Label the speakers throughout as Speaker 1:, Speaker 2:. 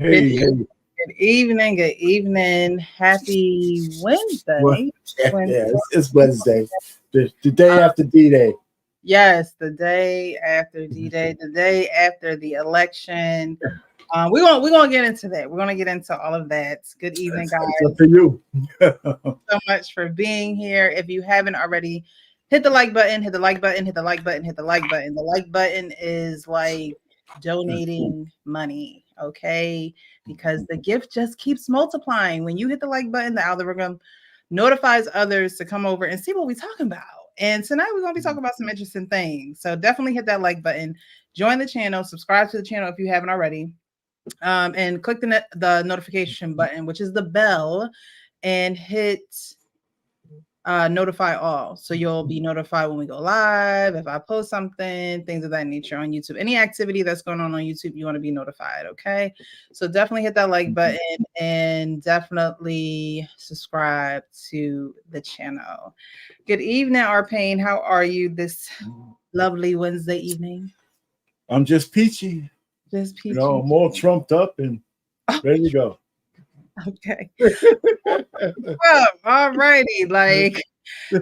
Speaker 1: Good,
Speaker 2: Hey, hey.
Speaker 1: good evening. Good evening. Happy
Speaker 2: Well,
Speaker 1: Wednesday.
Speaker 2: yeah,
Speaker 1: Wednesday.
Speaker 2: it's Wednesday. The day
Speaker 1: Um,
Speaker 2: after D-Day.
Speaker 1: yes, the day after D-Day, the day after the election. We're gonna get into that. We're gonna get into all of that. Good evening,
Speaker 2: It's up
Speaker 1: guys.
Speaker 2: to you.
Speaker 1: So much for being here. If you haven't already, hit the like button, hit the like button, hit the like button, hit the like button. The like button is like donating money, okay? Because the gift just keeps multiplying. When you hit the like button, the algorithm notifies others to come over and see what we're talking about. And tonight we're going to be talking about some interesting things. So definitely hit that like button, join the channel, subscribe to the channel if you haven't already, and click the notification button, which is the bell, and hit notify all, so you'll be notified when we go live, if I post something, things of that nature on YouTube. Any activity that's going on YouTube, you want to be notified. Okay, so definitely hit that like button and definitely subscribe to the channel. Good evening, Arpane. How are you this lovely Wednesday evening?
Speaker 2: I'm just peachy.
Speaker 1: Just peachy.
Speaker 2: I'm all trumped up and ready to go.
Speaker 1: Okay. Well, all righty. Like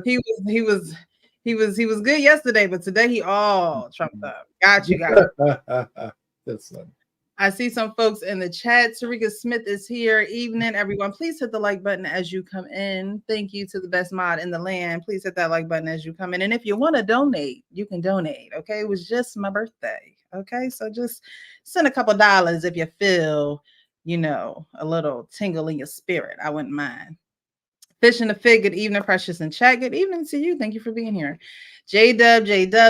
Speaker 1: he was good yesterday, but today he all trumped up. Got you guys.
Speaker 2: That's funny.
Speaker 1: I see some folks in the chat. Tarika Smith is here. Evening, everyone. Please hit the like button as you come in. Thank you to the best mod in the land. Please hit that like button as you come in. And if you want to donate, you can donate. Okay. It was just my birthday. Okay. So just send a couple dollars if you feel, a little tingle in your spirit. I wouldn't mind. Fish in the Fig, good evening, Precious and Chat. Good evening to you. Thank you for being here. J Dub,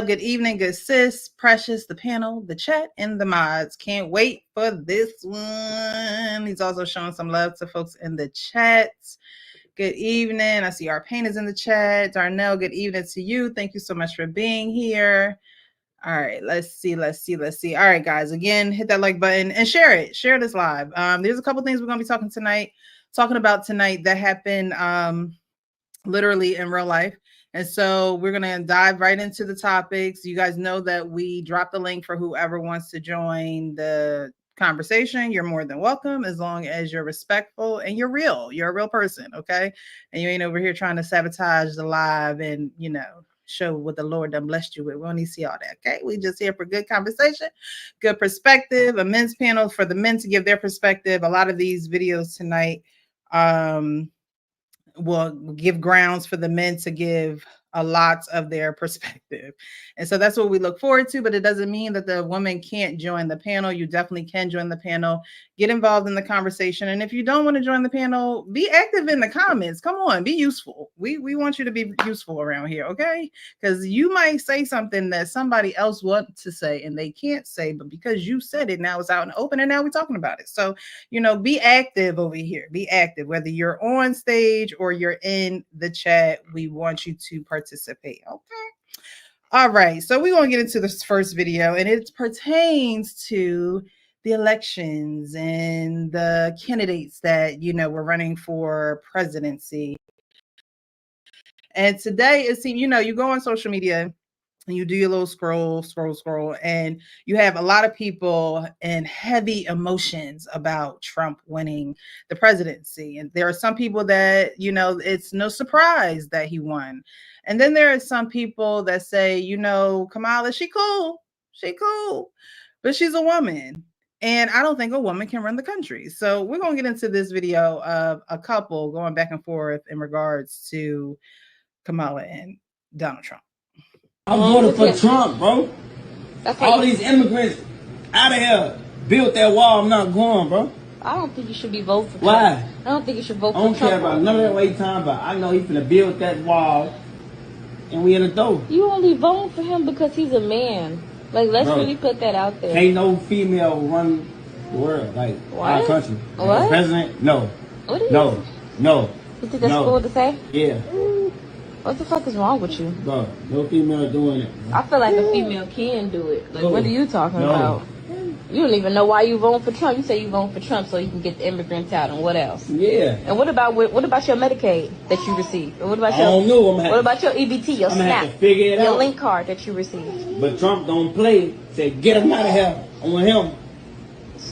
Speaker 1: good evening, good sis, Precious, the panel, the chat, and the mods. Can't wait for this one. He's also showing some love to folks in the chat. Good evening. I see our pain is in the chat. Darnell, good evening to you. Thank you so much for being here. All right, let's see. All right, guys, again, hit that like button and share it. Share this live. There's a couple things we're going to be talking about tonight that happened literally in real life. And so we're going to dive right into the topics. You guys know that we dropped the link for whoever wants to join the conversation. You're more than welcome, as long as you're respectful and you're real. You're a real person, okay? And you ain't over here trying to sabotage the live and, show what the Lord done blessed you with. We don't need to see all that, okay? We just here for good conversation, good perspective, a men's panel for the men to give their perspective. A lot of these videos tonight will give grounds for the men to give a lot of their perspective. And so that's what we look forward to, but it doesn't mean that the woman can't join the panel. You definitely can join the panel, get involved in the conversation. And if you don't want to join the panel, be active in the comments. Come on, be useful. We want you to be useful around here, okay? Because you might say something that somebody else wants to say and they can't say, but because you said it, now it's out in the open and now we're talking about it. So, be active over here. Be active. Whether you're on stage or you're in the chat, we want you to participate, okay? All right, so we're going to get into this first video, and it pertains to the elections and the candidates that, were running for presidency. And today it seems, you go on social media and you do your little scroll, and you have a lot of people in heavy emotions about Trump winning the presidency. And there are some people that, it's no surprise that he won. And then there are some people that say, Kamala, she cool, but she's a woman. And I don't think a woman can run the country. So we're going to get into this video of a couple going back and forth in regards to Kamala and Donald Trump.
Speaker 3: I'm voting for Trump, bro. All these immigrants out of here built that wall. I'm not going, bro.
Speaker 4: I don't think you should be voting for Trump.
Speaker 3: Why?
Speaker 4: I don't think you should vote for
Speaker 3: Trump.
Speaker 4: Trump.
Speaker 3: I don't care about none of that way time about. I know he's finna build that wall, and we in the door.
Speaker 4: You only vote for him because he's a man. Like, let's really put that out there.
Speaker 3: Ain't no female run the world, like our country.
Speaker 4: What?
Speaker 3: President? No.
Speaker 4: What is
Speaker 3: No.
Speaker 4: You think that's cool to say?
Speaker 3: Yeah.
Speaker 4: What the fuck is wrong with you?
Speaker 3: Bro, no female doing it.
Speaker 4: I feel like a female can do it. Like, what are you talking about? You don't even know why you voting for Trump. You say you voting for Trump so you can get the immigrants out, and what else?
Speaker 3: Yeah.
Speaker 4: And what about your Medicaid that you receive? And what about
Speaker 3: I don't know.
Speaker 4: What about your EBT, your SNAP,
Speaker 3: have to figure it
Speaker 4: your
Speaker 3: out.
Speaker 4: link card that you received?
Speaker 3: But Trump don't play. Say, get him out of here. I want him.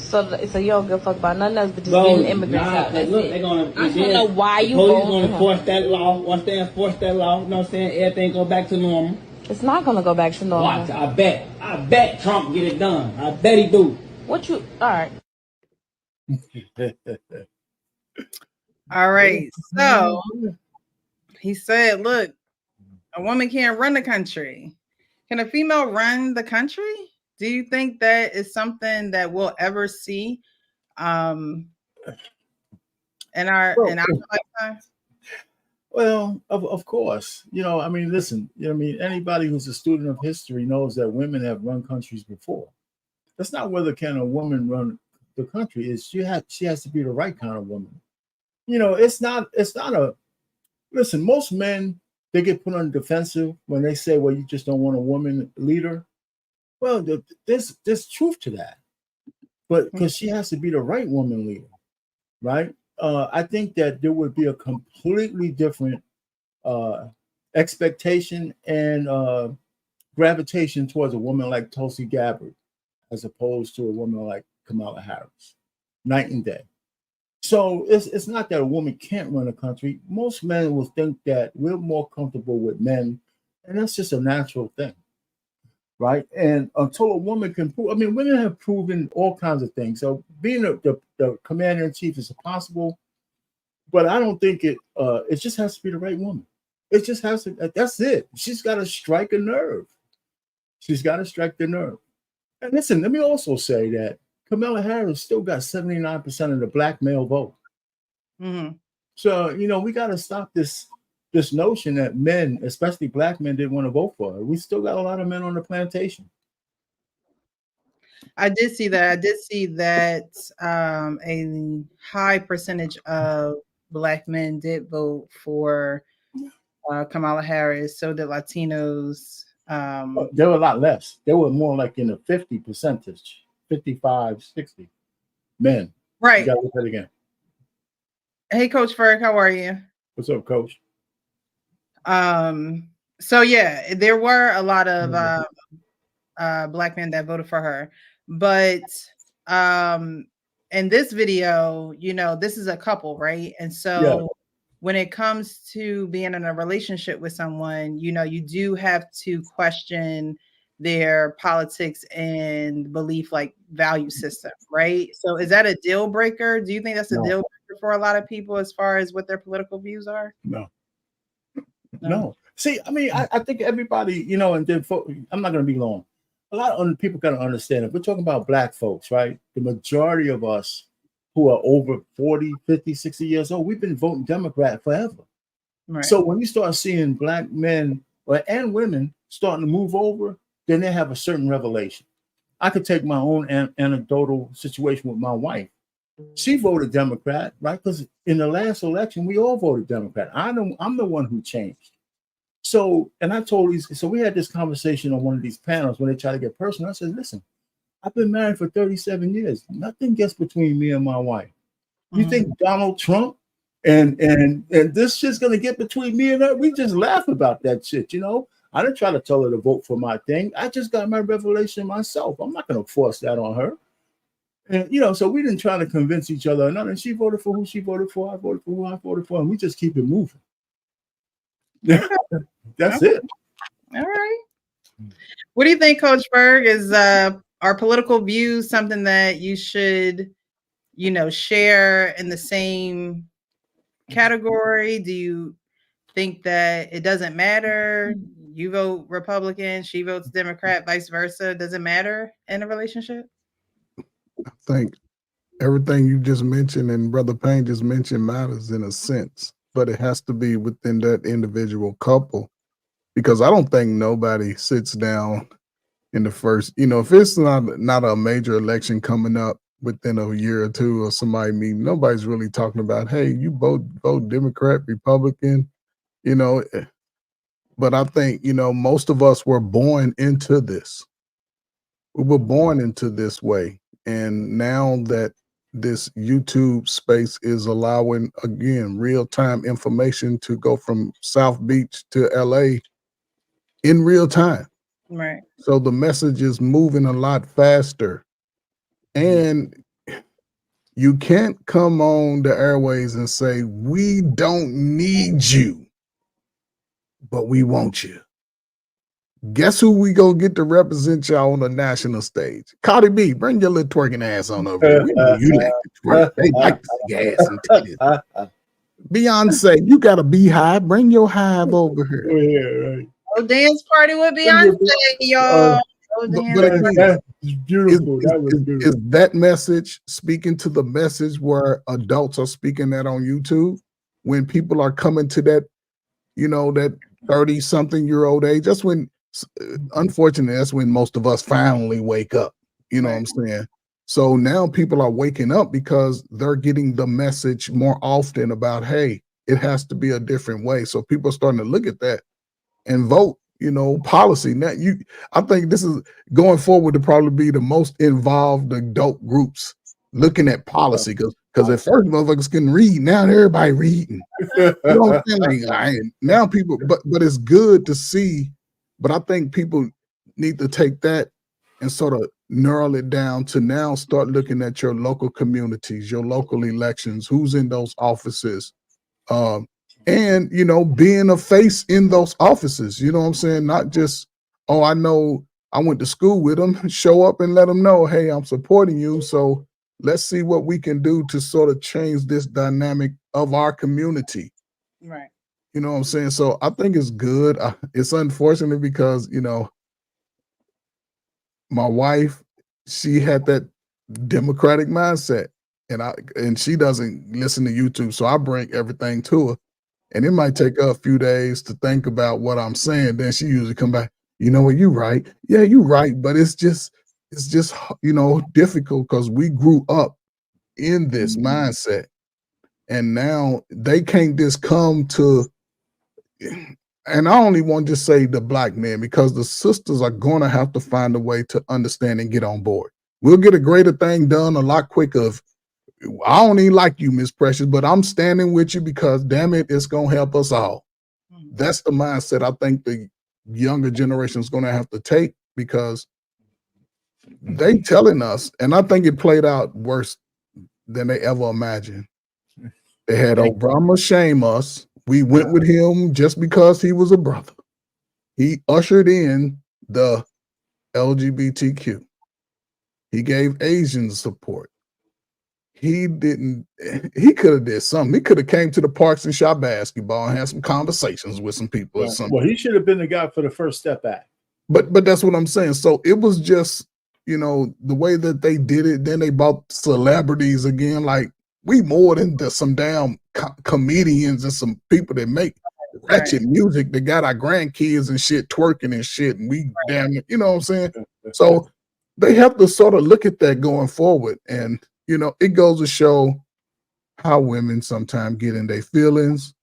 Speaker 4: So you don't give a fuck about nothing else but just
Speaker 3: Bro,
Speaker 4: getting the immigrants
Speaker 3: nah,
Speaker 4: out. That's
Speaker 3: look,
Speaker 4: it.
Speaker 3: they're gonna.
Speaker 4: I just want to know why you
Speaker 3: police
Speaker 4: voting
Speaker 3: gonna
Speaker 4: for him.
Speaker 3: force that law. Once they enforce that law, you know what I'm saying? Everything go back to normal.
Speaker 4: It's not gonna go back to normal.
Speaker 3: Watch, I bet Trump get it done. I bet he do.
Speaker 4: What you? All right.
Speaker 1: All right. So he said, look, a woman can't run the country. Can a female run the country? Do you think that is something that we'll ever see in our lifetime?
Speaker 2: Well, of course. You know, I mean, listen, you know, I mean, anybody who's a student of history knows that women have run countries before. That's not whether can a woman run the country, is she has to be the right kind of woman. You know, it's not a listen, most men, they get put on defensive when they say, well, you just don't want a woman leader. Well, there's truth to that. But because she has to be the right woman leader, right? I think that there would be a completely different expectation and gravitation towards a woman like Tulsi Gabbard as opposed to a woman like Kamala Harris, night and day. So it's not that a woman can't run a country. Most men will think that we're more comfortable with men, and that's just a natural thing, right? And until a woman can prove, I mean, women have proven all kinds of things. So being the commander in chief is possible, but I don't think it just has to be the right woman. It just has to. That's it. She's got to strike a nerve. She's got to strike the nerve. And listen, let me also say that Kamala Harris still got 79% of the black male vote.
Speaker 1: Mm-hmm.
Speaker 2: So, you know, we got to stop this notion that men, especially black men, didn't want to vote for her. We still got a lot of men on the plantation.
Speaker 1: I did see that. I did see that a high percentage of black men did vote for Kamala Harris. So did Latinos.
Speaker 2: There were a lot less. They were more like in the 50 percentage, 55, 60 men.
Speaker 1: Right.
Speaker 2: You got to look at it again.
Speaker 1: Hey, Coach Ferg, how are you?
Speaker 2: What's up, Coach?
Speaker 1: So yeah, there were a lot of black men that voted for her, but in this video, you know, this is a couple, right? And so when it comes to being in a relationship with someone, you know, you do have to question their politics and belief, like value system, right? So is that a deal breaker? Do you think that's a deal breaker for a lot of people as far as what their political views are?
Speaker 2: No. See, I mean, I think everybody, you know, and then I'm not going to be long. A lot of people got to understand it. We're talking about black folks, right? The majority of us who are over 40, 50, 60 years old, we've been voting Democrat forever. Right. So when you start seeing black men and women starting to move over, then they have a certain revelation. I could take my own anecdotal situation with my wife. She voted Democrat, right? Because in the last election, we all voted Democrat. I'm the one who changed. So, and I told these, so we had this conversation on one of these panels when they try to get personal. I said, listen, I've been married for 37 years. Nothing gets between me and my wife. You think Donald Trump and this shit's gonna get between me and her? We just laugh about that shit, you know. I didn't try to tell her to vote for my thing. I just got my revelation myself. I'm not gonna force that on her. And you know, so we didn't try to convince each other or nothing. She voted for who she voted for. I voted for who I voted for, and we just keep it moving. That's it.
Speaker 1: All right. What do you think, Coach Berg? Is our political views something that you should, you know, share in the same category? Do you think that it doesn't matter? You vote Republican, she votes Democrat, vice versa. Does it matter in a relationship?
Speaker 5: I think everything you just mentioned and Brother Payne just mentioned matters in a sense, but it has to be within that individual couple, because I don't think nobody sits down in the first, you know, if it's not a major election coming up within a year or two or somebody meeting, nobody's really talking about, hey, you vote Democrat, Republican, you know. But I think, you know, most of us were born into this. We were born into this way. And now that this YouTube space is allowing, again, real-time information to go from South Beach to LA in real time.
Speaker 1: Right.
Speaker 5: So the message is moving a lot faster. And You can't come on the airways and say, we don't need you, but we want you. Guess who we gonna get to represent y'all on the national stage? Cardi B, bring your little twerking ass on over here. We know you like to twerk. They like to see your ass and titties. Beyonce, you got a beehive. Bring your hive over here.
Speaker 2: Yeah, right.
Speaker 1: Oh, dance party with Beyonce, y'all.
Speaker 5: But again,
Speaker 2: that's beautiful. That was beautiful.
Speaker 5: Is that message speaking to the message where adults are speaking that on YouTube? When people are coming to that, that 30-something-year-old age, that's when, unfortunately, that's when most of us finally wake up. You know what I'm saying? So now people are waking up because they're getting the message more often about, hey, it has to be a different way. So people are starting to look at that and vote, policy. Now I think this is going forward to probably be the most involved adult groups looking at policy because at first motherfuckers couldn't read. Now everybody reading. You know what I'm saying? Now people, but it's good to see. But I think people need to take that and sort of narrow it down to now start looking at your local communities, your local elections, who's in those offices. And being a face in those offices, you know what I'm saying? Not just, oh, I know I went to school with them. Show up and let them know, hey, I'm supporting you. So let's see what we can do to sort of change this dynamic of our community.
Speaker 1: Right.
Speaker 5: You know what I'm saying? So I think it's good. It's unfortunate because, my wife, she had that democratic mindset and she doesn't listen to YouTube. So I bring everything to her. And it might take her a few days to think about what I'm saying. Then she usually come back, you know what, you right. Yeah, you right. But it's just, difficult because we grew up in this mindset. And now they can't just come to, and I only want to just say the black men, because the sisters are going to have to find a way to understand and get on board. We'll get a greater thing done a lot quicker. I don't even like you, Miss Precious, but I'm standing with you because, damn it, it's going to help us all. That's the mindset I think the younger generation is going to have to take, because they telling us, and I think it played out worse than they ever imagined. They had Obama shame us. We went with him just because he was a brother. He ushered in the LGBTQ. He gave Asians support. He could have did something. He could have came to the parks and shot basketball and had some conversations with some people or something.
Speaker 2: Well, he should have been the guy for the First Step Act.
Speaker 5: But that's what I'm saying. So it was just, the way that they did it. Then they bought celebrities again. Like, we more than some damn comedians and some people that make ratchet music that got our grandkids and shit twerking and shit. And we damn it, you know what I'm saying? So they have to sort of look at that going forward. And, it goes to show how women sometimes get in their feelings.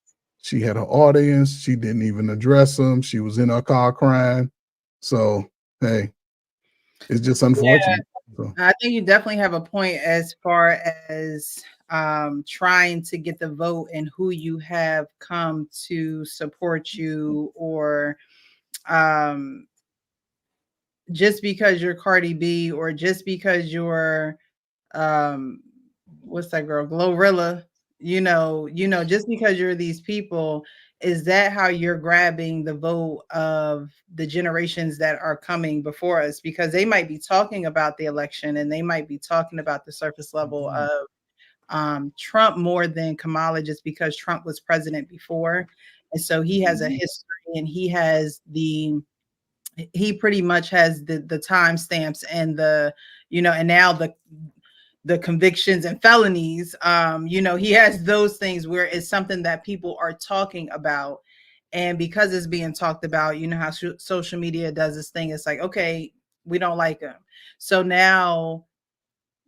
Speaker 5: She had her audience. She didn't even address them. She was in her car crying. So, hey, it's just unfortunate.
Speaker 1: Yeah, I think you definitely have a point as far as trying to get the vote and who you have come to support you, or just because you're Cardi B, or just because you're what's that girl, Glorilla, just because you're these people, is that how you're grabbing the vote of the generations that are coming before us? Because they might be talking about the election and they might be talking about the surface level of Trump more than Kamala, just because Trump was president before. And so he has a history, and he pretty much has the timestamps and and now the convictions and felonies. He has those things where it's something that people are talking about. And because it's being talked about, how social media does this thing. It's like, okay, we don't like him. So now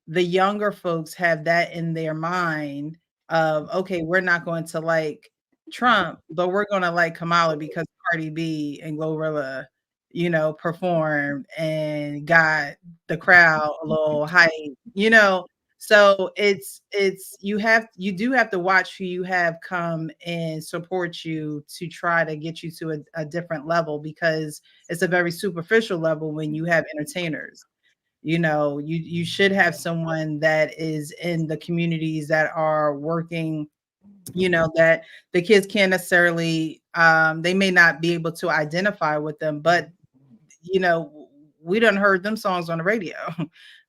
Speaker 1: the younger folks have that in their mind of, okay, we're not going to like Trump, but we're going to like Kamala because Cardi B and Glorilla, performed and got the crowd a little hype, So you do have to watch who you have come and support you to try to get you to a different level, because it's a very superficial level when you have entertainers. You should have someone that is in the communities that are working, that the kids can't necessarily, they may not be able to identify with them, but we done heard them songs on the radio.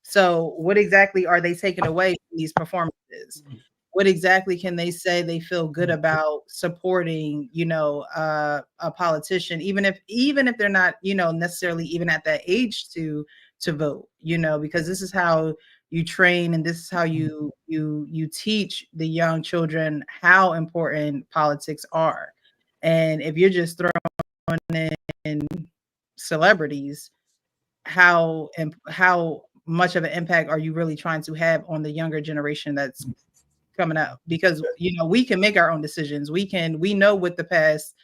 Speaker 1: So what exactly are they taking away from these performances? What exactly can they say they feel good about supporting, a politician, even if they're not, necessarily even at that age to vote, because this is how you train, and this is how you teach the young children how important politics are. And if you're just throwing in celebrities, how much of an impact are you really trying to have on the younger generation that's coming up? Because we can make our own decisions. We know what the past,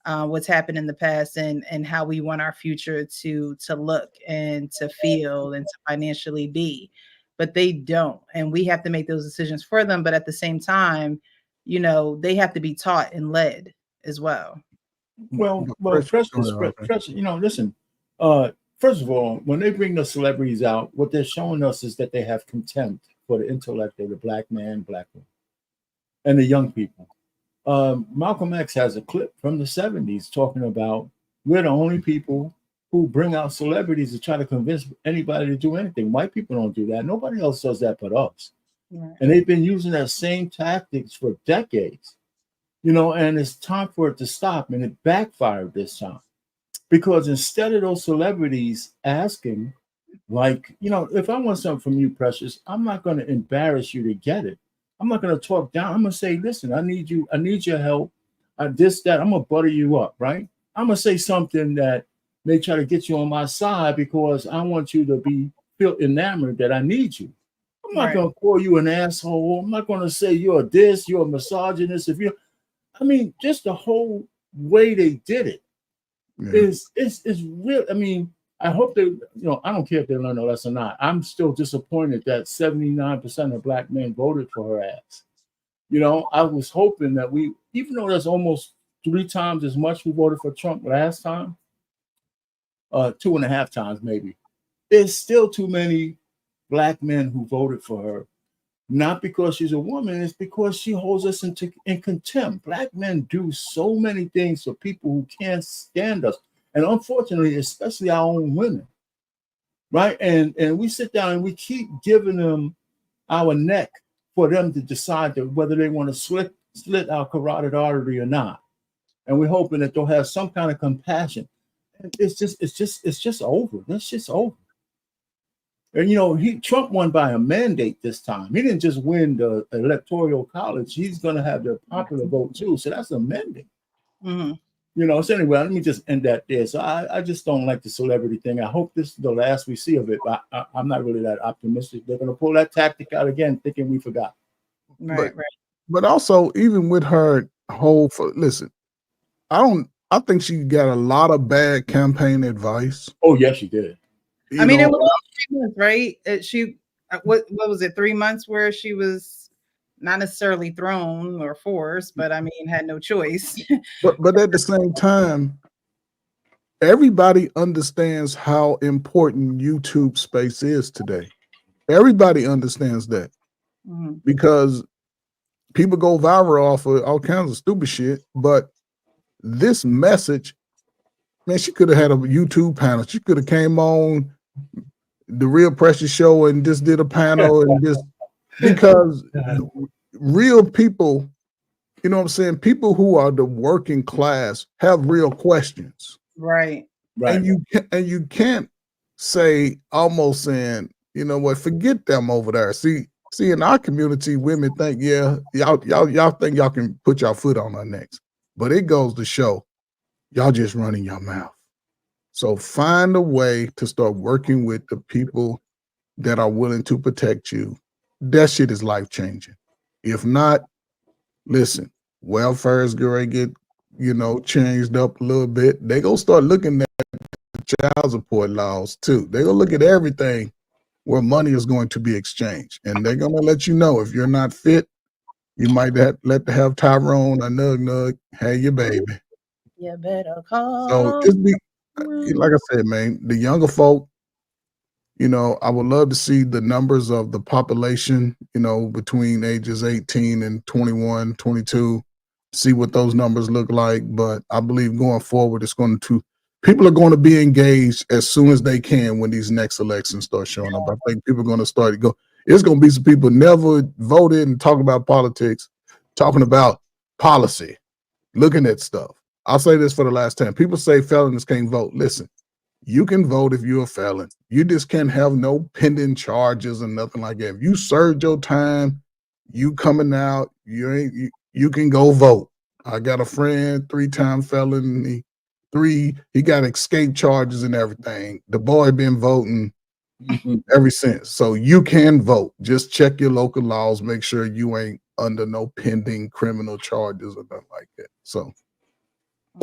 Speaker 1: what's happened in the past, and how we want our future to look and to feel and to financially be, but they don't, and we have to make those decisions for them. But at the same time, they have to be taught and led as well.
Speaker 2: Well, listen. First of all, when they bring the celebrities out, what they're showing us is that they have contempt for the intellect of the black man, black woman, and the young people. Malcolm X has a clip from the 70s talking about we're the only people who bring out celebrities to try to convince anybody to do anything. White people don't do that. Nobody else does that but us. Right. And they've been using that same tactics for decades, and it's time for it to stop. And it backfired this time. Because instead of those celebrities asking, like, if I want something from you, Precious, I'm not going to embarrass you to get it. I'm not going to talk down. I'm going to say, listen, I need your help. This, that, I'm going to butter you up, right? I'm going to say something that may try to get you on my side because I want you to feel enamored that I need you. I'm not going to call you an asshole. I'm not going to say you're a misogynist. Just the whole way they did it. Yeah. It's real. I hope they, I don't care if they learn a lesson or not. I'm still disappointed that 79% of black men voted for her ass. I was hoping that even though there's almost 3 times as much who voted for Trump last time, 2.5 times maybe, there's still too many black men who voted for her. Not because she's a woman, it's because she holds us in contempt. Black men do so many things for people who can't stand us. And unfortunately, especially our own women, right? And we sit down and we keep giving them our neck for them to decide whether they want to slit our carotid artery or not. And we're hoping that they'll have some kind of compassion. It's just over. That's just over. And Trump won by a mandate this time. He didn't just win the electoral college. He's going to have the popular vote too. So that's a mandate. Mm-hmm. So anyway, let me just end that there. So I just don't like the celebrity thing. I hope this is the last we see of it. But I'm not really that optimistic. They're going to pull that tactic out again, thinking we forgot.
Speaker 1: Right.
Speaker 5: But also, even with her listen, I think she got a lot of bad campaign advice.
Speaker 2: Oh, yes, she did.
Speaker 1: It was 3 months, right? What was it, 3 months where she was not necessarily thrown or forced, but had no choice.
Speaker 5: but at the same time, everybody understands how important YouTube space is today. Everybody understands that because people go viral off of all kinds of stupid shit. But this message, man, she could have had a YouTube panel. She could have came on the Real Precious Show and just did a panel and just because real people, what I'm saying? People who are the working class have real questions.
Speaker 1: Right.
Speaker 5: And you can't say almost saying, forget them over there. See, in our community, women think, y'all think y'all can put your foot on our necks. But it goes to show y'all just running your mouth. So find a way to start working with the people that are willing to protect you. That shit is life-changing. If not, listen, welfare is going to get, changed up a little bit. They're going to start looking at child support laws too. They're going to look at everything where money is going to be exchanged. And they're going to let you know if you're not fit, you might have Tyrone or Nug have your baby.
Speaker 1: You better call.
Speaker 5: So just be, like I said, man, the younger folk, I would love to see the numbers of the population, between ages 18 and 21, 22, see what those numbers look like. But I believe going forward, people are going to be engaged as soon as they can when these next elections start showing up. I think people are going to start to go. It's going to be some people never voted and talking about politics, talking about policy, looking at stuff. I'll say this for the last time. People say felons can't vote. Listen, you can vote if you're a felon. You just can't have no pending charges and nothing like that. If you served your time, you coming out, you can go vote. I got a friend, 3-time felon. He got escape charges and everything. The boy been voting ever since. So you can vote. Just check your local laws. Make sure you ain't under no pending criminal charges or nothing like that. So,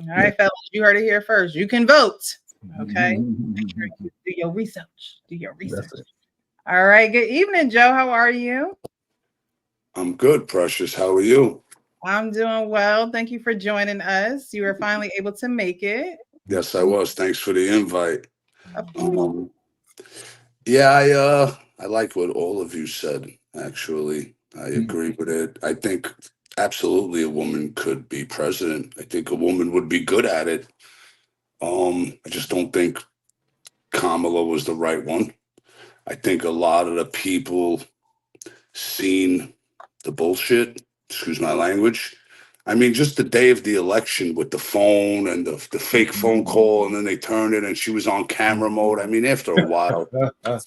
Speaker 1: all right, fellas, you heard it here first. You can vote. Okay. Make sure you do your research. Do your research. All right. Good evening, Joe. How are you?
Speaker 6: I'm good, Precious. How are you?
Speaker 1: I'm doing well. Thank you for joining us. You were finally able to make it.
Speaker 6: Yes, I was. Thanks for the invite.
Speaker 1: Of course.
Speaker 6: Yeah, I like what all of you said, actually. I agree with it. I think absolutely a woman could be president. I think a woman would be good at it. I just don't think Kamala was the right one. I think a lot of the people seen the bullshit, excuse my language. I mean, just the day of the election with the phone and the fake phone call, and then they turned it and she was on camera mode. I mean, after a while, I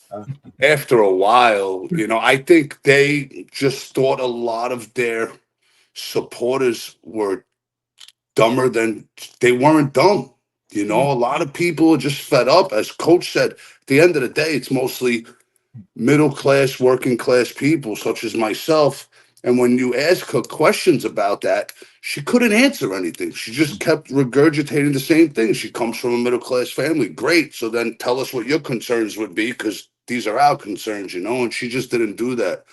Speaker 6: think they just thought a lot of their supporters were dumber than they weren't dumb. A lot of people are just fed up. As Coach said, at the end of the day, it's mostly middle class, working class people, such as myself. And when you ask her questions about that, she couldn't answer anything. She just kept regurgitating the same thing. She comes from a middle class family. Great. So then tell us what your concerns would be, because these are our concerns, And she just didn't do that.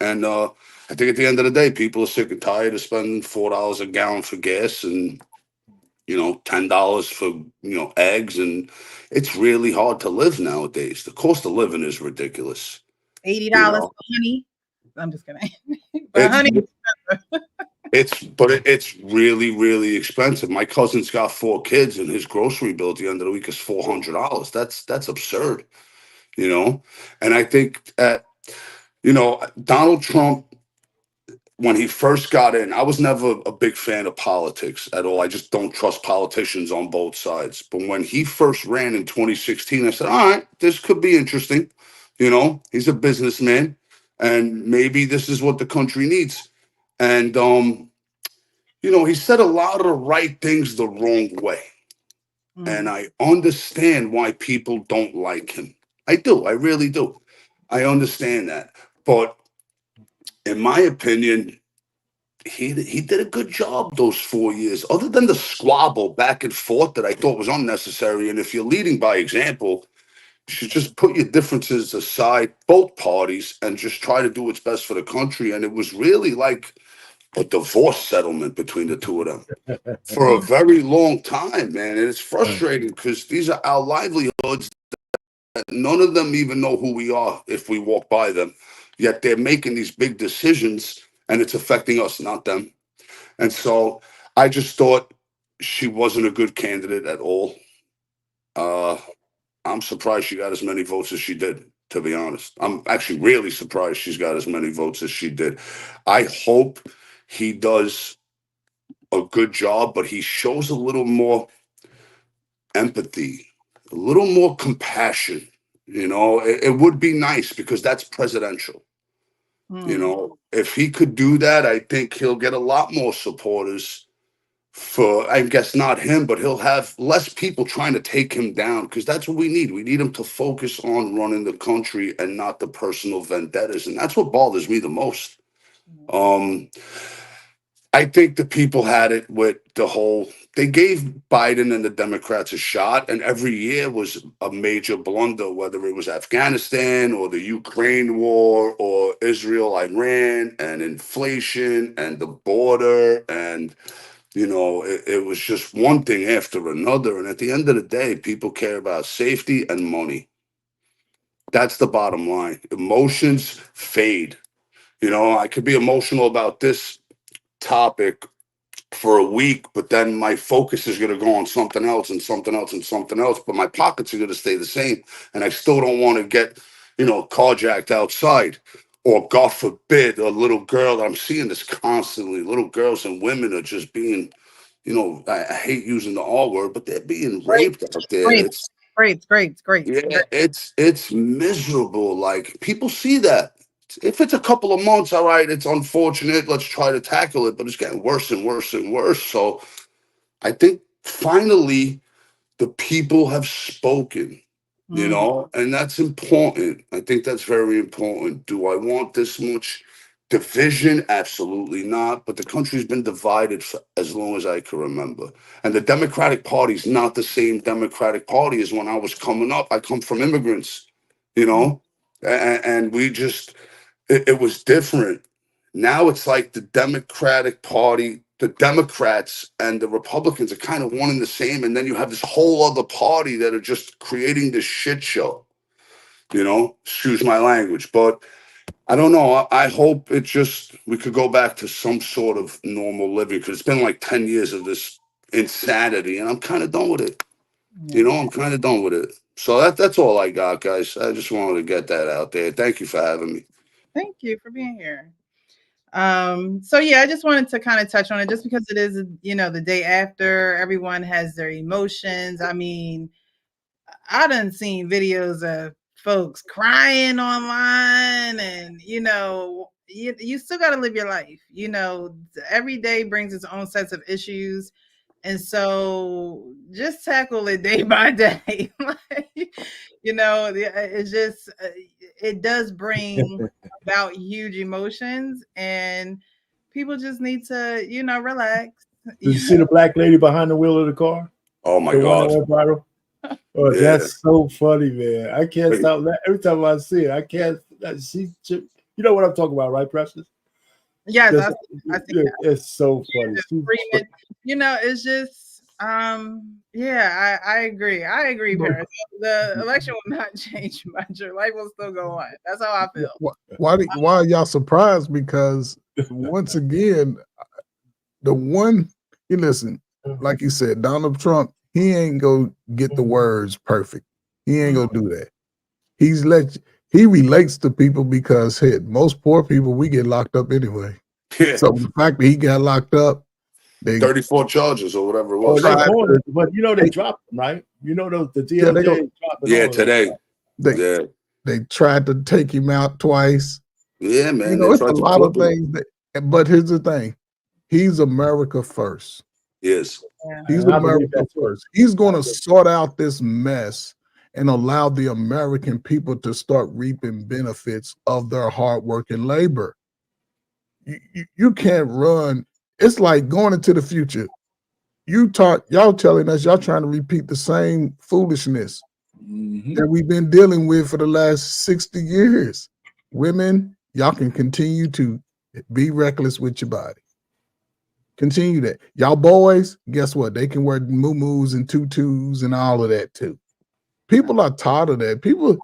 Speaker 6: And I think at the end of the day, people are sick and tired of spending $4 a gallon for gas and $10 for eggs, and it's really hard to live nowadays. The cost of living is ridiculous.
Speaker 1: $80 for honey. I'm just kidding.
Speaker 6: But honey, it's really, really expensive. My cousin's got 4 kids, and his grocery bill at the end of the week is $400. That's absurd, And I think Donald Trump, when he first got in, I was never a big fan of politics at all. I just don't trust politicians on both sides. But when he first ran in 2016, I said, all right, this could be interesting. He's a businessman, and maybe this is what the country needs. And, he said a lot of the right things the wrong way. And I understand why people don't like him. I do. I really do. I understand that. But in my opinion, he did a good job those 4 years, other than the squabble back and forth that I thought was unnecessary. And if you're leading by example, you should just put your differences aside, both parties, and just try to do what's best for the country. And it was really like a divorce settlement between the two of them for a very long time, man. And it's frustrating because these are our livelihoods. None of them even know who we are if we walk by them, yet they're making these big decisions, and it's affecting us, not them. And so I just thought she wasn't a good candidate at all. I'm surprised she got as many votes as she did, to be honest. I'm actually really surprised she's got as many votes as she did. I hope he does a good job, but he shows a little more empathy, a little more compassion. It would be nice, because that's presidential. If he could do that, I think he'll get a lot more supporters. For, I guess, not him, but he'll have less people trying to take him down, because that's what we need. We need him to focus on running the country and not the personal vendettas. And that's what bothers me the most. I think the people had it with they gave Biden and the Democrats a shot, and every year was a major blunder, whether it was Afghanistan or the Ukraine war or Israel, Iran, and inflation and the border. And it was just one thing after another. And at the end of the day, people care about safety and money. That's the bottom line. Emotions fade. You know, I could be emotional about this topic for a week, but then my focus is going to go on something else and something else and something else. But my pockets are going to stay the same, and I still don't want to get, carjacked outside, or God forbid, a little girl. I'm seeing this constantly. Little girls and women are just being, I hate using the R word, but they're being raped out there.
Speaker 1: Great,
Speaker 6: It's
Speaker 1: great.
Speaker 6: yeah, it's miserable. Like people see that. If it's a couple of months, all right, it's unfortunate. Let's try to tackle it, but it's getting worse and worse and worse. So I think finally the people have spoken, and that's important. I think that's very important. Do I want this much division? Absolutely not. But the country's been divided for as long as I can remember. And the Democratic Party is not the same Democratic Party as when I was coming up. I come from immigrants, and we just, it was different. Now it's like the Democratic Party, the Democrats and the Republicans are kind of one and the same. And then you have this whole other party that are just creating this shit show, excuse my language. But I don't know. I hope we could go back to some sort of normal living, because it's been like 10 years of this insanity and I'm kind of done with it. I'm kind of done with it. So that's all I got, guys. I just wanted to get that out there. Thank you for having me.
Speaker 1: Thank you for being here. So yeah, I just wanted to kind of touch on it just because it is, the day after. Everyone has their emotions. I mean, I done seen videos of folks crying online, and you still got to live your life. Every day brings its own sets of issues, and so just tackle it day by day. It's just it does bring about huge emotions, and people just need to relax.
Speaker 2: Did you see the black lady behind the wheel of the car?
Speaker 6: Oh my
Speaker 2: The one that
Speaker 6: God.
Speaker 2: went viral? Oh,
Speaker 6: Yeah.
Speaker 2: that's so funny, man. I can't stop that. Every time I see it, I can't. You know what I'm talking about, right, Precious?
Speaker 1: Yes, I think
Speaker 2: it's so funny.
Speaker 1: It's just I agree. Paris. The election will not change much. Your life will still go on. That's how I feel.
Speaker 5: Why are y'all surprised? Because once again, the one you listen, like you said, Donald Trump, he ain't gonna get the words perfect. He ain't gonna do that. He relates to people because most poor people, we get locked up anyway.
Speaker 6: Yeah.
Speaker 5: So the fact that he got locked up,
Speaker 6: 34 charges or whatever it was.
Speaker 2: But they dropped them, right? The DOJ dropped them.
Speaker 6: Yeah, today.
Speaker 5: They tried to take him out twice.
Speaker 6: Yeah, man.
Speaker 5: It's a lot of things. But here's the thing: he's America first.
Speaker 6: Yes.
Speaker 5: He's America first. He's going to sort out this mess and allow the American people to start reaping benefits of their hard work and labor. You can't run. It's like going into the future. Y'all telling us y'all trying to repeat the same foolishness that we've been dealing with for the last 60 years. Women, y'all can continue to be reckless with your body. Continue that. Y'all boys, guess what? They can wear muumuus and tutus and all of that too. People are tired of that. People,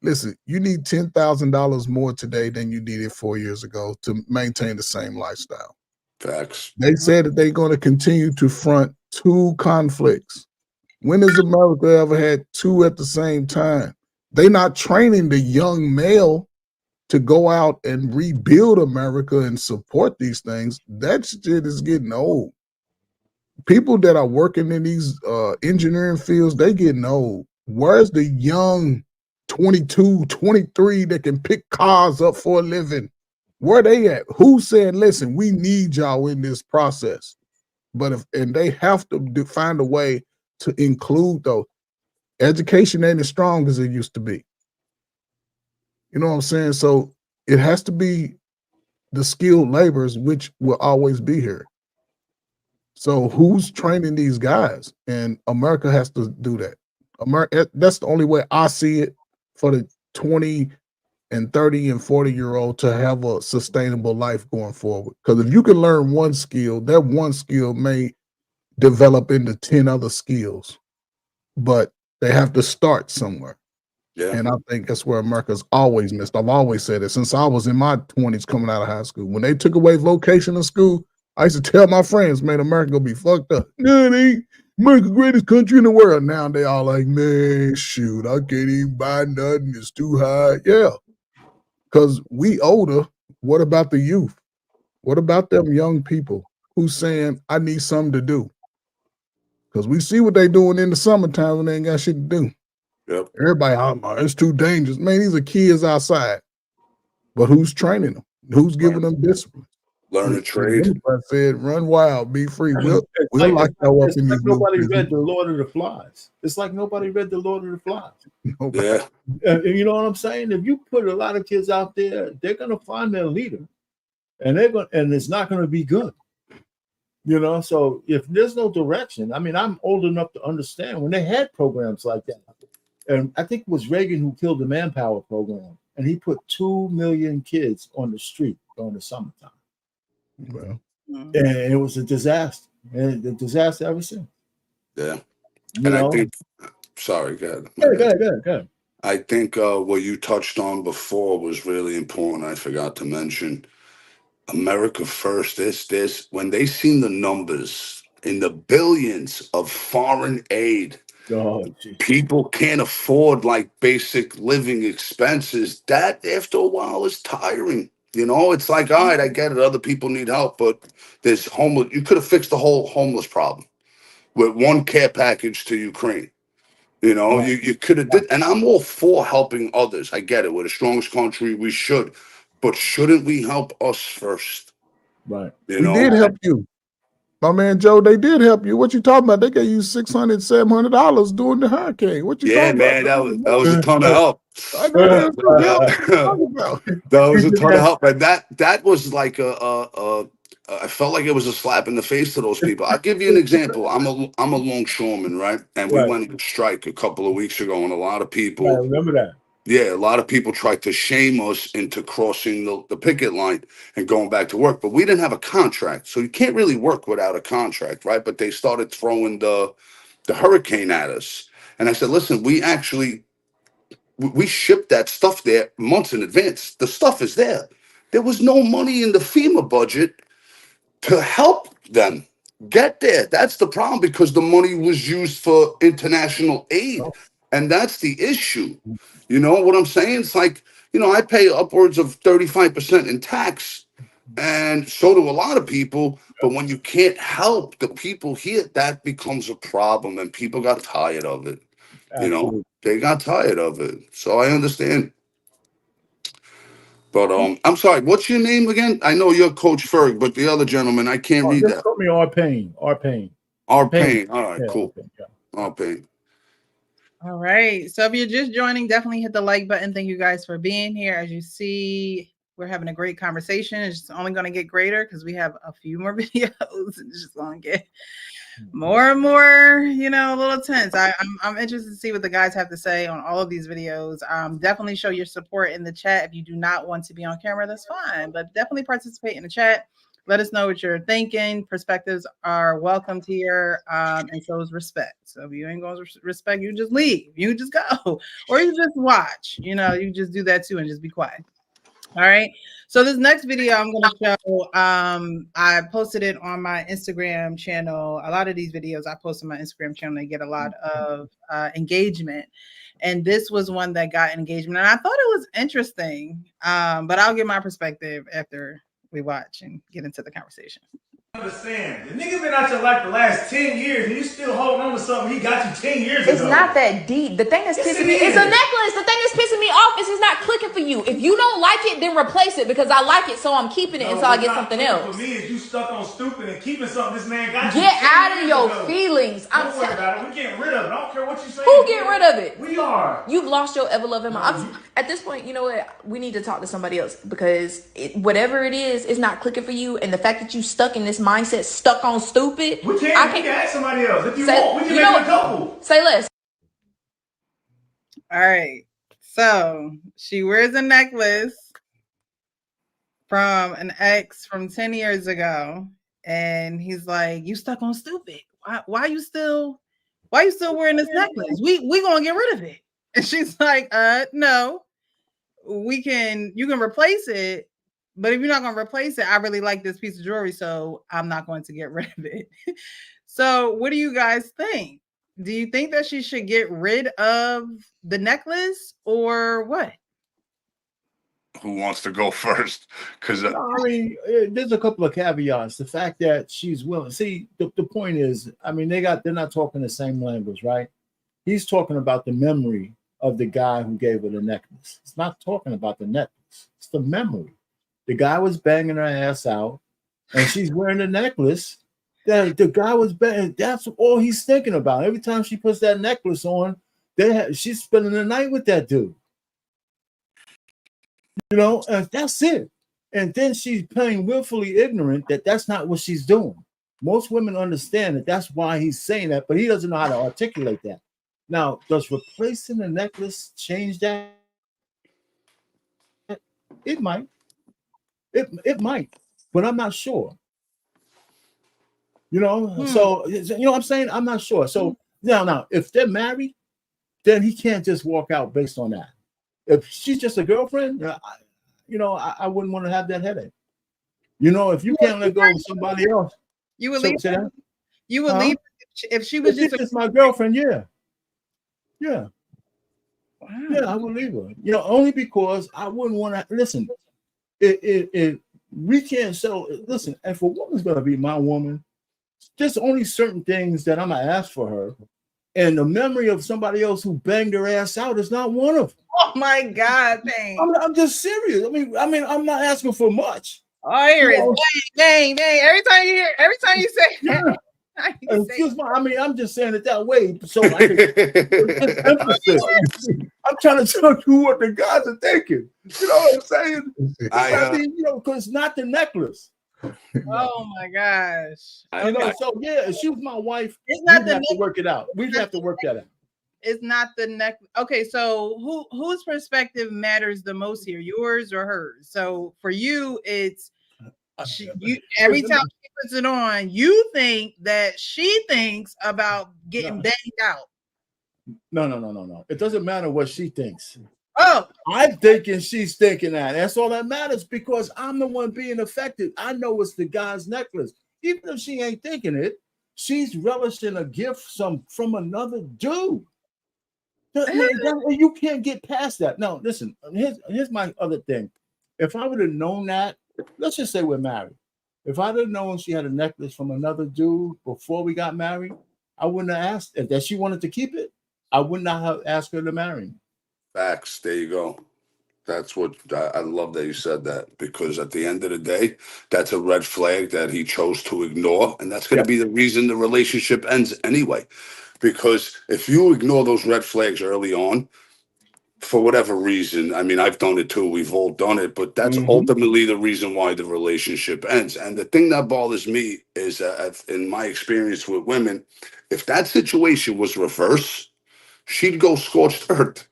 Speaker 5: listen, you need $10,000 more today than you needed 4 years ago to maintain the same lifestyle.
Speaker 6: Facts.
Speaker 5: They said that they're going to continue to front 2 conflicts. When has America ever had 2 at the same time? They're not training the young male to go out and rebuild America and support these things. That shit is getting old. People that are working in these engineering fields, they getting old. Where's the young 22, 23 that can pick cars up for a living? Where they at? Who said, listen, we need y'all in this process? But they have to find a way to include those. Education ain't as strong as it used to be. You know what I'm saying? So it has to be the skilled laborers, which will always be here. So who's training these guys? And America has to do that. That's the only way I see it for the 20 and 30 and 40-year-old to have a sustainable life going forward. Because if you can learn one skill, that one skill may develop into 10 other skills, but they have to start somewhere.
Speaker 6: Yeah.
Speaker 5: And I think that's where America's always missed. I've always said it since I was in my 20s coming out of high school. When they took away vocational school, I used to tell my friends, man, America gonna be fucked up. No, it ain't. America greatest country in the world. Now they all like, man, shoot, I can't even buy nothing. It's too high. Yeah. Because we older. What about the youth? What about them young people who's saying, I need something to do? Because we see what they doing in the summertime when they ain't got shit to do.
Speaker 6: Yep.
Speaker 5: Everybody, oh, it's too dangerous. Man, these are kids outside. But who's training them? Who's giving them discipline?
Speaker 6: Learn a trade.
Speaker 5: I said, run wild, be free. We'll
Speaker 2: like,
Speaker 5: lock y'all up in
Speaker 2: like
Speaker 5: these
Speaker 2: nobody
Speaker 5: new
Speaker 2: read The Lord of the Flies. It's like nobody read The Lord of the Flies.
Speaker 6: Yeah.
Speaker 2: You know what I'm saying? If you put a lot of kids out there, they're gonna find their leader, and it's not gonna be good. You know, so if there's no direction, I mean, I'm old enough to understand when they had programs like that. And I think it was Reagan who killed the Manpower program, and he put 2 million kids on the street during the summertime.
Speaker 5: Well,
Speaker 2: and it was a disaster, and a disaster ever since.
Speaker 6: Yeah.
Speaker 2: You know?
Speaker 6: I think, sorry, go ahead.
Speaker 2: Go ahead.
Speaker 6: I think what you touched on before was really important. I forgot to mention America First. This when they seen the numbers in the billions of foreign aid, people can't afford like basic living expenses. That after a while is tiring. You know, it's like, all right, I get it. Other people need help, but there's homeless. You could have fixed the whole homeless problem with one care package to Ukraine. You know, you could have did, and I'm all for helping others. I get it. We're the strongest country. We should, but shouldn't we help us first?
Speaker 2: Right.
Speaker 6: You
Speaker 5: we
Speaker 6: know,
Speaker 5: did help you. My man Joe, they did help you. What you talking about? They gave you $600, $700 during the hurricane. What you talking
Speaker 6: man,
Speaker 5: about?
Speaker 6: that was a ton of help.
Speaker 5: I know that's what talking about.
Speaker 6: That was a ton of help, and that was like I felt like it was a slap in the face to those people. I'll give you an example. I'm a longshoreman, right? And we went on strike a couple of weeks ago, and a lot of people.
Speaker 2: I remember that.
Speaker 6: Yeah, a lot of people tried to shame us into crossing the picket line and going back to work, but we didn't have a contract, so you can't really work without a contract, right? But they started throwing the hurricane at us, and I said, listen, we shipped that stuff there months in advance. The stuff is there. There was no money in the FEMA budget to help them get there. That's the problem, because the money was used for international aid, and that's the issue. You know what I'm saying? It's like, you know, I pay upwards of 35% in tax, and so do a lot of people. But when you can't help the people here, that becomes a problem, and people got tired of it. You know, they got tired of it. So I understand. But I'm sorry, what's your name again? I know you're Coach Ferg, but the other gentleman, I can't read
Speaker 2: Just
Speaker 6: that.
Speaker 2: call me R Payne. R Payne.
Speaker 6: R Payne. All right,
Speaker 2: Yeah,
Speaker 6: cool.
Speaker 2: yeah.
Speaker 6: R Payne.
Speaker 1: All right. So if you're just joining, definitely hit the like button. Thank you guys for being here. As you see, we're having a great conversation. It's only going to get greater because we have a few more videos. It's just going to get more and more, you know, a little tense. I'm interested to see what the guys have to say on all of these videos. Definitely show your support in the chat. If you do not want to be on camera, that's fine, but definitely participate in the chat. Let us know what you're thinking. Perspectives are welcomed here, and so is respect. So if you ain't going to respect, you just leave. You just go, or you just watch. You know, you just do that too and just be quiet. All right. So this next video I'm going to show, I posted it on my Instagram channel. A lot of these videos I post on my Instagram channel, they get a lot of engagement. And this was one that got engagement. And I thought it was interesting, but I'll give my perspective after we watch and get into the conversation.
Speaker 7: Understand, the nigga been out your life the last 10 years and you still holding on to something he got you 10 years ago.
Speaker 4: It's not that deep. The thing that's pissing me is a necklace. The thing that's pissing me off is it's not clicking for you. If you don't like it, then replace it, because I like it, so I'm keeping it until I get something else.
Speaker 7: For me, is you stuck on stupid and keeping something this man got you.
Speaker 4: Get out of your feelings.
Speaker 7: Don't worry about it. We getting rid of it. I don't care what you say.
Speaker 4: Who getting rid of it?
Speaker 7: We are.
Speaker 4: You've lost your ever loving mind. At this point, you know what? We need to talk to somebody else, because whatever it is not clicking for you, and the fact that you stuck in this mindset, stuck on stupid.
Speaker 7: We can ask somebody else. If you want, we can make a couple.
Speaker 4: Say less.
Speaker 1: All right. So she wears a necklace from an ex from 10 years ago. And he's like, you stuck on stupid. Why you still wearing this necklace? We gonna get rid of it. And she's like, no, you can replace it. But if you're not going to replace it, I really like this piece of jewelry, so I'm not going to get rid of it. So what do you guys think? Do you think that she should get rid of the necklace or what?
Speaker 6: Who wants to go first? Because
Speaker 2: No, I mean, there's a couple of caveats. The fact that she's willing. See, the point is, I mean, they're not talking the same language, right? He's talking about the memory of the guy who gave her the necklace. It's not talking about the necklace. It's the memory. The guy was banging her ass out, and she's wearing the necklace. That the guy was banging. That's all he's thinking about. Every time she puts that necklace on, she's spending the night with that dude. You know, and that's it. And then she's playing willfully ignorant that that's not what she's doing. Most women understand that that's why he's saying that, but he doesn't know how to articulate that. Now, does replacing the necklace change that? It might. It might, but I'm not sure. You know, so you know what I'm saying? I'm not sure. So now, if they're married, then he can't just walk out based on that. If she's just a girlfriend, I wouldn't want to have that headache. You know, if you can't let go of somebody else,
Speaker 1: you would leave.
Speaker 2: That?
Speaker 1: You would leave if she was
Speaker 2: just my girlfriend. Yeah. Wow. Yeah, I would leave her. You know, only because I wouldn't want to listen. We can't settle. Listen, and if a woman's gonna be my woman, there's only certain things that I'm gonna ask for her. And the memory of somebody else who banged her ass out is not one of them.
Speaker 1: Oh my God,
Speaker 2: I'm just serious. I mean, I'm not asking for much.
Speaker 1: I hear it. Bang, bang. Every time you say that.
Speaker 2: Excuse me. I mean, I'm just saying it that way. So I can emphasis. I'm trying to tell you what the guys are thinking. You know what I'm saying? I mean, you know, because it's not the necklace.
Speaker 1: Oh my gosh.
Speaker 2: You know, so yeah, if she was my wife,
Speaker 1: it's not
Speaker 2: we'd have to work it out. We'd have to work that out.
Speaker 1: It's not the neck. Okay, so whose perspective matters the most here, yours or hers? So for you, it's every time she puts it on, you think that she thinks about getting banged out.
Speaker 2: No. It doesn't matter what she thinks.
Speaker 1: Oh,
Speaker 2: I'm thinking she's thinking that. That's all that matters because I'm the one being affected. I know it's the guy's necklace. Even if she ain't thinking it, she's relishing a gift from another dude. You can't get past that. No, listen, here's my other thing. If I would have known that, let's just say we're married. If I'd have known she had a necklace from another dude before we got married, I wouldn't have asked if that she wanted to keep it. I would not have asked her to marry me.
Speaker 6: Facts. There you go. That's what I love that you said that, because at the end of the day, that's a red flag that he chose to ignore. And that's going to be the reason the relationship ends anyway. Because if you ignore those red flags early on, for whatever reason, I mean, I've done it too. We've all done it, but that's ultimately the reason why the relationship ends. And the thing that bothers me is that in my experience with women, if that situation was reverse, she'd go scorched earth.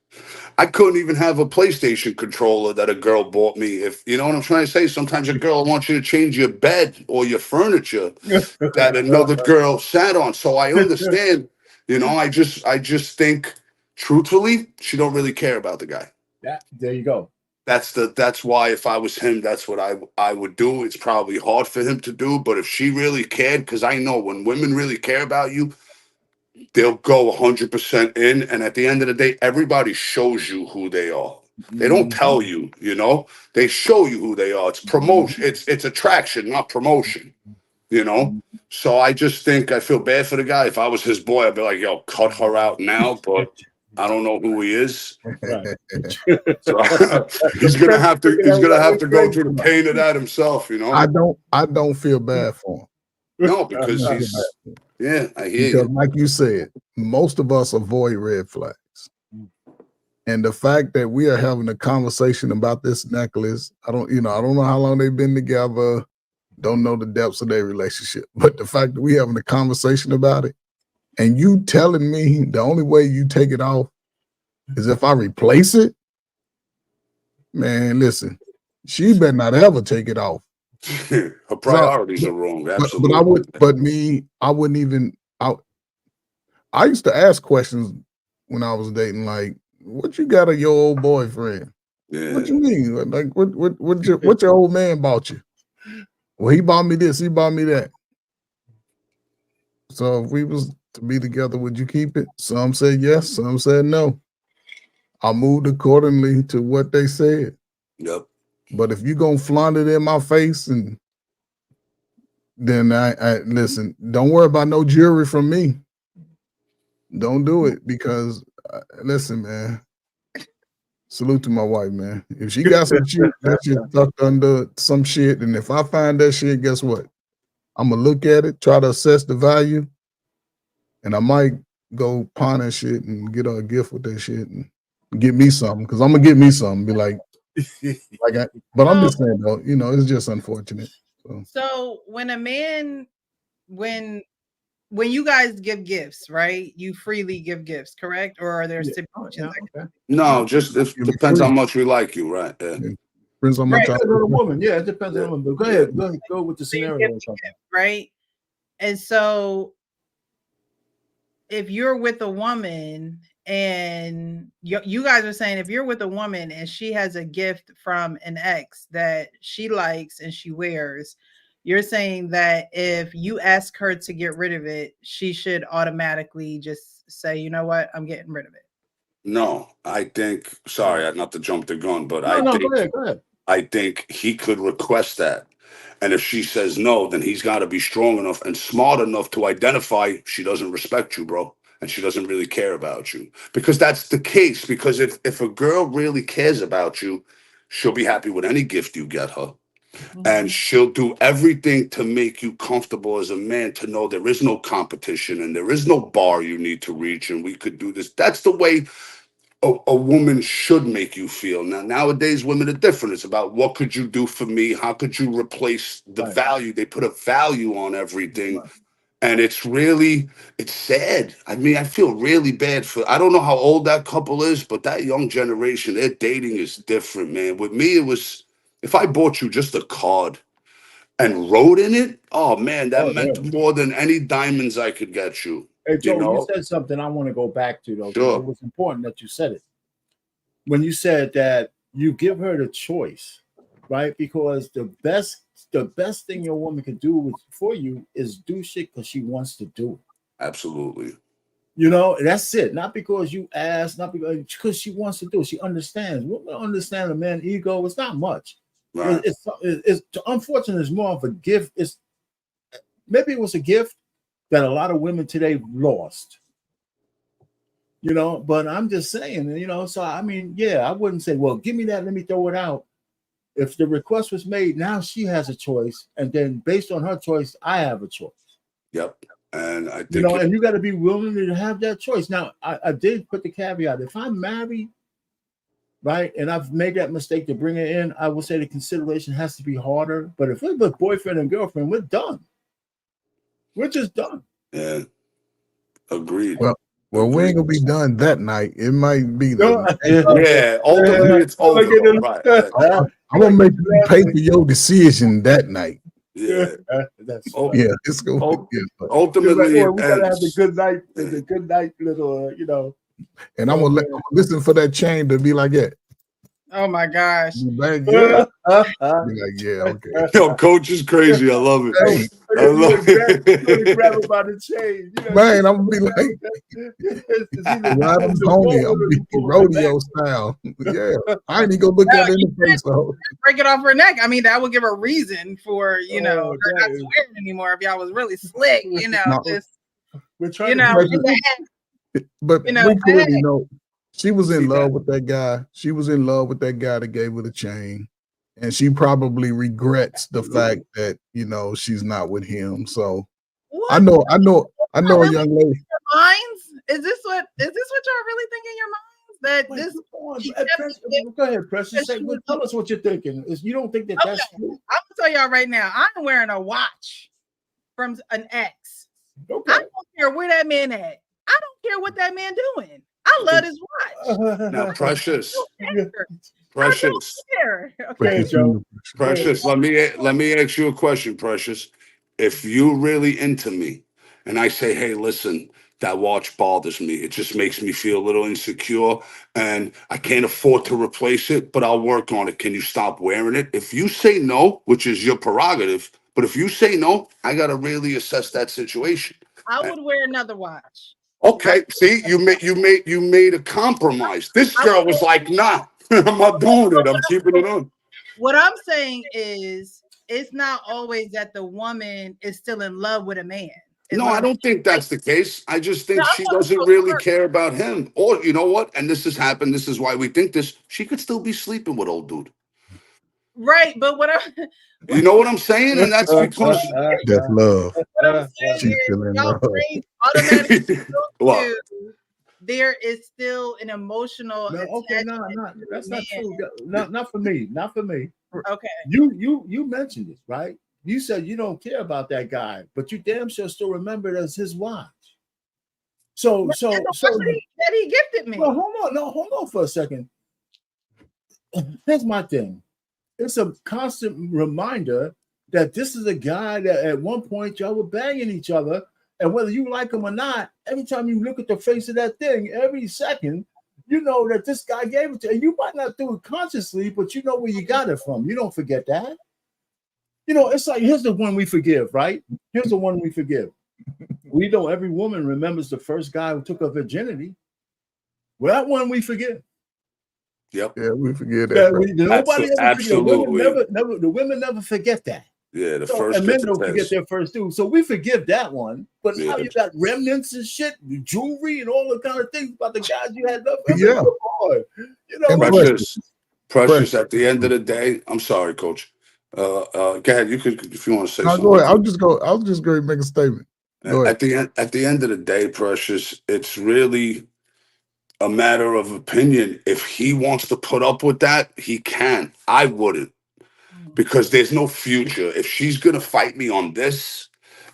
Speaker 6: I couldn't even have a PlayStation controller that a girl bought me. If you know what I'm trying to say, sometimes a girl wants you to change your bed or your furniture that another girl sat on. So I understand, you know, I just think truthfully, she don't really care about the guy.
Speaker 2: There you go.
Speaker 6: That's why if I was him, that's what I would do. It's probably hard for him to do, but if she really cared, because I know when women really care about you, they'll go 100% in, and at the end of the day, everybody shows you who they are. They don't tell you, you know. They show you who they are. It's promotion. It's attraction, not promotion. You know. So I just think I feel bad for the guy. If I was his boy, I'd be like, "Yo, cut her out now." But I don't know who he is.
Speaker 2: Right.
Speaker 6: So he's gonna have to go through the pain of that himself. You know.
Speaker 5: I don't feel bad for him.
Speaker 6: No, because he's. Yeah, I hear
Speaker 5: because
Speaker 6: you.
Speaker 5: like you said, most of us avoid red flags. And the fact that we are having a conversation about this necklace, I don't know how long they've been together, don't know the depths of their relationship. But the fact that we having a conversation about it, and you telling me the only way you take it off is if I replace it, man, listen, she better not ever take it off.
Speaker 6: Her priorities are wrong. Absolutely.
Speaker 5: I used to ask questions when I was dating, like, what you got of your old boyfriend?
Speaker 6: Yeah.
Speaker 5: What you mean? Like what your old man bought you? Well, he bought me this, he bought me that. So if we was to be together, would you keep it? Some said yes, some said no. I moved accordingly to what they said.
Speaker 6: Yep.
Speaker 5: But if you gonna flaunt it in my face, and then I listen, don't worry about no jewelry from me. Don't do it because listen, man. Salute to my wife, man. If she got some shit, that shit tucked under some shit, and if I find that shit, guess what? I'm gonna look at it, try to assess the value, and I might go pawn that shit and get her a gift with that shit and get me something, because I'm gonna get me something. Be like but I'm just saying though, you know, it's just unfortunate.
Speaker 1: So when a man, when you guys give gifts, right? You freely give gifts, correct? Or are there stipulations?
Speaker 6: No, just it depends how much we like you, right? Yeah.
Speaker 5: Depends on much.
Speaker 2: Right. On a woman, yeah, it depends on a woman. But go with the scenario,
Speaker 1: right? And so, if you're with a woman and you guys are saying if you're with a woman and she has a gift from an ex that she likes and she wears, you're saying that if you ask her to get rid of it, she should automatically just say, you know what, I'm getting rid of it.
Speaker 6: No, I think, sorry, not to jump the gun, but
Speaker 2: go ahead.
Speaker 6: I think he could request that. And if she says no, then he's got to be strong enough and smart enough to identify she doesn't respect you, bro. And she doesn't really care about you. Because that's the case. Because if a girl really cares about you, she'll be happy with any gift you get her. And she'll do everything to make you comfortable as a man, to know there is no competition and there is no bar you need to reach and we could do this. That's the way a woman should make you feel. Now, nowadays, women are different. It's about what could you do for me? How could you replace the value? They put a value on everything. Right. And it's sad. I mean, I feel really bad for, I don't know how old that couple is, but that young generation, their dating is different, man. With me, it was, if I bought you just a card and wrote in it, oh, man, that meant more than any diamonds I could get you.
Speaker 2: Hey, Joe, you said something I want to go back to, though. Sure. It was important that you said it. When you said that you give her the choice, right? Because the best thing your woman can do for you is do shit because she wants to do it.
Speaker 6: Absolutely.
Speaker 2: You know, that's it. Not because you ask, not because she wants to do it. She understands. Women understand a man's ego. It's not much. Right. It's unfortunately, it's more of a gift. Maybe it was a gift that a lot of women today lost. You know, but I'm just saying, you know, so I mean, yeah, I wouldn't say, well, give me that, let me throw it out. If the request was made, now she has a choice, and then based on her choice, I have a choice.
Speaker 6: Yep. And I think,
Speaker 2: you know, and you got to be willing to have that choice. Now, I did put the caveat: if I'm married, right, and I've made that mistake to bring it in, I will say the consideration has to be harder. But if we're with boyfriend and girlfriend, we're done. We're just done.
Speaker 6: Yeah. Agreed.
Speaker 5: Well, we ain't gonna be done that night. It might be
Speaker 6: ultimately it's over. Right.
Speaker 5: I'm gonna make you pay for your decision that night.
Speaker 6: Yeah,
Speaker 5: it's going.
Speaker 6: Ultimately,
Speaker 2: we gotta have the good night, little, you know.
Speaker 5: And I'm gonna listen for that chain to be like that.
Speaker 1: Oh my gosh.
Speaker 5: Like, yeah. Okay.
Speaker 6: Yo, coach is crazy. I love it.
Speaker 5: Hey,
Speaker 6: I love it.
Speaker 2: Grab him by the chain. You know,
Speaker 5: man, I'm gonna be like, ride him pony. I'm gonna be rodeo style. Yeah. I ain't even gonna look at it in the face. So.
Speaker 1: Break it off her neck. I mean, that would give a reason for, you know, her not swearing anymore if y'all was really slick, you know,
Speaker 2: we're trying
Speaker 5: but you know, we clearly know she was in love with that guy. She was in love with that guy that gave her the chain. And she probably regrets the fact that, you know, she's not with him. So what? I know a young lady.
Speaker 1: Minds? Is this what y'all really think in your minds? That
Speaker 2: Go ahead, Precious. Tell us what you're thinking. You don't think that that's true?
Speaker 1: I'm gonna tell y'all right now, I'm wearing a watch from an ex.
Speaker 2: Okay.
Speaker 1: I don't care where that man at. I don't care what that man doing. I love his watch.
Speaker 6: Now, Precious.
Speaker 2: Okay, Joe.
Speaker 6: Precious, let me ask you a question, Precious. If you really into me and I say, hey, listen, That watch bothers me. It just makes me feel a little insecure, and I can't afford to replace it, but I'll work on it. Can you stop wearing it? If you say no, which is your prerogative, but if you say no, I got to really assess that situation.
Speaker 1: I would wear another watch.
Speaker 6: Okay, see, you made a compromise. This
Speaker 1: I
Speaker 6: girl
Speaker 1: would
Speaker 6: was like, nah, I'm not doing it. I'm keeping it on.
Speaker 1: What I'm saying is, it's not always that the woman is still in love with a man.
Speaker 6: No, I don't think that's the case. I just think
Speaker 1: No,
Speaker 6: she doesn't really care about him. Or you know what? And this has happened. This is why we think this. She could still be sleeping with old dude.
Speaker 1: right, but what I'm
Speaker 6: You know what I'm saying? And that's because
Speaker 5: That's love.
Speaker 1: what I'm saying
Speaker 5: She's
Speaker 1: is,
Speaker 5: still in
Speaker 1: y'all
Speaker 5: love.
Speaker 1: brain automatically
Speaker 6: well,
Speaker 1: to there is still an emotional
Speaker 2: No, okay, no,
Speaker 1: attachment to
Speaker 2: that's
Speaker 1: a
Speaker 2: not
Speaker 1: man.
Speaker 2: true. Not for me. Not for me.
Speaker 1: Okay.
Speaker 2: You mentioned it, right? You said you don't care about that guy, but you damn sure still remember it as his watch. So
Speaker 1: That's the watch that he gifted me.
Speaker 2: well, hold on for a second. Here's my thing. It's a constant reminder that this is a guy that at one point y'all were banging each other, and whether you like him or not, every time you look at the face of that thing, every second, you know that this guy gave it to you. And you might not do it consciously, but you know where you got it from. You don't forget that. You know, it's like, here's the one we forgive, right? Here's the one we forgive. We know every woman remembers the first guy who took her virginity. Well, that one we forgive.
Speaker 6: Yep.
Speaker 5: Yeah, we forget that.
Speaker 2: Nobody ever
Speaker 6: absolutely.
Speaker 2: forget. The women never forget that.
Speaker 6: Yeah, the first
Speaker 2: and men don't forget their first dude. So we forgive that one. But now you got remnants and shit, jewelry and all the kind of things about the guys you had love.
Speaker 5: Yeah.
Speaker 2: You know,
Speaker 6: precious. At the end of the day, I'm sorry, Coach. Go ahead. You could, if you want to say something.
Speaker 5: Go ahead. I'll just going to make a statement.
Speaker 6: At the end of the day, Precious, it's really a matter of opinion. If he wants to put up with that, he can. I wouldn't, because there's no future. If she's gonna fight me on this,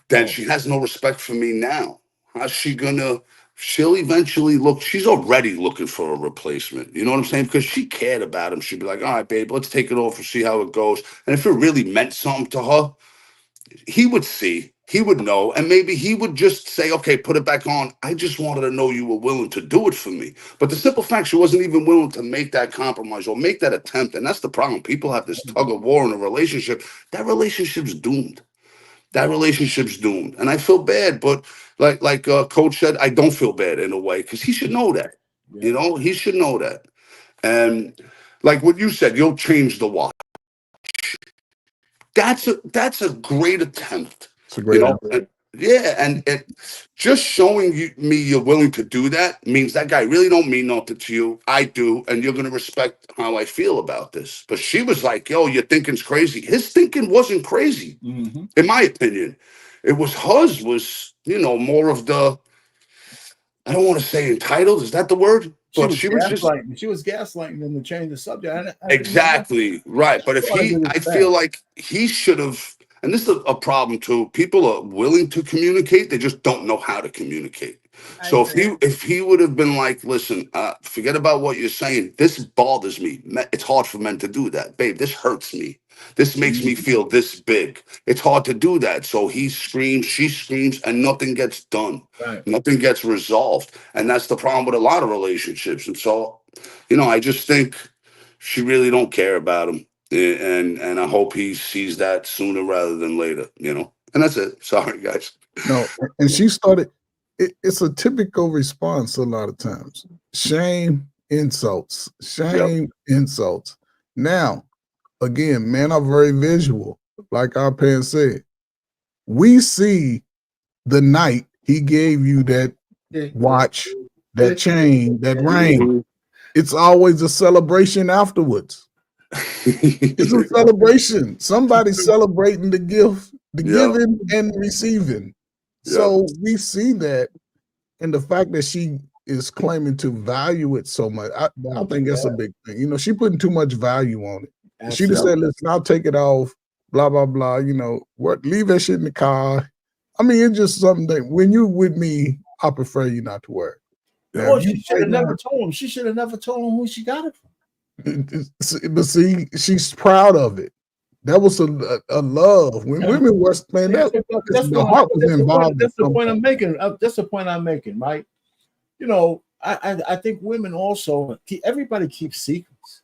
Speaker 6: then she has no respect for me now. How's she gonna? She'll eventually look. She's already looking for a replacement. You know what I'm saying? Because she cared about him. She'd be like, "All right, babe, let's take it off and see how it goes." And if it really meant something to her, he would see. He would know, and maybe he would just say, "Okay, put it back on. I just wanted to know you were willing to do it for me." But the simple fact, she wasn't even willing to make that compromise or make that attempt, and that's the problem. People have this tug of war in a relationship. That relationship's doomed. That relationship's doomed, and I feel bad. But like Coach said, I don't feel bad in a way, because he should know that. Yeah. You know, he should know that. And like what you said, you'll change the watch. That's a great attempt.
Speaker 5: It's a great
Speaker 6: attempt. And just showing me you're willing to do that means that guy really don't mean nothing to you. I do, and you're going to respect how I feel about this. But she was like, "Yo, your thinking's crazy." His thinking wasn't crazy, in my opinion. It was hers was, more of the, I don't want to say entitled. Is that the word? But she was
Speaker 2: gaslighting them to change the subject.
Speaker 6: Exactly right. But if I feel like he should have, and this is a problem too. People are willing to communicate, they just don't know how to communicate. So if he would have been like, "Listen, forget about what you're saying. This bothers me. It's hard for men to do that, babe. This hurts me. This makes me feel this big. It's hard to do that." So he screams, she screams, and nothing gets done. Right. Nothing gets resolved. And that's the problem with a lot of relationships. And so, I just think she really don't care about him. And I hope he sees that sooner rather than later, And that's it. Sorry, guys.
Speaker 5: No, and she started, it's a typical response a lot of times. Shame, insults. Shame, insults. Now, again, men are very visual. Like our parents said, we see the night he gave you that watch, that chain, that ring. It's always a celebration afterwards. It's a celebration. Somebody's celebrating the gift, the giving and receiving. So we see that, and the fact that she is claiming to value it so much, I think that's a big thing. She putting too much value on it. Absolutely. She just said, "Listen, I'll take it off, blah, blah, blah, leave that shit in the car." I mean, it's just something that when you with me, I prefer you not to wear.
Speaker 2: Now, she should have never told him. She should have never told him who she got it from.
Speaker 5: But see, she's proud of it. That was a love. When women was, man,
Speaker 2: That's
Speaker 5: the heart was involved.
Speaker 2: That's the point I'm making. That's the point I'm making, right? You know, I think women also, everybody keeps secrets.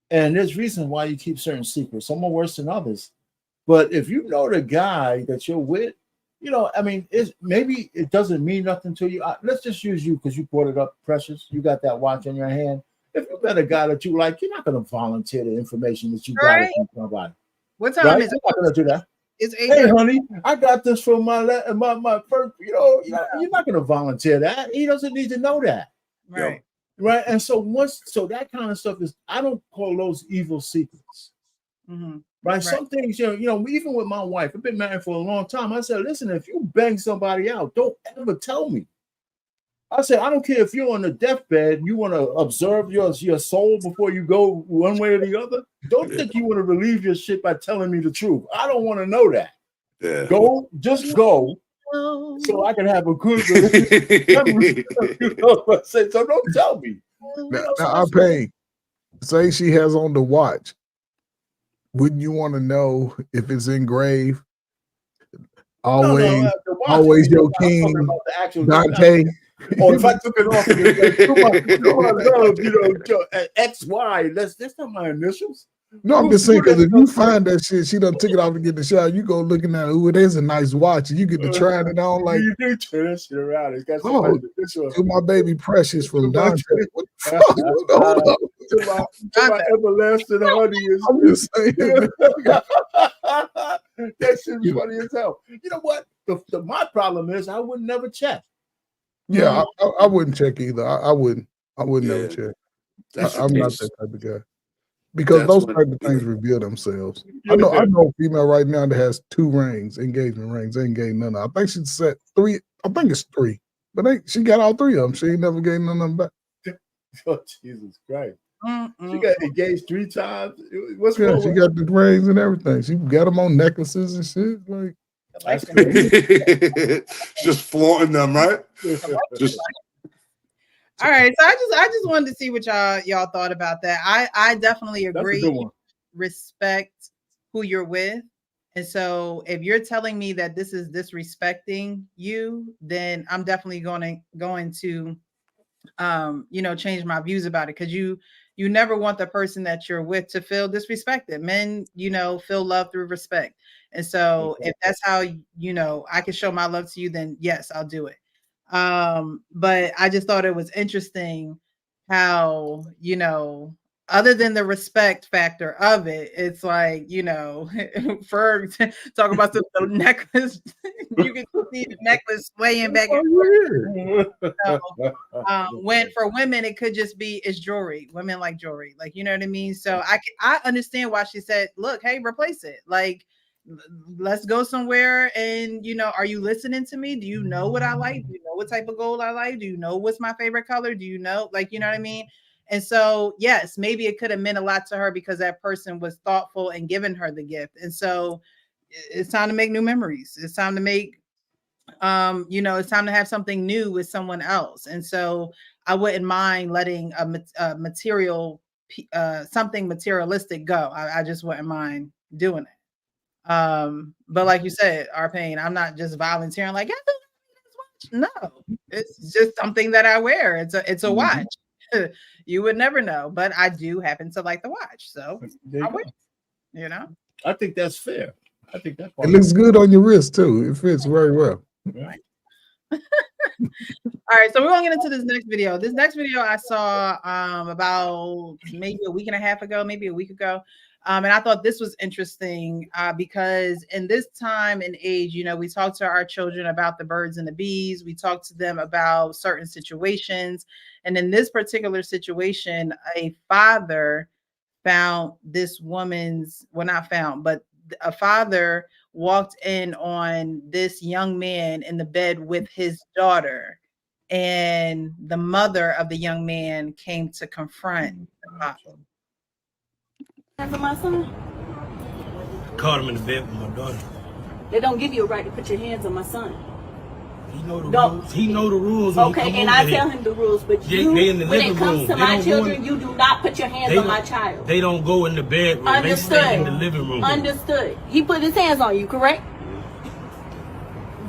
Speaker 2: And there's reasons why you keep certain secrets. Some are worse than others. But if you know the guy that you're with, you know, I mean, maybe it doesn't mean nothing to you. Let's just use you because you brought it up, Precious. You got that watch in your hand. If you got a guy that you like, you're not going to volunteer the information that you got from somebody.
Speaker 1: What time
Speaker 2: right?
Speaker 1: is it?
Speaker 2: You're not going to do that.
Speaker 1: It's 8.
Speaker 2: Hey, honey, I got this from my first. You're not going to volunteer that. He doesn't need to know that.
Speaker 1: Right.
Speaker 2: Right. And so that kind of stuff is, I don't call those evil secrets.
Speaker 1: Mm-hmm.
Speaker 2: Right. Some things, you know, even with my wife, I've been married for a long time. I said, listen, if you bang somebody out, don't ever tell me. I said, I don't care if you're on the deathbed, you want to observe your soul before you go one way or the other. Don't think you want to relieve your shit by telling me the truth. I don't want to know that. Yeah. Just go, so I can have a good relationship. You know what I'm saying? So don't tell me.
Speaker 5: Now I pay. Say she has on the watch. Wouldn't you want to know if it's engraved? Always, always your king, Dante.
Speaker 2: Or if I took it off, XY. That's not my initials.
Speaker 5: No, I'm just saying, because if you find that shit, she done took it off to get the shot. You go looking at, ooh, it is a nice watch, and you get to try it on. Like,
Speaker 2: you do turn that shit around. It's got
Speaker 5: to my baby Precious from Dante. What the fuck? Hold up.
Speaker 2: To my everlasting audience.
Speaker 5: I'm just saying.
Speaker 2: That shit is funny as hell. You know what? My problem is I would never check.
Speaker 5: Yeah, I wouldn't check either. I wouldn't never check. I'm not that type of guy. Because those type of things reveal themselves. I know a female right now that has 2 rings, engagement rings. They ain't gave none of them. I think she's set 3. I think it's 3. But she got all 3 of them. She ain't never gave none of them back.
Speaker 2: Oh, Jesus Christ. She got engaged 3 times.
Speaker 5: She got the rings and everything. She got them on necklaces and shit. Like,
Speaker 6: just flaunting them, right? Just.
Speaker 1: All right, so I just wanted to see what y'all thought about that. I definitely agree. Respect who you're with, and so if you're telling me that this is disrespecting you, then I'm definitely going to change my views about it, because you never want the person that you're with to feel disrespected. Men, feel love through respect, and so if that's how I can show my love to you, then yes, I'll do it. But I just thought it was interesting how, other than the respect factor of it, it's like, for talk about the necklace, you can see the necklace swaying back and forth. When for women, it could just be, it's jewelry. Women like jewelry, like, you know what I mean? So I understand why she said, look, hey, replace it. Like, let's go somewhere, and are you listening to me? Do you know what I like? Do you know what type of gold I like? Do you know what's my favorite color? Do you know, like, you know what I mean? And so yes, maybe it could have meant a lot to her because that person was thoughtful and giving her the gift. And so it's time to make new memories. It's time to make it's time to have something new with someone else. And so I wouldn't mind letting a material something materialistic go. I just wouldn't mind doing it. But like you said, Arpain, I'm not just volunteering like, no, it's just something that I wear. It's a watch. You would never know, but I do happen to like the watch, so I wear,
Speaker 2: I think that's fair. I think that
Speaker 5: it looks good on your wrist too. It fits very well.
Speaker 2: Right.
Speaker 1: All right, so we're gonna get into this next video. This next video I saw about maybe a week and a half ago, maybe a week ago. And I thought this was interesting because in this time and age, we talk to our children about the birds and the bees. We talk to them about certain situations. And in this particular situation, a father found this woman's, well, not found, but a father walked in on this young man in the bed with his daughter. And the mother of the young man came to confront the father.
Speaker 8: Hands on my son?
Speaker 3: Caught him in the bed with my daughter.
Speaker 8: They don't give you a right to put your hands on my son.
Speaker 3: He know the rules.
Speaker 8: Okay, and I tell him the rules, but you, when it comes to my children, you do not put your hands on my child.
Speaker 3: They don't go in the bedroom.
Speaker 8: Understood.
Speaker 3: They stay in the living room.
Speaker 8: Understood. He put his hands on you, correct?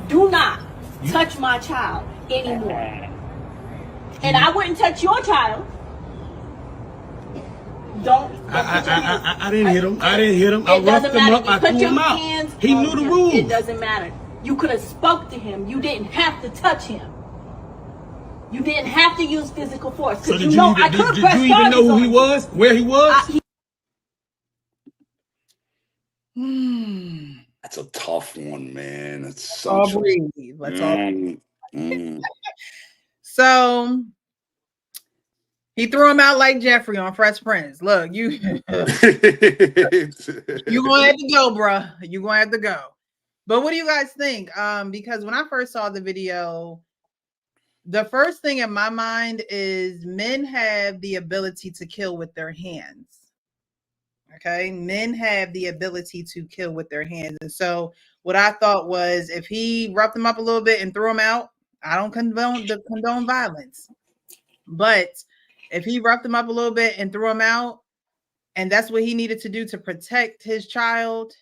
Speaker 8: Do not touch my child anymore. And I wouldn't touch your child. Don't.
Speaker 3: I didn't hit him. I roughed him up. I threw him out. He knew the rules.
Speaker 8: It doesn't matter. You could have spoke to him. You didn't have to touch him. You didn't have to use physical force.
Speaker 3: So did you even know who he was? Where he was?
Speaker 6: That's a tough one, man. It's
Speaker 1: All breathe. Let's all. So he threw him out like Jeffrey on Fresh Prince. Look, you gonna have to go, bruh. You gonna have to go. But what do you guys think? Because when I first saw the video, the first thing in my mind is men have the ability to kill with their hands. Okay, men have the ability to kill with their hands. And so what I thought was, if he roughed him up a little bit and threw him out, I don't condone violence. But if he roughed him up a little bit and threw him out, and that's what he needed to do to protect his child,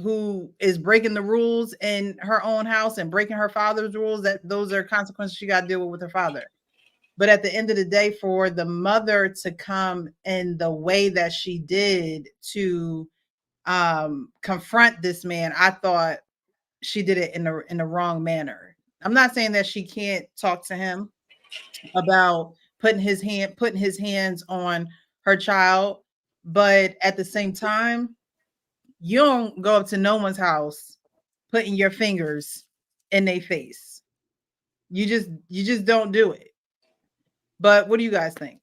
Speaker 1: who is breaking the rules in her own house and breaking her father's rules, that those are consequences she got to deal with her father. But at the end of the day, for the mother to come in the way that she did to confront this man, I thought she did it in the wrong manner. I'm not saying that she can't talk to him about putting his hands on her child, but at the same time, you don't go up to no one's house putting your fingers in their face. You just don't do it. But what do you guys think?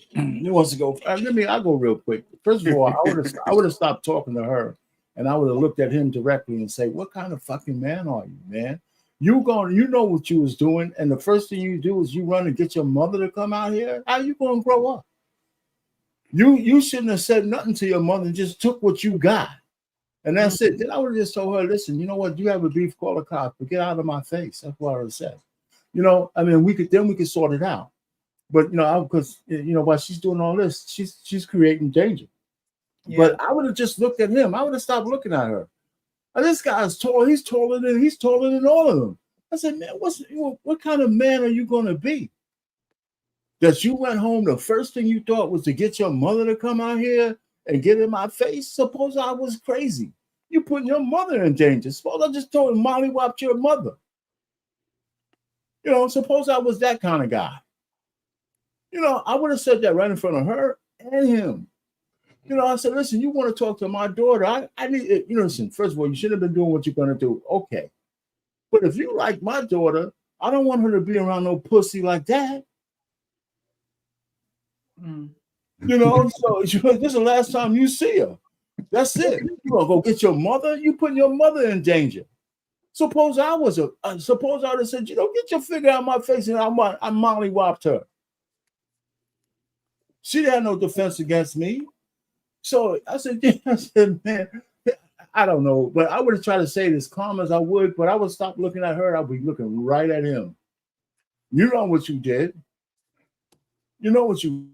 Speaker 2: He wants to go. I'll go real quick. First of all, I would have stopped talking to her, and I would have looked at him directly and say, "What kind of fucking man are you, man? You know what you was doing, and the first thing you do is you run and get your mother to come out here. How you gonna grow up? You shouldn't have said nothing to your mother and just took what you got, and that's it. Then I would have just told her, listen, you know what? You have a beef, call a cop, but get out of my face. That's what I would have said. You know, I mean, we could sort it out. But because while she's doing all this, she's creating danger. Yeah. But I would have just looked at him. I would have stopped looking at her. And this guy's tall. He's taller than all of them. I said, man, what kind of man are you going to be? That you went home, the first thing you thought was to get your mother to come out here and get in my face? Suppose I was crazy. You putting your mother in danger. Suppose I just told Molly whopped your mother. Suppose I was that kind of guy. I would have said that right in front of her and him. I said, listen, you want to talk to my daughter? I need, listen, first of all, you shouldn't have been doing what you're going to do. Okay. But if you like my daughter, I don't want her to be around no pussy like that. So this is the last time you see her. That's it. You going to go get your mother? You putting your mother in danger. Suppose I would have said, get your finger out my face and I mollywopped her. She had no defense against me. So I said, man, I don't know. But I would have tried to say it as calm as I would, but I would stop looking at her. I'd be looking right at him. You know what you did. You know what you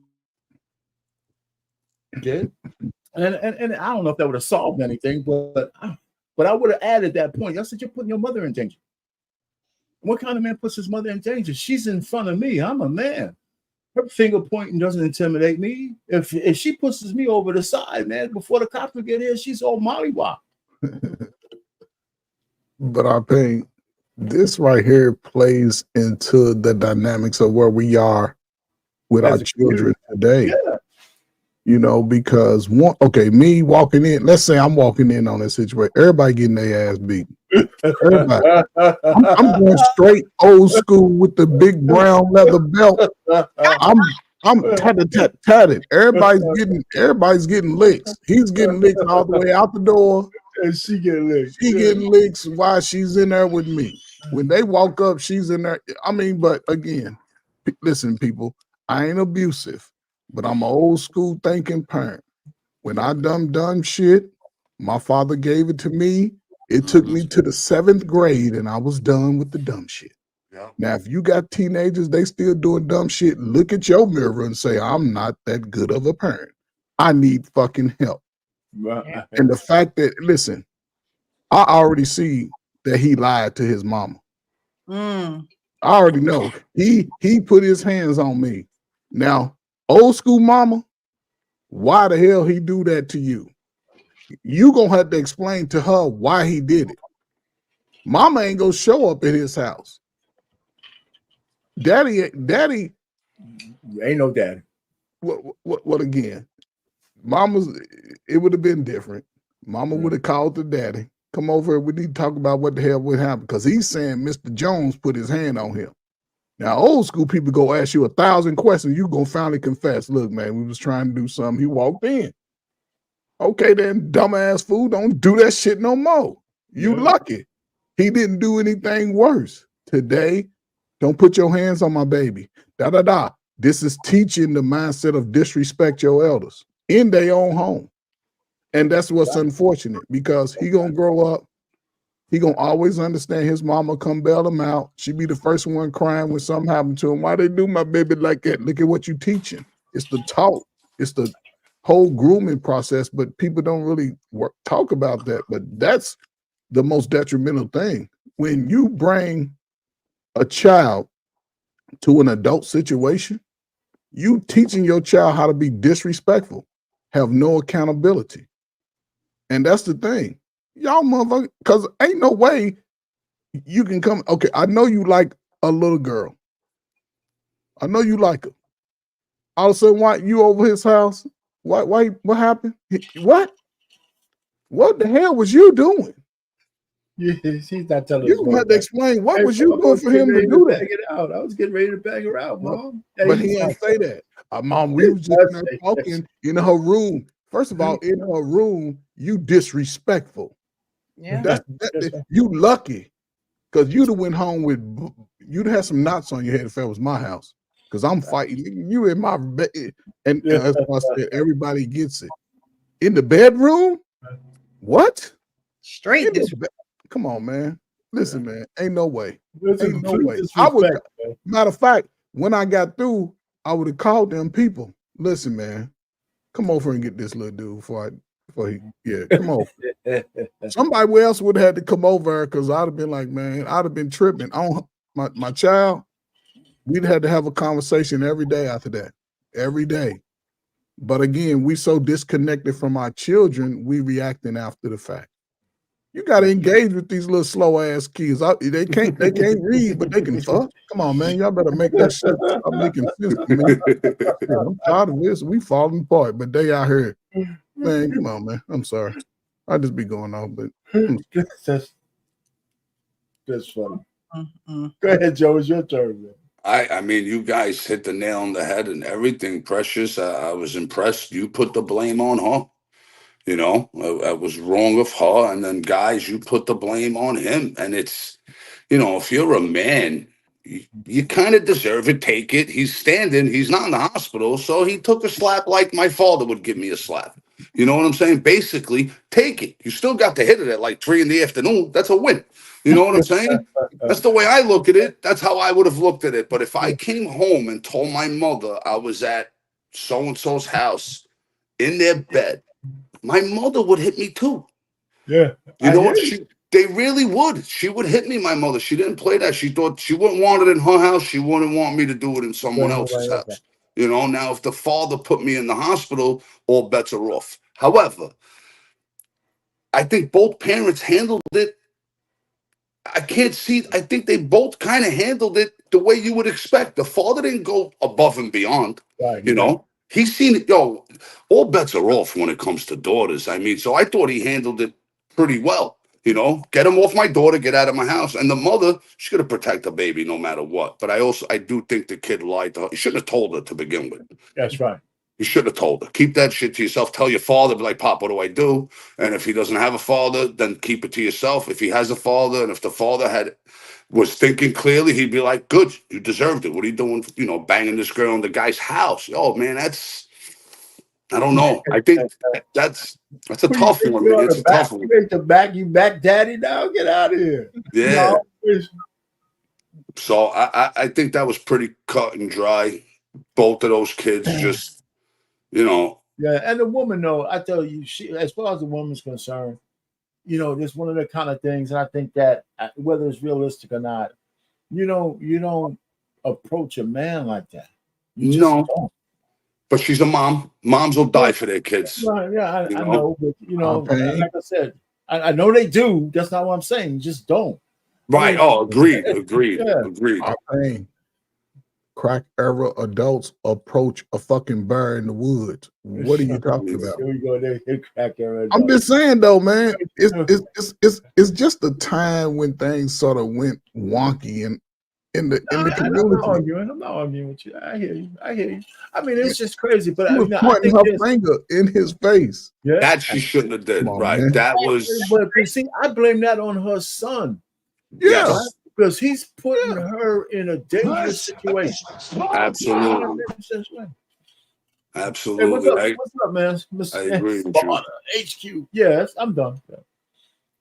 Speaker 2: did. And I don't know if that would have solved anything, but I would have added that point. I said, you're putting your mother in danger. What kind of man puts his mother in danger? She's in front of me. I'm a man. Her finger pointing doesn't intimidate me. If she pushes me over the side, man, before the cops will get here, she's all mollywop.
Speaker 5: But I think this right here plays into the dynamics of where we are with our children today. Yeah. Because me walking in, let's say I'm walking in on this situation, everybody getting their ass beat. Everybody. I'm going straight old school with the big brown leather belt. I'm tatted. Everybody's getting licks. He's getting licks all the way out the door.
Speaker 2: And she getting licks.
Speaker 5: She getting licks while she's in there with me. When they walk up, she's in there. But again, listen, people, I ain't abusive, but I'm an old school thinking parent. When I done shit, my father gave it to me. It took me to the 7th grade and I was done with the dumb shit.
Speaker 6: Yeah.
Speaker 5: Now, if you got teenagers, they still doing dumb shit, look at your mirror and say, I'm not that good of a parent. I need fucking help.
Speaker 2: Right.
Speaker 5: And the fact that, listen, I already see that he lied to his mama.
Speaker 1: Mm.
Speaker 5: I already know. He put his hands on me. Now, old school mama, why the hell he do that to you? You gonna have to explain to her why he did it. Mama ain't gonna show up at his house. Daddy,
Speaker 2: Ain't no daddy.
Speaker 5: what again? Mama's, it would have been different. Mama would have called the daddy. Come over, we need to talk about what the hell would happen. Because he's saying Mr. Jones put his hand on him. Now, old school people go ask you 1,000 questions. You gonna finally confess. Look, man, we was trying to do something. He walked in. Okay, then, dumbass fool, don't do that shit no more. You lucky. He didn't do anything worse. Today, don't put your hands on my baby. Da-da-da. This is teaching the mindset of disrespect your elders in their own home. And that's what's unfortunate, because he gonna grow up. He gonna always understand his mama come bail him out. She be the first one crying when something happened to him. Why they do my baby like that? Look at what you teaching. It's the talk. It's the whole grooming process, but people don't really talk about that. But that's the most detrimental thing. When you bring a child to an adult situation, you teaching your child how to be disrespectful, have no accountability. And that's the thing. Y'all motherfucker, because ain't no way you can come. Okay, I know you like a little girl. I know you like her. All of a sudden, why you over his house? Why what happened? What? What the hell was you doing?
Speaker 2: She's not telling
Speaker 5: You
Speaker 2: us.
Speaker 5: had to explain what was you doing for him to do that.
Speaker 2: Bag it out. I was getting ready to bag her out, Mom.
Speaker 5: But he didn't say that. Mom, we was just talking in her room. First of all, in her room, you disrespectful.
Speaker 1: Yeah.
Speaker 5: You lucky, because you'd have went home with, you'd have some knots on your head if that was my house. Because I'm fighting you in my bed. And as I said, everybody gets it. In the bedroom? What?
Speaker 1: Straight
Speaker 5: Come on, man. Listen, man. Ain't no way.
Speaker 2: Ain't
Speaker 5: no way. I would, matter of fact, when I got through, I would have called them people. Listen, man, come over and get this little dude before he come over. Somebody else would have had to come over, because I'd have been like, man, I'd have been tripping. On my child, we'd had to have a conversation every day after that. Every day. But again, we so disconnected from our children, we reacting after the fact. You got to engage with these little slow ass kids. They can't read, but they can fuck. Come on, man. Y'all better make that shit stop making sense to me. I'm tired of this. We falling apart, but they out here. Man, come on, man. I'm sorry. I just be going off, but
Speaker 2: that's funny. Go ahead, Joe. It's your turn, man.
Speaker 6: I mean, you guys hit the nail on the head and everything, Precious. I was impressed. You put the blame on her. You know, I was wrong of her. And then, guys, you put the blame on him. And it's, you know, if you're a man, you kind of deserve it. Take it. He's standing. He's not in the hospital. So he took a slap like my father would give me a slap. You know what I'm saying? Basically, take it. You still got to hit it at like 3 PM. That's a win. You know what I'm saying? That's the way I look at it. That's how I would have looked at it. But if I came home and told my mother I was at so-and-so's house in their bed, my mother would hit me too.
Speaker 2: Yeah.
Speaker 6: You know what? They really would. She would hit me, my mother. She didn't play that. She thought she wouldn't want it in her house. She wouldn't want me to do it in someone else's house. You know, now if the father put me in the hospital, all bets are off. However, I think both parents handled it. I think they both kind of handled it the way you would expect. The father didn't go above and beyond.
Speaker 2: Right,
Speaker 6: you know, he's seen it. Yo, all bets are off when it comes to daughters. I mean, so I thought he handled it pretty well. You know, get him off my daughter, get out of my house. And the mother, she's gonna protect the baby no matter what. But I do think the kid lied to her. He shouldn't have told her to begin with.
Speaker 2: That's right.
Speaker 6: You should have told her. Keep that shit to yourself. Tell your father, be like, Pop, what do I do? And if he doesn't have a father, then keep it to yourself. If he has a father, and if the father was thinking clearly, he'd be like, good, you deserved it. What are you doing, banging this girl in the guy's house? Oh, man, that's I don't know. I think that's a tough one, man. It's a tough one.
Speaker 2: You back daddy now? Get out of here.
Speaker 6: Yeah.
Speaker 2: No.
Speaker 6: So I think that was pretty cut and dry. Both of those kids just,
Speaker 2: Yeah, and the woman, though, I tell you, she, as far as the woman's concerned, this one of the kind of things, and I think that whether it's realistic or not, you don't approach a man like that. You just don't.
Speaker 6: But she's a mom. Moms will die for their kids.
Speaker 2: Yeah, I know, but like I said, I know they do. That's not what I'm saying. You just don't.
Speaker 6: Right. Oh, agreed.
Speaker 5: Crack era adults approach a fucking bear in the woods. What are you talking about?
Speaker 2: Here we go. They crack era adults.
Speaker 5: I'm just saying though, man. It's just the time when things sort of went wonky in the community.
Speaker 2: I'm not arguing with you. I hear you. I mean, it's just crazy. But
Speaker 5: she was pointing her finger in his face.
Speaker 2: Yeah,
Speaker 6: that she shouldn't have did. Right. Man. That was.
Speaker 2: But see, I blame that on her son.
Speaker 5: Yeah.
Speaker 2: Right? Because he's putting her in a dangerous situation.
Speaker 6: Absolutely.
Speaker 2: Hey, what's up, man?
Speaker 6: I agree with you.
Speaker 2: HQ. Yes, I'm done.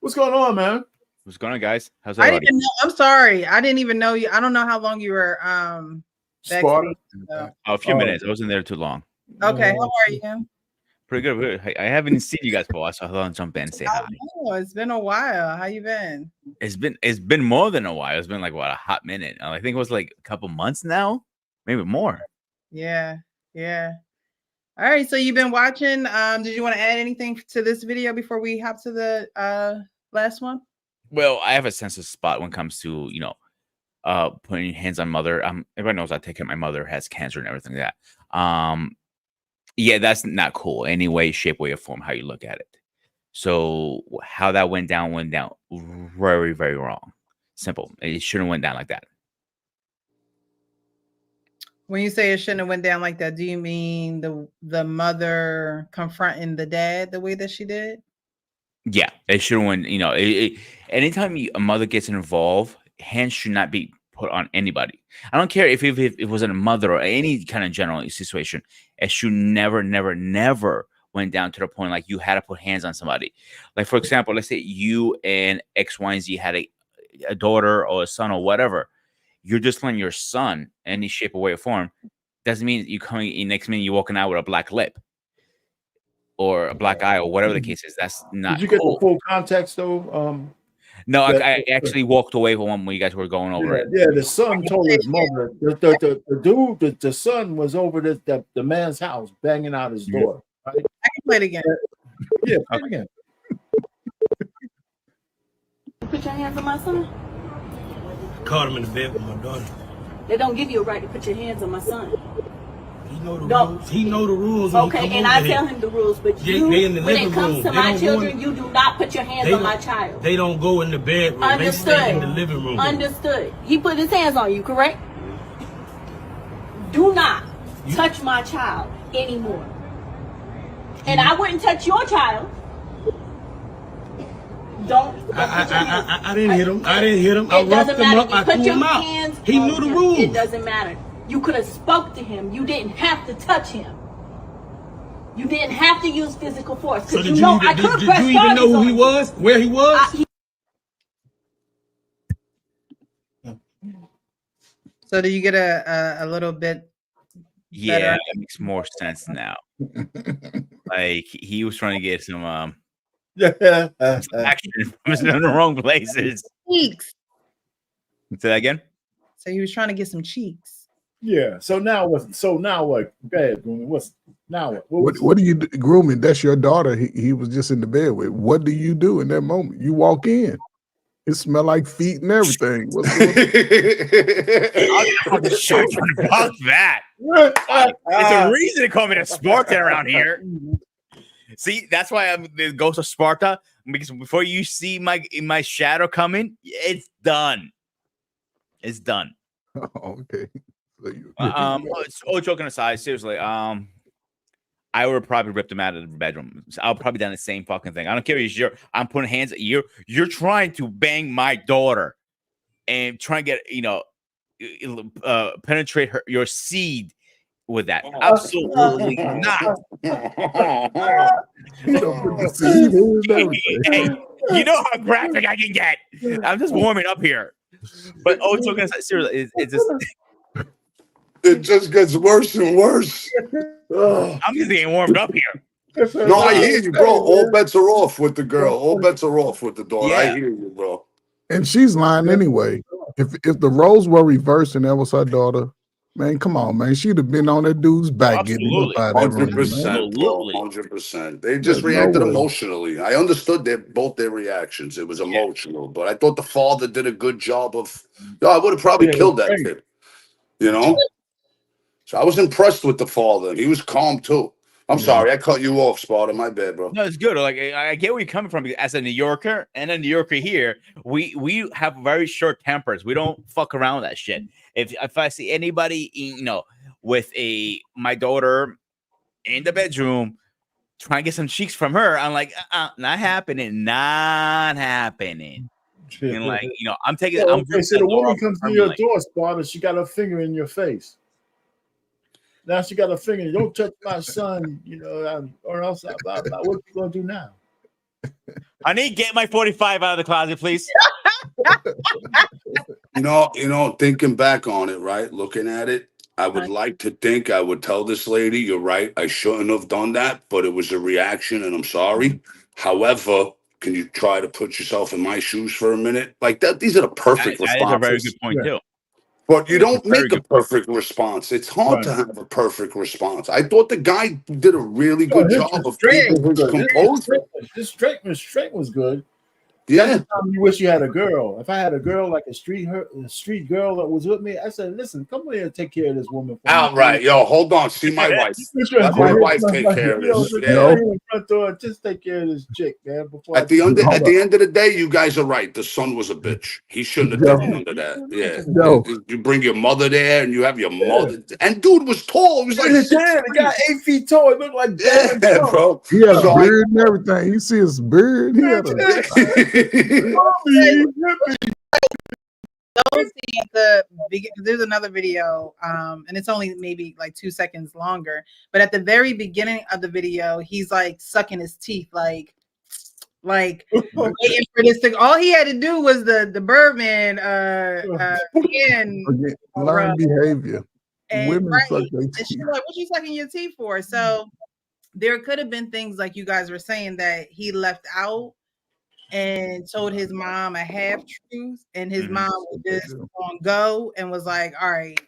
Speaker 2: What's going on, man?
Speaker 9: What's going on, guys? How's
Speaker 1: I
Speaker 9: everybody?
Speaker 1: didn't know. I'm sorry. I didn't even know you. I don't know how long you were backstage, so.
Speaker 9: A few minutes. I wasn't there too long.
Speaker 1: Okay, how are you?
Speaker 9: Pretty good. I haven't seen you guys for a while, so I thought I'd jump in and say hi.
Speaker 1: Oh, it's been a while. How you been?
Speaker 9: It's been more than a while. It's been like a hot minute. I think it was like a couple months now, maybe more.
Speaker 1: Yeah. All right. So you've been watching. Did you want to add anything to this video before we hop to the last one?
Speaker 9: Well, I have a sensitive spot when it comes to putting hands on mother. Everybody knows I take care of my mother, has cancer and everything like that. Yeah, that's not cool. Any way, shape, way, or form, how you look at it. So how that went down very, very wrong. Simple. It shouldn't have went down like that.
Speaker 1: When you say it shouldn't have went down like that, do you mean the mother confronting the dad the way that she did?
Speaker 9: Yeah, it should have went. Anytime a mother gets involved, hands should not be put on anybody. I don't care if it wasn't a mother or any kind of general situation. It should never went down to the point like you had to put hands on somebody. Like, for example, let's say you and X, Y, and Z had a daughter or a son or whatever. You're just letting your son, any shape or way or form, doesn't mean you coming in next minute you're walking out with a black lip or a black eye or whatever the case is. That's not.
Speaker 2: Did you get the full context though?
Speaker 9: No, I actually walked away from when you guys were going over it.
Speaker 2: Yeah, the son told his mother. The son was over the man's house banging out his door. Right?
Speaker 1: I can play it again.
Speaker 2: Yeah, play it again.
Speaker 8: Put your hands on my son.
Speaker 3: Caught him in the bed with my daughter.
Speaker 8: They don't give you a right to put your hands on my son.
Speaker 3: He know the rules. He know the rules.
Speaker 8: Okay, and I tell him the rules, but
Speaker 3: they in the
Speaker 8: when
Speaker 3: living
Speaker 8: it comes
Speaker 3: room.
Speaker 8: to my children, you do not put your hands on my child.
Speaker 3: They don't go in the bedroom.
Speaker 8: Understood.
Speaker 3: They stay in the living room.
Speaker 8: Understood. He put his hands on you, correct? Do not touch my child anymore. And I wouldn't touch your child. Don't
Speaker 3: I didn't hit him. I didn't hit him. I roughed him up. I threw him out. He knew the rules.
Speaker 8: It doesn't matter. You could have spoke to him. You didn't have to touch him. You didn't have to use physical force.
Speaker 3: So did you even know who he was? Where he was?
Speaker 1: So do you get a little bit?
Speaker 9: Yeah, it makes more sense now. Like he was trying to get some action in the wrong places.
Speaker 1: Cheeks.
Speaker 9: Say that again.
Speaker 1: So he was trying to get some cheeks.
Speaker 2: Yeah. So now what? Go ahead, Grooming. What's now?
Speaker 5: What do you do, Grooming? That's your daughter. He was just in the bed with. What do you do in that moment? You walk in. It smell like feet and everything. What's going on?
Speaker 9: Fuck that. It's a reason to call me the Spartan around here. See, that's why I'm the ghost of Sparta. Because before you see my shadow coming, it's done. It's done.
Speaker 5: Oh, okay.
Speaker 9: All joking aside, seriously, I would have probably ripped him out of the bedroom. So I'll probably done the same fucking thing. I don't care if I'm putting hands at you. You're trying to bang my daughter and trying to get penetrate your seed with that. Absolutely not.
Speaker 5: He don't put the seed in and everything.
Speaker 9: Hey, you know how graphic I can get. I'm just warming up here. But joking aside, seriously, it's just
Speaker 6: It just gets worse and worse. Ugh.
Speaker 9: I'm just getting warmed up here.
Speaker 6: No, I hear you, bro. All bets are off with the girl. All bets are off with the daughter. I
Speaker 9: Yeah.
Speaker 6: hear you, bro.
Speaker 5: And she's lying anyway. If the roles were reversed and that was her daughter, man, come on, man. She'd have been on that dude's back getting him up out of that room, man.
Speaker 6: 100%, bro. 100%. They just
Speaker 5: There's no
Speaker 6: reacted
Speaker 5: way.
Speaker 6: emotionally. I understood both their reactions. It was emotional, but I thought the father did a good job of. Yo, I would have probably killed that kid. You know. So I was impressed with the father. He was calm too. I'm sorry, I cut you off, Sparta. My bad, bro.
Speaker 9: No, it's good. Like I get where you're coming from. As a New Yorker and a New Yorker here, we have very short tempers. We don't fuck around with that shit. If I see anybody, with my daughter in the bedroom trying to get some cheeks from her, I'm like, not happening, not happening. And like, I'm taking.
Speaker 2: So,
Speaker 9: I'm
Speaker 2: so the woman comes to your door, Sparta. She got her finger in your face. Now she got a finger. Don't touch my son, or else what you gonna do now?
Speaker 9: Honey, get my 45 out of the closet, please.
Speaker 6: Thinking back on it, right? Looking at it, I would like to think I would tell this lady, you're right, I shouldn't have done that, but it was a reaction and I'm sorry. However, can you try to put yourself in my shoes for a minute? Like that, these are the perfect responses.
Speaker 9: That is a very good point, too.
Speaker 6: But you don't make a perfect response. It's hard to have a perfect response. I thought the guy did a really good job of keeping his composure.
Speaker 2: His straight was good.
Speaker 6: Yeah.
Speaker 2: That's the time you wish you had a girl. If I had a girl like a street girl that was with me, I said, "Listen, come here and take care of this woman."
Speaker 6: Outright, yo, hold on. See my wife. Let my wife take care of this.
Speaker 2: Just take care of this chick, man.
Speaker 6: At the end of the day, you guys are right. The son was a bitch. He shouldn't have taken under that. Yeah. You bring your mother there, and you have your mother. And dude was tall. He was like
Speaker 2: the guy 8 feet tall. He looked like that,
Speaker 6: bro.
Speaker 5: He had a beard and everything. You see his beard. He had a
Speaker 1: Don't see there's another video, and it's only maybe like 2 seconds longer. But at the very beginning of the video, he's like sucking his teeth, like waiting for this thing. All he had to do was the Birdman
Speaker 5: learn behavior.
Speaker 1: And,
Speaker 5: women suck their
Speaker 1: and
Speaker 5: teeth.
Speaker 1: she's like, "What you sucking your teeth for?" So there could have been things like you guys were saying that he left out and told his mom a half truth, and his mom was just on go and was like, "All right,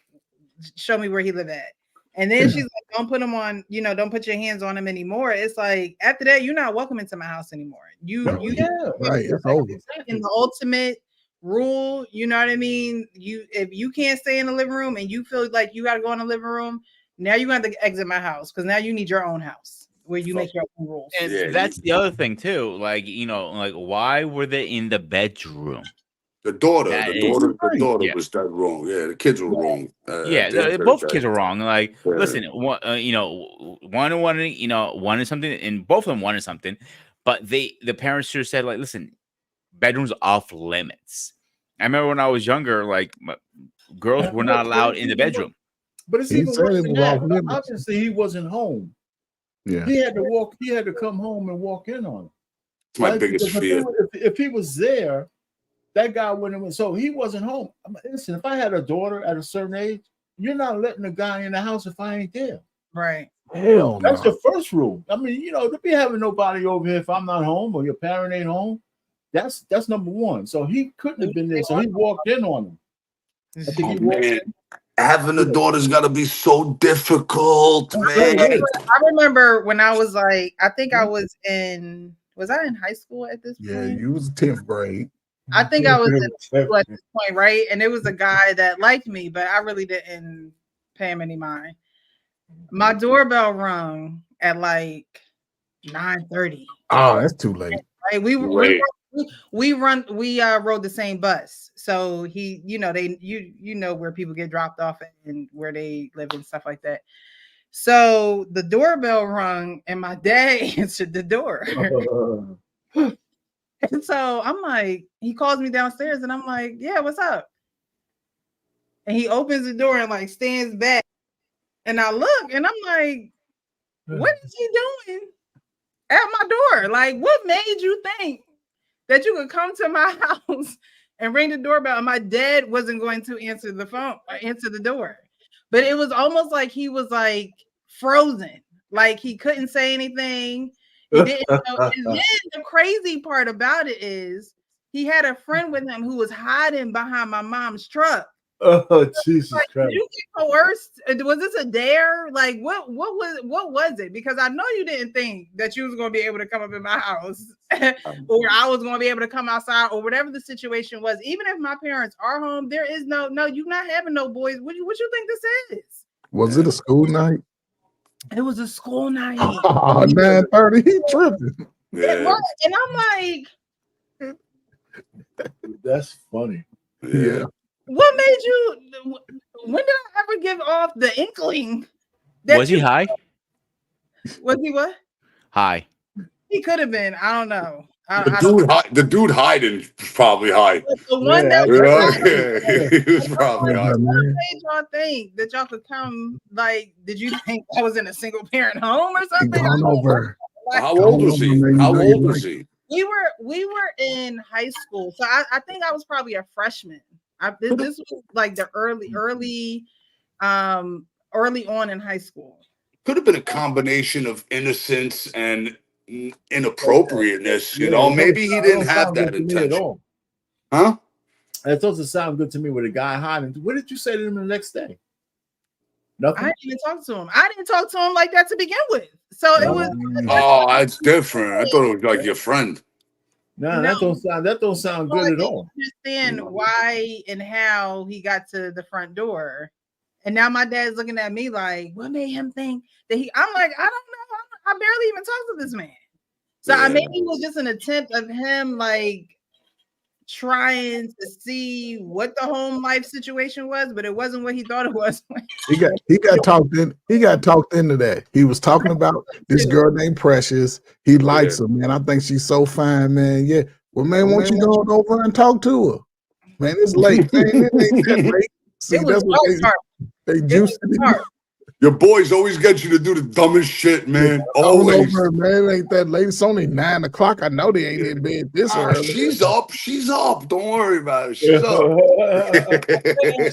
Speaker 1: show me where he live at." And then she's like, "Don't put him on, don't put your hands on him anymore." It's like after that, you're not welcome into my house anymore.
Speaker 5: Right. It's over.
Speaker 1: In the ultimate rule, you know what I mean? If you can't stay in the living room and you feel like you got to go in the living room, now you got to exit my house because now you need your own house where you make your own rules.
Speaker 9: And that's the other thing too. Like, why were they in the bedroom?
Speaker 6: The daughter was that wrong. Yeah, the kids were wrong.
Speaker 9: Both kids are wrong. Like, listen, one wanted something, and both of them wanted something, but the parents should have said, like, listen, bedrooms off limits. I remember when I was younger, like, girls were not allowed in the bedroom.
Speaker 2: But it's even worse than that. Obviously, he wasn't home.
Speaker 5: Yeah,
Speaker 2: he had to come home and walk in on him.
Speaker 6: It's my biggest fear.
Speaker 2: If he was there, that guy wouldn't have. So he wasn't home. Listen, if I had a daughter at a certain age, you're not letting a guy in the house if I ain't there.
Speaker 1: Right.
Speaker 5: Hell,
Speaker 2: that's the first rule. I mean, to be having nobody over here if I'm not home or your parent ain't home. That's number one. So he couldn't have been there. So he walked in on him. I think he walked in.
Speaker 6: Having a daughter's got to be so difficult, man.
Speaker 1: I remember when I was like, I think I was in high school at this point?
Speaker 5: Yeah, you was 10th grade.
Speaker 1: I think I was in school at this point, right? And it was a guy that liked me, but I really didn't pay him any mind. My doorbell rung at like 9:30.
Speaker 5: Oh, that's too late.
Speaker 1: Right? We rode the same bus. So he, where people get dropped off and where they live and stuff like that. So the doorbell rung and my dad answered the door. And so I'm like, he calls me downstairs and I'm like, "Yeah, what's up?" And he opens the door and like stands back. And I look and I'm like, what is he doing at my door? Like, what made you think that you could come to my house and ring the doorbell? And my dad wasn't going to answer the phone or answer the door. But it was almost like he was like frozen. Like he couldn't say anything. He didn't know. And then the crazy part about it is he had a friend with him who was hiding behind my mom's truck.
Speaker 2: Oh, Jesus
Speaker 1: like,
Speaker 2: Christ!
Speaker 1: Did you get coerced? Was this a dare? Like, what was it? Because I know you didn't think that you was going to be able to come up in my house, or I was going to be able to come outside, or whatever the situation was. Even if my parents are home, there is no. You're not having no boys. What you think this is?
Speaker 5: Was it a school night?
Speaker 1: It was a school night.
Speaker 5: 9:30. He tripping.
Speaker 6: Yeah.
Speaker 1: And I'm like,
Speaker 2: that's funny.
Speaker 5: Yeah.
Speaker 1: What made you? When did I ever give off the inkling?
Speaker 9: Was he high?
Speaker 1: Was he what?
Speaker 9: High.
Speaker 1: He could have been. I don't know.
Speaker 6: The dude hiding was probably high.
Speaker 1: The one that
Speaker 6: he was probably high.
Speaker 1: What made y'all think that y'all could come? Like, did you think I was in a single parent home or something?
Speaker 6: How old was he? How old was he?
Speaker 1: We were in high school, so I think I was probably a freshman. This was like the early on in high school.
Speaker 6: Could have been a combination of innocence and inappropriateness. You know, maybe he didn't have that intention. Huh?
Speaker 2: That doesn't sound good to me with a guy hiding. What did you say to him the next day? Nothing.
Speaker 1: I didn't even talk to him. I didn't talk to him like that to begin with. So it was.
Speaker 6: Oh, that's different. I thought it was like your friend.
Speaker 2: No, that don't sound good at all.
Speaker 1: I understand why and how he got to the front door, and now my dad's looking at me like, "What made him think that he?" I'm like, "I don't know. I barely even talked to this man." So I maybe it was just an attempt of him like trying to see what the home life situation was, but it wasn't what he thought it was.
Speaker 5: He got talked into that. He was talking about this girl named Precious. He likes her, man. I think she's so fine, man. Yeah. Well, man, won't you go over and talk to her? Man, it's late. Man, it ain't that late. See, that's what they juiced it.
Speaker 6: Your boys always get you to do the dumbest shit, man. Always.
Speaker 5: Over, man, it ain't that late. It's only 9 o'clock. I know they ain't in bed this early.
Speaker 6: She's up. She's up. Don't worry about it. She's up.
Speaker 1: I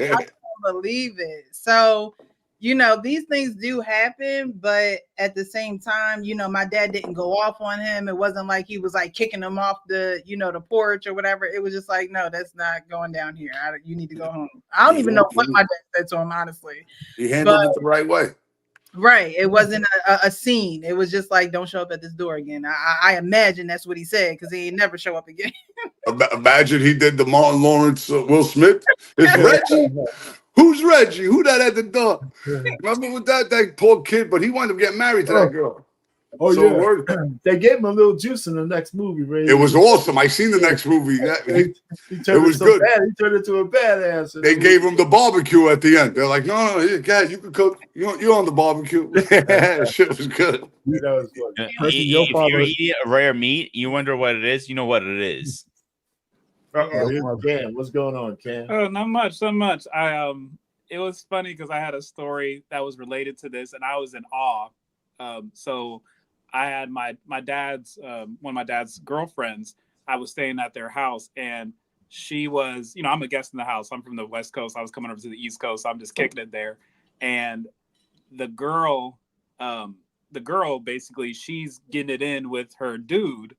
Speaker 1: can't believe it. So, you know, these things do happen, but at the same time, you know, my dad didn't go off on him. It wasn't like he was like kicking him off the, you know, the porch or whatever. It was just like, no, that's not going down here. You need to go home. I don't even know what my dad said to him, honestly.
Speaker 6: He handled it the right way.
Speaker 1: Right. It wasn't a scene. It was just like, don't show up at this door again. I imagine that's what he said because he ain't never show up again.
Speaker 6: Imagine he did the Martin Lawrence, Will Smith. It's Reggie. Who's Reggie? Who that at the door? Remember with that poor kid, but he wound up getting married to that girl.
Speaker 2: Oh,
Speaker 6: so
Speaker 2: yeah. They gave him a little juice in the next movie, Ray.
Speaker 6: It was awesome. I seen the next movie. It was good.
Speaker 2: He turned into a badass.
Speaker 6: They gave him the barbecue at the end. They're like, no, guys, you can cook. You're on the barbecue. Shit was good.
Speaker 2: That was funny.
Speaker 9: If you're eating a rare meat, you wonder what it is. You know what it is.
Speaker 2: Cam, what's going on, Cam?
Speaker 10: Oh, not much. It was funny because I had a story that was related to this, and I was in awe. So I had my dad's one of my dad's girlfriends. I was staying at their house, and she was, you know, I'm a guest in the house. I'm from the West Coast. I was coming over to the East Coast. So I'm just kicking it there. And the girl basically, she's getting it in with her dude.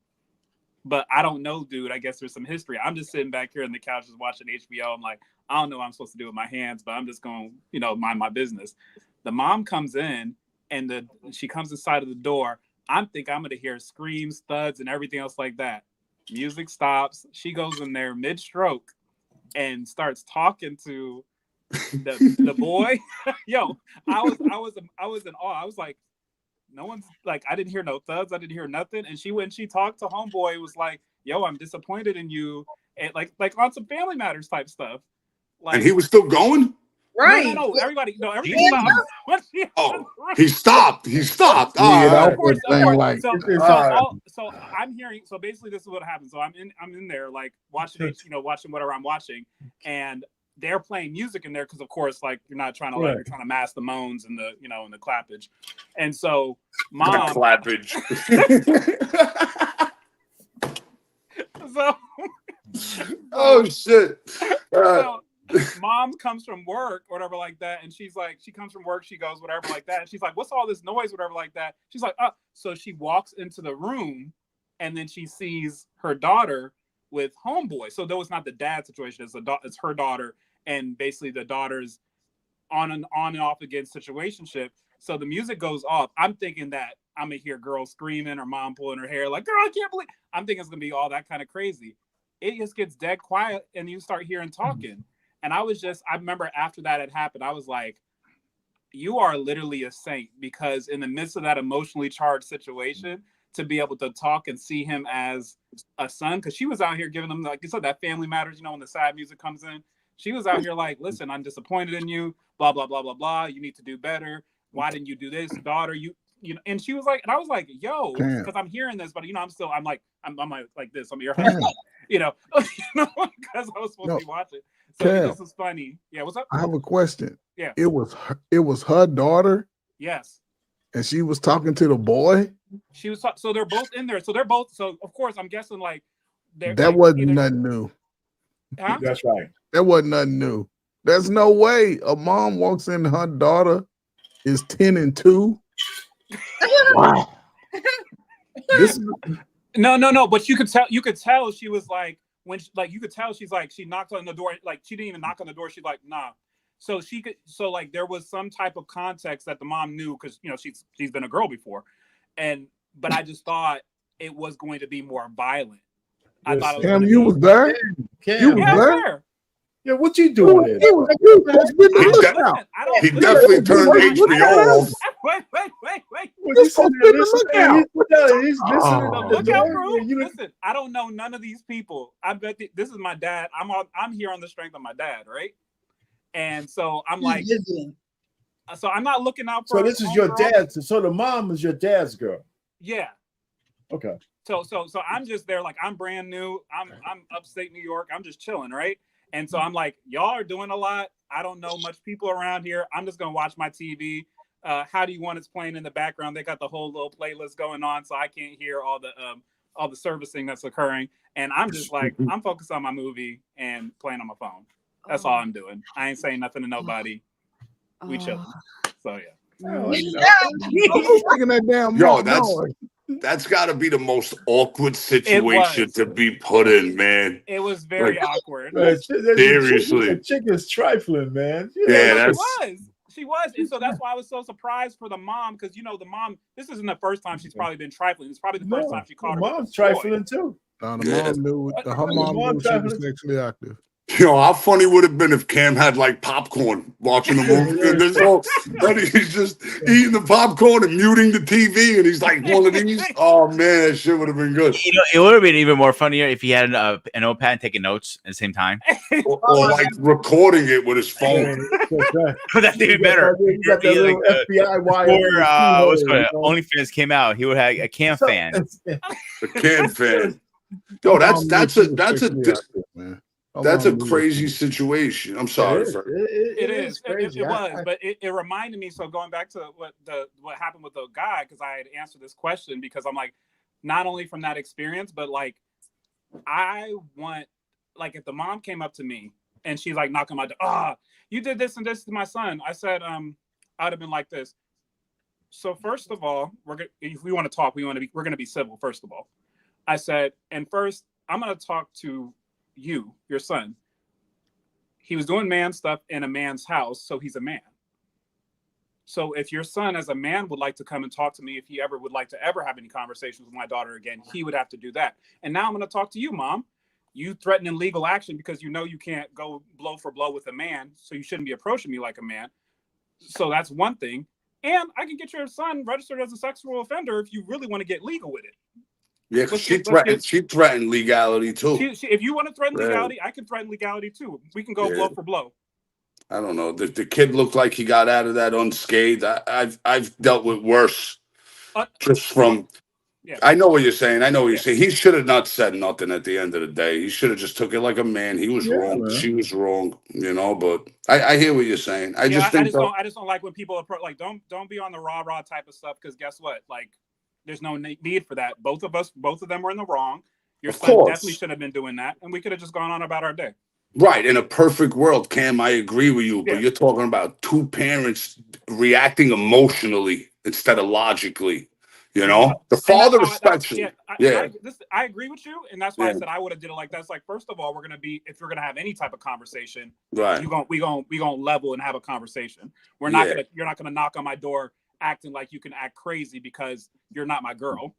Speaker 10: But I don't know, dude. I guess there's some history. I'm just sitting back here on the couch just watching HBO. I'm like, I don't know what I'm supposed to do with my hands, but I'm just going to, you know, mind my business. The mom comes in, and she comes inside of the door. I'm going to hear screams, thuds, and everything else like that. Music stops. She goes in there mid-stroke and starts talking to the boy. Yo, I was in awe. I was like, no one's like, I didn't hear no thuds. I didn't hear nothing. And she talked to homeboy. It was like, yo, I'm disappointed in you. And like on some Family Matters type stuff. Like,
Speaker 6: and he was still going?
Speaker 1: Right.
Speaker 10: No, everybody stopped.
Speaker 6: He stopped.
Speaker 10: So I'm hearing, so basically this is what happened. So I'm in there like watching, watching whatever I'm watching. And they're playing music in there because, of course, like you're not trying to you're trying to mask the moans and the and the clappage, and so mom
Speaker 6: clappage. Oh shit!
Speaker 10: So mom comes from work, whatever like that, and she comes from work, she goes whatever like that, and she's like, "What's all this noise, whatever like that?" She's like, "Oh," so she walks into the room, and then she sees her daughter with homeboy. So though it's not the dad situation, it's her daughter. And basically the daughter's on and off against situationship. So the music goes off. I'm thinking that I'm gonna hear girls screaming or mom pulling her hair, like, "Girl, I can't believe." I'm thinking it's gonna be all that kind of crazy. It just gets dead quiet, and you start hearing talking. And I remember after that had happened, I was like, "You are literally a saint," because in the midst of that emotionally charged situation, to be able to talk and see him as a son, because she was out here giving them, like you said, that family matters. When the sad music comes in. She was out here like, "Listen, I'm disappointed in you, blah, blah, blah, blah, blah. You need to do better. Why didn't you do this, daughter? And she was like, and I was like, yo, because I'm hearing this, but I'm like this. I'm your husband, because I was supposed to be watching. So this is funny. Yeah, what's up?
Speaker 5: I have a question.
Speaker 10: Yeah.
Speaker 5: It was her daughter?
Speaker 10: Yes.
Speaker 5: And she was talking to the boy?
Speaker 10: She was, so they're both in there. So they're both, so of course, I'm guessing like,
Speaker 5: that wasn't nothing new.
Speaker 10: Huh?
Speaker 2: That's right.
Speaker 5: That wasn't nothing new. There's no way a mom walks in, her daughter is 10 and 2. Wow.
Speaker 10: No. But you could tell she was like, you could tell she's like, she knocked on the door. Like she didn't even knock on the door. She's like, nah. So like there was some type of context that the mom knew because she's been a girl before, but I just thought it was going to be more violent. I thought it was
Speaker 5: Cam, you was there? You was there?
Speaker 2: Yeah, what you doing?
Speaker 6: He definitely turned HBO off.
Speaker 10: Wait.
Speaker 2: He's listening to
Speaker 10: Look out, bro. Listen, I don't know none of these people. I bet this is my dad. I'm here on the strength of my dad, right? And so I'm like, so I'm not looking out for.
Speaker 2: So this is your dad. So the mom is your dad's girl.
Speaker 10: Yeah.
Speaker 2: Okay.
Speaker 10: So I'm just there, like I'm brand new. I'm upstate New York. I'm just chilling, right? And so I'm like, y'all are doing a lot. I don't know much people around here. I'm just gonna watch my TV. How Do You Want It's playing in the background. They got the whole little playlist going on, so I can't hear all the servicing that's occurring. And I'm just like, I'm focused on my movie and playing on my phone. That's all I'm doing. I ain't saying nothing to nobody. We chilling. So yeah.
Speaker 5: Taking that damn
Speaker 6: that's got to be the most awkward situation to be put in, man.
Speaker 10: It was very awkward.
Speaker 6: Seriously,
Speaker 2: the chick is trifling, man.
Speaker 10: She was, and so that's why I was so surprised for the mom, because the mom. This isn't the first time she's probably been trifling. It's probably the first time she caught her.
Speaker 2: Mom's trifling too.
Speaker 5: The mom knew she was sexually active.
Speaker 6: How funny would it have been if Cam had like popcorn watching the movie and he's just eating the popcorn and muting the TV and he's like one of these. Oh man, that shit would have been good.
Speaker 9: It would have been even more funnier if he had an notepad taking notes at the same time,
Speaker 6: or like recording it with his phone.
Speaker 9: That'd be better.
Speaker 2: FBI wire.
Speaker 9: Or OnlyFans came out, he would have a Cam fan.
Speaker 6: A Cam fan. Yo, that's a crazy situation. I'm sorry.
Speaker 10: It is. It was, but it reminded me. So going back to what happened with the guy, because I had answered this question because I'm like, not only from that experience, but like, I want, like, if the mom came up to me and she's like knocking my door, you did this and this to my son. I said, I'd have been like this. So first of all, if we want to talk, we're going to be civil. First of all, I said, and first I'm going to talk to you, your son. He was doing man stuff in a man's house, so he's a man. So if your son as a man would like to come and talk to me, if he ever would like to ever have any conversations with my daughter again, he would have to do that. And now I'm going to talk to you, Mom. You threatening legal action because you can't go blow for blow with a man, so you shouldn't be approaching me like a man. So that's one thing. And I can get your son registered as a sexual offender if you really want to get legal with it.
Speaker 6: Yeah, because she threatened legality too.
Speaker 10: If you want to threaten legality, I can threaten legality too. We can go blow for blow.
Speaker 6: I don't know. The kid looked like he got out of that unscathed. I've dealt with worse, just from
Speaker 10: Yeah.
Speaker 6: I know what you're saying. I know what you're saying. He should have not said nothing at the end of the day. He should have just took it like a man. He was wrong.
Speaker 2: man.
Speaker 6: She was wrong. You know, but I hear what you're saying. I just think
Speaker 10: I just don't like when people approach, like, don't be on the rah type of stuff, because guess what? Like, there's no need for that. Both of them were in the wrong. Your son definitely should have been doing that, and we could have just gone on about our day.
Speaker 6: Right. In a perfect world, Cam, I agree with you, but you're talking about two parents reacting emotionally instead of logically. You know, the father respects you.
Speaker 10: I agree with you, and that's why I said I would have did it like that. It's like, first of all, we're gonna be, if you're gonna have any type of conversation,
Speaker 6: right?
Speaker 10: We gonna level and have a conversation. We're not gonna, you're not gonna knock on my door acting like you can act crazy because you're not my girl.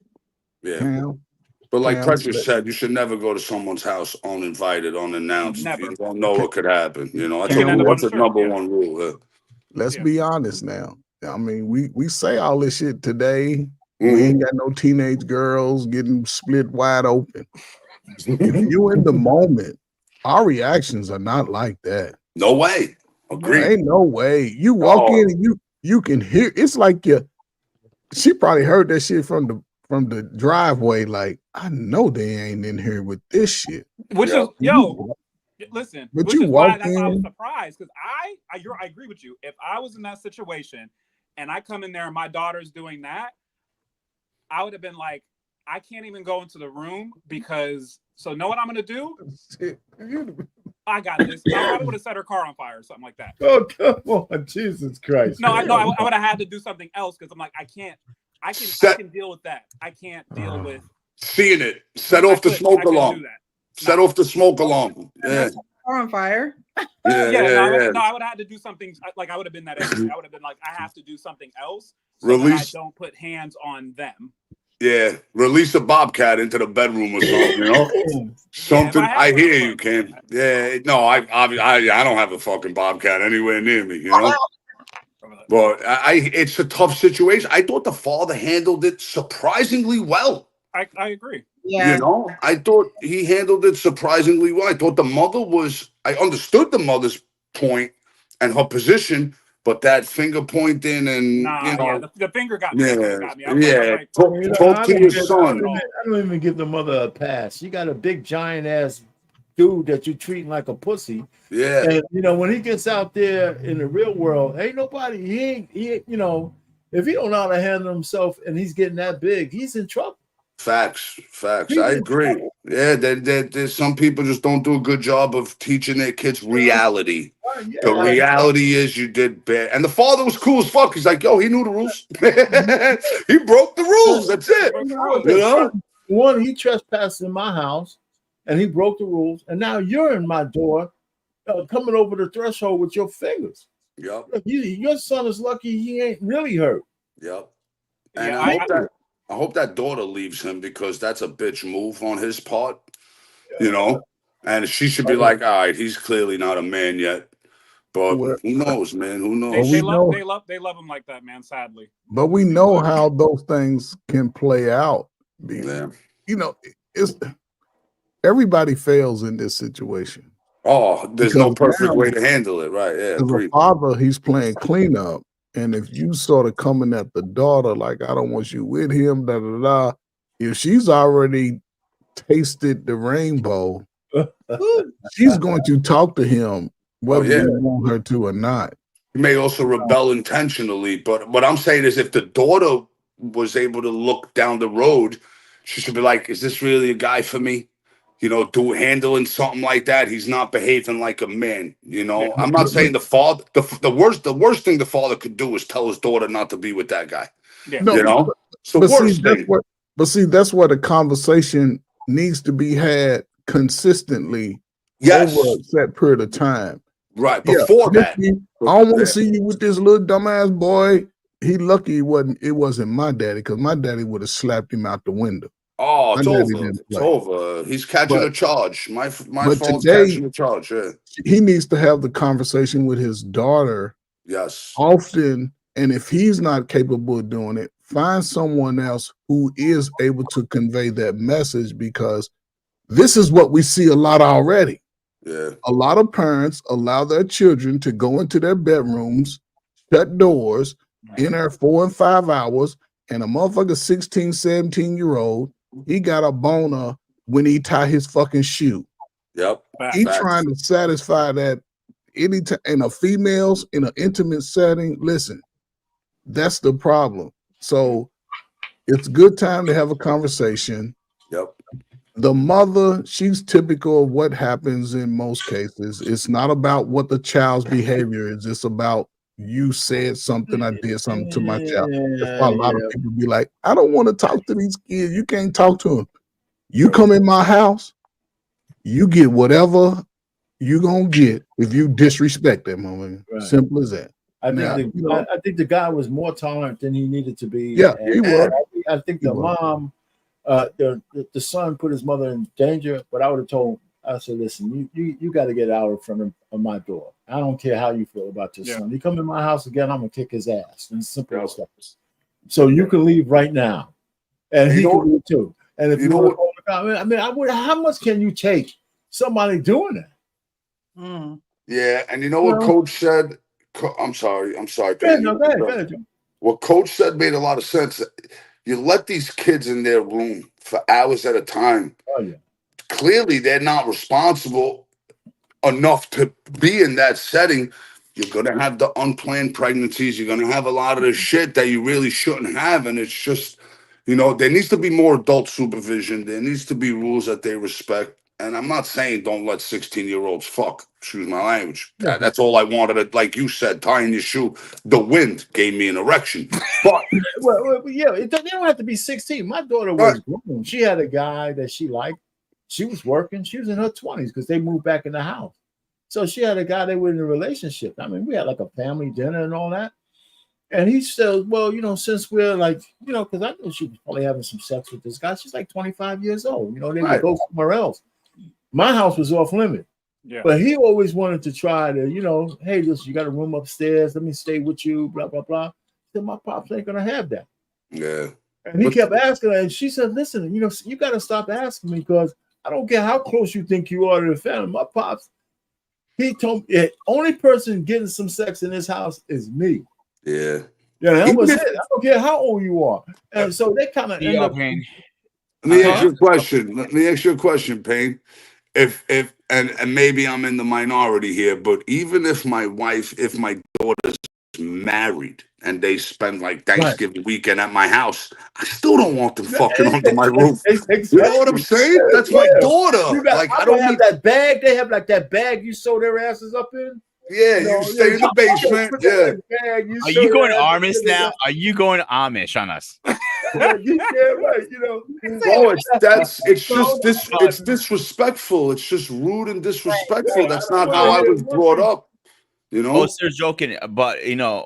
Speaker 6: Yeah. But like Precious said, you should never go to someone's house uninvited, unannounced.
Speaker 10: Never.
Speaker 6: You don't know what could happen. You know, that's a number one rule.
Speaker 5: Let's be honest now. I mean, we say all this shit today. We ain't got no teenage girls getting split wide open. If you in the moment, our reactions are not like that.
Speaker 6: No way. Agree.
Speaker 5: Ain't no way. You walk in and you can hear. It's like she probably heard that shit from the driveway. Like, I know they ain't in here with this shit.
Speaker 10: Which is listen.
Speaker 5: But
Speaker 10: which
Speaker 5: you
Speaker 10: is
Speaker 5: walk
Speaker 10: why I was
Speaker 5: in.
Speaker 10: surprised, because I agree with you. If I was in that situation and I come in there and my daughter's doing that, I would have been like, I can't even go into the room, because know what I'm gonna do? I got this. I probably would have set her car on fire or something like that.
Speaker 2: Oh, come on, Jesus Christ!
Speaker 10: No, I would have had to do something else, because I'm like, I can deal with that. I can't deal with
Speaker 6: seeing it. Set off the smoke alarm. Set off the smoke alarm. Yeah.
Speaker 1: Car on fire.
Speaker 10: No, I would have had to do something. Like, I would have been that angry. I would have been like, I have to do something else so that I don't put hands on them.
Speaker 6: Yeah, release a bobcat into the bedroom or something. You know, something. I hear you, Ken. Yeah, no, I don't have a fucking bobcat anywhere near me. You know, but it's a tough situation. I thought the father handled it surprisingly well.
Speaker 10: I agree.
Speaker 1: Yeah.
Speaker 6: You know, I thought he handled it surprisingly well. I thought the mother I understood the mother's point and her position, but that finger pointing and
Speaker 10: the finger got me.
Speaker 6: Talk to your son.
Speaker 2: I don't even give the mother a pass. She got a big giant ass dude that you're treating like a pussy.
Speaker 6: Yeah.
Speaker 2: And you know, when he gets out there in the real world, ain't nobody. He you know, if he don't know how to handle himself and he's getting that big, he's in trouble.
Speaker 6: Facts. I agree. Yeah, there's some people just don't do a good job of teaching their kids reality. The reality is you did bad. And the father was cool as fuck. He's like, yo, he knew the rules. He broke the rules. That's it. You know?
Speaker 2: One, he trespassed in my house and he broke the rules. And now you're in my door coming over the threshold with your fingers.
Speaker 6: Yep.
Speaker 2: Your son is lucky he ain't really hurt.
Speaker 6: Yep. And I hope that daughter leaves him, because that's a bitch move on his part, you know, and she should be like, all right, he's clearly not a man yet, but who knows, man? Who knows?
Speaker 10: They love him like that, man. Sadly,
Speaker 5: but we know how those things can play out.
Speaker 6: Yeah.
Speaker 5: You know, everybody fails in this situation.
Speaker 6: Oh, there's no perfect way to handle it, right? Yeah.
Speaker 5: As a father, he's playing cleanup. And if you sort of coming at the daughter like, I don't want you with him, if she's already tasted the rainbow, she's going to talk to him whether you want her to or not.
Speaker 6: You may also rebel intentionally, but what I'm saying is, if the daughter was able to look down the road, she should be like, is this really a guy for me? You know, handling something like that, he's not behaving like a man. You know, I'm not saying the father. The worst thing the father could do is tell his daughter not to be with that guy.
Speaker 10: Yeah.
Speaker 6: You know, it's the worst thing.
Speaker 5: That's where the conversation needs to be had consistently over a set period of time.
Speaker 6: Right before that,
Speaker 5: I don't want to see you with this little dumbass boy. He lucky it wasn't my daddy, because my daddy would have slapped him out the window.
Speaker 6: Oh, it's over. It's over. He's catching a charge. My fault's catching a charge. Yeah.
Speaker 5: He needs to have the conversation with his daughter.
Speaker 6: Yes.
Speaker 5: Often, and if he's not capable of doing it, find someone else who is able to convey that message, because this is what we see a lot already.
Speaker 6: Yeah.
Speaker 5: A lot of parents allow their children to go into their bedrooms, shut doors, in there 4 and 5 hours, and a motherfucker 16, 17-year-old, he got a boner when he tie his fucking shoe.
Speaker 6: Yep.
Speaker 5: He trying to satisfy that anytime in a female's in an intimate setting. Listen, that's the problem. So it's a good time to have a conversation.
Speaker 6: Yep.
Speaker 5: The mother, she's typical of what happens in most cases. It's not about what the child's behavior is. It's about you said something, I did something to my child. That's why a lot of people be like, I don't want to talk to these kids. You can't talk to them. You come in my house, you get whatever you gonna get if you disrespect that moment.
Speaker 2: Right.
Speaker 5: Simple as that.
Speaker 2: I think the guy was more tolerant than he needed to be.
Speaker 5: Yeah, he was.
Speaker 2: I think the mom, the son put his mother in danger, but I would have told him, I said, listen, you got to get out in front of my door. I don't care how you feel about your son. You come in my house again, I'm gonna kick his ass. And simple as that. So you can leave right now, and he can leave too. And if you want to call the guy, I mean, how much can you take somebody doing that?
Speaker 6: Yeah, and you know what Coach said? I'm sorry.
Speaker 2: Go ahead.
Speaker 6: What Coach said made a lot of sense. You let these kids in their room for hours at a time.
Speaker 2: Oh, yeah.
Speaker 6: Clearly, they're not responsible enough to be in that setting. You're going to have the unplanned pregnancies. You're going to have a lot of the shit that you really shouldn't have. And it's just, there needs to be more adult supervision. There needs to be rules that they respect. And I'm not saying don't let 16-year-olds fuck. Excuse my language. That's all I wanted. Like you said, tying your shoe. The wind gave me an erection. But
Speaker 2: they don't have to be 16. My daughter was grown. She had a guy that she liked. She was working. She was in her 20s because they moved back in the house. So she had a guy they were in a relationship. I mean, we had like a family dinner and all that. And he said, well, since we're like, because I know she was probably having some sex with this guy. She's like 25 years old. They would go somewhere else. My house was off limit. Yeah. But he always wanted to try to, hey, listen, you got a room upstairs. Let me stay with you, blah, blah, blah. So my pops ain't going to have that.
Speaker 6: Yeah.
Speaker 2: And he kept asking her. And she said, listen, you got to stop asking me because I don't care how close you think you are to the family. My pops, he told me the only person getting some sex in this house is me.
Speaker 6: Yeah.
Speaker 2: Yeah, that was it. I don't care how old you are. And so they kind of end up.
Speaker 6: Let me ask you a question. Let me ask you a question, Payne. If and maybe I'm in the minority here, but even if my daughter's married and they spend like Thanksgiving weekend at my house, I still don't want them fucking under my roof. You know what I'm saying? That's my daughter.
Speaker 2: I don't have that bag. They have like that bag you sew their asses up in.
Speaker 6: Yeah, you stay in the basement. Yeah.
Speaker 9: Are you going Amish now? Are you going Amish on us?
Speaker 2: Yeah, right.
Speaker 6: Bro, it's disrespectful. It's just rude and disrespectful. That's not how I was brought up.
Speaker 9: Most are joking, but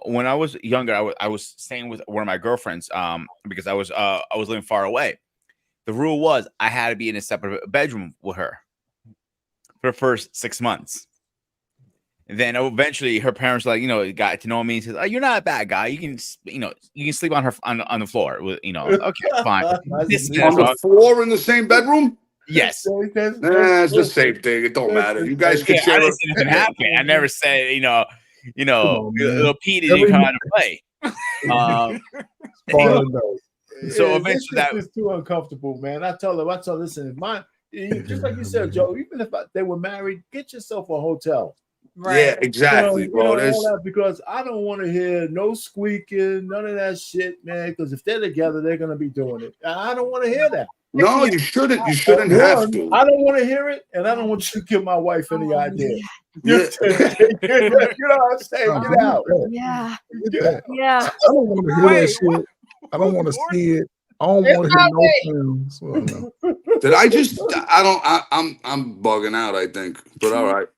Speaker 9: when I was younger, I was staying with one of my girlfriends because I was living far away. The rule was I had to be in a separate bedroom with her for the first 6 months. And then eventually her parents got to know me and said, "Oh, you're not a bad guy. You can sleep on her on the floor with okay, fine."
Speaker 6: On the floor in the same bedroom?
Speaker 9: Yes.
Speaker 6: It's the same thing. It don't matter. You guys can share.
Speaker 9: I didn't see nothing happen. I never said little Pete didn't come out to play.
Speaker 2: So eventually that was too uncomfortable, man. I tell her, listen, just like you said, Joe, even if they were married, get yourself a hotel.
Speaker 6: Right. Yeah, exactly, bro.
Speaker 2: All that because I don't want to hear no squeaking, none of that shit, man. Because if they're together, they're gonna be doing it. I don't want to hear that.
Speaker 6: No, you shouldn't. You shouldn't have to.
Speaker 2: I don't want to hear it, and I don't want you to give my wife any idea.
Speaker 6: Yeah.
Speaker 2: You know what I'm saying? Get out.
Speaker 8: Yeah.
Speaker 5: I don't want to hear that shit. I don't want to see it. I don't want to hear no sounds.
Speaker 6: Did I just? I'm bugging out. I think, but all right.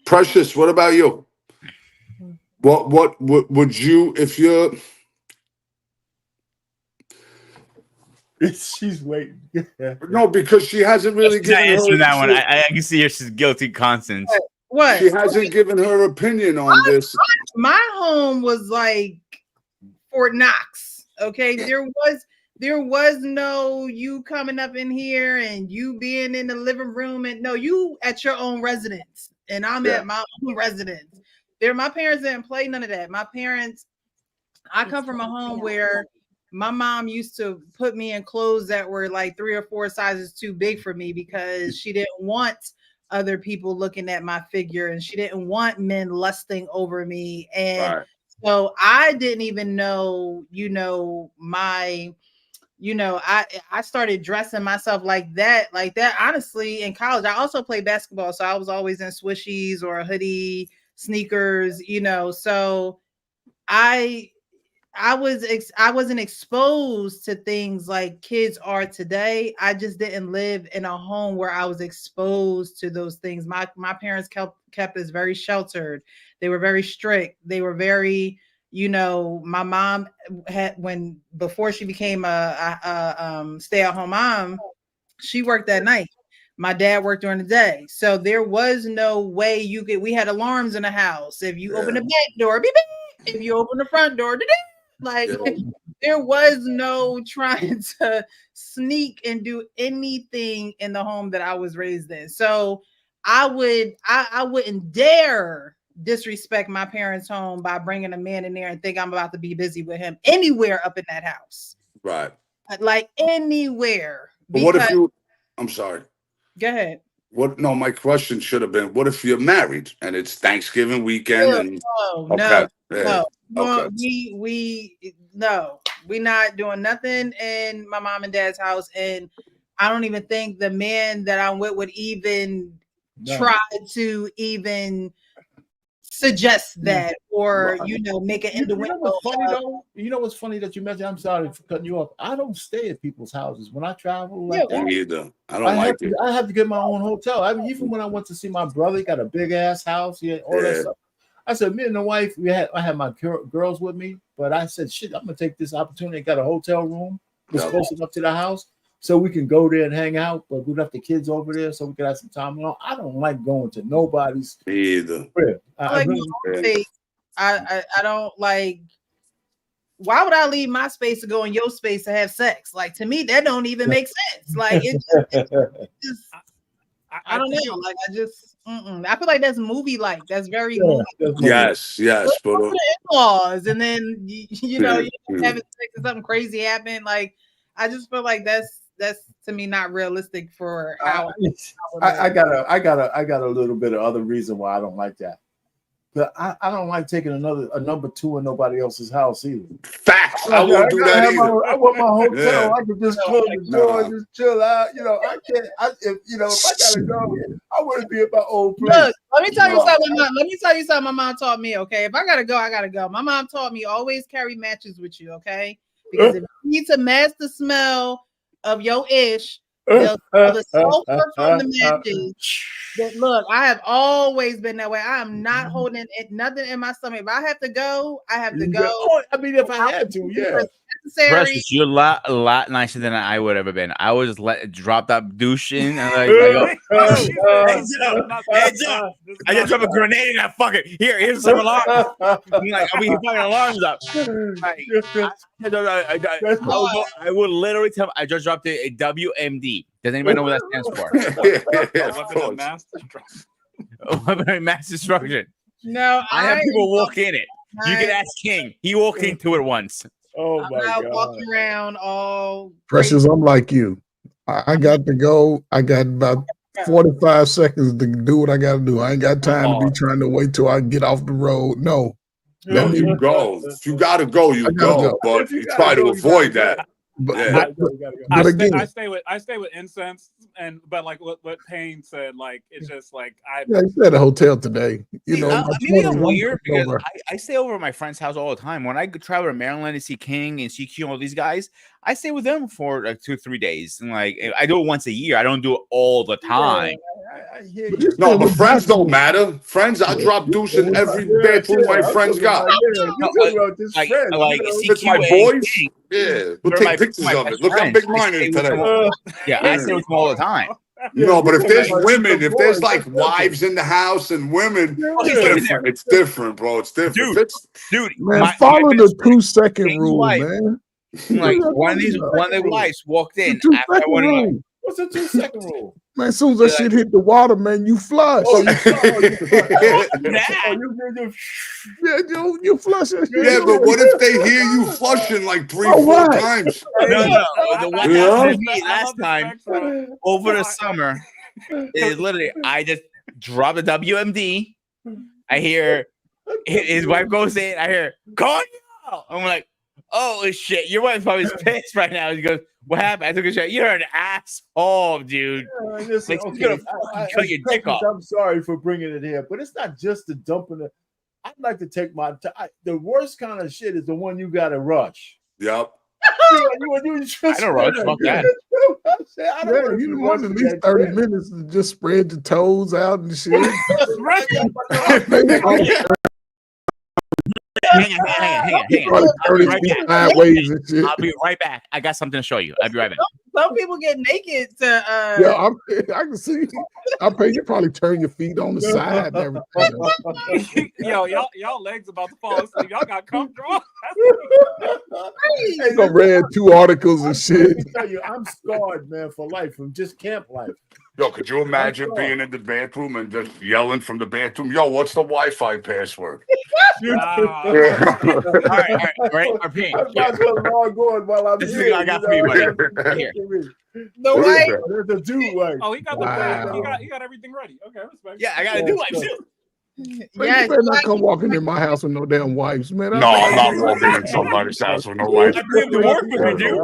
Speaker 6: Precious, what about you? What would you if you're?
Speaker 2: She's waiting.
Speaker 6: No, because she hasn't really given her
Speaker 9: that one. I can see her. She's guilty conscience.
Speaker 1: What?
Speaker 6: She hasn't given her opinion on this.
Speaker 1: My home was like Fort Knox. Okay, there was no you coming up in here and you being in the living room, and no, you at your own residence, and I'm at my own residence. My parents didn't play none of that. My parents, I come from a home where my mom used to put me in clothes that were like 3 or 4 sizes too big for me because she didn't want other people looking at my figure and she didn't want men lusting over me. And so I didn't even know, I started dressing myself like that. Honestly, in college, I also played basketball. So I was always in swishies or a hoodie, sneakers, so I wasn't exposed to things like kids are today. I just didn't live in a home where I was exposed to those things. My parents kept us very sheltered. They were very strict. They were very, my mom before she became a stay-at-home mom, she worked at night. My dad worked during the day. So there was no way we had alarms in the house. If you open the back door, beep, beep. If you open the front door, there was no trying to sneak and do anything in the home that I was raised in. So I wouldn't dare disrespect my parents' home by bringing a man in there and think I'm about to be busy with him anywhere up in that house.
Speaker 6: Right.
Speaker 1: Like anywhere.
Speaker 6: But what if I'm sorry.
Speaker 1: Go ahead.
Speaker 6: No, my question should have been, what if you're married and it's Thanksgiving weekend?
Speaker 1: No. We're not doing nothing in my mom and dad's house. And I don't even think the man that I'm with would even try to even suggest that or make an innuendo.
Speaker 2: You know what's funny that you mentioned? I'm sorry for cutting you off. I don't stay at people's houses when I travel like that.
Speaker 6: Me either. I
Speaker 2: have to get my own hotel. I mean, even when I went to see my brother, he got a big ass house. He had all that stuff. I said, me and the wife, I had my girls with me, but I said, shit, I'm gonna take this opportunity. Got a hotel room. It's close enough to the house. So we can go there and hang out, but we left the kids over there so we could have some time alone. I don't like going to nobody's
Speaker 6: either.
Speaker 1: I don't like. Why would I leave my space to go in your space to have sex? Like, to me, that don't even make sense. Like, it just I don't know. Like, I feel like that's movie like. That's very movie.
Speaker 6: Yes.
Speaker 1: But in-laws, and then you having sex and something crazy happened. Like, I just feel like that's to me not realistic for how
Speaker 2: I got a little bit of other reason why I don't like that. But I don't like taking a number two in nobody else's house either.
Speaker 6: Facts. I won't do that either.
Speaker 2: I want my hotel. I can just close the door and just chill out. I can't. If I gotta go, I want to be at my old place.
Speaker 1: Look, let me tell you something. Let me tell you something. My mom taught me. Okay, if I gotta go, I gotta go. My mom taught me always carry matches with you. Okay, because if you need to mask the smell of your ish, the sulfur from the matches. Look, I have always been that way. I am not holding nothing in my stomach. If I have to go, I have to go.
Speaker 2: Oh, I mean, if I had to, yeah.
Speaker 9: Precious, you're a lot nicer than I would have ever been. I was just drop that douche in and I go, heads up. I just drop a grenade in that fucker. Here's some alarms. Like, I mean, fucking alarms up. I would literally tell him I just dropped a WMD. Does anybody know what that stands for?
Speaker 10: Weapon of mass destruction.
Speaker 9: Weapon of mass destruction.
Speaker 1: No,
Speaker 9: I have people walk in it. You can ask King. He walked into it once.
Speaker 2: Oh my God!
Speaker 1: Walking around all
Speaker 5: Precious. I'm like you. I got to go. I got about 45 seconds to do what I got to do. I ain't got time to be trying to wait till I get off the road. No.
Speaker 6: You go. If you gotta go, you go. But you try to avoid that.
Speaker 5: But
Speaker 10: again, I stay with incense, but like what Payne said, like it's just like I
Speaker 5: stay at a hotel today.
Speaker 9: Maybe I'm weird because I stay over at my friend's house all the time. When I travel to Maryland and see King and CQ and all these guys, I stay with them for like 2-3 days. And like I do it once a year. I don't do it all the time.
Speaker 2: I hear you.
Speaker 6: No, but friends don't matter. Friends, I drop deuce in every bedroom my friends got. It's my boys. Yeah, we'll take pictures of it. Look how big mine is today.
Speaker 9: Yeah, I stay with them all the time.
Speaker 6: No, but if there's women, if there's like wives in the house and women, it's different, bro. It's different.
Speaker 5: Dude, man, follow the 2-second rule, man.
Speaker 9: Like one of their wives walked in after I went
Speaker 2: What's the 2-second rule?
Speaker 5: Man, as soon as that shit hit the water, man, you flush.
Speaker 2: Oh, you flush.
Speaker 5: You flush it.
Speaker 6: Yeah, but what if they hear you flushing like 3-4 times?
Speaker 9: No. What happened to me last time over the
Speaker 10: I-
Speaker 9: summer is literally I just drop the WMD. I hear his wife goes in. I hear, "Call you." I'm like, "Oh shit, your wife probably is pissed right now." He goes, "What happened?" I took a shot. You're an asshole, dude.
Speaker 2: Listen,
Speaker 9: Like, she's gonna fucking cut your dick off.
Speaker 2: I'm sorry for bringing it here, but it's not just the dumping it. I'd like to take my the worst kind of shit is the one you gotta rush.
Speaker 6: Yep.
Speaker 2: You
Speaker 9: I don't rush. Fuck that.
Speaker 2: I don't
Speaker 5: Yeah, you want at least 30 minutes to just spread your toes out and shit.
Speaker 9: Hang on. I'll be right back. I got something to show you. I'll be right back.
Speaker 1: Some people get naked to
Speaker 5: Yeah, I can see. I pay you probably turn your feet on the side and everything.
Speaker 10: Yo, y'all legs about to fall asleep. Y'all got comfortable.
Speaker 5: I read 2 articles and shit.
Speaker 2: Let me tell you, I'm scarred, man, for life from just camp life.
Speaker 6: Yo, could you imagine being in the bathroom and just yelling from the bathroom? Yo, what's the Wi-Fi password?
Speaker 9: All right. RP.
Speaker 2: I might as well log on while I'm
Speaker 9: This is
Speaker 2: here.
Speaker 9: what I got for you, buddy. Here.
Speaker 1: the white.
Speaker 2: The dude wife.
Speaker 10: Oh, he got the
Speaker 5: Wow.
Speaker 10: he got everything ready. Okay, respect.
Speaker 9: Yeah, I gotta do it too.
Speaker 5: Man,
Speaker 1: Yes,
Speaker 5: you better not come walking in my house with no damn wipes, man.
Speaker 6: No, I'm not walking in somebody's house with no wife.
Speaker 9: I bring them to work with me, dude.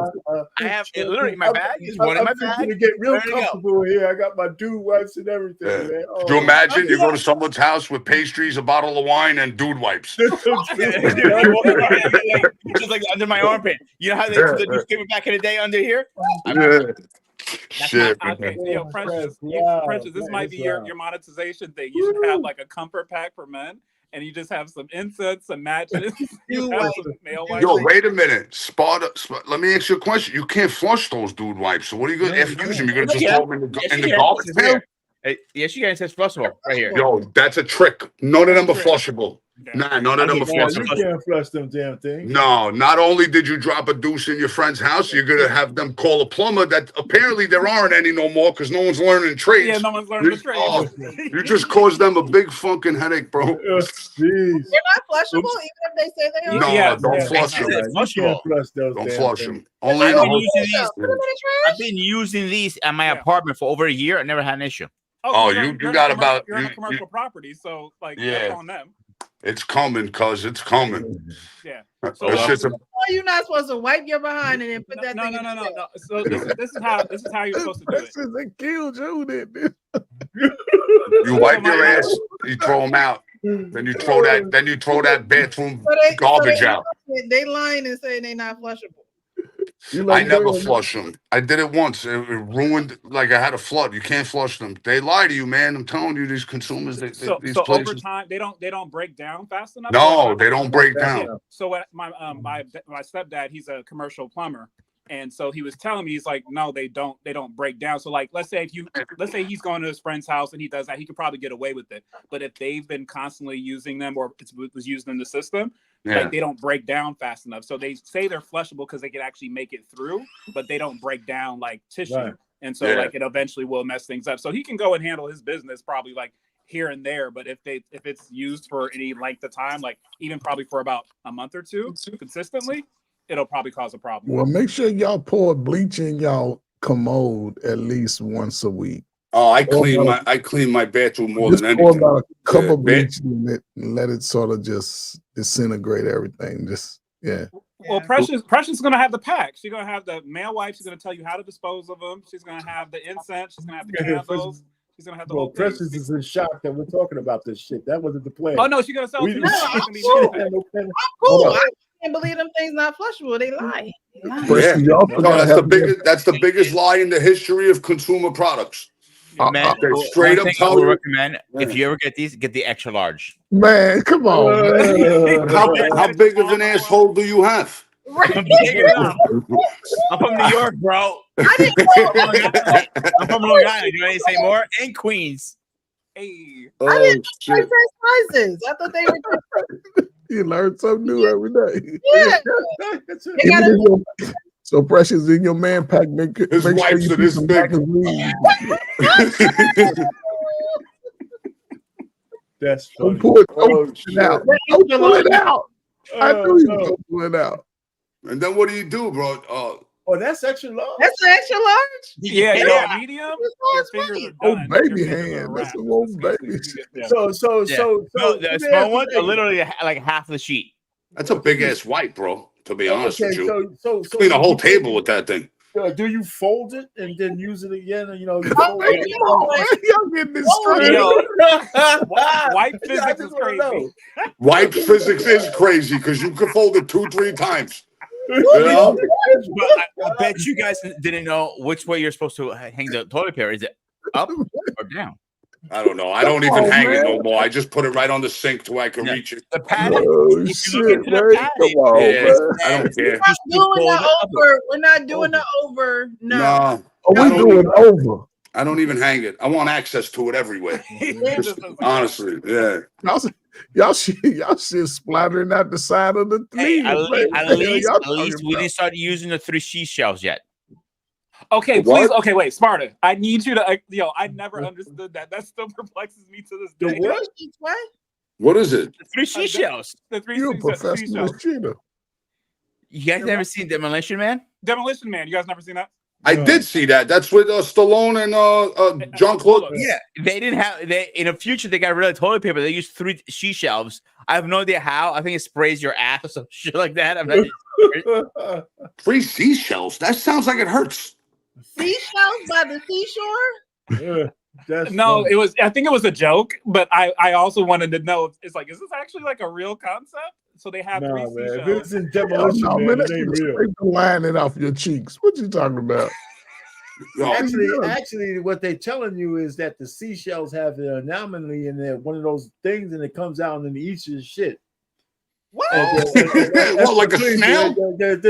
Speaker 9: I have it literally in my bag. It's one in my
Speaker 2: I'm
Speaker 9: bag.
Speaker 2: to get real
Speaker 9: There you go.
Speaker 2: comfortable here. I got my dude wipes and everything,
Speaker 6: Yeah.
Speaker 2: man.
Speaker 6: Could you imagine you go to someone's house with pastries, a bottle of wine, and dude wipes?
Speaker 9: Just like under my armpit. You know how they put the newspaper back in the day under here?
Speaker 6: Yeah. Shit.
Speaker 10: Okay,
Speaker 2: man.
Speaker 10: yo, Precious,
Speaker 2: Wow,
Speaker 10: Precious, this
Speaker 2: man,
Speaker 10: might
Speaker 2: it's
Speaker 10: be your
Speaker 2: wild.
Speaker 10: monetization thing. You should have like a comfort pack for men, and you just have some incense, some matches. You have some male wipes.
Speaker 6: Yo, wait a minute. Let me ask you a question. You can't flush those dude wipes. So what are you going to, if you use them, you're going to just throw them in the garbage can?
Speaker 9: Yes, you can. It says flushable right here.
Speaker 6: Yo, that's a trick. None of them are flushable. Nah, none of them are
Speaker 2: You
Speaker 6: flushable.
Speaker 2: can't flush them damn things.
Speaker 6: No, not only did you drop a deuce in your friend's house, you're going to have them call a plumber that apparently there aren't any no more because no one's learning trades.
Speaker 10: Yeah, no one's learning the trade.
Speaker 6: Oh, you just caused them a big fucking headache, bro.
Speaker 2: Jeez.
Speaker 1: They're not flushable, even if they say they are.
Speaker 6: No,
Speaker 10: Yeah,
Speaker 6: don't
Speaker 10: yeah,
Speaker 6: flush
Speaker 2: You
Speaker 6: them.
Speaker 2: can't flush those
Speaker 6: Don't
Speaker 2: damn
Speaker 6: flush
Speaker 2: things.
Speaker 6: them. Only in
Speaker 9: I've
Speaker 6: a
Speaker 9: been using these.
Speaker 1: Put them in the trash.
Speaker 9: I've been using these at my
Speaker 10: Yeah.
Speaker 9: apartment for over a year. I never had an issue.
Speaker 6: Oh,
Speaker 10: you're
Speaker 6: you
Speaker 10: in
Speaker 6: got
Speaker 10: a
Speaker 6: about-
Speaker 10: You're in a
Speaker 6: you-
Speaker 10: commercial property, so like
Speaker 6: Yeah.
Speaker 10: that's on them.
Speaker 6: It's coming, cuz it's coming.
Speaker 10: Yeah.
Speaker 6: So it's just a,
Speaker 1: Why are you not supposed to wipe your behind and then put that
Speaker 10: No.
Speaker 1: thing in the trash?
Speaker 10: So this is how you're supposed to do it.
Speaker 5: They killed you, didn't
Speaker 6: you wipe your ass, you throw them out. Then you throw that bathroom garbage out.
Speaker 1: They lying and saying they not flushable.
Speaker 6: I never flush them. I did it once. It ruined, like I had a flood. You can't flush them. They lie to you, man. I'm telling you, these consumers, these
Speaker 10: So over
Speaker 6: places.
Speaker 10: time, they don't break down fast enough.
Speaker 6: No, they don't break down.
Speaker 10: So my stepdad, he's a commercial plumber, and so he was telling me, he's like, no, they don't break down. So like, let's say he's going to his friend's house and he does that, he could probably get away with it. But if they've been constantly using them or it was used in the system, like they don't break down fast enough. So they say they're flushable because they can actually make it through, but they don't break down like tissue.
Speaker 2: Right.
Speaker 10: And so like it eventually will mess things up. So he can go and handle his business probably like here and there, but if it's used for any length of time, like even probably for about a month or two consistently, it'll probably cause a problem.
Speaker 5: Well, make sure y'all pour bleach in y'all commode at least once a week.
Speaker 6: Oh, I clean my bathroom more
Speaker 5: Just
Speaker 6: than
Speaker 5: pour
Speaker 6: anything.
Speaker 5: about a cup
Speaker 6: Yeah,
Speaker 5: of bleach in it and let it sort of just disintegrate everything. Just
Speaker 10: Well, Precious is gonna have the pack. She's gonna have the male wife. She's gonna tell you how to dispose of them. She's gonna have the incense. She's gonna have the candles. She's gonna have the whole thing.
Speaker 2: Precious is in shock that we're talking about this shit. That wasn't the plan.
Speaker 10: Oh no, she's gonna sell.
Speaker 2: We-
Speaker 10: She's
Speaker 1: No,
Speaker 10: gonna
Speaker 1: I'm
Speaker 10: be
Speaker 1: cool.
Speaker 10: pack.
Speaker 1: I'm cool. I can't believe them things not flushable. They lie. They lie.
Speaker 5: But you also
Speaker 6: No,
Speaker 5: gotta have
Speaker 6: that's the biggest lie in the history of consumer products.
Speaker 9: Man,
Speaker 6: They
Speaker 9: one
Speaker 6: straight up
Speaker 9: thing I
Speaker 6: tell
Speaker 9: would
Speaker 6: you.
Speaker 9: recommend if you ever get these, get the extra large.
Speaker 5: man. Come on, man.
Speaker 6: How big of an asshole do you have?
Speaker 1: Right.
Speaker 9: I'm big enough. I'm from New York, bro.
Speaker 1: I didn't know.
Speaker 9: I'm from Long Island. You want to say more? And Queens.
Speaker 10: Hey,
Speaker 6: Oh
Speaker 1: Different
Speaker 6: shit!
Speaker 1: sizes. I thought they were different.
Speaker 5: You learn something new every day.
Speaker 1: Yeah. They
Speaker 5: Even
Speaker 1: got
Speaker 5: if your- So Precious, in your man pack, make
Speaker 6: His
Speaker 5: sure
Speaker 6: wife's
Speaker 5: you
Speaker 6: are
Speaker 5: put
Speaker 6: this
Speaker 5: some
Speaker 6: big.
Speaker 2: That's
Speaker 5: Don't
Speaker 2: funny.
Speaker 5: pull it,
Speaker 6: Oh,
Speaker 5: don't pull
Speaker 6: shit.
Speaker 5: it out. Don't pull it out. I knew you were gonna pull it out.
Speaker 6: And then what do you do, bro?
Speaker 2: Oh, that's extra large.
Speaker 1: That's an extra large.
Speaker 10: Yeah,
Speaker 9: Yeah.
Speaker 10: medium.
Speaker 1: That's
Speaker 10: Your
Speaker 1: large
Speaker 10: fingers
Speaker 1: money.
Speaker 10: are
Speaker 5: Oh,
Speaker 10: done.
Speaker 5: baby
Speaker 10: Your fingers are
Speaker 5: hand. That's
Speaker 10: wrapped.
Speaker 5: a little
Speaker 10: It's
Speaker 5: baby.
Speaker 10: disgusting. Yeah.
Speaker 2: So
Speaker 9: No, the
Speaker 2: let me
Speaker 9: small
Speaker 2: ask you
Speaker 9: ones are
Speaker 2: this.
Speaker 9: literally like half the sheet.
Speaker 6: That's a big ass wipe, bro. To be honest
Speaker 2: Okay,
Speaker 6: with you,
Speaker 2: so
Speaker 6: clean a whole table with that thing.
Speaker 2: do you fold it and then use it again? You know, you
Speaker 1: Oh,
Speaker 2: fold
Speaker 1: wait,
Speaker 2: it.
Speaker 1: come on, man.
Speaker 5: Y'all getting this
Speaker 2: Oh,
Speaker 5: straight.
Speaker 10: Yo, wipe
Speaker 2: I
Speaker 10: physics
Speaker 2: just
Speaker 10: is
Speaker 2: wanna know.
Speaker 10: crazy.
Speaker 6: Wipe physics is crazy because you can fold it 2-3 times. You know?
Speaker 9: But I bet you guys didn't know which way you're supposed to hang the toilet paper. Is it up or down?
Speaker 6: I don't know. I don't even
Speaker 5: on,
Speaker 6: hang it
Speaker 5: man.
Speaker 6: no more. I just put it right on the sink to where I can
Speaker 9: Yeah.
Speaker 6: reach it.
Speaker 9: The pad.
Speaker 5: Oh,
Speaker 9: If you
Speaker 5: shit,
Speaker 9: look into the
Speaker 5: man.
Speaker 9: pad,
Speaker 5: Come on,
Speaker 6: Yeah,
Speaker 5: man.
Speaker 6: I don't care.
Speaker 1: We're not doing the over. We're not doing the over. No.
Speaker 6: No,
Speaker 5: Oh,
Speaker 6: I
Speaker 5: we
Speaker 6: don't
Speaker 5: doing
Speaker 6: even-
Speaker 5: over.
Speaker 6: I don't even hang it. I want access to it everywhere.
Speaker 10: Just doesn't
Speaker 6: Honestly, yeah.
Speaker 5: Y'all shit splattering out the side of the
Speaker 9: Hey,
Speaker 5: lead.
Speaker 9: at least
Speaker 5: Y'all
Speaker 9: we didn't start using the 3 seashells yet.
Speaker 10: Okay,
Speaker 6: What?
Speaker 10: please. Okay, wait, Sparta. I need you to. Yo, I never understood that. That still perplexes me to this day.
Speaker 2: The what?
Speaker 1: What?
Speaker 6: What is it?
Speaker 9: The 3 seashells.
Speaker 10: The three
Speaker 5: You're a professional
Speaker 10: seashells.
Speaker 5: cheater.
Speaker 9: You guys never seen Demolition Man?
Speaker 10: Demolition Man. You guys never seen that?
Speaker 6: I did see that. That's with Stallone and John Claude.
Speaker 9: Yeah, they didn't have. They in the future they got rid of toilet paper. They used 3 seashells. I have no idea how. I think it sprays your ass or some shit like that. I'm not.
Speaker 6: 3 seashells? That sounds like it hurts.
Speaker 1: Seashells by the seashore?
Speaker 2: That's
Speaker 10: No,
Speaker 2: funny.
Speaker 10: it was. I think it was a joke, but I also wanted to know. It's like, is this actually like a real concept? So they have 3
Speaker 2: Nah, man. If
Speaker 10: seashells.
Speaker 2: it's in
Speaker 5: Oh,
Speaker 2: Demolition
Speaker 5: no,
Speaker 2: Man,
Speaker 5: man,
Speaker 2: it
Speaker 5: that
Speaker 2: ain't
Speaker 5: shit
Speaker 2: real.
Speaker 5: scrape the lining off your cheeks. What you talking about?
Speaker 6: No,
Speaker 2: Actually, what they're telling you is that the seashells have an anomaly in there, one of those things, and it comes out and it eats your shit.
Speaker 1: What?
Speaker 6: What, like a snail?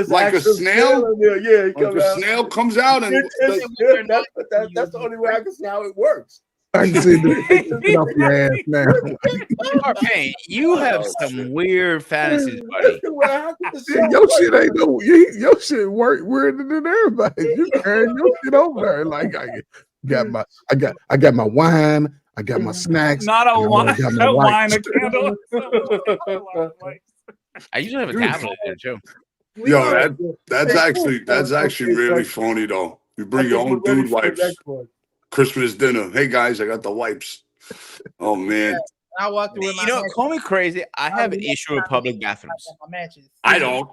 Speaker 6: Like a snail?
Speaker 2: in there. Yeah, it
Speaker 6: Like
Speaker 2: comes
Speaker 6: a
Speaker 2: out.
Speaker 6: snail comes out and
Speaker 2: That's the only way I can see how it works.
Speaker 5: I can see the shit off your ass now.
Speaker 9: Payne, you have some weird fantasies, buddy.
Speaker 5: Your shit ain't no. Your shit work weirder than everybody. You carrying your shit over there like I got my wine. I got my snacks.
Speaker 10: Not a wine,
Speaker 5: I got my
Speaker 10: a wine,
Speaker 5: wipes.
Speaker 10: a candle.
Speaker 9: I usually have a tablet there too.
Speaker 6: Yo, that's actually really funny though. You bring your own dude wipes. Christmas dinner. Hey guys, I got the wipes. Oh man.
Speaker 1: I walked away.
Speaker 9: You know, call me crazy. I have an issue with public bathrooms.
Speaker 6: I don't.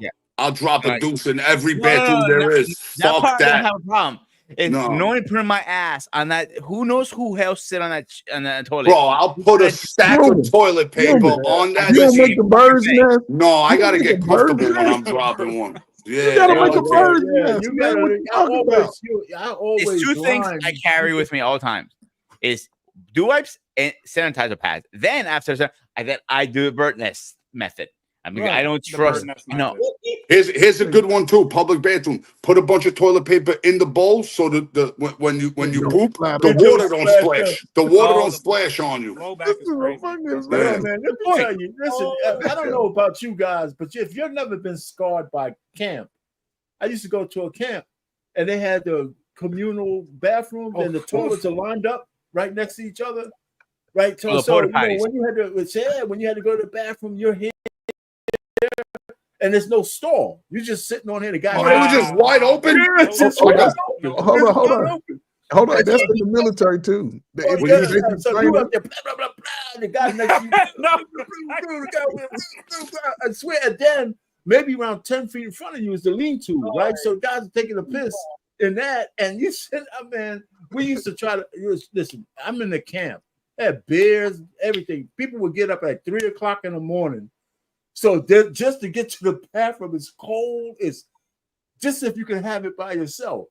Speaker 9: Yeah.
Speaker 6: I'll drop a
Speaker 9: Right.
Speaker 6: deuce in every bathroom there is.
Speaker 9: That
Speaker 6: Fuck
Speaker 9: part I don't
Speaker 6: that.
Speaker 9: have a problem. If
Speaker 6: No.
Speaker 9: no one putting my ass on that, who knows who else sit on that toilet?
Speaker 6: Bro, I'll put a stack of toilet paper on that.
Speaker 5: You don't make the birds nest.
Speaker 6: No, I gotta
Speaker 5: You
Speaker 6: get
Speaker 5: make a bird's
Speaker 6: comfortable when
Speaker 5: nest.
Speaker 6: I'm dropping one.
Speaker 5: You
Speaker 6: Yeah,
Speaker 5: gotta make a
Speaker 6: okay.
Speaker 5: bird's
Speaker 2: Yeah,
Speaker 5: nest.
Speaker 2: you
Speaker 5: Man, what
Speaker 2: gotta.
Speaker 5: you talking about?
Speaker 2: I always
Speaker 9: It's 2 things
Speaker 2: line-
Speaker 9: I carry with me all the time: is dew wipes and sanitizer pads. Then after that, I do the bird nest method. I mean, I don't
Speaker 10: The
Speaker 9: trust.
Speaker 10: bird nest
Speaker 9: No,
Speaker 10: method.
Speaker 6: Here's a good one too. Public bathroom. Put a bunch of toilet paper in the bowl so that when you
Speaker 5: Don't
Speaker 6: poop,
Speaker 5: splatter.
Speaker 6: the
Speaker 2: It don't
Speaker 6: water don't
Speaker 2: splash
Speaker 6: splash. The water
Speaker 10: Oh,
Speaker 6: don't
Speaker 10: the-
Speaker 6: splash on you.
Speaker 10: Blowback
Speaker 5: This
Speaker 10: is
Speaker 5: is a
Speaker 10: crazy.
Speaker 5: fucking
Speaker 6: Yeah.
Speaker 2: Man, let me tell you. Listen, I don't know about you guys, but if you've never been scarred by camp, I used to go to a camp, and they had the communal bathrooms, and the toilets are lined up right next to each other. Right, so,
Speaker 9: Oh, the
Speaker 2: so
Speaker 9: porta
Speaker 2: you know,
Speaker 9: potties.
Speaker 2: when you had to go to the bathroom, you're here, and there's no stall. You're just sitting on here. The guy,
Speaker 6: Oh, they were just wide open.
Speaker 2: Yeah, it's just
Speaker 5: Hold
Speaker 2: wide
Speaker 5: on.
Speaker 2: open.
Speaker 5: Hold on,
Speaker 2: It's
Speaker 5: hold
Speaker 2: wide
Speaker 5: on.
Speaker 2: open.
Speaker 5: Hold on. That's in the military too.
Speaker 2: Oh,
Speaker 5: If
Speaker 2: yeah.
Speaker 5: they can
Speaker 2: So
Speaker 5: train
Speaker 2: you
Speaker 5: them-
Speaker 2: up there, blah, blah, blah, blah, the guy next to you. I swear, and then maybe around 10 feet in front of you is the lean-to, right? So guys are taking a piss in that, and you said, man, we used to try to listen. I'm in the camp, had beers, everything. People would get up at 3:00 in the morning. So just to get to the bathroom, it's cold. It's just if you can have it by yourself.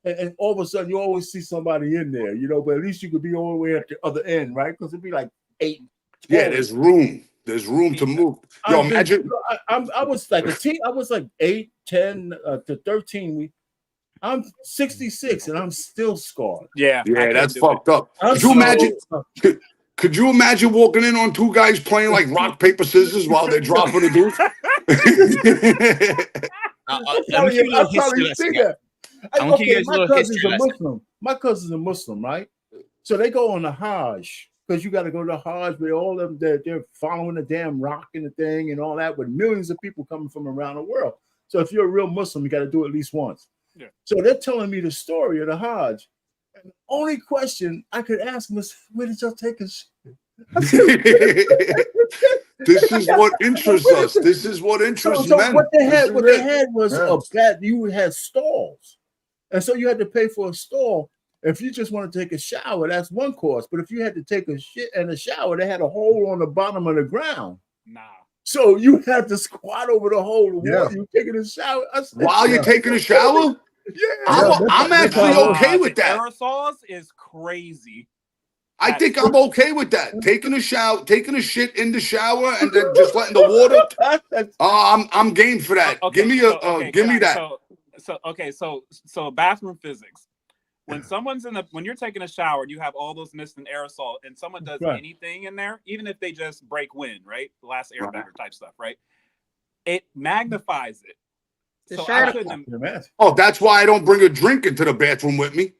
Speaker 2: And all of a sudden, you always see somebody in there, you know, but at least you could be all the way at the other end, right? Because it'd be like 8.
Speaker 6: Yeah, there's room. There's room to move. Yo, imagine.
Speaker 2: I was like a teen. I was like 8, 10 to 13. I'm 66 and I'm still scarred.
Speaker 10: Yeah,
Speaker 6: Yeah, that's fucked up.
Speaker 2: I'm
Speaker 6: Could you
Speaker 2: so-
Speaker 6: imagine? Could you imagine walking in on 2 guys playing like rock, paper, scissors while they're dropping a deuce?
Speaker 2: I'm telling you, see that. Okay, my cousin's a Muslim. My cousin's a Muslim, right? So they go on the Hajj because you got to go to the Hajj with all of them. They're following the damn rock and the thing and all that with millions of people coming from around the world. So if you're a real Muslim, you got to do it at least once. Yeah. So they're telling me the story of the Hajj. And the only question I could ask them was, where did y'all take us?
Speaker 6: This is what interests us. This is what interests men.
Speaker 2: What they had was a bed. You had stalls. And so you had to pay for a stall. If you just want to take a shower, that's one cost. But if you had to take a shit and a shower, they had a hole on the bottom of the ground. Nah. So you had to squat over the hole. Yeah. You taking a shower.
Speaker 6: While you're taking a shower? Yeah. I'm actually okay with that.
Speaker 10: Aerosols is crazy.
Speaker 6: I think I'm okay with that. Taking a shower, taking a shit in the shower, and then just letting the water. I'm game for that. Okay, give me that.
Speaker 10: So bathroom physics. When someone's when you're taking a shower, you have all those mist and aerosol, and someone does anything in there, even if they just break wind, right? The last airbender type stuff, right? It magnifies it.
Speaker 6: So that's why I don't bring a drink into the bathroom with me.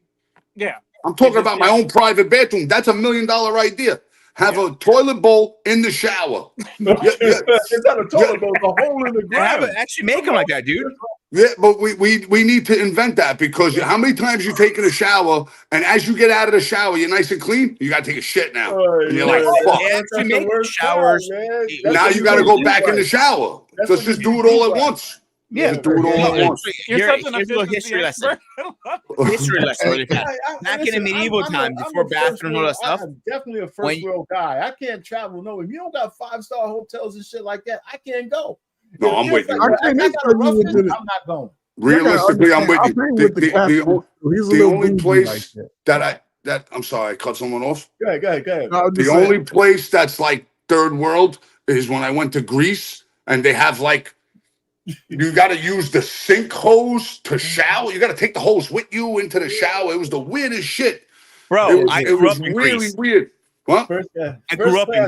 Speaker 10: Yeah.
Speaker 6: I'm talking about my own private bathroom. That's $1 million idea. Have a toilet bowl in the shower.
Speaker 2: It's not a toilet bowl, it's a hole in the ground.
Speaker 9: Actually make them like that, dude.
Speaker 6: Yeah, but we need to invent that because how many times you taking a shower and as you get out of the shower, you're nice and clean. You got to take a shit now. And you're like, fuck.
Speaker 9: Actually make showers.
Speaker 6: Now you got to go back in the shower. Let's just do it all at once.
Speaker 9: Yeah,
Speaker 6: do it all at once.
Speaker 10: You're such an
Speaker 9: history lesson. History lesson really fast. Back in the medieval times, before bathrooms and all that stuff.
Speaker 2: I'm definitely a first world guy. I can't travel. No, if you don't got 5-star hotels and shit like that, I can't go.
Speaker 6: No, I'm with you.
Speaker 2: I'm not going.
Speaker 6: Realistically, I'm with you. The only place that I'm sorry, I cut someone off.
Speaker 2: Go ahead.
Speaker 6: The only place that's like third world is when I went to Greece and they have like. You got to use the sink hose to shower. You got to take the hose with you into the shower. It was the weirdest shit.
Speaker 9: Bro, I grew up in
Speaker 6: really
Speaker 9: Greece.
Speaker 6: Weird. What?
Speaker 9: I grew up in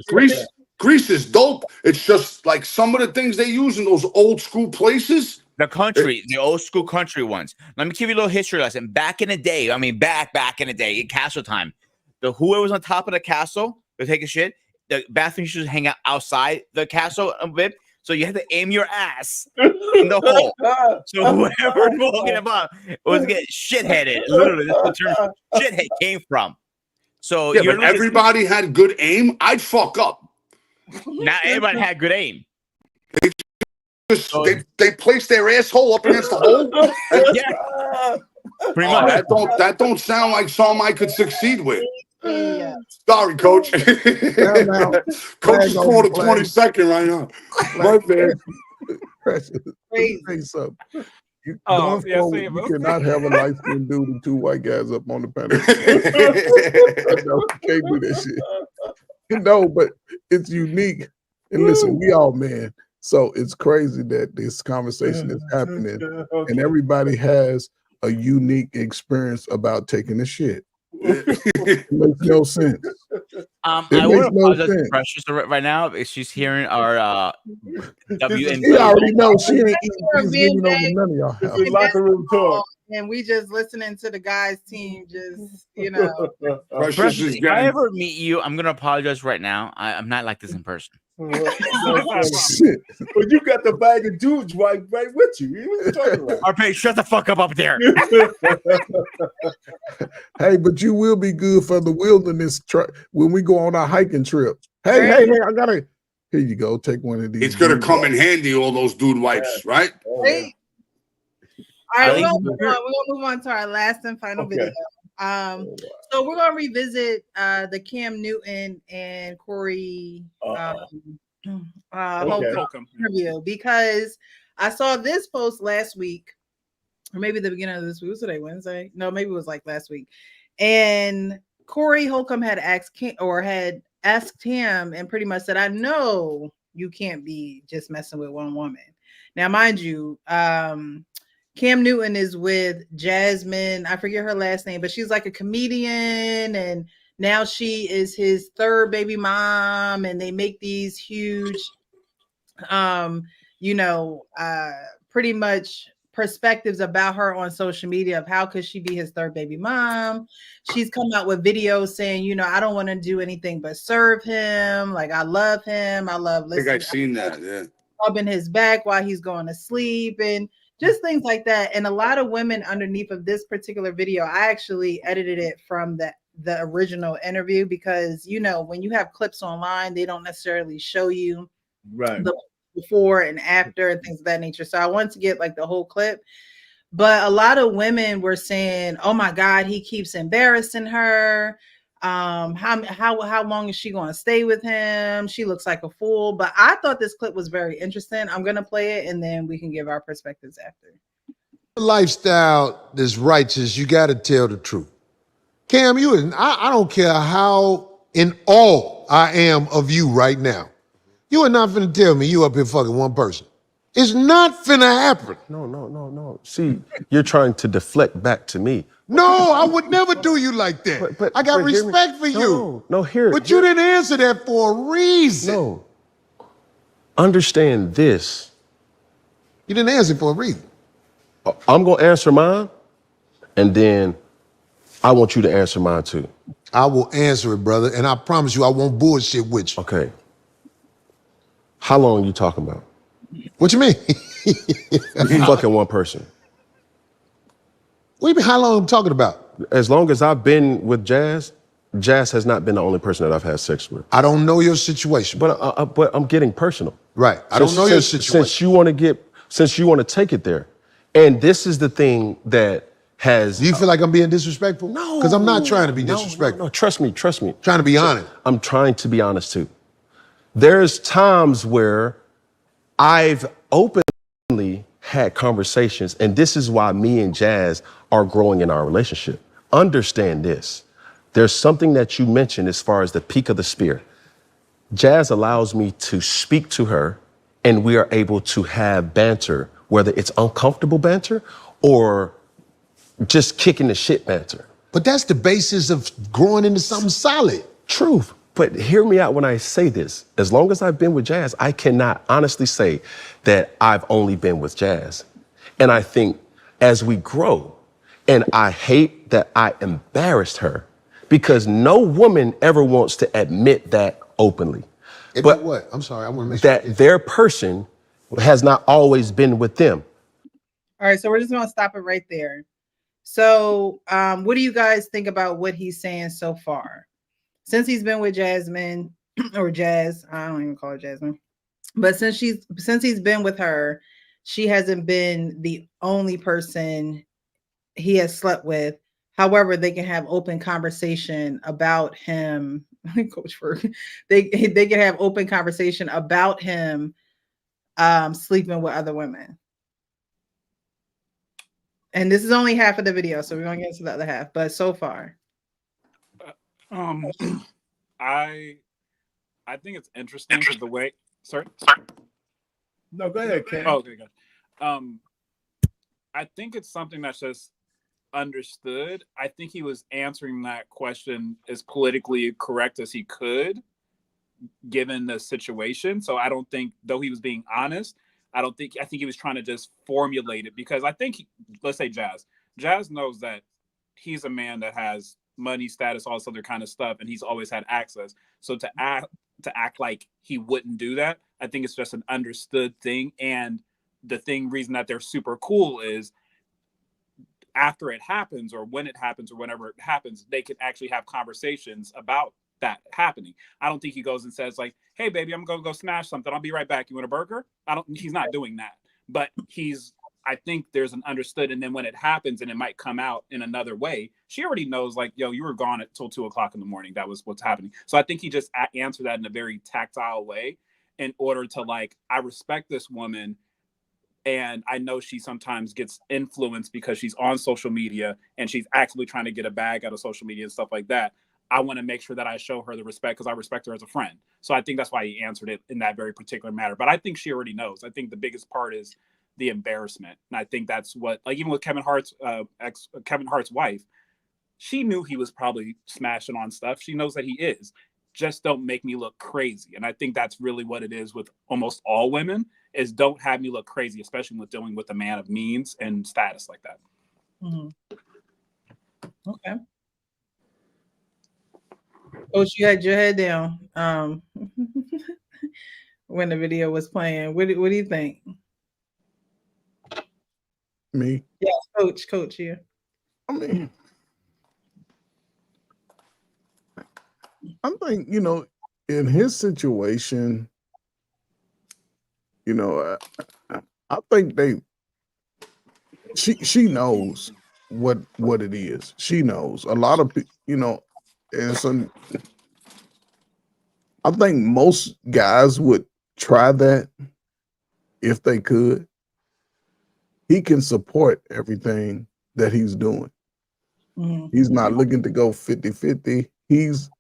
Speaker 9: Greece.
Speaker 6: Greece is dope. It's just like some of the things they use in those old school places.
Speaker 9: The old school country ones. Let me give you a little history lesson. Back in the day, back in the day, in castle time, whoever was on top of the castle to take a shit, the bathroom should hang out outside the castle a bit. So you had to aim your ass in the hole. So whoever was walking about was getting shit-headed. Literally, that's the term shithead came from. So
Speaker 6: yeah, but everybody had good aim. I'd fuck up.
Speaker 9: Not everybody had good aim.
Speaker 6: They placed their asshole up against the hole.
Speaker 9: Yeah, pretty much.
Speaker 6: That don't sound like something I could succeed with. Yeah. Sorry, Coach. Coach is calling the 22nd right now. Right there.
Speaker 5: You cannot have a light-skinned dude and 2 white guys up on the panel. No, you can't do that shit. No, but it's unique. And listen, we all men. So it's crazy that this conversation is happening and everybody has a unique experience about taking a shit. It makes no sense.
Speaker 9: I want to apologize to Precious right now. She's hearing our WNBA.
Speaker 5: She already knows she ain't giving over none of y'all.
Speaker 2: It's locker room talk.
Speaker 1: And we just listening to the guys' team, just
Speaker 9: Precious, if I ever meet you, I'm gonna apologize right now. I'm not like this in person.
Speaker 2: Shit. But you got the bag of dudes right with you. What are you talking about?
Speaker 9: RP, shut the fuck up there.
Speaker 5: Hey, but you will be good for the wilderness when we go on our hiking trip. Hey, I gotta. Here you go. Take one of these.
Speaker 6: It's gonna come in handy. All those dude wipes, right?
Speaker 1: Hey. All right, we're gonna move on to our last and final video. So we're gonna revisit the Cam Newton and Corey Holcomb interview because I saw this post last week, or maybe the beginning of this week. Was today Wednesday? No, maybe it was like last week. And Corey Holcomb had asked him and pretty much said, "I know you can't be just messing with one woman." Now, mind you, Cam Newton is with Jasmine. I forget her last name, but she's like a comedian, and now she is his third baby mom, and they make these huge you know, pretty much perspectives about her on social media of how could she be his third baby mom. She's come out with videos saying, you know, I don't want to do anything but serve him. Like, I love him. I love
Speaker 6: I think I've
Speaker 1: listening.
Speaker 6: seen that. Yeah.
Speaker 1: Rubbing his back while he's going to sleep and just things like that. And a lot of women underneath of this particular video, I actually edited it from the original interview because, you know, when you have clips online, they don't necessarily show you the before and after and things of that nature. So I wanted to get like the whole clip. But a lot of women were saying, "Oh my God, he keeps embarrassing her. How long is she going to stay with him? She looks like a fool." But I thought this clip was very interesting. I'm gonna play it and then we can give our perspectives after.
Speaker 11: Lifestyle that's righteous, you got to tell the truth. Cam, I don't care how in awe I am of you right now. You are not finna tell me you up here fucking one person. It's not finna happen.
Speaker 12: No. See, you're trying to deflect back to me.
Speaker 11: No, I would never do you like that.
Speaker 12: But
Speaker 11: I got respect for you.
Speaker 12: No, here.
Speaker 11: But you didn't answer that for a reason.
Speaker 12: No. Understand this.
Speaker 11: You didn't answer for a reason.
Speaker 12: I'm gonna answer mine, and then I want you to answer mine too.
Speaker 11: I will answer it, brother, and I promise you I won't bullshit with you.
Speaker 12: Okay. How long are you talking about?
Speaker 11: What you mean?
Speaker 12: Fucking one person.
Speaker 11: What do you mean, how long I'm talking about?
Speaker 12: As long as I've been with Jazz, Jazz has not been the only person that I've had sex with.
Speaker 11: I don't know your situation.
Speaker 12: But I'm getting personal.
Speaker 11: Right. I don't know your situation.
Speaker 12: Since you want to take it there. And this is the thing that has...
Speaker 11: Do you feel like I'm being disrespectful?
Speaker 12: No.
Speaker 11: Because I'm not trying to be disrespectful.
Speaker 12: No, trust me.
Speaker 11: Trying to be honest.
Speaker 12: I'm trying to be honest too. There's times where I've openly had conversations, and this is why me and Jazz are growing in our relationship. Understand this. There's something that you mentioned as far as the peak of the spear. Jazz allows me to speak to her, and we are able to have banter, whether it's uncomfortable banter or just kicking the shit banter.
Speaker 11: But that's the basis of growing into something solid.
Speaker 12: Truth. But hear me out when I say this. As long as I've been with Jazz, I cannot honestly say that I've only been with Jazz. And I think as we grow, and I hate that I embarrassed her, because no woman ever wants to admit that openly.
Speaker 11: But what? I'm sorry, I want to make sure.
Speaker 12: That their person has not always been with them.
Speaker 1: All right, so we're just gonna stop it right there. So what do you guys think about what he's saying so far? Since he's been with Jasmine or Jazz, I don't even call her Jasmine, but since he's been with her, she hasn't been the only person he has slept with. However, they can have open conversation about him. Coach Ferg, they can have open conversation about him sleeping with other women. And this is only half of the video, so we're gonna get into the other half. But so far,
Speaker 10: I think it's interesting because the way. Sorry.
Speaker 2: No, go ahead, Ken.
Speaker 10: Oh, okay, good. I think it's something that's just understood. I think he was answering that question as politically correct as he could, given the situation. So I don't think, though he was being honest, I think he was trying to just formulate it, because I think, let's say Jazz knows that he's a man that has money, status, all this other kind of stuff, and he's always had access. So to act like he wouldn't do that, I think it's just an understood thing. And the reason that they're super cool is after it happens, or when it happens, or whenever it happens, they can actually have conversations about that happening. I don't think he goes and says like, "Hey baby, I'm gonna go smash something. I'll be right back. You want a burger?" He's not doing that. But I think there's an understood, and then when it happens and it might come out in another way, she already knows like, yo, you were gone until 2:00 in the morning. That was what's happening. So I think he just answered that in a very tactile way in order to like, I respect this woman, and I know she sometimes gets influenced because she's on social media and she's actively trying to get a bag out of social media and stuff like that. I want to make sure that I show her the respect because I respect her as a friend. So I think that's why he answered it in that very particular matter. But I think she already knows. I think the biggest part is the embarrassment. And I think that's what, like, even with Kevin Hart's wife, she knew he was probably smashing on stuff. She knows that he is. just don't make me look crazy. And I think that's really what it is with almost all women, is don't have me look crazy, especially with dealing with a man of means and status like that.
Speaker 1: Okay. Coach, you had your head down when the video was playing. What do you think?
Speaker 5: Me?
Speaker 1: Yes, coach here.
Speaker 5: I mean, I think, you know, in his situation, you know, I think she knows what it is. She knows. A lot of people, you know, and some, I think most guys would try that if they could. He can support everything that he's doing. He's not looking to go 50-50. He's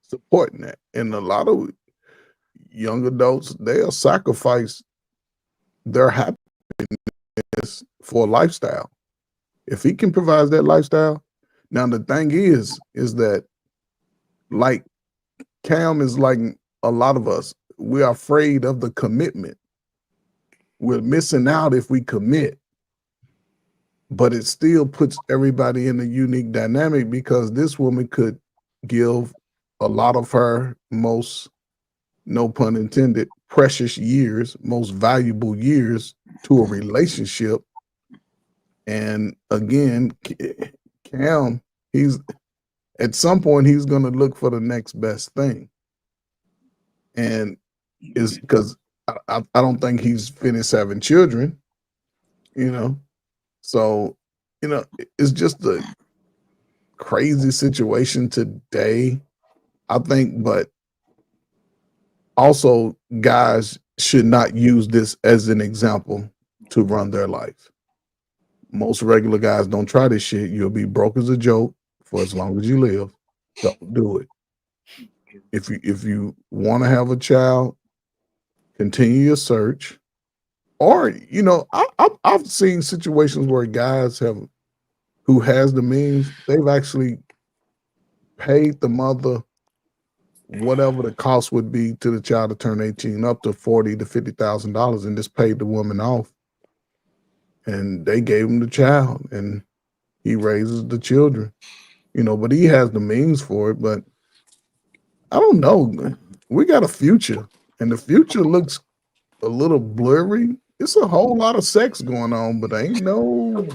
Speaker 5: supporting that. And a lot of young adults, they'll sacrifice their happiness for a lifestyle. If he can provide that lifestyle. Now, the thing is that, like Cam is like a lot of us, we're afraid of the commitment. We're missing out if we commit. But it still puts everybody in a unique dynamic, because this woman could give a lot of her most, no pun intended, precious years, most valuable years to a relationship. And again, Cam, he's at some point he's going to look for the next best thing. And is because I don't think he's finished having children, you know. So, you know, it's just a crazy situation today, I think. But also, guys should not use this as an example to run their life. Most regular guys don't try this shit. You'll be broke as a joke for as long as you live. Don't do it. If you want to have a child, continue your search. Or, you know, I've seen situations where guys who has the means, they've actually paid the mother whatever the cost would be to the child to turn 18, up to $40,000 to $50,000, and just paid the woman off. And they gave him the child, and he raises the children, you know, but he has the means for it. But I don't know. We got a future, and the future looks a little blurry. It's a whole lot of sex going on, but ain't no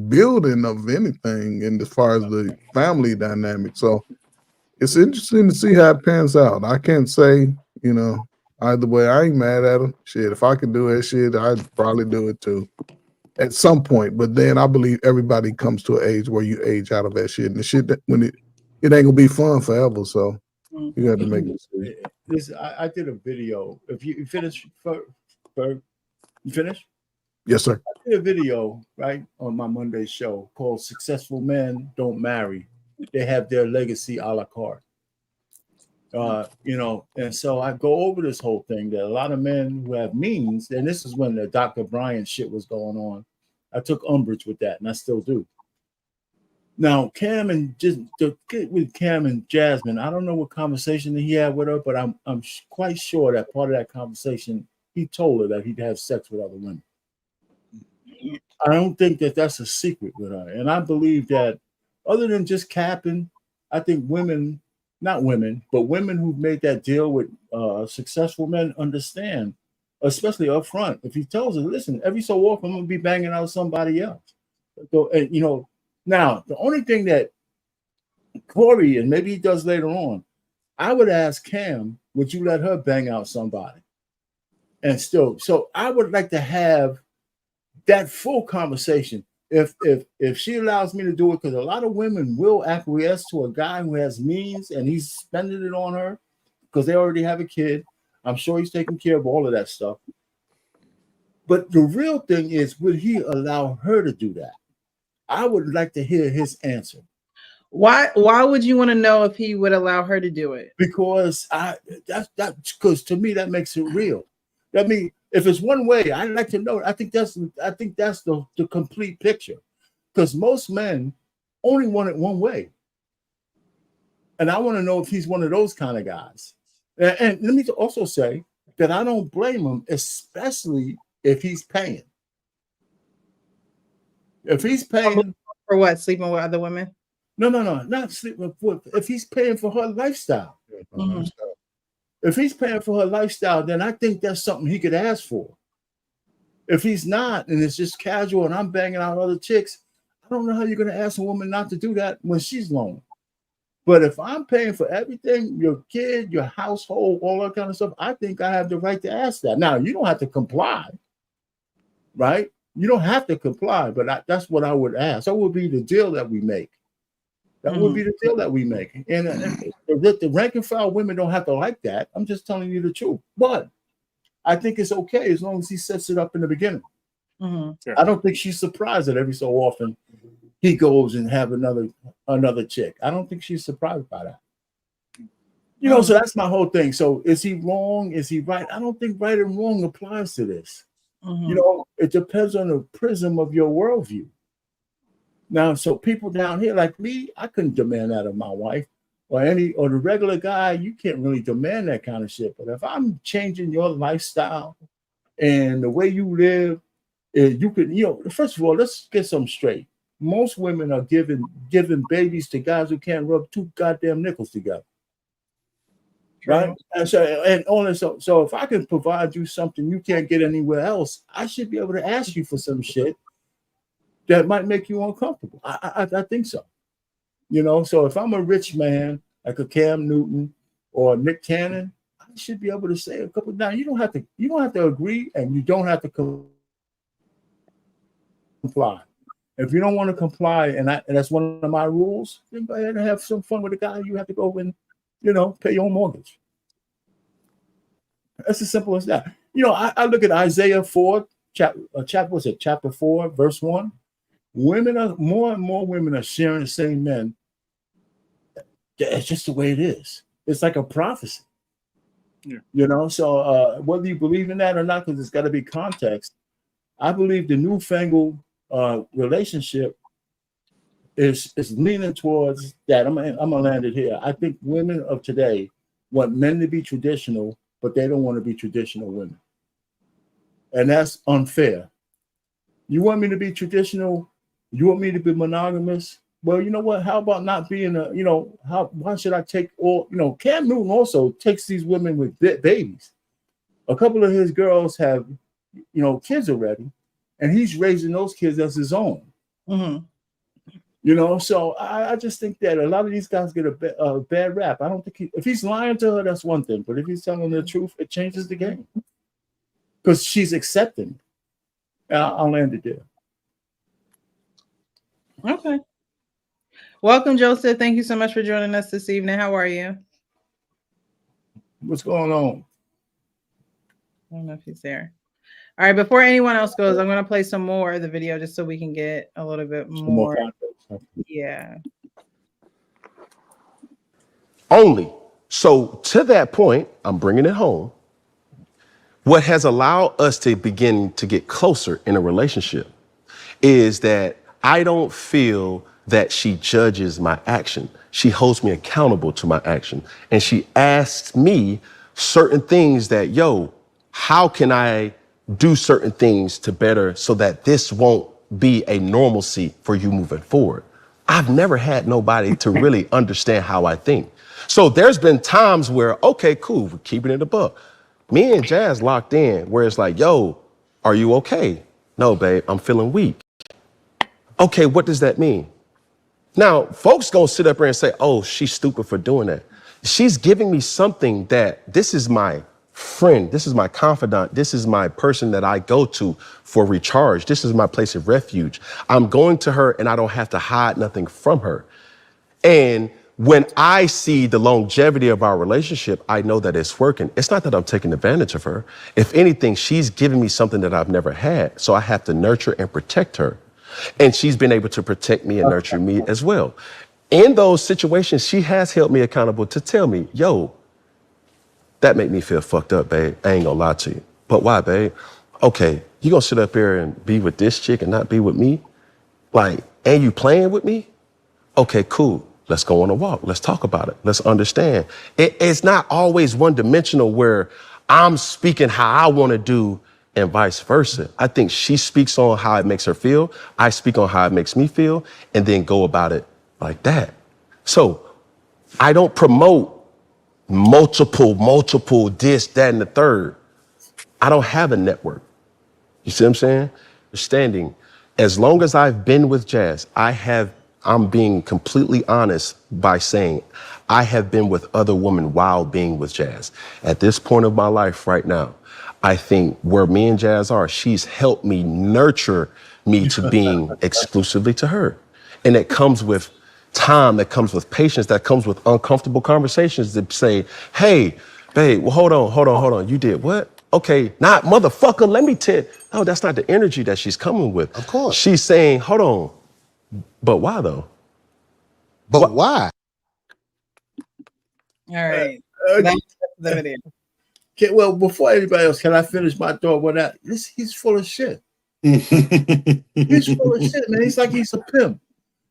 Speaker 5: building of anything in as far as the family dynamic. So it's interesting to see how it pans out. I can't say, you know, either way. I ain't mad at him. Shit, if I could do that shit, I'd probably do it too at some point. But then I believe everybody comes to an age where you age out of that shit, and the shit that when it ain't gonna be fun forever. So you got to make it.
Speaker 2: This I did a video. If you finish, you finish?
Speaker 5: Yes, sir.
Speaker 2: I did a video right on my Monday show called "Successful Men Don't Marry; They Have Their Legacy a la carte." You know, and so I go over this whole thing that a lot of men who have means, and this is when the Dr. Brian shit was going on. I took umbrage with that, and I still do. Now, Cam and just with Cam and Jasmine, I don't know what conversation he had with her, but I'm quite sure that part of that conversation, he told her that he'd have sex with other women. I don't think that that's a secret with her, and I believe that other than just capping, I think women, not women, but women who've made that deal with successful men understand, especially up front. If he tells her, listen, every so often I'm gonna be banging out somebody else. So, and, you know, now the only thing that Corey, and maybe he does later on, I would ask Cam, would you let her bang out somebody? And still, so I would like to have that full conversation. If she allows me to do it, because a lot of women will acquiesce to a guy who has means and he's spending it on her because they already have a kid. I'm sure he's taking care of all of that stuff. But the real thing is, would he allow her to do that? I would like to hear his answer.
Speaker 1: Why would you want to know if he would allow her to do it?
Speaker 2: Because because to me that makes it real. I mean, if it's one way, I'd like to know. I think that's the complete picture. Because most men only want it one way. And I want to know if he's one of those kind of guys. And let me also say that I don't blame him, especially if he's paying. If he's paying
Speaker 1: for what? Sleeping with other women?
Speaker 2: No, not sleeping with. If he's paying for her lifestyle.
Speaker 1: Mhm.
Speaker 2: If he's paying for her lifestyle, then I think that's something he could ask for. If he's not, and it's just casual and I'm banging out other chicks, I don't know how you're going to ask a woman not to do that when she's lonely. But if I'm paying for everything, your kid, your household, all that kind of stuff, I think I have the right to ask that. Now, you don't have to comply, right? You don't have to comply, but that's what I would ask. That would be the deal that we make. That would be the deal that we make. And the rank and file women don't have to like that. I'm just telling you the truth. But I think it's okay as long as he sets it up in the beginning.
Speaker 1: Mm-hmm.
Speaker 2: I don't think she's surprised that every so often he goes and have another chick. I don't think she's surprised by that. You know, so that's my whole thing. So is he wrong? Is he right? I don't think right and wrong applies to this.
Speaker 1: Mm-hmm.
Speaker 2: You know, it depends on the prism of your worldview. Now, so people down here like me, I couldn't demand that of my wife or the regular guy. You can't really demand that kind of shit. But if I'm changing your lifestyle and the way you live, you could, you know, first of all, let's get something straight. Most women are giving babies to guys who can't rub two goddamn nickels together. True. Right? And so if I can provide you something you can't get anywhere else, I should be able to ask you for some shit that might make you uncomfortable. I think so. You know, so if I'm a rich man like a Cam Newton or Nick Cannon, I should be able to say a couple. Now you don't have to agree, and you don't have to comply. If you don't want to comply, and that's one of my rules, then go ahead and have some fun with the guy. You have to go and, you know, pay your own mortgage. That's as simple as that. You know, I look at Isaiah 4, chapter 4, verse 1. Women are more and more women are sharing the same men. It's just the way it is. It's like a prophecy. Yeah. You know, so whether you believe in that or not, because it's got to be context. I believe the newfangled relationship is leaning towards that. I'm gonna land it here. I think women of today want men to be traditional, but they don't want to be traditional women, and that's unfair. You want me to be traditional? You want me to be monogamous? Well, you know what? How about not being why should I take all, Cam Newton also takes these women with babies. A couple of his girls have, kids already, and he's raising those kids as his own. Mm-hmm. So I just think that a lot of these guys get a bad rap. I don't think if he's lying to her, that's one thing. But if he's telling the truth, it changes the game. Because she's accepting. I'll land it there.
Speaker 1: Okay. Welcome, Joseph. Thank you so much for joining us this evening. How are you?
Speaker 2: What's going on?
Speaker 1: I don't know if he's there. All right. Before anyone else goes, I'm going to play some more of the video just so we can get a little bit more. Yeah.
Speaker 12: Only. So to that point, I'm bringing it home. What has allowed us to begin to get closer in a relationship is that I don't feel that she judges my action. She holds me accountable to my action. And she asks me certain things that, how can I do certain things to better so that this won't be a normalcy for you moving forward? I've never had nobody to really understand how I think. So there's been times where, okay, cool, we're keeping it above. Me and Jazz locked in where it's like, are you okay? No, babe, I'm feeling weak. Okay, what does that mean? Now, folks gonna sit up here and say, oh, she's stupid for doing that. She's giving me something that this is my friend, this is my confidant, this is my person that I go to for recharge. This is my place of refuge. I'm going to her and I don't have to hide nothing from her. And when I see the longevity of our relationship, I know that it's working. It's not that I'm taking advantage of her. If anything, she's giving me something that I've never had. So I have to nurture and protect her. And she's been able to protect me and nurture me as well. In those situations, she has held me accountable to tell me, that made me feel fucked up, babe. I ain't gonna lie to you. But why, babe? Okay, you gonna sit up here and be with this chick and not be with me? And you playing with me? Okay, cool. Let's go on a walk. Let's talk about it. Let's understand. It's not always one dimensional where I'm speaking how I want to do and vice versa. I think she speaks on how it makes her feel. I speak on how it makes me feel, and then go about it like that. So I don't promote multiple this, that, and the third. I don't have a network. You see what I'm saying? Understanding, as long as I've been with Jazz, I'm being completely honest by saying I have been with other women while being with Jazz. At this point of my life right now, I think where me and Jazz are, she's helped me nurture me to being exclusively to her. And it comes with time, that comes with patience, that comes with uncomfortable conversations that say, hey, babe, well, hold on. You did what? Okay, not motherfucker, let me tell. No, that's not the energy that she's coming with.
Speaker 11: Of course.
Speaker 12: She's saying, hold on, but why though?
Speaker 11: But why?
Speaker 1: All right. That's the video.
Speaker 2: Okay, well, before anybody else, can I finish my thought with that? He's full of shit. He's full of shit, man. He's like he's a pimp.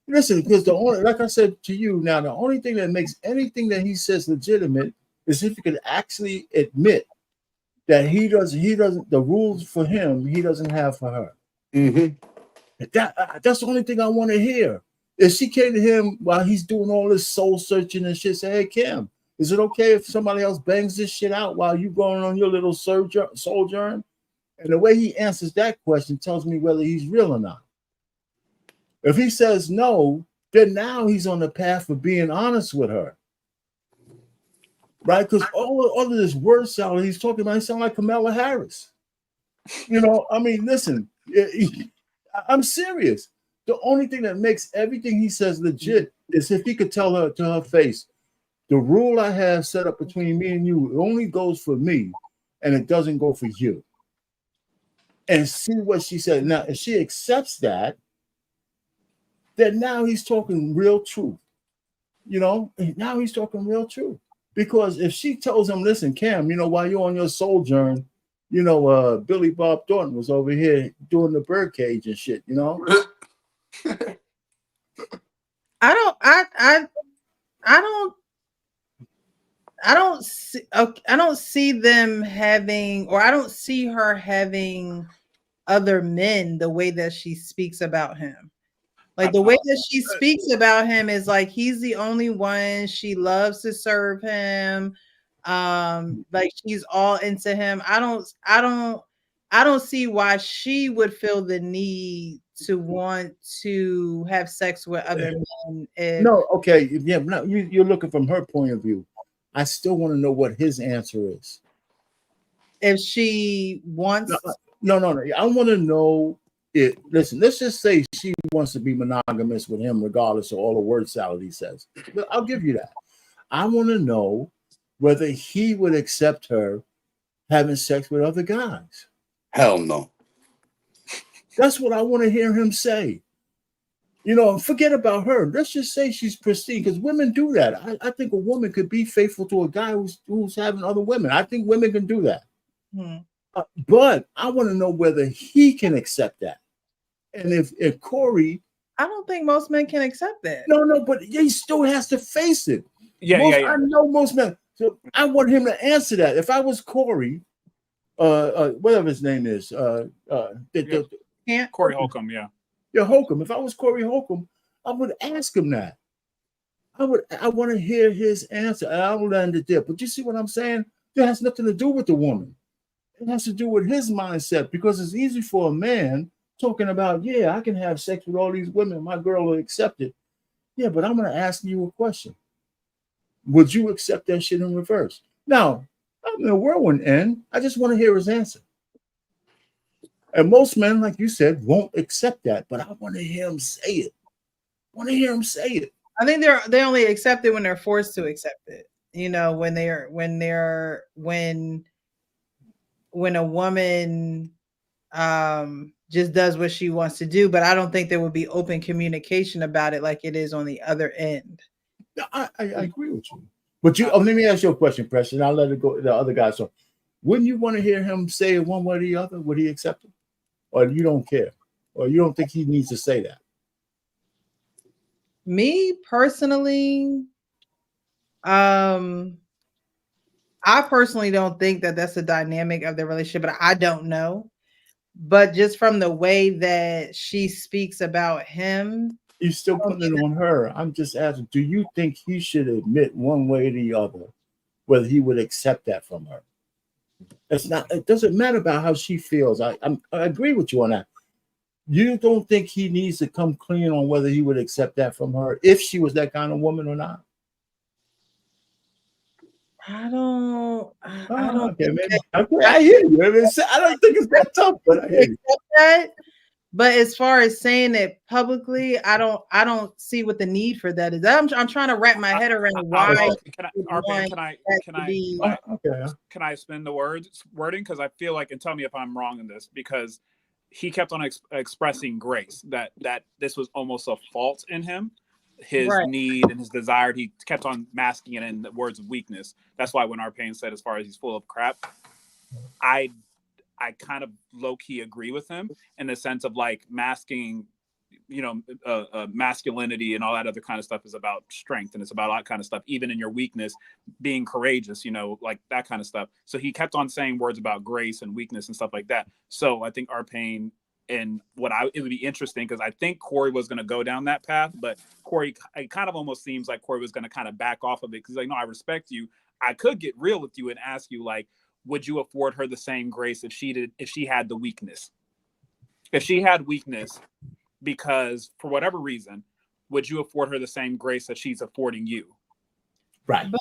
Speaker 2: Listen, because the only, like I said to you now, the only thing that makes anything that he says legitimate is if he could actually admit that he doesn't, the rules for him, he doesn't have for her.
Speaker 6: Mm-hmm.
Speaker 2: That's the only thing I want to hear. If she came to him while he's doing all this soul searching and shit, say, hey, Kim, is it okay if somebody else bangs this shit out while you going on your little sojourn? And the way he answers that question tells me whether he's real or not. If he says no, then now he's on the path of being honest with her. Right? Because all of this word salad he's talking about, he sounds like Kamala Harris. You know, I mean, listen, I'm serious. The only thing that makes everything he says legit is if he could tell her to her face, the rule I have set up between me and you, it only goes for me and it doesn't go for you. And see what she said. Now, if she accepts that, then now he's talking real truth. You know, now he's talking real truth. Because if she tells him, listen, Cam, you know, while you're on your sojourn, you know, Billy Bob Thornton was over here doing the birdcage and shit, you know?
Speaker 1: I don't see them having, or I don't see her having other men the way that she speaks about him. Like the way that she speaks about him is like he's the only one. She loves to serve him. Like she's all into him. I don't see why she would feel the need to want to have sex with other men.
Speaker 2: No, okay, yeah, no, you're looking from her point of view. I still want to know what his answer is.
Speaker 1: If she wants,
Speaker 2: no. I want to know it. Listen, let's just say she wants to be monogamous with him, regardless of all the word salad he says. But I'll give you that. I want to know whether he would accept her having sex with other guys.
Speaker 6: Hell no.
Speaker 2: That's what I want to hear him say. You know, forget about her. Let's just say she's pristine, because women do that. I think a woman could be faithful to a guy who's having other women. I think women can do that. But I want to know whether he can accept that. And if Corey,
Speaker 1: I don't think most men can accept that.
Speaker 2: No, but he still has to face it.
Speaker 10: Yeah.
Speaker 2: I know most men. So I want him to answer that. If I was Corey, whatever his name is,
Speaker 10: Corey Holcomb,
Speaker 2: Yeah, Holcomb. If I was Corey Holcomb, I would ask him that. I want to hear his answer. And I will end it there. But you see what I'm saying? That has nothing to do with the woman. It has to do with his mindset, because it's easy for a man talking about, yeah, I can have sex with all these women. My girl will accept it. Yeah, but I'm going to ask you a question. Would you accept that shit in reverse? Now, I'm in a whirlwind end. I just want to hear his answer. And most men, like you said, won't accept that, but I want to hear him say it.
Speaker 1: I think they only accept it when they're forced to accept it. You know, when a woman just does what she wants to do, but I don't think there would be open communication about it like it is on the other end.
Speaker 2: I agree with you. But let me ask you a question, Preston. I'll let it go. The other guy. So, wouldn't you want to hear him say it one way or the other? Would he accept it, or you don't care, or you don't think he needs to say that?
Speaker 1: Me personally, I personally don't think that that's the dynamic of the relationship, but I don't know. But just from the way that she speaks about him,
Speaker 2: You're still putting it on her. I'm just asking, do you think he should admit one way or the other whether he would accept that from her? It's not. It doesn't matter about how she feels. I agree with you on that. You don't think he needs to come clean on whether he would accept that from her if she was that kind of woman or not?
Speaker 1: I don't. I don't
Speaker 2: Okay,
Speaker 1: think
Speaker 2: maybe. Okay, I hear you. I don't think it's that tough, but I hear you.
Speaker 1: accept that. But as far as saying it publicly, I don't see what the need for that is. I'm trying to wrap my head around why
Speaker 10: Can I spin the wording? Because I feel like, and tell me if I'm wrong in this, because he kept on expressing grace, that this was almost a fault in him, his need and his desire. He kept on masking it in the words of weakness. That's why when Arpain said, as far as he's full of crap, I kind of low-key agree with him in the sense of like masking, masculinity and all that other kind of stuff is about strength, and it's about all that kind of stuff, even in your weakness, being courageous, like that kind of stuff. So he kept on saying words about grace and weakness and stuff like that. So I think Arpain, and it would be interesting, because I think Corey was going to go down that path, but Corey, it kind of almost seems like Corey was going to kind of back off of it, because like, no, I respect you. I could get real with you and ask you, like, would you afford her the same grace if she had the weakness? If she had weakness, because for whatever reason, would you afford her the same grace that she's affording you?
Speaker 2: Right.
Speaker 1: But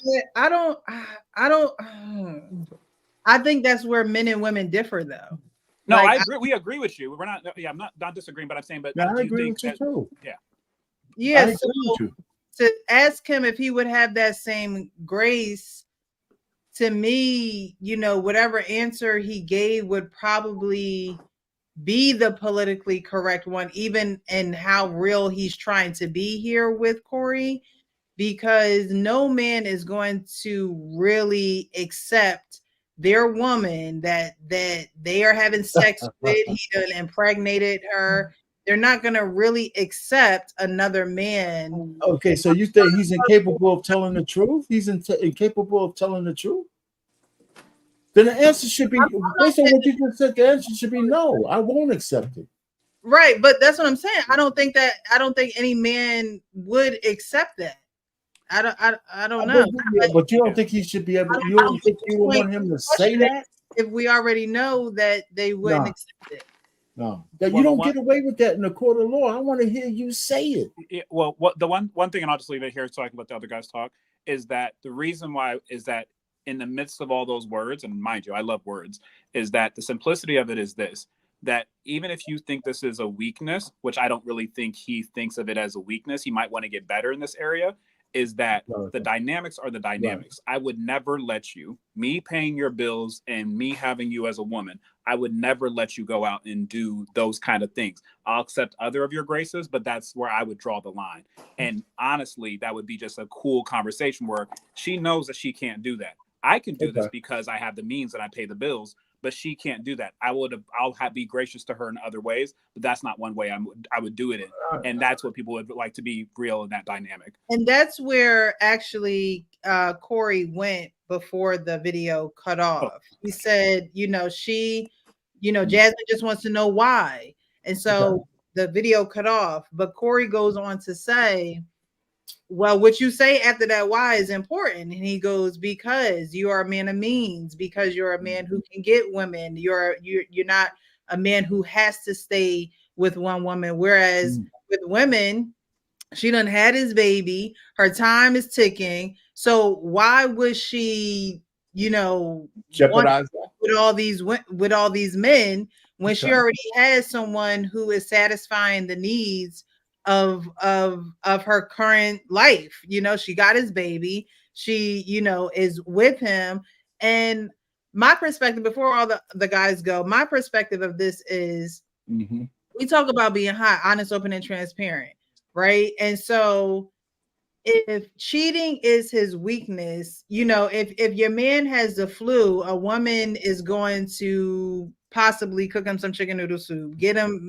Speaker 1: I think that's where men and women differ, though.
Speaker 10: No, I agree. We agree with you. We're not. Yeah, I'm not disagreeing, but I'm saying, but
Speaker 2: I agree with you too.
Speaker 10: Yeah.
Speaker 1: Yeah. So to ask him if he would have that same grace, to me, whatever answer he gave would probably be the politically correct one, even in how real he's trying to be here with Corey, because no man is going to really accept their woman that they are having sex with. He done impregnated her. They're not going to really accept another man.
Speaker 2: Okay, so you think he's incapable of telling the truth? He's incapable of telling the truth? Then the answer should be, based on what you just said, the answer should be no. I won't accept it.
Speaker 1: Right, but that's what I'm saying. I don't think any man would accept that. I don't know.
Speaker 2: But you don't think he should be able? You don't think you would want him to say that?
Speaker 1: If we already know that they wouldn't accept it.
Speaker 2: No, you don't get away with that in the court of law. I want to hear you say it.
Speaker 10: Well, what the one thing, and I'll just leave it here so I can let the other guys talk, is that the reason why is that in the midst of all those words, and mind you, I love words, is that the simplicity of it is this, that even if you think this is a weakness, which I don't really think he thinks of it as a weakness, he might want to get better in this area, is that the dynamics are the dynamics. Right. I would never let you, me paying your bills and me having you as a woman, I would never let you go out and do those kind of things. I'll accept other of your graces, but that's where I would draw the line. And honestly, that would be just a cool conversation where she knows that she can't do that. I can do this because I have the means and I pay the bills, but she can't do that. I'll be gracious to her in other ways, but that's not one way I would do it in. And that's what people would like to be real in that dynamic.
Speaker 1: And that's where actually Corey went before the video cut off. He said, Jasmine just wants to know why. And so the video cut off, but Corey goes on to say, well, what you say after that why is important. And he goes, because you are a man of means, because you're a man who can get women. You're not a man who has to stay with one woman. Whereas with women, she done had his baby. Her time is ticking. So why would she,
Speaker 2: jeopardize that
Speaker 1: with all these men when she already has someone who is satisfying the needs of her current life? She got his baby. She, is with him. And my perspective, before all the guys go, my perspective of this is we talk about being hot, honest, open, and transparent, right? And so if cheating is his weakness, if your man has the flu, a woman is going to possibly cook him some chicken noodle soup, get him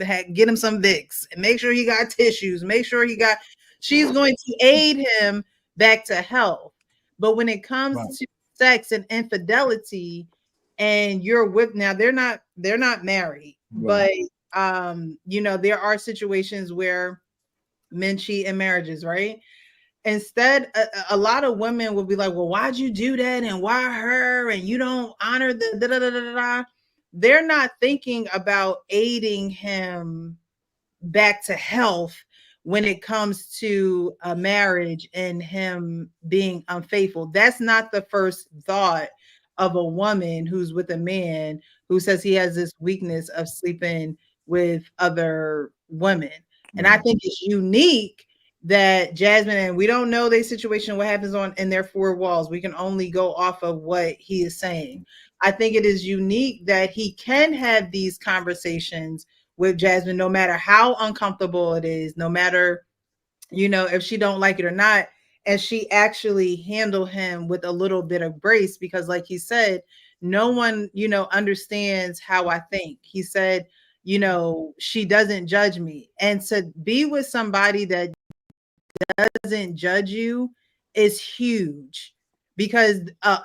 Speaker 1: some Vicks, and make sure he got tissues, make sure he got. She's going to aid him back to health. But when it comes to sex and infidelity, and you're with, now they're not married, but you know, there are situations where men cheat in marriages, right? Instead, a lot of women will be like, well, why'd you do that? And why her? And you don't honor the da da da da da. They're not thinking about aiding him back to health when it comes to a marriage and him being unfaithful. That's not the first thought of a woman who's with a man who says he has this weakness of sleeping with other women. And I think it's unique that Jasmine, and we don't know their situation, what happens on in their four walls. We can only go off of what he is saying. I think it is unique that he can have these conversations with Jasmine, no matter how uncomfortable it is, no matter, you know, if she don't like it or not, and she actually handle him with a little bit of grace, because like he said, no one, you know, understands how I think. He said, you know, she doesn't judge me. And to be with somebody that doesn't judge you is huge, because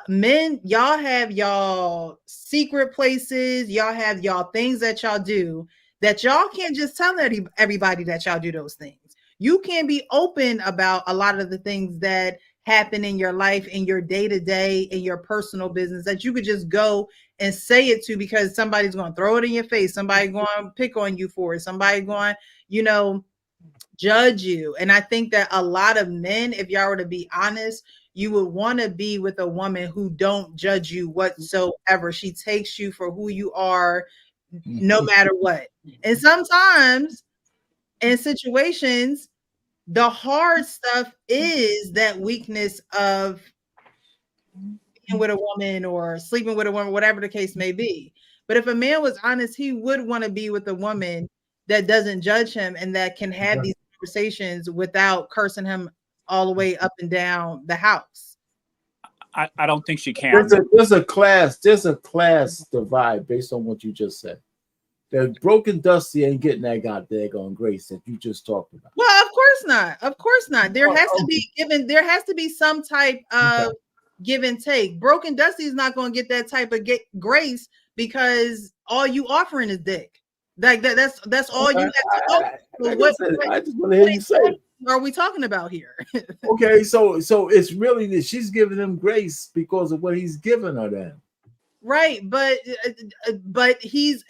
Speaker 1: men, y'all have y'all secret places, y'all have y'all things that y'all do that y'all can't just tell everybody that y'all do those things. You can be open about a lot of the things that happen in your life, in your day-to-day, in your personal business, that you could just go and say it to, because somebody's going to throw it in your face, somebody going to pick on you for it, somebody going, you know, judge you. And I think that a lot of men, if y'all were to be honest, you would want to be with a woman who don't judge you whatsoever. She takes you for who you are, no matter what. And sometimes in situations, the hard stuff is that weakness of being with a woman or sleeping with a woman, whatever the case may be. But if a man was honest, he would want to be with a woman that doesn't judge him and that can have these conversations without cursing him all the way up and down the house.
Speaker 10: I don't think she can.
Speaker 2: There's a class divide based on what you just said. The broken Dusty ain't getting that goddamn grace that you just talked about.
Speaker 1: Well, of course not. Of course not. There has to be given. There has to be some type of give and take. Broken Dusty is not going to get that type of grace because all you offering is dick. Like that's all you have to offer.
Speaker 2: I just want to hear you say it.
Speaker 1: Are we talking about here?
Speaker 2: Okay, so it's really that she's giving him grace because of what he's giving her then.
Speaker 1: Right, but he's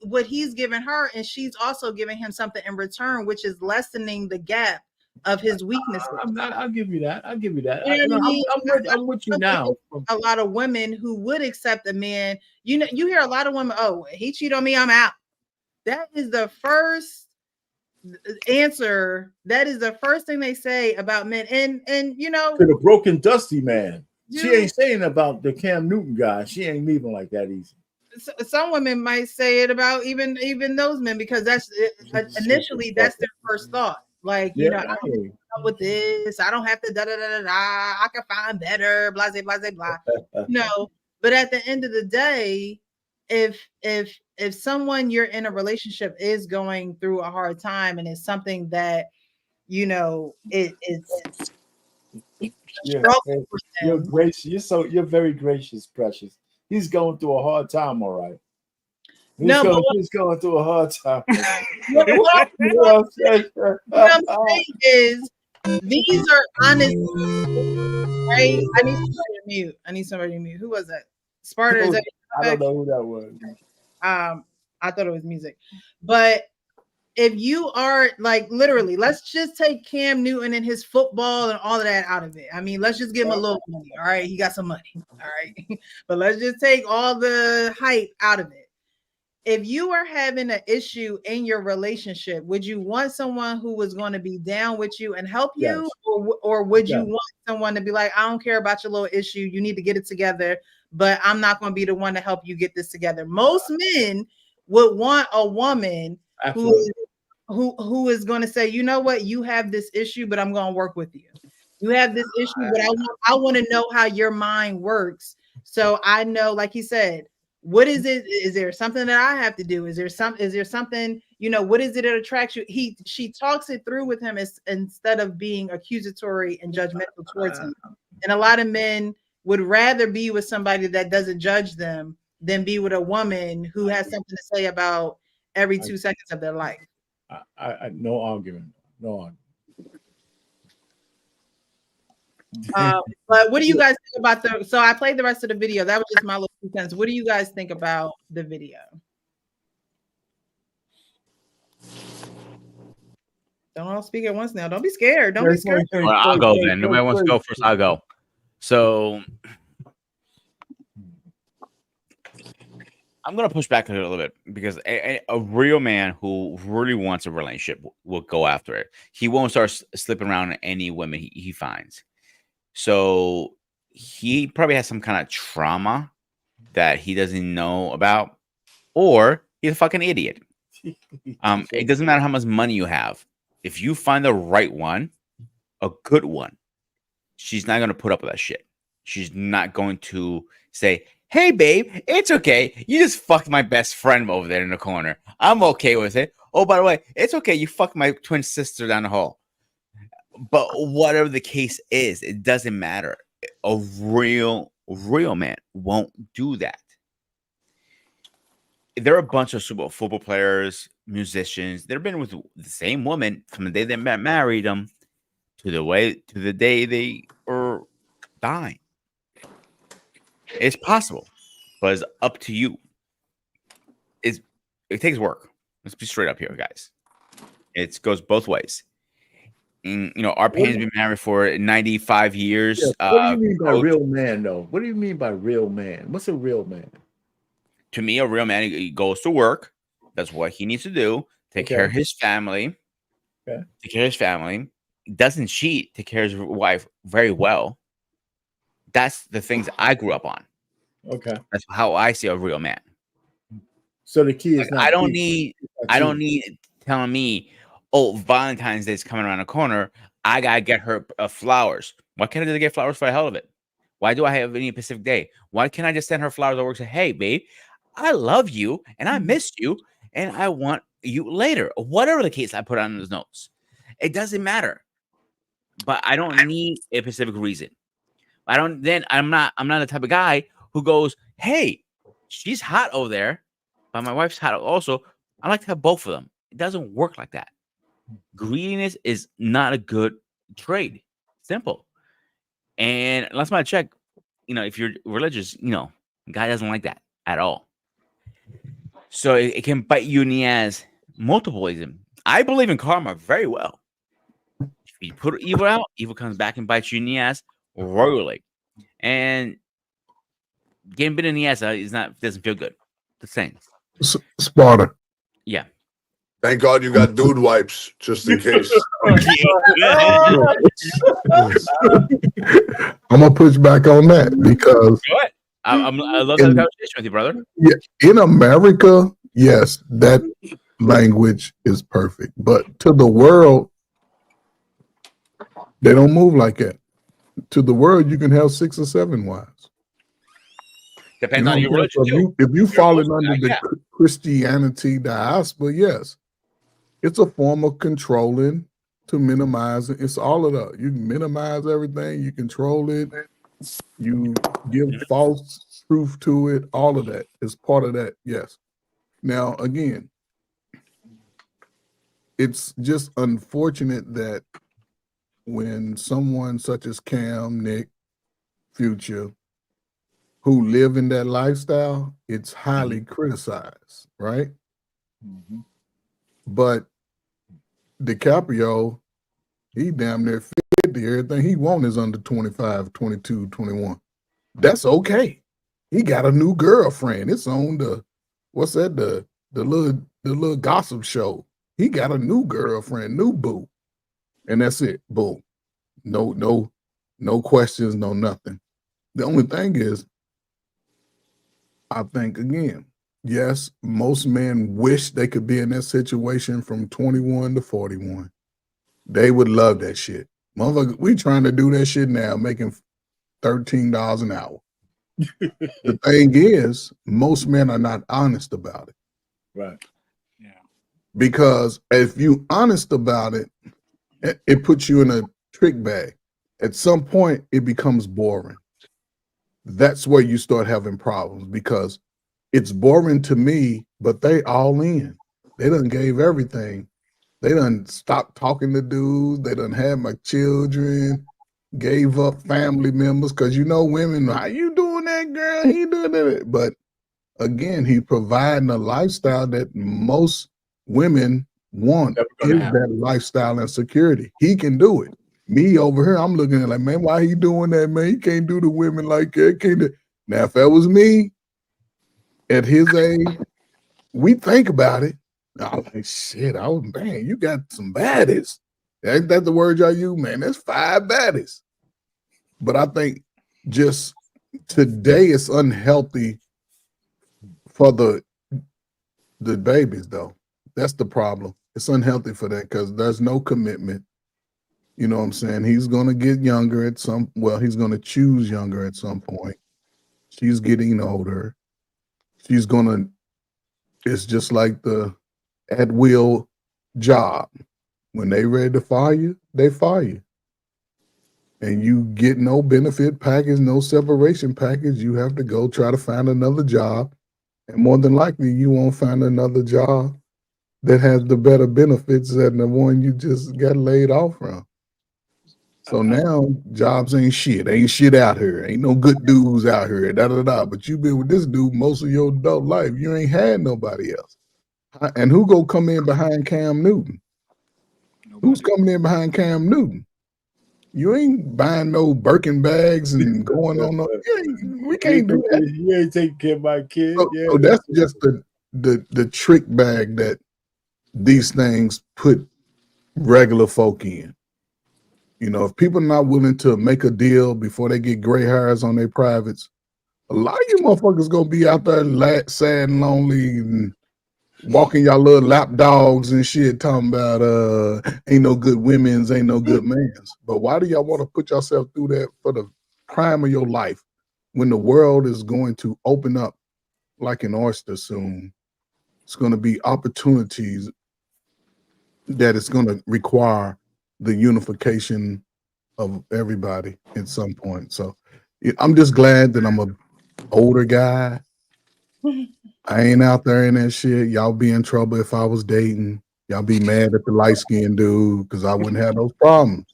Speaker 1: what he's giving her, and she's also giving him something in return, which is lessening the gap of his weaknesses.
Speaker 2: I'll give you that.
Speaker 1: You know what I mean?
Speaker 2: I'm with you now.
Speaker 1: A lot of women who would accept a man, you know, you hear a lot of women, oh, he cheated on me, I'm out. That is the first answer. That is the first thing they say about men, and you know,
Speaker 2: to the broken Dusty man. She ain't saying about the Cam Newton guy. She ain't leaving like that easy.
Speaker 1: Some women might say it about even those men, because that's initially that's their first thought. Like, you know, I don't know with this. I don't have to da da da da da. I can find better. Blah blah blah blah. No, but at the end of the day, if someone you're in a relationship is going through a hard time and it's something that, you know, it's
Speaker 2: you're gracious. You're very gracious, Precious. He's going through a hard time, all right. He's going through a hard time.
Speaker 1: What I'm saying is, these are honest. Right? I need somebody to mute. Who was that? Sparta? Is that?
Speaker 2: I don't know who that was.
Speaker 1: I thought it was music, but if you are like literally, let's just take Cam Newton and his football and all of that out of it. I mean, let's just give him a little money. All right, he got some money. All right, but let's just take all the hype out of it. If you are having an issue in your relationship, would you want someone who was going to be down with you and help you, or would you want someone to be like, I don't care about your little issue, you need to get it together, but I'm not going to be the one to help you get this together? Most men would want a woman who is going to say, you know what, you have this issue, but I'm going to work with you. You have this issue, but I want to know how your mind works, so I know, like he said, What is it? Is there something that I have to do? Is there something, you know, what is it that attracts you? She talks it through with him instead of being accusatory and judgmental towards him. And a lot of men would rather be with somebody that doesn't judge them than be with a woman who has something to say about every 2 seconds of their life.
Speaker 2: I no argument. No argument.
Speaker 1: But what do you guys think about so I played the rest of the video. That was just my little 2 cents. What do you guys think about the video? Don't all speak at once now. Don't be scared. Don't be scared.
Speaker 9: Well, I'll go then. Nobody wants to go first. I'll go. So I'm going to push back a little bit because a real man who really wants a relationship will go after it. He won't start slipping around any women he finds. So he probably has some kind of trauma that he doesn't know about, or he's a fucking idiot. It doesn't matter how much money you have. If you find the right one, a good one, she's not going to put up with that shit. She's not going to say, hey, babe, it's okay. You just fucked my best friend over there in the corner. I'm okay with it. Oh, by the way, it's okay. You fucked my twin sister down the hall. But whatever the case is, it doesn't matter. A real man won't do that. There are a bunch of football players, musicians. They've been with the same woman from the day they married them to the day they are dying. It's possible, but it's up to you. It takes work. Let's be straight up here, guys. It goes both ways. And, you know, our Payne's been married for 95 years.
Speaker 2: Yeah, what do you mean by real man, though? What do you mean by real man? What's a real man?
Speaker 9: To me, a real man, he goes to work. That's what he needs to do. Take care of his family.
Speaker 2: Okay.
Speaker 9: Take care of his family. Doesn't cheat. Take care of his wife very well. That's the things I grew up on.
Speaker 2: Okay.
Speaker 9: That's how I see a real man.
Speaker 2: So the key is not.
Speaker 9: I don't need telling me, oh, Valentine's Day is coming around the corner. I gotta get her flowers. Why can't I just get flowers for the hell of it? Why do I have any specific day? Why can't I just send her flowers at work and say, hey, babe, I love you and I missed you and I want you later? Whatever the case I put on those notes. It doesn't matter. But I don't need a specific reason. I'm not the type of guy who goes, hey, she's hot over there, but my wife's hot also. I like to have both of them. It doesn't work like that. Greediness is not a good trade. Simple. And last time I checked, you know, if you're religious, you know, God doesn't like that at all. So it can bite you in the ass multiple ways. I believe in karma very well. If you put evil out, evil comes back and bites you in the ass royally. And getting bit in the ass doesn't feel good. The same.
Speaker 5: Sparta.
Speaker 9: Yeah.
Speaker 6: Thank God you got dude wipes just in case.
Speaker 5: I'm gonna push back on that because
Speaker 9: Go ahead. I love that conversation with you, brother.
Speaker 5: Yeah, in America, yes, that language is perfect, but to the world, they don't move like that. To the world, you can have 6 or 7 wives.
Speaker 9: Depends on your religion too.
Speaker 5: If you falling under the Christianity diaspora, yes, it's a form of controlling to minimize it. It's all of that. You can minimize everything. You control it. You give false truth to it. All of that is part of that. Yes. Now, again, it's just unfortunate that when someone such as Cam, Nick, Future, who live in that lifestyle, it's highly criticized, right?
Speaker 2: Mm-hmm.
Speaker 5: But DiCaprio, he damn near 50. Everything he want is under 25, 22, 21. That's okay. He got a new girlfriend. It's on the little gossip show. He got a new girlfriend, new boo. And that's it. Boom. No questions, no nothing. The only thing is, I think again, yes, most men wish they could be in that situation from 21 to 41. They would love that shit. Motherfucker, we trying to do that shit now, making $13 an hour. The thing is, most men are not honest about it.
Speaker 2: Right.
Speaker 10: Yeah.
Speaker 5: Because if you honest about it, it puts you in a trick bag. At some point, it becomes boring. That's where you start having problems because it's boring to me, but they all in. They done gave everything. They done stopped talking to dudes. They done had my children, gave up family members. Cause you know, women, how you doing that, girl? He doing that. But again, he providing a lifestyle that most women want is that lifestyle and security. He can do it. Me over here, I'm looking at like, man, why he doing that, man? He can't do the women like that. Can't do. Now, if that was me at his age, we think about it. I'm like, shit, man, you got some baddies. Ain't that the word y'all use, man? That's 5 baddies. But I think just today it's unhealthy for the babies, though. That's the problem. It's unhealthy for that because there's no commitment. You know what I'm saying? He's going to get younger he's going to choose younger at some point. She's getting older. It's just like the at-will job. When they ready to fire you, they fire you. And you get no benefit package, no separation package. You have to go try to find another job. And more than likely, you won't find another job that has the better benefits than the one you just got laid off from. So now jobs ain't shit. Ain't shit out here. Ain't no good dudes out here. But you've been with this dude most of your adult life. You ain't had nobody else. And who go come in behind Cam Newton? Nobody. Who's coming in behind Cam Newton? You ain't buying no Birkin bags and going on no. We can't do that.
Speaker 2: You ain't taking care of my kid.
Speaker 5: So that's just the trick bag that these things put regular folk in. You know, if people are not willing to make a deal before they get gray hairs on their privates, a lot of you motherfuckers gonna be out there sad and lonely and walking y'all little lap dogs and shit, talking about ain't no good women's, ain't no good man's. But why do y'all want to put yourself through that for the prime of your life when the world is going to open up like an oyster soon? It's going to be opportunities that it's going to require the unification of everybody at some point. So I'm just glad that I'm a older guy. I ain't out there in that shit. Y'all be in trouble if I was dating. Y'all be mad at the light-skinned dude because I wouldn't have those problems.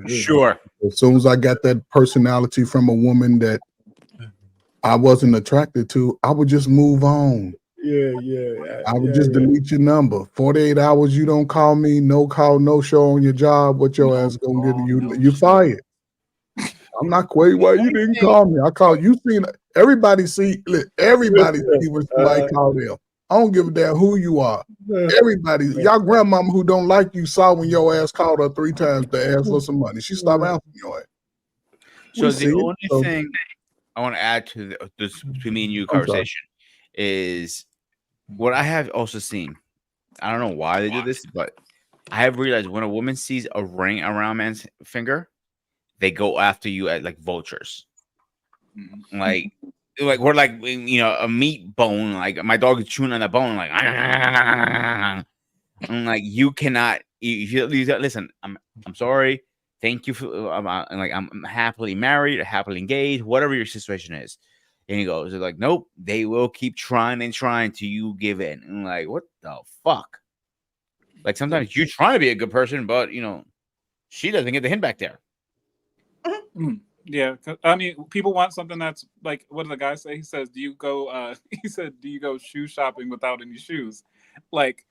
Speaker 9: Sure.
Speaker 5: As soon as I got that personality from a woman that I wasn't attracted to, I would just move on. I would just delete your number. 48 hours, you don't call me, no call, no show on your job. What your ass gonna get? You fired. I'm not quite. Why you didn't call me? I called you. Seen everybody see. Everybody see when somebody call them. I don't give a damn who you are. Everybody, y'all grandmama who don't like you saw when your ass called her 3 times to ask for some money. She stopped answering your ass.
Speaker 9: So the only thing I want to add to this between me and you conversation is what I have also seen. I don't know why they do this, but I have realized when a woman sees a ring around man's finger, they go after you at like vultures. Like we're like, you know, a meat bone. Like my dog is chewing on that bone. Like, I'm like, you cannot. You listen. I'm sorry. Thank you for. I'm happily married, or happily engaged, whatever your situation is. And he goes, they're like, nope. They will keep trying and trying till you give in. And I'm like, what the fuck? Like sometimes you're trying to be a good person, but you know, she doesn't get the hint back there.
Speaker 10: Yeah, I mean, people want something that's like, what did the guy say? He says, "Do you go?" He said, "Do you go shoe shopping without any shoes?" Like,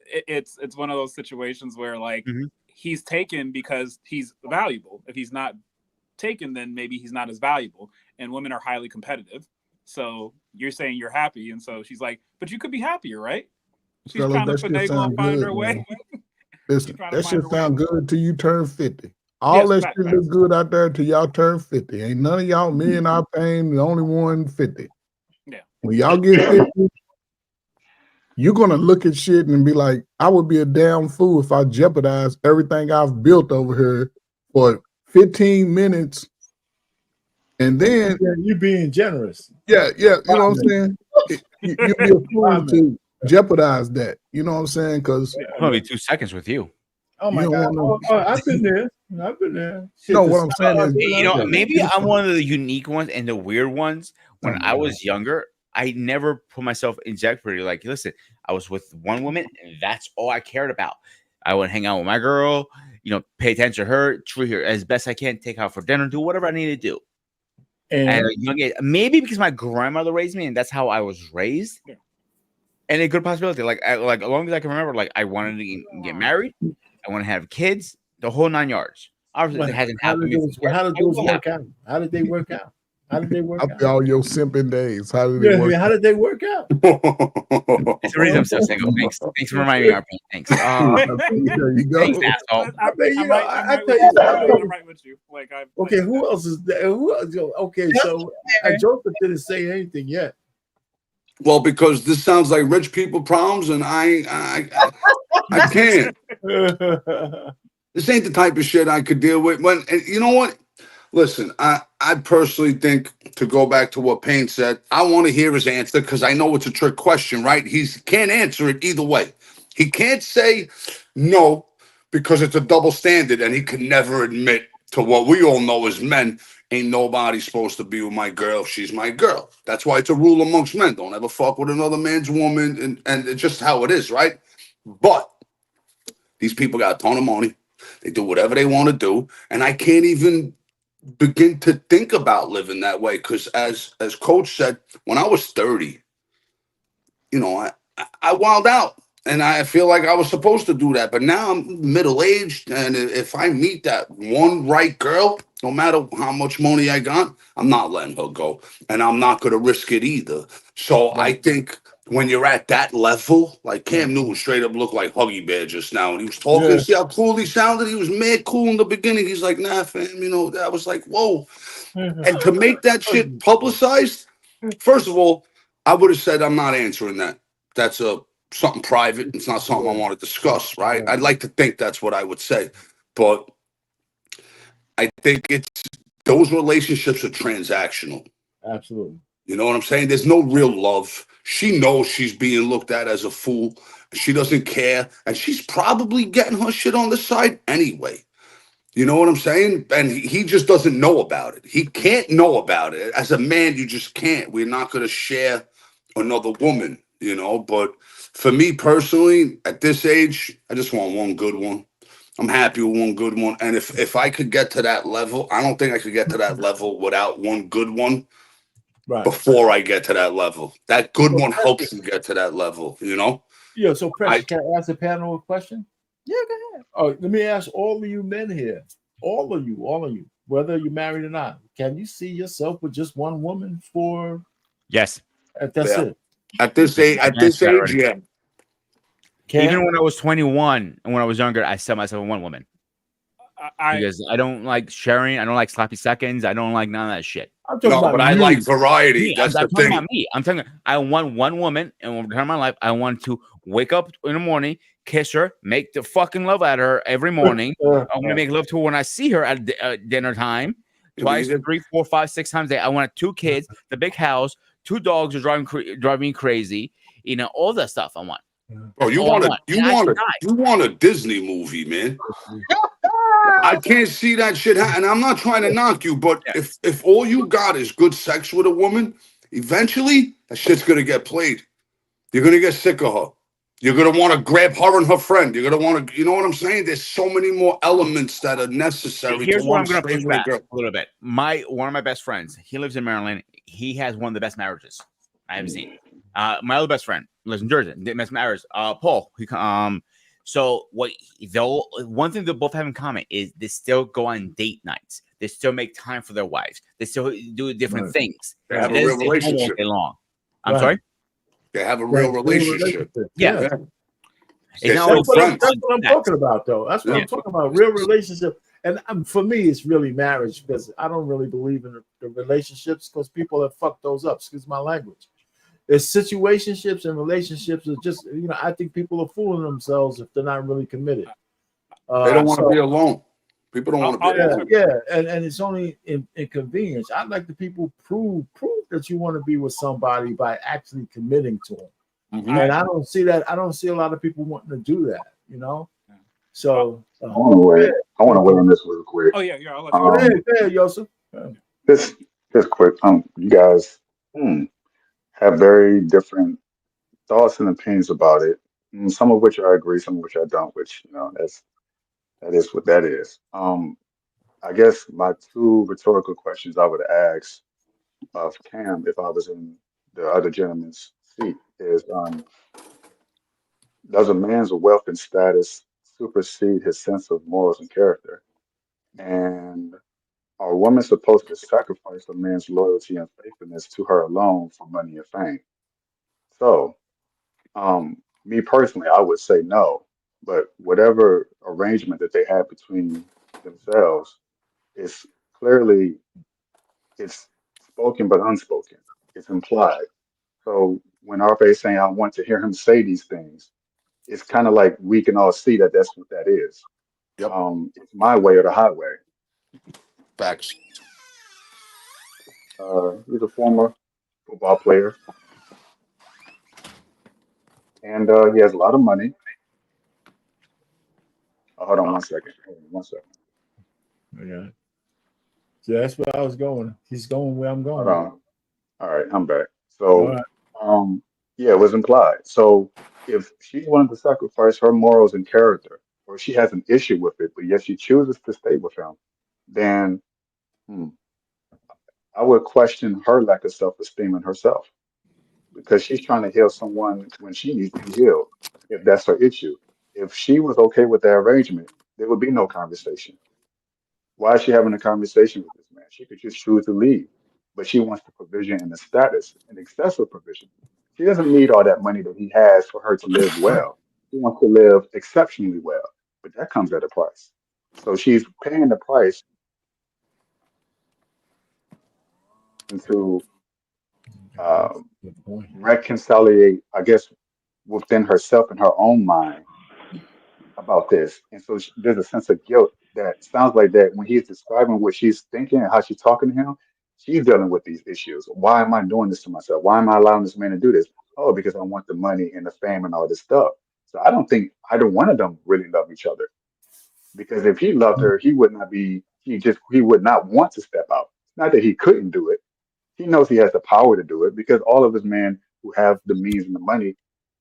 Speaker 10: it's one of those situations where like he's taken because he's valuable. If he's not taken, then maybe he's not as valuable. And women are highly competitive. So you're saying you're happy, and so she's like, "But you could be happier, right?" She's trying to finagle and find her way.
Speaker 5: Listen, that shit sound good till you turn 50. All that shit look good out there till y'all turn 50. Ain't none of y'all, me and our pain, the only one 50.
Speaker 10: Yeah.
Speaker 5: When y'all get 50, you're gonna look at shit and be like, I would be a damn fool if I jeopardize everything I've built over here for 15 minutes And then
Speaker 2: you being generous.
Speaker 5: Yeah, you know what I'm saying? You'd be a fool to jeopardize that. You know what I'm saying? Because
Speaker 9: Probably 2 seconds with you.
Speaker 1: Oh
Speaker 5: you
Speaker 1: my
Speaker 5: don't
Speaker 1: God.
Speaker 5: want to.
Speaker 2: I've been there. I've been there.
Speaker 5: No, what I'm saying is,
Speaker 9: You know, maybe I'm one of the unique ones and the weird ones. When I was younger, I never put myself in jeopardy. Like, listen, I was with one woman, and that's all I cared about. I would hang out with my girl, you know, pay attention to her, treat her as best I can, take her out for dinner, do whatever I need to do. And at a young age, maybe because my grandmother raised me, and that's how I was raised. Yeah. And a good possibility, like as long as I can remember, like I wanted to get married, I want to have kids, the whole 9 yards. Obviously, it hasn't happened.
Speaker 2: How did those work out? How did they work out? How did they work out?
Speaker 5: After all your simping days, how did they work?
Speaker 2: How did they work out?
Speaker 9: It's the reason I'm so single. Thanks for reminding me, RP. Thanks.
Speaker 5: There you go.
Speaker 9: Thanks, asshole.
Speaker 2: I mean, you know, I tell you, I'm right with you. Like, okay, who else is there? Who else? Okay, so Joseph didn't say anything yet.
Speaker 6: Well, because this sounds like rich people problems, and I can't. This ain't the type of shit I could deal with. When, and you know what? Listen, I personally think, to go back to what Payne said, I want to hear his answer because I know it's a trick question, right? He can't answer it either way. He can't say no because it's a double standard, and he can never admit to what we all know as men. Ain't nobody supposed to be with my girl if she's my girl. That's why it's a rule amongst men. Don't ever fuck with another man's woman, and it's just how it is, right? But these people got a ton of money. They do whatever they want to do, and I can't even begin to think about living that way because, as Coach said, when I was 30, you know, I wilded out, and I feel like I was supposed to do that. But now I'm middle-aged, and if I meet that one right girl, no matter how much money I got, I'm not letting her go, and I'm not going to risk it either. So I think when you're at that level, like Cam Newton straight up looked like Huggy Bear just now, and he was talking, see how cool he sounded? He was mad cool in the beginning. He's like, nah, fam, you know, I was like, whoa. And to make that shit publicized, first of all, I would have said, I'm not answering that. That's something private. It's not something I want to discuss, right? I'd like to think that's what I would say. But I think those relationships are transactional.
Speaker 2: Absolutely.
Speaker 6: You know what I'm saying? There's no real love. She knows she's being looked at as a fool. She doesn't care. And she's probably getting her shit on the side anyway. You know what I'm saying? And he just doesn't know about it. He can't know about it. As a man, you just can't. We're not going to share another woman, you know? But for me personally, at this age, I just want one good one. I'm happy with one good one. And if I could get to that level, I don't think I could get to that level without one good one. Right. Before I get to that level. That good one helps me get to that level, you know?
Speaker 2: Yeah, so Precious, can I ask the panel a question?
Speaker 1: Yeah, go ahead.
Speaker 2: Oh, let me ask all of you men here, all of you, whether you're married or not, can you see yourself with just one woman for?
Speaker 9: Yes.
Speaker 2: That's it.
Speaker 6: At this age, yeah.
Speaker 9: Even when I was 21 and when I was younger, I set myself with one woman. Because I don't like sharing. I don't like sloppy seconds. I don't like none of that shit.
Speaker 6: I like variety. That's the thing.
Speaker 9: About me. I'm talking. I want one woman, and one time in my life, I want to wake up in the morning, kiss her, make the fucking love at her every morning. I'm gonna make love to her when I see her at dinner time, twice, 3, 4, 5, 6 times a day. I want 2 kids, the big house, 2 dogs are driving me crazy. You know, all that stuff I want.
Speaker 6: Oh, you want a Disney movie, man. I can't see that shit happen. And I'm not trying to knock you, but if all you got is good sex with a woman, eventually that shit's gonna get played. You're gonna get sick of her. You're gonna want to grab her and her friend. You're gonna want to, you know what I'm saying? There's so many more elements that are necessary.
Speaker 9: Here's where I'm gonna push back a little bit. One of my best friends, he lives in Maryland. He has one of the best marriages I have seen. My other best friend lives in Jersey. Best marriage. Paul. So one thing they both have in common is they still go on date nights. They still make time for their wives. They still do different things.
Speaker 6: They have a real relationship.
Speaker 9: I'm sorry?
Speaker 6: They have a real relationship.
Speaker 9: Yeah.
Speaker 2: That's what I'm talking about, though. That's what I'm talking about. Real relationship. And for me, it's really marriage because I don't really believe in the relationships because people have fucked those up. Excuse my language. It's situationships and relationships are just, you know, I think people are fooling themselves if they're not really committed.
Speaker 6: They don't want to be alone. People don't want to
Speaker 10: I'll
Speaker 6: be
Speaker 10: answer.
Speaker 6: alone.
Speaker 2: Yeah, and it's only inconvenience. I'd like the people prove that you want to be with somebody by actually committing to them.
Speaker 6: Mhm.
Speaker 2: And I don't see that. I don't see a lot of people wanting to do that. So
Speaker 13: I want to weigh on this real quick.
Speaker 10: Oh yeah, I'll let you.
Speaker 2: Hey, Yosef.
Speaker 13: Just quick. You guys have very different thoughts and opinions about it. Some of which I agree, some of which I don't. Which that is what that is. I guess my two rhetorical questions I would ask of Cam if I was in the other gentleman's seat is, does a man's wealth and status supersede his sense of morals and character? And are women supposed to sacrifice a man's loyalty and faithfulness to her alone for money and fame? So, me personally, I would say no. But whatever arrangement that they have between themselves is clearly it's spoken but unspoken. It's implied. So when RFA is saying I want to hear him say these things, it's kind of like we can all see that that's what that is.
Speaker 6: Yep.
Speaker 13: It's my way or the highway.
Speaker 6: Facts.
Speaker 13: He's a former football player, and he has a lot of money. Hold on one second. Hold on one second.
Speaker 2: Yeah. So that's where I was going. He's going where I'm
Speaker 13: Hold
Speaker 2: going.
Speaker 13: on. All right, I'm back.
Speaker 2: All
Speaker 13: So,
Speaker 2: right.
Speaker 13: yeah, it was implied. So, if she wanted to sacrifice her morals and character, or she has an issue with it, but yet she chooses to stay with him, then hmm, I would question her lack of self-esteem in herself because she's trying to heal someone when she needs to be healed, if that's her issue. If she was okay with that arrangement, there would be no conversation. Why is she having a conversation with this man? She could just choose to leave, but she wants the provision and the status, and excessive provision. She doesn't need all that money that he has for her to live well. She wants to live exceptionally well, but that comes at a price. So she's paying the price to
Speaker 2: Good point.
Speaker 13: reconciliate, I guess, within herself and her own mind about this. And so there's a sense of guilt that sounds like that when he's describing what she's thinking and how she's talking to him, she's dealing with these issues. Why am I doing this to myself? Why am I allowing this man to do this? Oh, because I want the money and the fame and all this stuff. So I don't think either one of them really love each other. Because if he loved her, he would not be, he would not want to step out. Not that he couldn't do it. He knows he has the power to do it because all of his men who have the means and the money,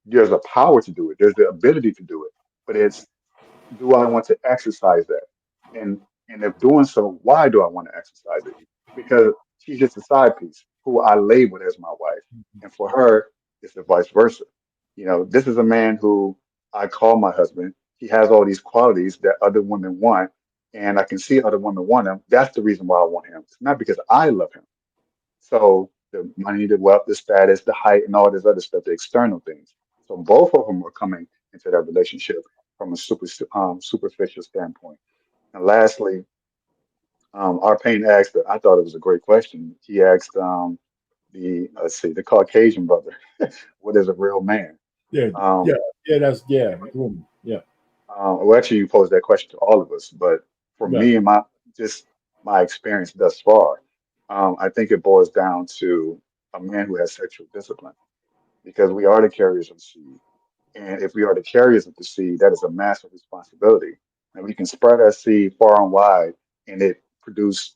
Speaker 13: there's a power to do it. There's the ability to do it. But it's, do I want to exercise that? And if doing so, why do I want to exercise it? Because she's just a side piece who I labeled as my wife. And for her, it's the vice versa. This is a man who I call my husband. He has all these qualities that other women want, and I can see other women want him. That's the reason why I want him. It's not because I love him. So the money, the wealth, the status, the height, and all this other stuff, the external things. So both of them are coming into that relationship from a superficial standpoint. And lastly, Arpane asked, I thought it was a great question. He asked the Caucasian brother, what is a real man?
Speaker 2: Yeah.
Speaker 13: Um,
Speaker 2: Room. Yeah.
Speaker 13: well, actually, you posed that question to all of us, but for
Speaker 2: Right.
Speaker 13: me and my experience thus far, I think it boils down to a man who has sexual discipline because we are the carriers of seed. And if we are the carriers of the seed, that is a massive responsibility. And we can spread our seed far and wide and it produce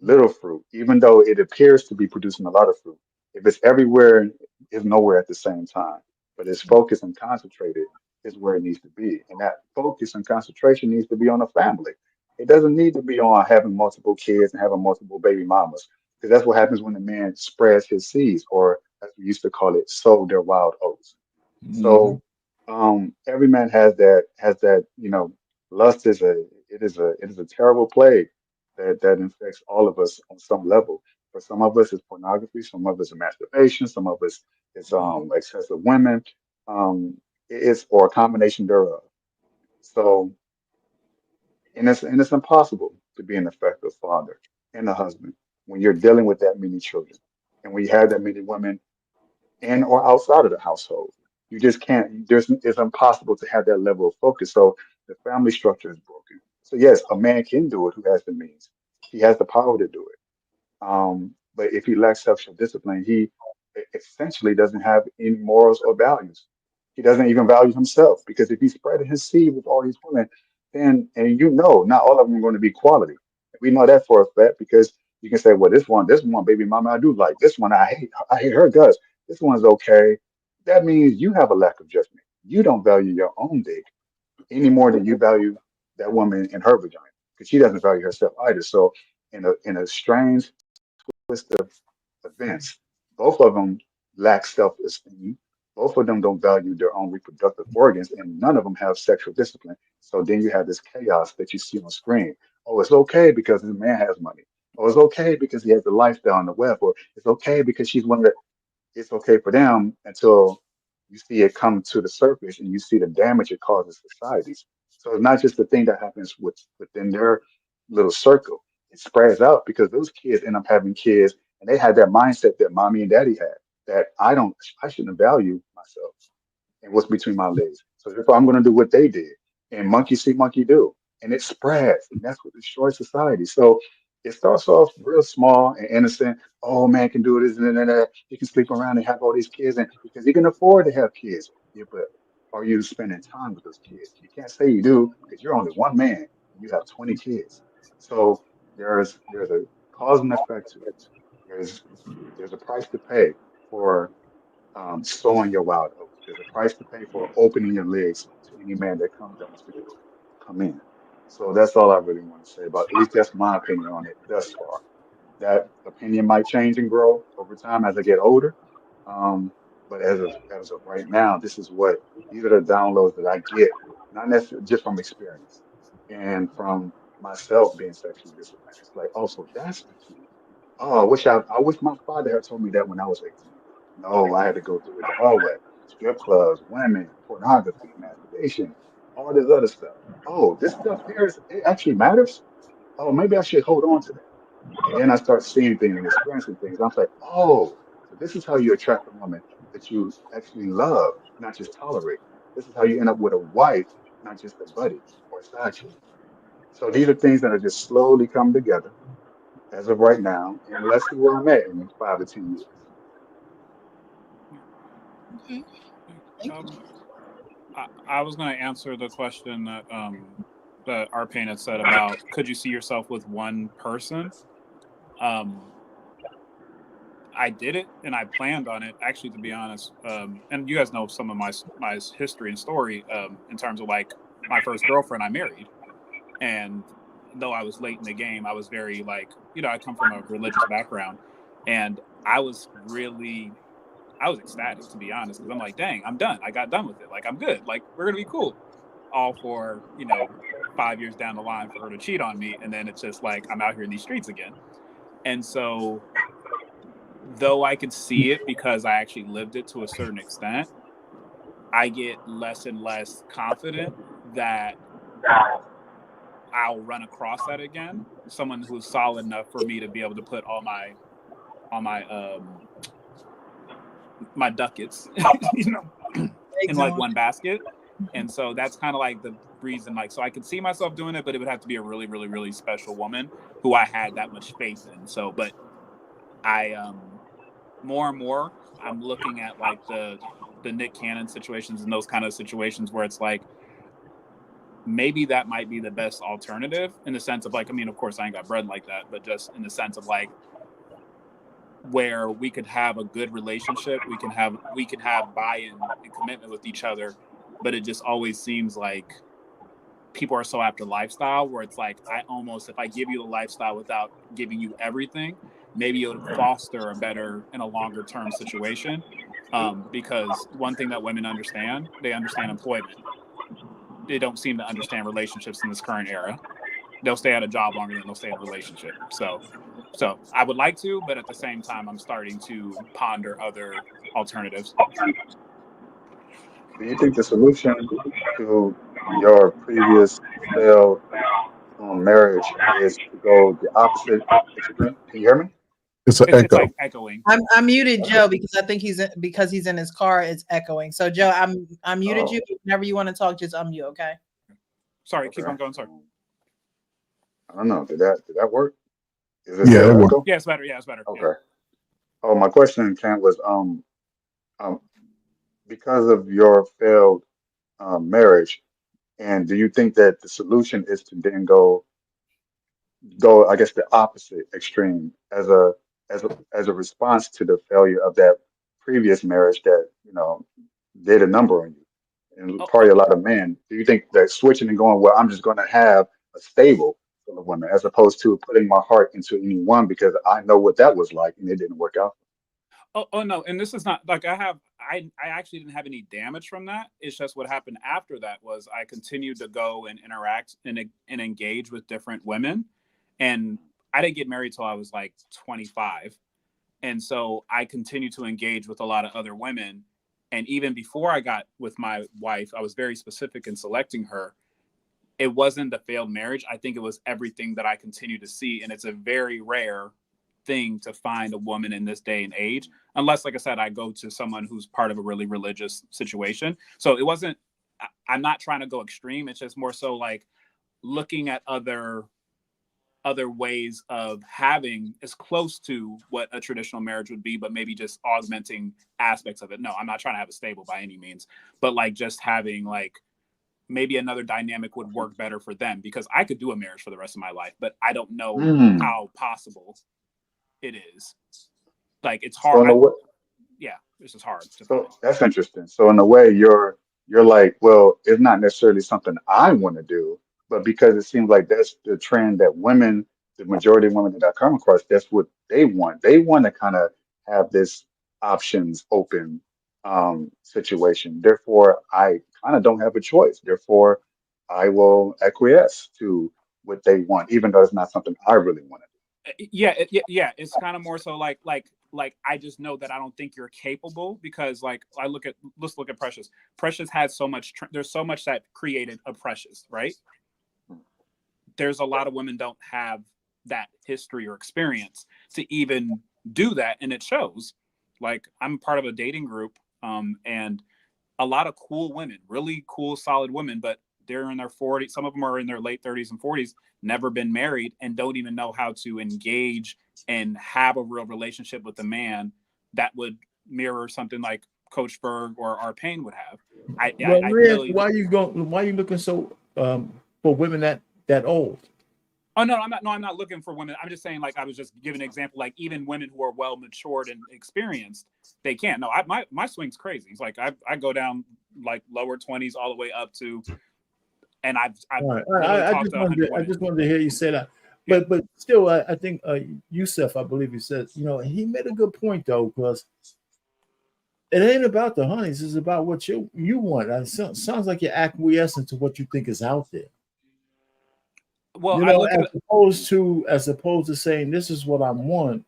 Speaker 13: little fruit, even though it appears to be producing a lot of fruit. If it's everywhere, it's nowhere at the same time. But it's focused and concentrated is where it needs to be. And that focus and concentration needs to be on the family. It doesn't need to be on having multiple kids and having multiple baby mamas. Because that's what happens when the man spreads his seeds, or as we used to call it, sow their wild oats.
Speaker 2: Mm-hmm.
Speaker 13: So every man has that, lust is a terrible plague that infects all of us on some level. For some of us, it's pornography. Some of us, it's masturbation. Some of us, it's excessive women. It's or a combination thereof. So, and it's impossible to be an effective father and a husband when you're dealing with that many children, and when you have that many women in or outside of the household. You just can't. It's impossible to have that level of focus. So the family structure is broken. So yes, a man can do it who has the means. He has the power to do it. But if he lacks self-discipline, he essentially doesn't have any morals or values. He doesn't even value himself because if he's spreading his seed with all these women, then and you know, not all of them are going to be quality. We know that for a fact because you can say, well, this one, baby mama, I do like this one. I hate her guts. This one's okay. That means you have a lack of judgment. You don't value your own dick any more than you value that woman in her vagina because she doesn't value herself either. So in a strange twist of events, both of them lack self-esteem. Both of them don't value their own reproductive organs, and none of them have sexual discipline. So then you have this chaos that you see on screen. Oh, it's okay because this man has money. Oh, it's okay because he has a lifestyle on the web, or it's okay because she's one of the it's okay for them until you see it come to the surface and you see the damage it causes societies. So it's not just the thing that happens within their little circle. It spreads out because those kids end up having kids and they had that mindset that mommy and daddy had that I shouldn't value myself and what's between my legs. So therefore, I'm going to do what they did. And monkey see, monkey do. And it spreads. And that's what destroys society. So it starts off real small and innocent. Oh, man can do this and that. He can sleep around and have all these kids. And because he can afford to have kids. Yeah, but are you spending time with those kids? You can't say you do because you're only one man and you have 20 kids. So there's a cause and effect to it. There's there's a price to pay for sowing your wild oats. There's a price to pay for opening your legs to any man that comes that wants to come in. So that's all I really want to say about. At least that's my opinion on it thus far. That opinion might change and grow over time as I get older. But as of right now, this is what these are the downloads that I get, not necessarily just from experience and from myself being sexually disciplined. It's like, oh, so that's the key. Oh, I wish my father had told me that when I was 18. No, I had to go through it the hard way. Strip clubs, women, pornography, masturbation, all this other stuff. Oh, this stuff here it actually matters. Oh, maybe I should hold on to that. And then I start seeing things and experiencing things. I'm like, oh, so this is how you attract a woman that you actually love, not just tolerate. This is how you end up with a wife, not just a buddy or a side chick. So these are things that are just slowly coming together as of right now, and let's see where I'm at in 5 to 10 years.
Speaker 1: Okay. Thank you.
Speaker 10: I was going to answer the question that Arpane had said about could you see yourself with one person? I did it and I planned on it, actually, to be honest. And you guys know some of my history and story in terms of like my first girlfriend I married. And though I was late in the game, I was very like, I come from a religious background, and I was ecstatic, to be honest, because I'm like, dang, I'm done. I got done with it. Like, I'm good. Like, we're going to be cool. All for, 5 years down the line for her to cheat on me. And then it's just like, I'm out here in these streets again. And so, though I can see it because I actually lived it to a certain extent, I get less and less confident that I'll run across that again. Someone who's solid enough for me to be able to put all my my ducats, in like one basket. And so that's kind of like the reason, like, so I could see myself doing it, but it would have to be a really, really, really special woman who I had that much faith in. So, but I, more and more, I'm looking at like the Nick Cannon situations and those kind of situations where it's like, maybe that might be the best alternative in the sense of like, I mean, of course I ain't got bread like that, but just in the sense of like, where we could have a good relationship, we can have buy-in and commitment with each other, but it just always seems like people are so after lifestyle where it's like, if I give you the lifestyle without giving you everything, maybe it'll foster a better and a longer term situation. Because one thing that women understand, they understand employment. They don't seem to understand relationships in this current era. They'll stay at a job longer than they'll stay in a relationship. So I would like to, but at the same time, I'm starting to ponder other alternatives.
Speaker 13: Do you think the solution to your previous failed marriage is to go the opposite extreme? Can you hear me?
Speaker 5: It's an
Speaker 10: It's
Speaker 5: echo.
Speaker 10: like echoing.
Speaker 1: I muted Joe because I think he's in his car. It's echoing. So Joe, I muted you. Whenever you want to talk, just unmute. Okay.
Speaker 10: Sorry, keep on going. Sorry.
Speaker 13: I don't know. Did that work? Is it
Speaker 5: Yeah,
Speaker 13: still
Speaker 5: it was.
Speaker 13: echo?
Speaker 10: Yeah, it's better. Yeah, it's better. Yeah.
Speaker 13: Okay. Oh, my question, Kent, was um because of your failed marriage, and do you think that the solution is to then go, I guess, the opposite extreme as a response to the failure of that previous marriage that did a number on you, and
Speaker 10: Oh,
Speaker 13: probably a lot of men. Do you think that switching and going, well, I'm just going to have a stable sort of woman, as opposed to putting my heart into any one because I know what that was like and it didn't work out?
Speaker 10: oh no, and this is not like I actually didn't have any damage from that. It's just what happened after that was I continued to go and interact and engage with different women, and I didn't get married till I was like 25, and so I continued to engage with a lot of other women, and even before I got with my wife, I was very specific in selecting her. It wasn't the failed marriage. I think it was everything that I continue to see, and it's a very rare thing to find a woman in this day and age, unless, like I said, I go to someone who's part of a really religious situation. So it wasn't. I'm not trying to go extreme. It's just more so like looking at other ways of having as close to what a traditional marriage would be, but maybe just augmenting aspects of it. No, I'm not trying to have a stable by any means, but like just having like maybe another dynamic would work better for them, because I could do a marriage for the rest of my life, but I don't know
Speaker 13: Mm.
Speaker 10: how possible it is. Like it's
Speaker 13: So
Speaker 10: hard.
Speaker 13: in a way,
Speaker 10: Yeah, it's just hard to find.
Speaker 13: so that's interesting. So in a way, you're like, well, it's not necessarily something I want to do, but because it seems like that's the trend that women, the majority of women that I come across, that's what they want. They want to kind of have this options open situation. Therefore, I kind of don't have a choice. Therefore, I will acquiesce to what they want, even though it's not something I really want to
Speaker 10: Yeah, yeah. It's kind of more so like I just know that I don't think you're capable, because like let's look at Precious. Precious had so much. There's so much that created a Precious, right? There's a lot of women don't have that history or experience to even do that, and it shows. Like I'm part of a dating group, and a lot of cool women, really cool, solid women, but they're in their 40s. Some of them are in their late 30s and 40s, never been married, and don't even know how to engage and have a real relationship with a man that would mirror something like Coach Berg or R. Payne would have.
Speaker 2: Well,
Speaker 10: I
Speaker 2: Rick,
Speaker 10: really.
Speaker 2: why you looking so for women that old?
Speaker 10: Oh no, I'm not. No, I'm not looking for women. I'm just saying, like I was just giving an example. Like even women who are well matured and experienced, they can't. No, my swing's crazy. It's like I go down like lower 20s all the way up to, and I've
Speaker 2: All right.
Speaker 10: literally
Speaker 2: I
Speaker 10: talked
Speaker 2: just
Speaker 10: to
Speaker 2: wanted
Speaker 10: 100
Speaker 2: I
Speaker 10: women.
Speaker 2: just wanted to hear you say that.
Speaker 10: Yeah.
Speaker 2: But still, I think Yusuf, I believe he said, he made a good point though, because it ain't about the honeys, it's about what you want. It sounds like you're acquiescing to what you think is out there.
Speaker 10: Well, I look at
Speaker 2: As opposed to saying this is what I want,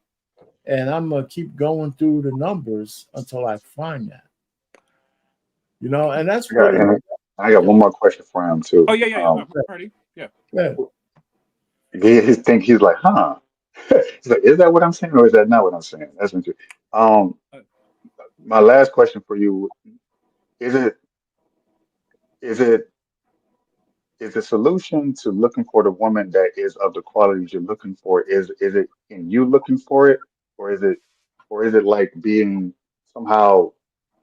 Speaker 2: and I'm gonna keep going through the numbers until I find that. And that's
Speaker 13: do.
Speaker 2: really
Speaker 13: I got one more question for him too.
Speaker 10: Oh yeah. No, party. Yeah.
Speaker 2: yeah.
Speaker 13: He's like, huh? He's like, is that what I'm saying, or is that not what I'm saying? That's interesting. Um, my last question for you: Is it is it is the solution to looking for the woman that is of the qualities you're looking for? Is it in you looking for it, or is it like being somehow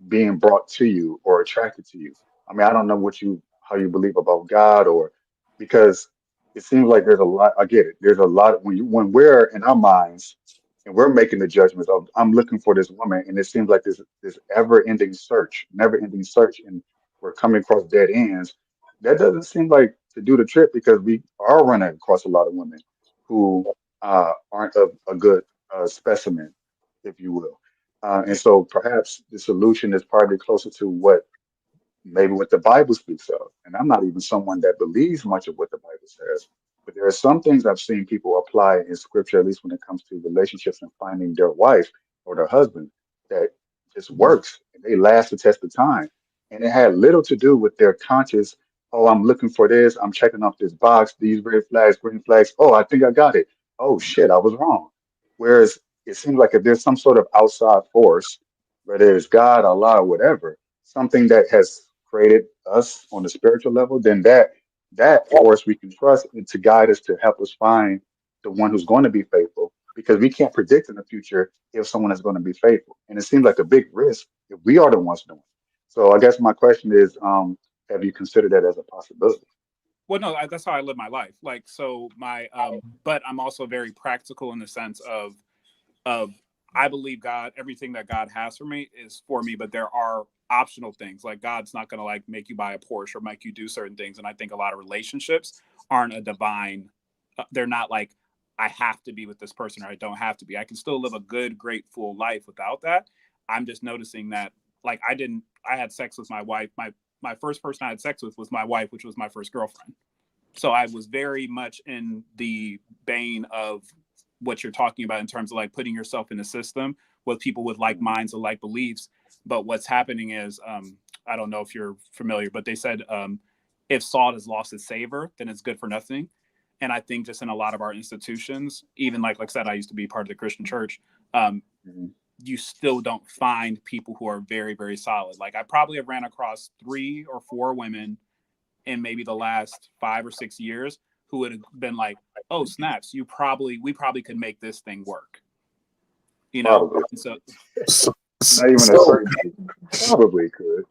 Speaker 13: being brought to you or attracted to you? I mean, I don't know how you believe about God, or because it seems like there's a lot. I get it. There's a lot when we're in our minds and we're making the judgments of I'm looking for this woman, and it seems like this never ending search, and we're coming across dead ends. That doesn't seem like to do the trick, because we are running across a lot of women who aren't a good specimen, if you will. And so perhaps the solution is probably closer to what the Bible speaks of. And I'm not even someone that believes much of what the Bible says, but there are some things I've seen people apply in scripture, at least when it comes to relationships and finding their wife or their husband, that just works and they last the test of time. And it had little to do with their conscious, oh, I'm looking for this, I'm checking off this box, these red flags, green flags. Oh, I think I got it. Oh shit, I was wrong. Whereas it seems like if there's some sort of outside force, whether it's God, Allah, or whatever, something that has created us on the spiritual level, then that that force we can trust and to guide us to help us find the one who's going to be faithful, because we can't predict in the future if someone is going to be faithful. And it seems like a big risk if we are the ones doing it. So I guess my question is, have you considered that as a possibility?
Speaker 10: Well, no, that's how I live my life. Like, so my, but I'm also very practical in the sense of I believe God, everything that God has for me is for me, but there are optional things. Like God's not going to like make you buy a Porsche or make you do certain things. And I think a lot of relationships aren't a divine, they're not like, I have to be with this person or I don't have to be. I can still live a good, great, full life without that. I'm just noticing that like I had sex with my wife. My first person I had sex with was my wife, which was my first girlfriend. So I was very much in the vein of what you're talking about in terms of like putting yourself in a system with people with like minds or like beliefs. But what's happening is, I don't know if you're familiar, but they said if salt has lost its savor, then it's good for nothing. And I think just in a lot of our institutions, even like I said, I used to be part of the Christian church. You still don't find people who are very, very solid. Like I probably have ran across 3 or 4 women in maybe the last 5 or 6 years who would have been like, oh, snaps, we probably could make this thing work. You know?
Speaker 13: Probably.
Speaker 5: So,
Speaker 13: Not even a certain age. Probably could.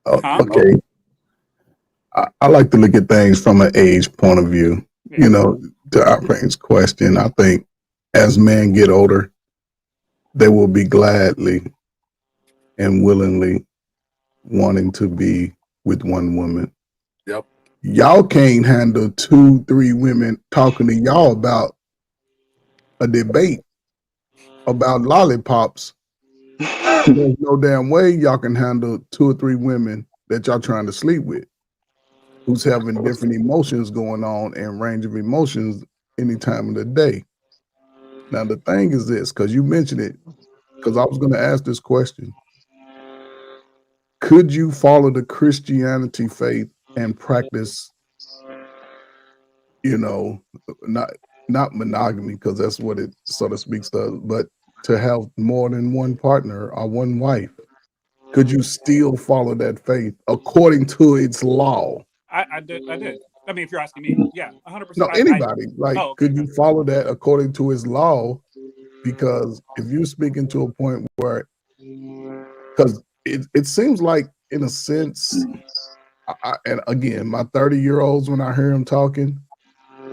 Speaker 5: Okay. I like to look at things from an age point of view. Yeah. You know, to our friend's question, I think as men get older, they will be gladly and willingly wanting to be with one woman.
Speaker 6: Yep.
Speaker 5: Y'all can't handle 2, 3 women talking to y'all about a debate about lollipops. There's no damn way y'all can handle 2 or 3 women that y'all trying to sleep with, who's having different emotions going on and range of emotions any time of the day. Now the thing is this, because you mentioned it, because I was going to ask this question. Could you follow the Christianity faith and practice, you know, not monogamy, because that's what it sort of speaks to, but to have more than one partner or one wife? Could you still follow that faith according to its law?
Speaker 10: I did. I mean, if you're asking me, yeah, 100%.
Speaker 5: No, anybody. Could you follow that according to his law? Because if you're speaking to a point where, because it seems like, in a sense, and again, my 30-year-olds, when I hear them talking,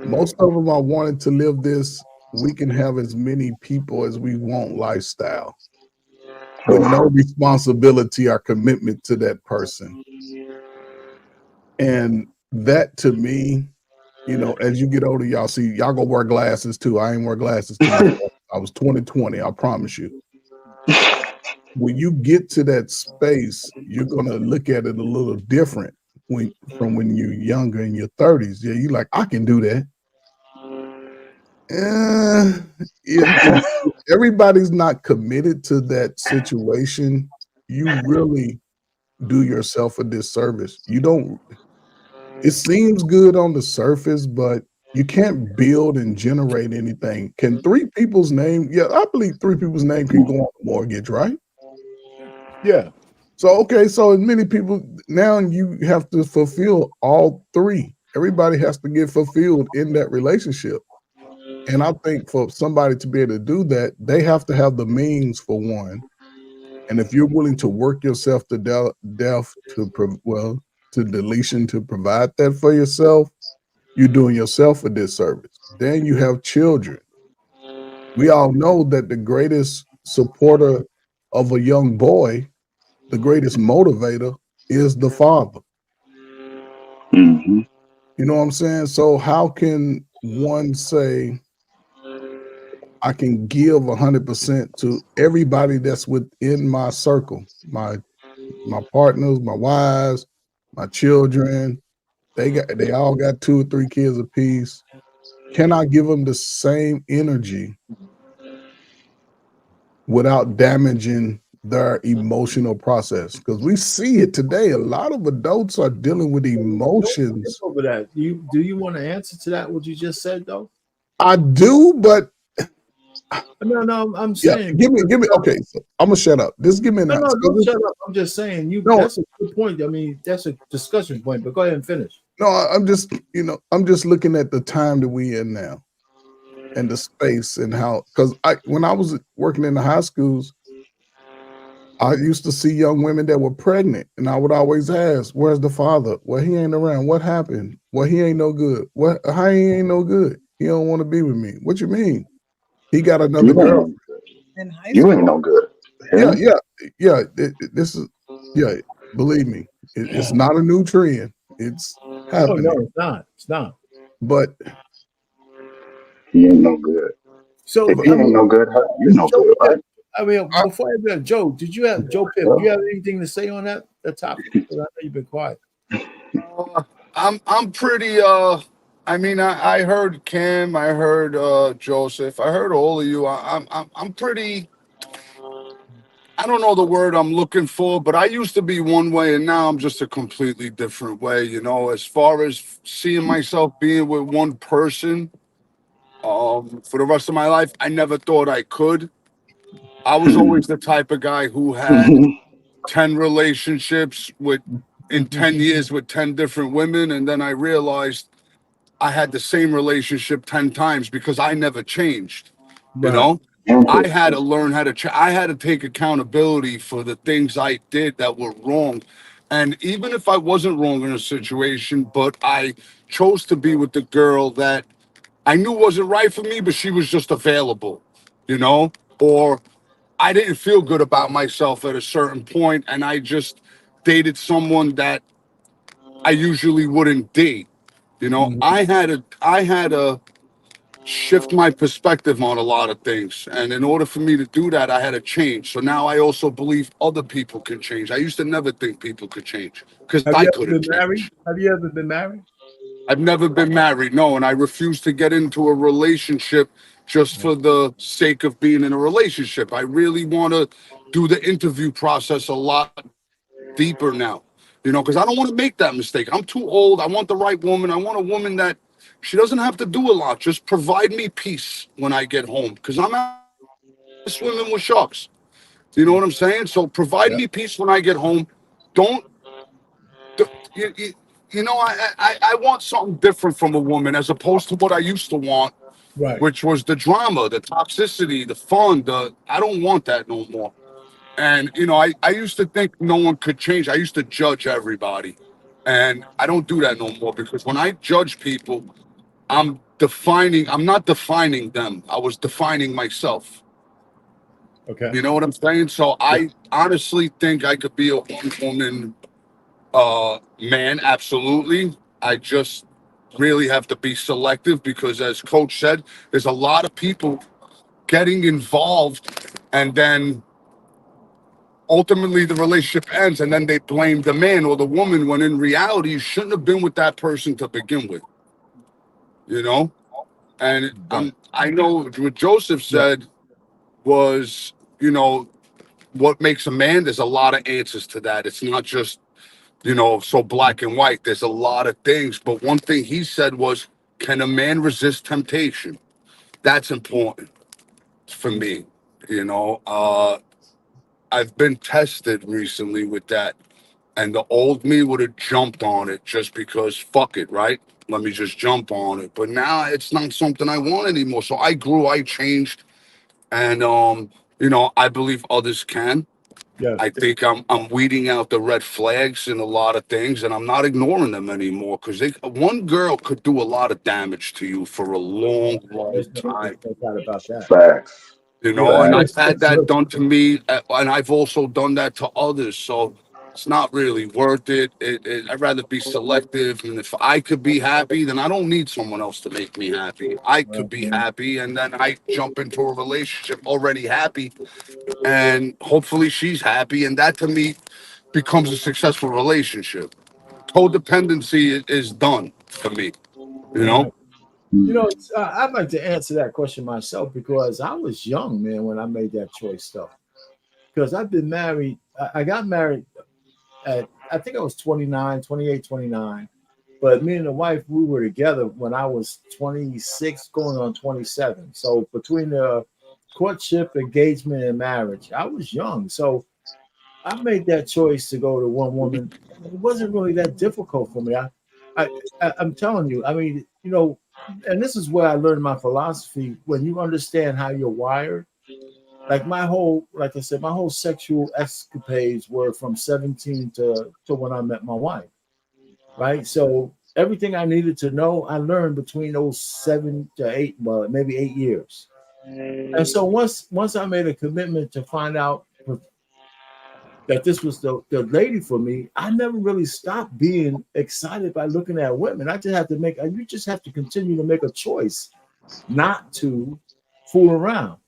Speaker 5: most of them are wanting to live this, we can have as many people as we want lifestyle, with no responsibility or commitment to that person. And that, to me, you know, as you get older, y'all see, y'all gonna wear glasses too. I ain't wear glasses too much. I was 20/20, I promise you. When you get to that space, you're gonna look at it a little different from when you're younger in your 30s. Yeah, you like, I can do that. If everybody's not committed to that situation, you really do yourself a disservice. You don't. It seems good on the surface, but you can't build and generate anything. Can 3 people's name? Yeah, I believe 3 people's name can go on the mortgage, right?
Speaker 2: Yeah.
Speaker 5: So, okay, so as many people, now you have to fulfill all 3. Everybody has to get fulfilled in that relationship. And I think for somebody to be able to do that, they have to have the means, for one. And if you're willing to work yourself to death to deletion to provide that for yourself, you're doing yourself a disservice. Then you have children. We all know that the greatest supporter of a young boy, the greatest motivator, is the father.
Speaker 13: Mm-hmm.
Speaker 5: You know what I'm saying? So how can one say, I can give 100% to everybody that's within my circle, my partners, my wives, my children? They all got 2 or 3 kids apiece. Can I give them the same energy without damaging their emotional process? Because we see it today. A lot of adults are dealing with emotions.
Speaker 2: Over that, do you want to answer to that? What you just said, though?
Speaker 5: I do, but
Speaker 2: no, I'm saying,
Speaker 5: give me. Okay, so I'm gonna shut up. Just give me an answer.
Speaker 2: Don't shut up. I'm just saying, that's a good point. I mean, that's a discussion point. But go ahead and finish.
Speaker 5: No, I'm just, I'm just looking at the time that we in now and the space and how, because when I was working in the high schools, I used to see young women that were pregnant, and I would always ask, "Where's the father?" Well, he ain't around. What happened? Well, he ain't no good. What? How he ain't no good? He don't want to be with me. What you mean? He got another
Speaker 13: You ain't
Speaker 5: girl.
Speaker 13: no good.
Speaker 1: In high
Speaker 13: You
Speaker 1: school.
Speaker 13: ain't no good.
Speaker 5: Yeah,
Speaker 13: Him?
Speaker 5: yeah. This is, yeah. Believe me, it's not a new trend. It's
Speaker 2: Oh no,
Speaker 5: happening.
Speaker 2: it's not. It's not.
Speaker 5: But
Speaker 13: He ain't no good.
Speaker 2: So
Speaker 13: If he
Speaker 2: I
Speaker 13: ain't
Speaker 2: mean,
Speaker 13: no good, you no
Speaker 2: Joe
Speaker 13: good,
Speaker 2: Pip.
Speaker 13: right?
Speaker 2: I mean, before I do, Joe, did you have Joe Pip? Do you
Speaker 13: Yeah.
Speaker 2: have anything to say on that topic? 'Cause I know you've been quiet.
Speaker 6: I'm pretty I mean I heard Cam, I heard Joseph, I heard all of you. I'm pretty, I don't know the word I'm looking for, but I used to be one way and now I'm just a completely different way, you know, as far as seeing myself being with one person for the rest of my life. I never thought I could. I was always the type of guy who had 10 relationships with in 10 years with 10 different women, and then I realized I had the same relationship 10 times because I never changed. You
Speaker 2: Right.
Speaker 6: know, I had to
Speaker 13: Interesting.
Speaker 6: learn how to I had to take accountability for the things I did that were wrong. And even if I wasn't wrong in a situation, but I chose to be with the girl that I knew wasn't right for me, but she was just available, you know, or I didn't feel good about myself at a certain point and I just dated someone that I usually wouldn't date. You know,
Speaker 2: Mhm.
Speaker 6: I had to shift my perspective on a lot of things. And in order for me to do that, I had to change. So now I also believe other people can change. I used to never think people could change because
Speaker 2: Have
Speaker 6: I
Speaker 2: you ever
Speaker 6: couldn't
Speaker 2: been married?
Speaker 6: change.
Speaker 2: Have you ever been married?
Speaker 6: I've never been married, no, and I refuse to get into a relationship just for the sake of being in a relationship. I really want to do the interview process a lot deeper now, you know, because I don't want to make that mistake. I'm too old. I want the right woman. I want a woman that she doesn't have to do a lot. Just provide me peace when I get home because I'm out swimming with sharks. You know what I'm saying? So provide
Speaker 2: Yeah.
Speaker 6: me peace when I get home. Don't d- you know, I want something different from a woman as opposed to what I used to want,
Speaker 2: Right.
Speaker 6: which was the drama, the toxicity, the fun. I don't want that no more. And you know, I used to think no one could change. I used to judge everybody, and I don't do that no more because when I judge people, I'm not defining them. I was defining myself.
Speaker 2: Okay.
Speaker 6: You know what I'm saying? So
Speaker 2: Yeah.
Speaker 6: I honestly think I could be a one woman man, absolutely. I just really have to be selective because, as Coach said, there's a lot of people getting involved, and then ultimately the relationship ends, and then they blame the man or the woman when in reality you shouldn't have been with that person to begin with. You know, and
Speaker 2: Right.
Speaker 6: I know what Joseph
Speaker 2: Yeah.
Speaker 6: said was, you know, what makes a man. There's a lot of answers to that. It's not just, you know, so black and white. There's a lot of things. But one thing he said was, can a man resist temptation? That's important for me. You know, I've been tested recently with that. And the old me would have jumped on it just because fuck it, right? Let me just jump on it. But now it's not something I want anymore. So I grew, I changed, and you know, I believe others can.
Speaker 2: Yes.
Speaker 6: I think I'm weeding out the red flags in a lot of things, and I'm not ignoring them anymore because one girl could do a lot of damage to you for a long, long
Speaker 2: There's
Speaker 6: time.
Speaker 2: no doubt about that.
Speaker 13: Facts.
Speaker 6: You
Speaker 2: Yeah.
Speaker 6: know, and I've
Speaker 13: Facts.
Speaker 6: had that done to me, and I've also done that to others. So it's not really worth it. I'd rather be selective, and if I could be happy, then I don't need someone else to make me happy. I could
Speaker 2: Well,
Speaker 6: be happy, and then I jump into a relationship already happy, and hopefully she's happy, and that to me becomes a successful relationship. Codependency is done for me. You know.
Speaker 2: right. You know, I'd like to answer that question myself because I was young, man, when I made that choice stuff. Because I've been married. I got married at, I think I was 29, 28, 29. But me and the wife, we were together when I was 26, going on 27. So between the courtship, engagement, and marriage, I was young. So I made that choice to go to one woman. It wasn't really that difficult for me. I I'm telling you. I mean, you know, and this is where I learned my philosophy. When you understand how you're wired, like like I said, my whole sexual escapades were from 17 to when I met my wife, right? So everything I needed to know, I learned between those 7 to 8, well, maybe 8 years. And so once I made a commitment to find out that this was the lady for me, I never really stopped being excited by looking at women. I just have to you just have to continue to make a choice not to fool around.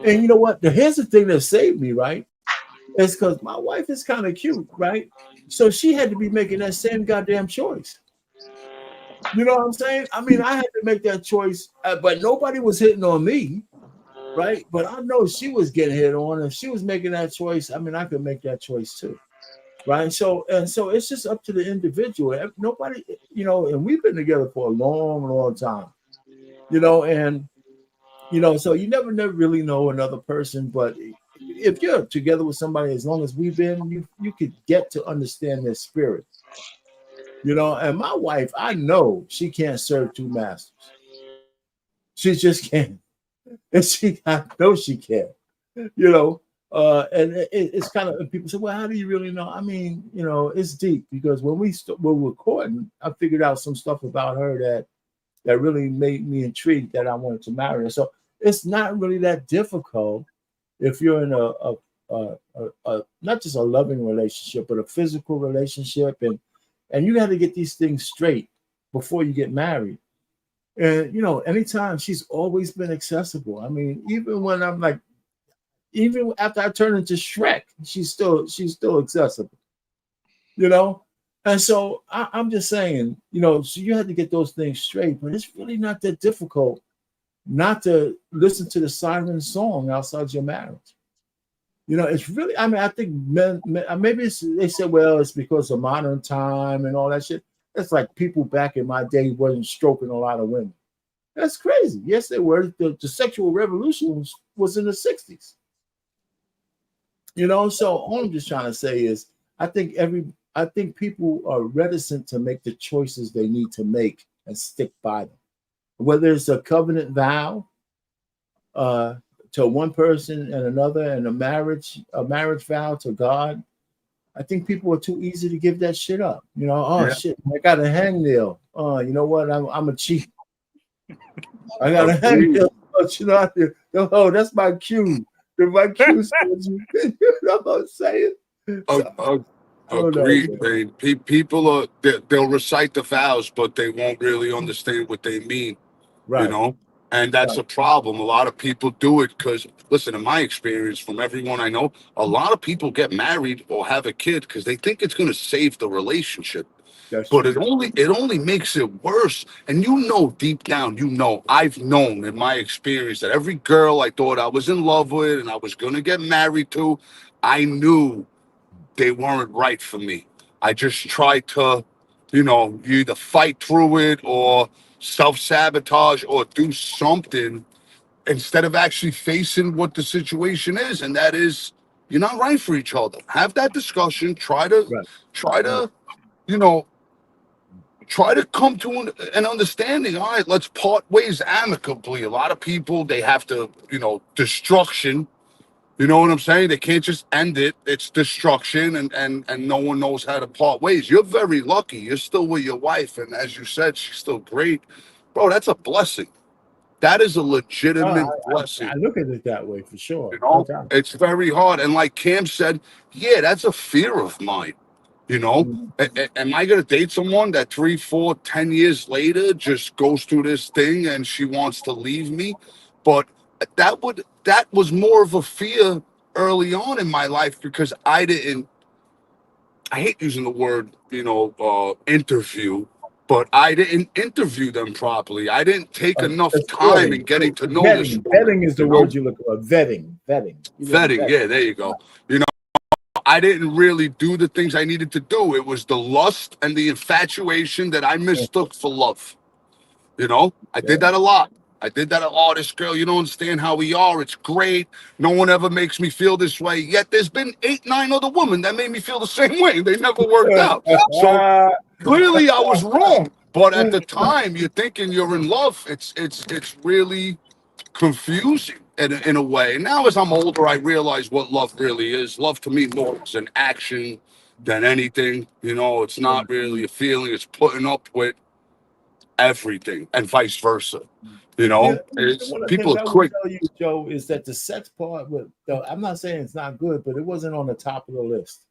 Speaker 2: And you know what? Here's the thing that saved me, right? It's because my wife is kind of cute, right? So she had to be making that same goddamn choice. You know what I'm saying? I mean, I had to make that choice, but nobody was hitting on me, right? But I know she was getting hit on. If she was making that choice, I mean, I could make that choice too, right? So it's just up to the individual. Nobody, you know, and we've been together for a long, long time, you know, and you know, so you never really know another person, but if you're together with somebody as long as we've been, you could get to understand their spirit. You know, and my wife, I know she can't serve two masters. She just can't. And I know she can. You know, and it's kind of people say, well, how do you really know? I mean, you know, it's deep because when we were recording, I figured out some stuff about her that really made me intrigued that I wanted to marry her. So it's not really that difficult if you're in a not just a loving relationship, but a physical relationship, and you got to get these things straight before you get married. And you know, anytime she's always been accessible. I mean, even when I'm like, even after I turn into Shrek, she's still accessible. You know, and so I'm just saying, you know, so you have to get those things straight, but it's really not that difficult not to listen to the siren song outside your marriage. You know, it's really, I mean, I think maybe they said, well, it's because of modern time and all that shit. It's like people back in my day wasn't stroking a lot of women. That's crazy. Yes, they were. The sexual revolution was in the 60s. You know, so all I'm just trying to say is I think people are reticent to make the choices they need to make and stick by them. Whether it's a covenant vow uh, to one person and another, and a marriage vow to God. I think people are too easy to give that shit up. You know, oh
Speaker 6: Yeah.
Speaker 2: shit, I got a hangnail. Oh, you know what? I'm a cheat. I got a
Speaker 6: Agreed.
Speaker 2: hangnail. Oh, you know, oh, that's my cue. My cue says you know what I'm saying? So, I don't know,
Speaker 6: Agreed,
Speaker 2: man.
Speaker 6: man. People they'll recite the vows, but they won't really understand what they mean. You
Speaker 2: Right,
Speaker 6: know, and that's
Speaker 2: right.
Speaker 6: a problem. A lot of people do it because, listen, in my experience, from everyone I know, a lot of people get married or have a kid because they think it's going to save the relationship.
Speaker 2: That's
Speaker 6: But
Speaker 2: true.
Speaker 6: it only makes it worse. And you know, deep down, you know, I've known in my experience that every girl I thought I was in love with and I was going to get married to, I knew they weren't right for me. I just tried to, you either fight through it or self sabotage or do something instead of actually facing what the situation is, and that is you're not right for each other. Have that discussion.
Speaker 2: Right,
Speaker 6: Try
Speaker 2: right.
Speaker 6: to, you know, try to come to an understanding. All right, let's part ways amicably. A lot of people they have to, destruction. You know what I'm saying? They can't just end it. It's destruction, and no one knows how to part ways. You're very lucky. You're still with your wife, and as you said, she's still great, bro. That's a blessing. That is a legitimate
Speaker 2: I
Speaker 6: blessing.
Speaker 2: look at it that way for sure. No doubt.
Speaker 6: It's very hard, and like Cam said, yeah, that's a fear of mine.
Speaker 2: Mhm.
Speaker 6: Am I gonna date someone that 3, 4, 10 years later just goes through this thing and she wants to leave me? But that was more of a fear early on in my life because I hate using the word, interview, but I didn't interview them properly. I didn't take enough
Speaker 2: It's
Speaker 6: time in
Speaker 2: courting.
Speaker 6: getting to know this
Speaker 2: Vetting.
Speaker 6: woman,
Speaker 2: Vetting is the word you look for. Vetting. Vetting. You didn't
Speaker 6: vetting.
Speaker 2: vet.
Speaker 6: Yeah, there you go. I didn't really do the things I needed to do. It was the lust and the infatuation that I
Speaker 2: Yeah.
Speaker 6: mistook for love. I did
Speaker 2: Yeah.
Speaker 6: that a lot. I did that. Oh, this girl, you don't understand how we are. It's great. No one ever makes me feel this way. Yet there's been 8, 9 other women that made me feel the same way. They never worked out. So clearly I was wrong. But at the time, you're thinking you're in love. It's really confusing in a way. Now, as I'm older, I realize what love really is. Love to me more is an action than anything. You know, it's not really a feeling. It's putting up with everything, and vice versa. You
Speaker 2: Yeah,
Speaker 6: know, it's
Speaker 2: one of the
Speaker 6: people
Speaker 2: things
Speaker 6: are
Speaker 2: I will
Speaker 6: quick.
Speaker 2: tell you, Joe, is that the sex part, I'm not saying it's not good, but it wasn't on the top of the list,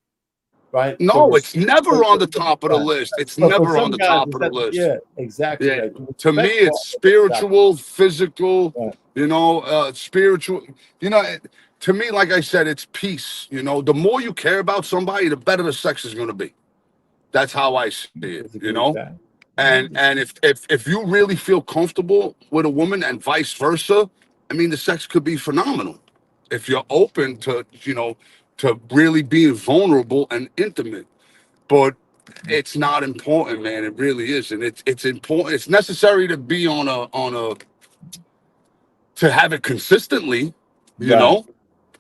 Speaker 2: right?
Speaker 6: No, it's never on the top of the
Speaker 2: Right.
Speaker 6: list. It's
Speaker 2: But for
Speaker 6: never on
Speaker 2: some
Speaker 6: the
Speaker 2: guys,
Speaker 6: top
Speaker 2: it's
Speaker 6: of the
Speaker 2: that,
Speaker 6: list.
Speaker 2: yeah, exactly
Speaker 6: Yeah.
Speaker 2: right. The
Speaker 6: To me,
Speaker 2: sex
Speaker 6: it's
Speaker 2: part was on the top.
Speaker 6: spiritual, physical,
Speaker 2: Right.
Speaker 6: you know, spiritual. You know, to me, like I said, it's peace. You know, the more you care about somebody, the better the sex is going to be. That's how I see it, you know? And if you really feel comfortable with a woman and vice versa, I mean, the sex could be phenomenal. If you're open to, you know, to really being vulnerable and intimate. But it's not important, man. It really isn't. It's important. It's necessary to be on a to have it consistently, you
Speaker 2: Right.
Speaker 6: know.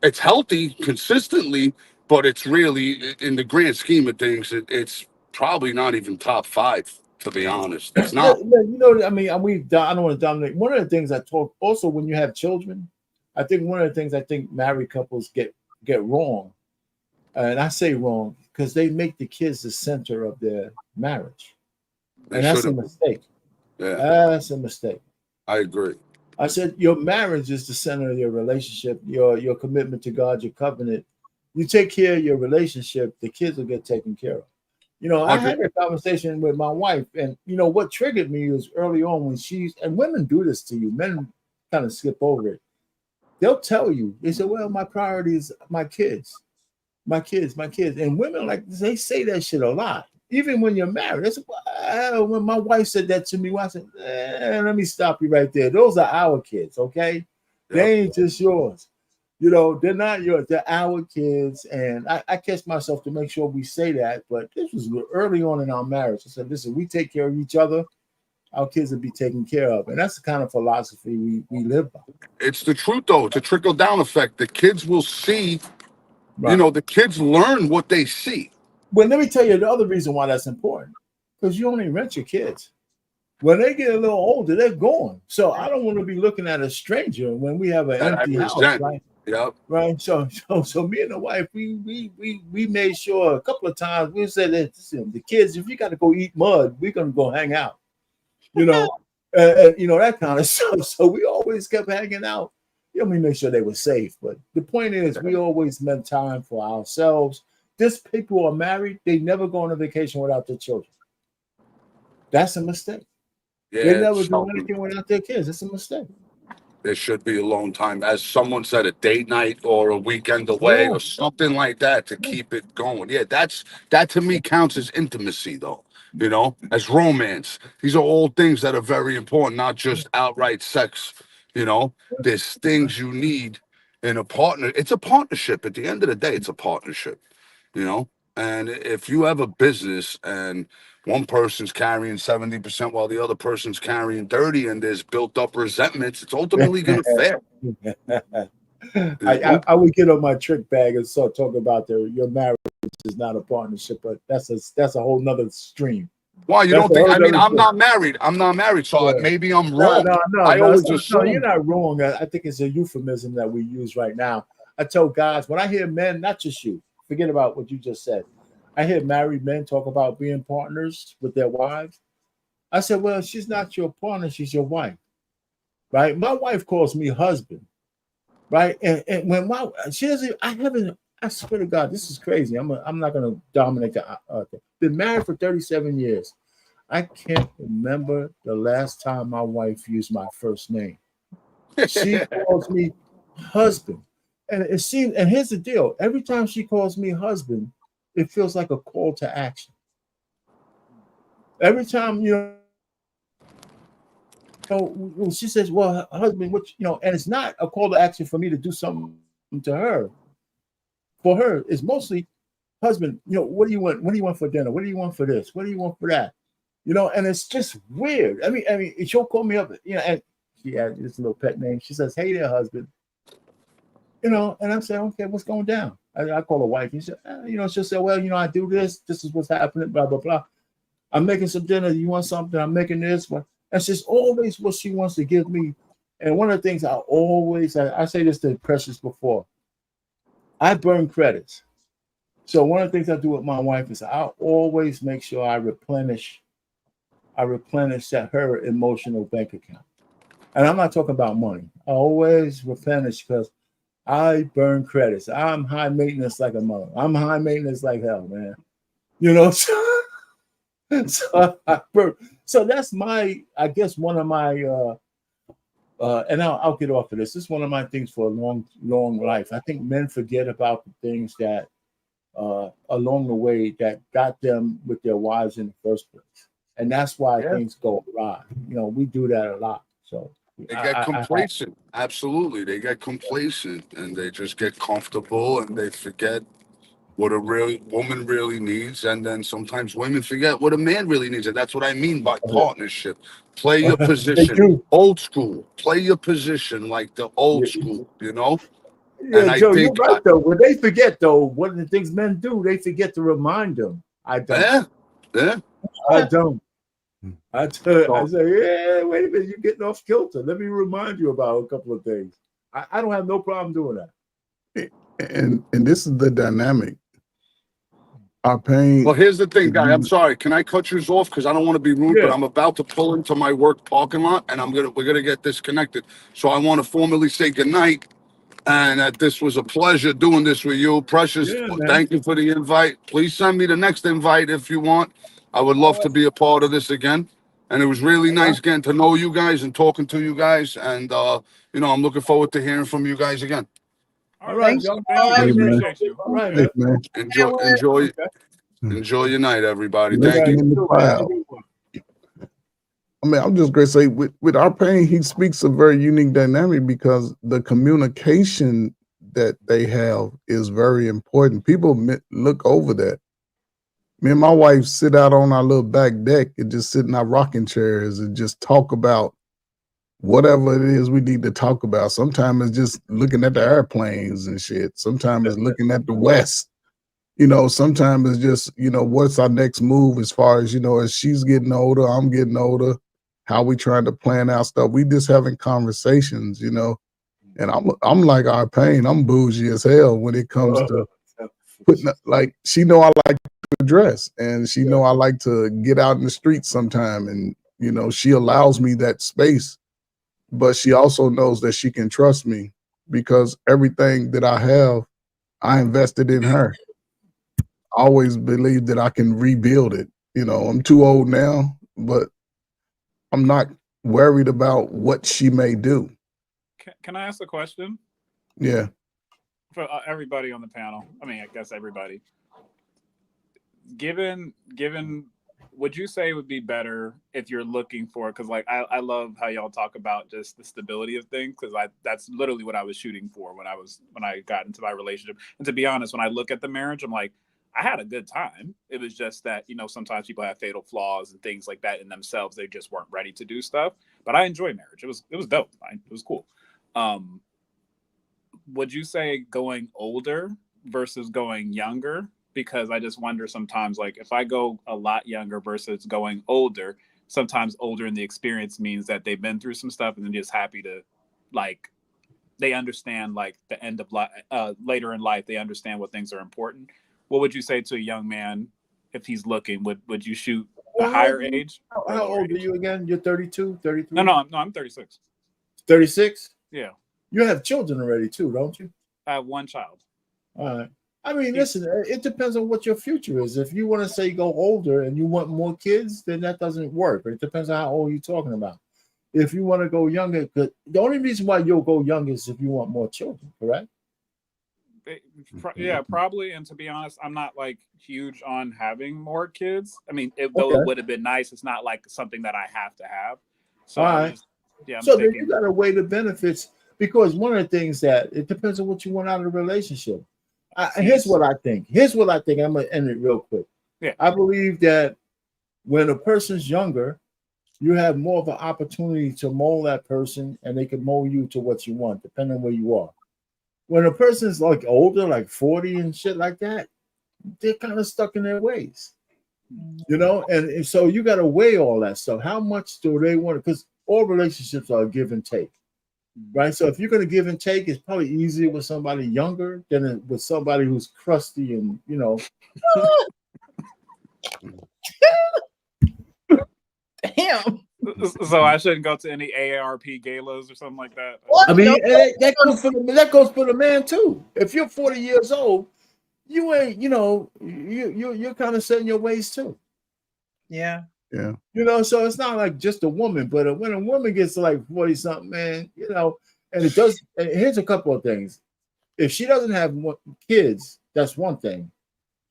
Speaker 6: It's healthy consistently, but it's really in the grand scheme of things, it's probably not even top 5, to be honest. It's
Speaker 2: Yeah,
Speaker 6: not.
Speaker 2: you know, I mean, I don't want to dominate. One of the things I talk also when you have children, I think one of the things I think married couples get wrong, and I say wrong because they make the kids the center of their marriage,
Speaker 6: They
Speaker 2: and that's
Speaker 6: should
Speaker 2: a
Speaker 6: have.
Speaker 2: mistake.
Speaker 6: Yeah,
Speaker 2: That's a mistake.
Speaker 6: I agree.
Speaker 2: I said your marriage is the center of your relationship, your commitment to God, your covenant. You take care of your relationship, the kids will get taken care of. You know, I
Speaker 6: 100.
Speaker 2: had a conversation with my wife, and you know what triggered me was early on when and women do this to you, men kind of skip over it. They'll tell you, they say, well, my priority is my kids, my kids, my kids. And women like they say that shit a lot, even when you're married. That's when my wife said that to me. I said, let me stop you right there. Those are our kids, okay? They ain't just yours. You know, they're not yours, they're our kids. And I catch myself to make sure we say that. But this was early on in our marriage. I said, listen, we take care of each other, our kids will be taken care of. And that's the kind of philosophy we live by.
Speaker 6: It's the truth, though. It's a trickle down effect. The kids will see, you
Speaker 2: Right.
Speaker 6: know, the kids learn what they see.
Speaker 2: Well, let me tell you the other reason why that's important. Because you only rent your kids. When they get a little older, they're gone. So I don't want to be looking at a stranger when we have an
Speaker 6: That I
Speaker 2: empty house,
Speaker 6: resent.
Speaker 2: right?
Speaker 6: Yep.
Speaker 2: Right. So me and the wife, we made sure a couple of times we said that the kids, if you got to go eat mud, we're gonna go hang out. You know, you know that kind of stuff. So we always kept hanging out. You know, we make sure they were safe. But the point is, we always meant time for ourselves. This people who are married, they never go on a vacation without their children. That's a mistake.
Speaker 6: Yeah,
Speaker 2: They never
Speaker 6: it's
Speaker 2: do
Speaker 6: healthy.
Speaker 2: anything without their kids. It's a mistake.
Speaker 6: There should be alone time, as someone said, a date night or a weekend away
Speaker 2: Yeah.
Speaker 6: or something like that to keep it going. Yeah, that to me counts as intimacy, though. You know, as romance. These are all things that are very important, not just outright sex. You know, there's things you need in a partner. It's a partnership. At the end of the day, it's a partnership. You know, and if you have a business and one person's carrying 70% while the other person's carrying 30 and there's built up resentments, it's ultimately going to fail.
Speaker 2: I would get on my trick bag and start talking about your marriage is not a partnership, but that's a whole nother stream.
Speaker 6: Why you
Speaker 2: That's
Speaker 6: don't
Speaker 2: a
Speaker 6: think?
Speaker 2: whole
Speaker 6: I mean,
Speaker 2: nother
Speaker 6: I'm
Speaker 2: stream.
Speaker 6: not married. I'm not married, so
Speaker 2: Yeah.
Speaker 6: maybe I'm
Speaker 2: No,
Speaker 6: wrong. I always
Speaker 2: no, you're
Speaker 6: assume.
Speaker 2: not wrong. I think it's a euphemism that we use right now. I tell guys when I hear men, not just you, forget about what you just said. I hear married men talk about being partners with their wives. I said, well, she's not your partner, she's your wife, right? My wife calls me husband, right? And when she doesn't, I haven't. I swear to God, this is crazy. I'm not going to dominate the. Been married for 37 years. I can't remember the last time my wife used my first name. She calls me husband. And it seems, and here's the deal: every time she calls me husband, it feels like a call to action. Every time, she says, well, husband, what, and it's not a call to action for me to do something to her. For her, it's mostly, husband, what do you want? What do you want for dinner? What do you want for this? What do you want for that? And it's just weird. I mean, she'll call me up, and she had this little pet name. She says, "Hey there, husband." You know, and I'm saying, okay, what's going down? I call her wife. And she said, you know, she'll say, well, you know, I do this. This is what's happening, blah, blah, blah. I'm making some dinner. You want something? I'm making this one. And she's always what she wants to give me. And one of the things I say this to Precious before, I burn credits. So one of the things I do with my wife is I always make sure I replenish her emotional bank account. And I'm not talking about money. I always replenish because I burn credits. I'm high maintenance like a mother. I'm high maintenance like hell, man. You know, so that's my, I guess, one of my, and I'll get off of this. This is one of my things for a long, long life. I think men forget about the things that along the way that got them with their wives in the first place. And that's why things go awry. You know, we do that a lot. So
Speaker 6: they get complacent. Absolutely. They get complacent and they just get comfortable and they forget what a real woman really needs. And then sometimes women forget what a man really needs. And that's what I mean by partnership. Play your
Speaker 2: They
Speaker 6: position.
Speaker 2: do.
Speaker 6: Old school. Play your position like the old school, you know?
Speaker 2: Yeah,
Speaker 6: And I
Speaker 2: Joe, you're
Speaker 6: think
Speaker 2: right, though. When they forget, though, one of the things men do, they forget to remind them. I don't.
Speaker 6: Yeah.
Speaker 2: I don't. I say, yeah, wait a minute, you're getting off kilter. Let me remind you about a couple of things. I don't have no problem doing that.
Speaker 5: And this is the dynamic. Our pain.
Speaker 6: Well, here's the thing, guy. I'm sorry. Can I cut you off? Because I don't want to be rude, but I'm about to pull into my work parking lot and we're gonna get disconnected. So I want to formally say goodnight. And that this was a pleasure doing this with you. Precious, thank you for the invite. Please send me the next invite if you want. I would love to be a part of this again. And it was really nice getting to know you guys and talking to you guys. And, you know, I'm looking forward to hearing from you guys again.
Speaker 2: All right,
Speaker 10: Thank you.
Speaker 2: Hey,
Speaker 10: Appreciate you.
Speaker 2: all right,
Speaker 5: Hey,
Speaker 2: man.
Speaker 5: man.
Speaker 6: Enjoy your night, everybody.
Speaker 5: Let's
Speaker 6: Thank
Speaker 5: get
Speaker 6: you.
Speaker 5: in the pile. I mean, I'm just going to say with our pain, he speaks a very unique dynamic because the communication that they have is very important. People look over that. Me and my wife sit out on our little back deck and just sit in our rocking chairs and just talk about whatever it is we need to talk about. Sometimes it's just looking at the airplanes and shit. Sometimes it's looking at the West. You know, sometimes it's just, you know, what's our next move as far as, you know, as she's getting older, I'm getting older, how we trying to plan our stuff. We just having conversations, you know, and I'm like our pain. I'm bougie as hell when it comes to putting, like, she know I like to dress and she know I like to get out in the streets sometime. And, you know, she allows me that space, but she also knows that she can trust me because everything that I have, I invested in her. I always believe that I can rebuild it. You know, I'm too old now, but I'm not worried about what she may do.
Speaker 10: Can I ask a question?
Speaker 5: Yeah.
Speaker 10: For everybody on the panel, I mean, I guess everybody. Given, would you say it would be better if you're looking for? Because like I love how y'all talk about just the stability of things. Because that's literally what I was shooting for when I got into my relationship. And to be honest, when I look at the marriage, I'm like, I had a good time. It was just that, you know, sometimes people have fatal flaws and things like that in themselves. They just weren't ready to do stuff. But I enjoy marriage. It was dope. It was cool. Would you say going older versus going younger? Because I just wonder sometimes, like if I go a lot younger versus going older, sometimes older in the experience means that they've been through some stuff and they're just happy to, like, they understand like the end of life, later in life, they understand what things are important. What would you say to a young man if he's looking? Would you shoot a higher age?
Speaker 2: How old are you again? You're 32, 33?
Speaker 10: No, I'm 36.
Speaker 2: 36?
Speaker 10: Yeah.
Speaker 2: You have children already too, don't you?
Speaker 10: I have one child.
Speaker 2: All right. I mean, listen, it depends on what your future is. If you want to say go older and you want more kids, then that doesn't work. It depends on how old you're talking about. If you want to go younger, the only reason why you'll go younger is if you want more children, correct?
Speaker 10: Yeah, probably. And to be honest, I'm not like huge on having more kids. I mean, though it would have been nice, it's not like something that I have to have. So
Speaker 2: all right. So then you got to weigh the benefits, because one of the things that it depends on what you want out of the relationship. Here's what I think. I'm going to end it real quick.
Speaker 10: Yeah.
Speaker 2: I believe that when a person's younger, you have more of an opportunity to mold that person, and they can mold you to what you want, depending on where you are. When a person's like older, like 40 and shit like that, they're kind of stuck in their ways, you know. And so you got to weigh all that stuff. How much do they want? Because all relationships are give and take, right? So if you're going to give and take, it's probably easier with somebody younger than with somebody who's crusty and, you know.
Speaker 1: Damn.
Speaker 10: So I shouldn't go to any AARP galas or something like that.
Speaker 2: I mean, that goes for the man too. If you're 40 years old, you ain't, you know, you're kind of setting your ways too.
Speaker 1: Yeah.
Speaker 5: Yeah.
Speaker 2: You know, so it's not like just a woman, but when a woman gets to like 40 something, man, you know, and it does. And here's a couple of things. If she doesn't have kids, that's one thing.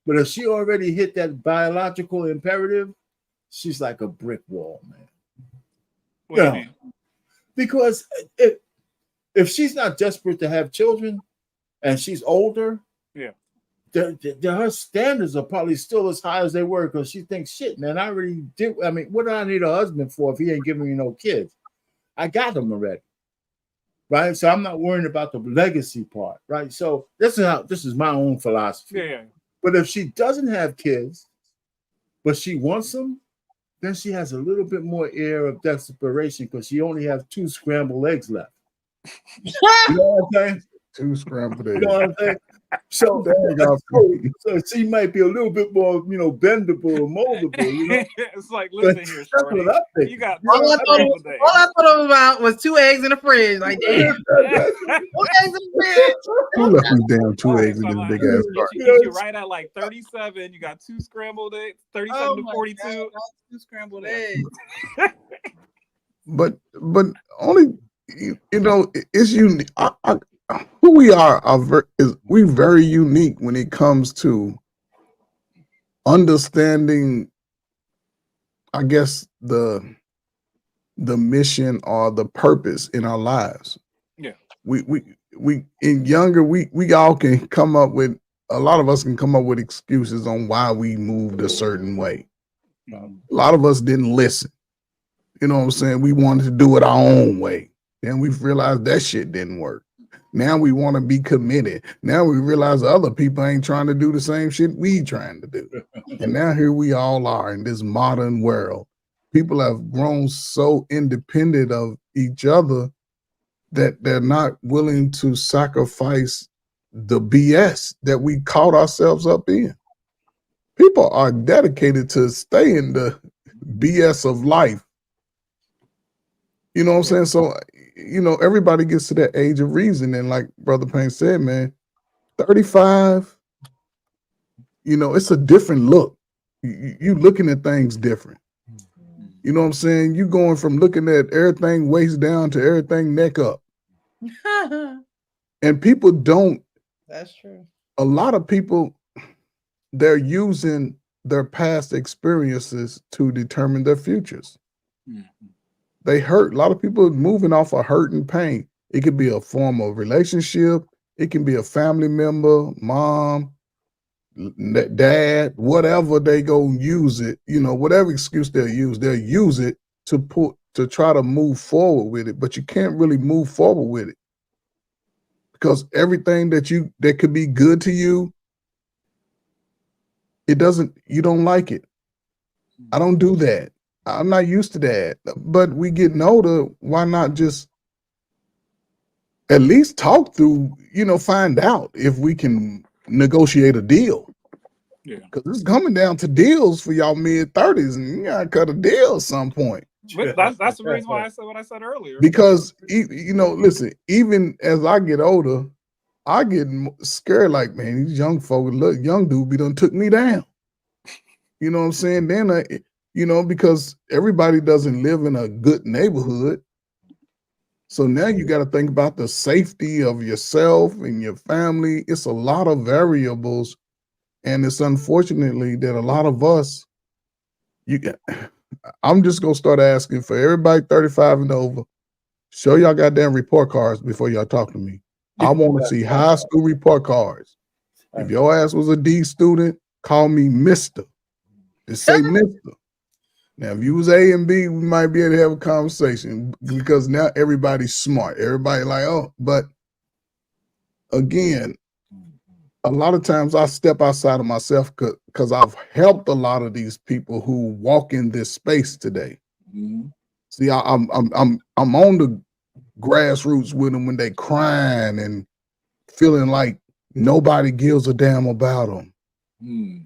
Speaker 2: But if she already hit that biological imperative, she's like a brick wall, man.
Speaker 10: What do you mean?
Speaker 2: Because if she's not desperate to have children and she's older,
Speaker 10: yeah,
Speaker 2: her standards are probably still as high as they were, because she thinks, shit, man, I already did. I mean, what do I need a husband for if he ain't giving me no kids? I got them already. Right. So I'm not worrying about the legacy part. Right. So this is my own philosophy.
Speaker 10: Yeah.
Speaker 2: But if she doesn't have kids, but she wants them, then she has a little bit more air of desperation because she only has 2 scrambled eggs left. You know what I'm saying?
Speaker 5: 2 scrambled eggs.
Speaker 2: You know what I'm saying? So she might be a little bit more, you know, bendable or moldable. You know,
Speaker 10: it's like, listen here, shorty. You got
Speaker 1: all I thought it was about was 2 eggs in the fridge. Like, damn. 2 eggs in the fridge.
Speaker 5: Who left these damn 2 eggs in this big ass
Speaker 10: You right at like 37. You got 2 scrambled eggs. 37 to 42.
Speaker 1: God, 2 scrambled eggs.
Speaker 5: But only, you know, it's unique. Who we are we very unique when it comes to understanding, I guess, the mission or the purpose in our lives.
Speaker 10: Yeah.
Speaker 5: We in younger, we all can come up with, a lot of us can come up with excuses on why we moved a certain way. A lot of us didn't listen. You know what I'm saying? We wanted to do it our own way. Then we realized that shit didn't work. Now we want to be committed. Now we realize other people ain't trying to do the same shit we trying to do. And now here we all are in this modern world. People have grown so independent of each other that they're not willing to sacrifice the BS that we caught ourselves up in. People are dedicated to stay in the BS of life. You know what I'm saying? So, you know, everybody gets to that age of reason. And like Brother Payne said, man, 35, you know, it's a different look. You looking at things different. You know what I'm saying? You going from looking at everything waist down to everything neck up. And people don't.
Speaker 1: That's true.
Speaker 5: A lot of people, they're using their past experiences to determine their futures. They hurt. A lot of people are moving off of hurt and pain. It could be a form of relationship. It can be a family member, mom, dad, whatever they go use it. You know, whatever excuse they'll use it to try to move forward with it. But you can't really move forward with it because everything that could be good to you, you don't like it. I don't do that. I'm not used to that. But we getting older, why not just at least talk through, you know, find out if we can negotiate a deal.
Speaker 10: Yeah.
Speaker 5: Because it's coming down to deals for y'all mid-30s, and you gotta cut a deal at some point.
Speaker 10: But that's the reason why I said what I said earlier.
Speaker 5: Because, you know, listen, even as I get older, I get scared like, man, these young folks, look, young dude be done took me down. You know what I'm saying? Then you know, because everybody doesn't live in a good neighborhood. So now you got to think about the safety of yourself and your family. It's a lot of variables. And it's unfortunately that a lot of us, I'm just going to start asking for everybody 35 and over, show y'all goddamn report cards before y'all talk to me. I want to see high school report cards. If your ass was a D student, call me Mr. Just say Mr. Now, if you was A and B, we might be able to have a conversation because now everybody's smart. Everybody like, oh, but again, a lot of times I step outside of myself because I've helped a lot of these people who walk in this space today.
Speaker 2: Mm-hmm.
Speaker 5: See, I'm on the grassroots with them when they crying and feeling like nobody gives a damn about them.
Speaker 2: Mm.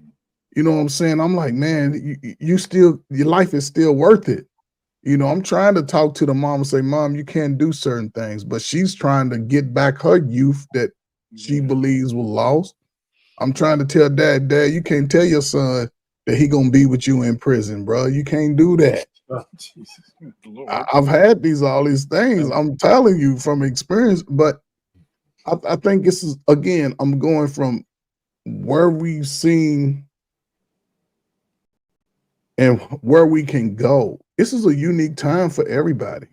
Speaker 5: You know what I'm saying? I'm like, man, you still, your life is still worth it. You know, I'm trying to talk to the mom and say, Mom, you can't do certain things, but she's trying to get back her youth that she believes was lost. I'm trying to tell Dad, you can't tell your son that he gonna be with you in prison, bro. You can't do that.
Speaker 2: Oh, Jesus.
Speaker 5: I've had all these things. I'm telling you from experience, but I think this is, again, I'm going from where we've seen and where we can go. This is a unique time for everybody.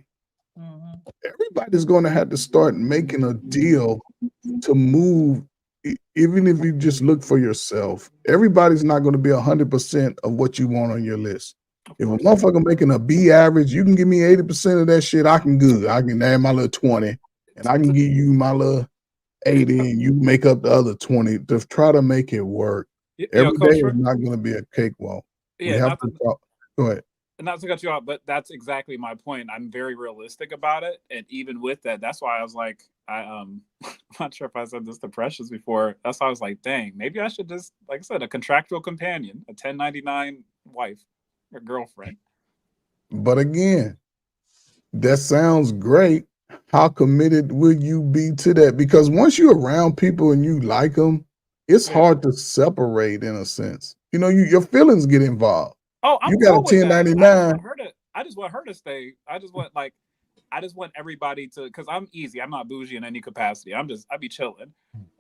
Speaker 5: Everybody's going to have to start making a deal to move, even if you just look for yourself. Everybody's not going to be 100% of what you want on your list. If a motherfucker making a B average, you can give me 80% of that shit, I can add my little 20, and I can give you my little 80, and you make up the other 20 to try to make it work. Every day is not going to be a cakewalk. We have to talk. Go ahead.
Speaker 10: Not to cut you off, but that's exactly my point. I'm very realistic about it, and even with that, that's why I was like, I'm not sure if I said this to Precious before. That's why I was like, dang, maybe I should just, like I said, a contractual companion, a 1099 wife or girlfriend.
Speaker 5: But again, that sounds great. How committed will you be to that? Because once you're around people and you like them, it's hard to separate in a sense. You know, your feelings get involved.
Speaker 10: Oh, I'm
Speaker 5: you got
Speaker 10: cool
Speaker 5: a 1099.
Speaker 10: I just want her to stay. I just want everybody to, because I'm easy. I'm not bougie in any capacity. I'd be chilling.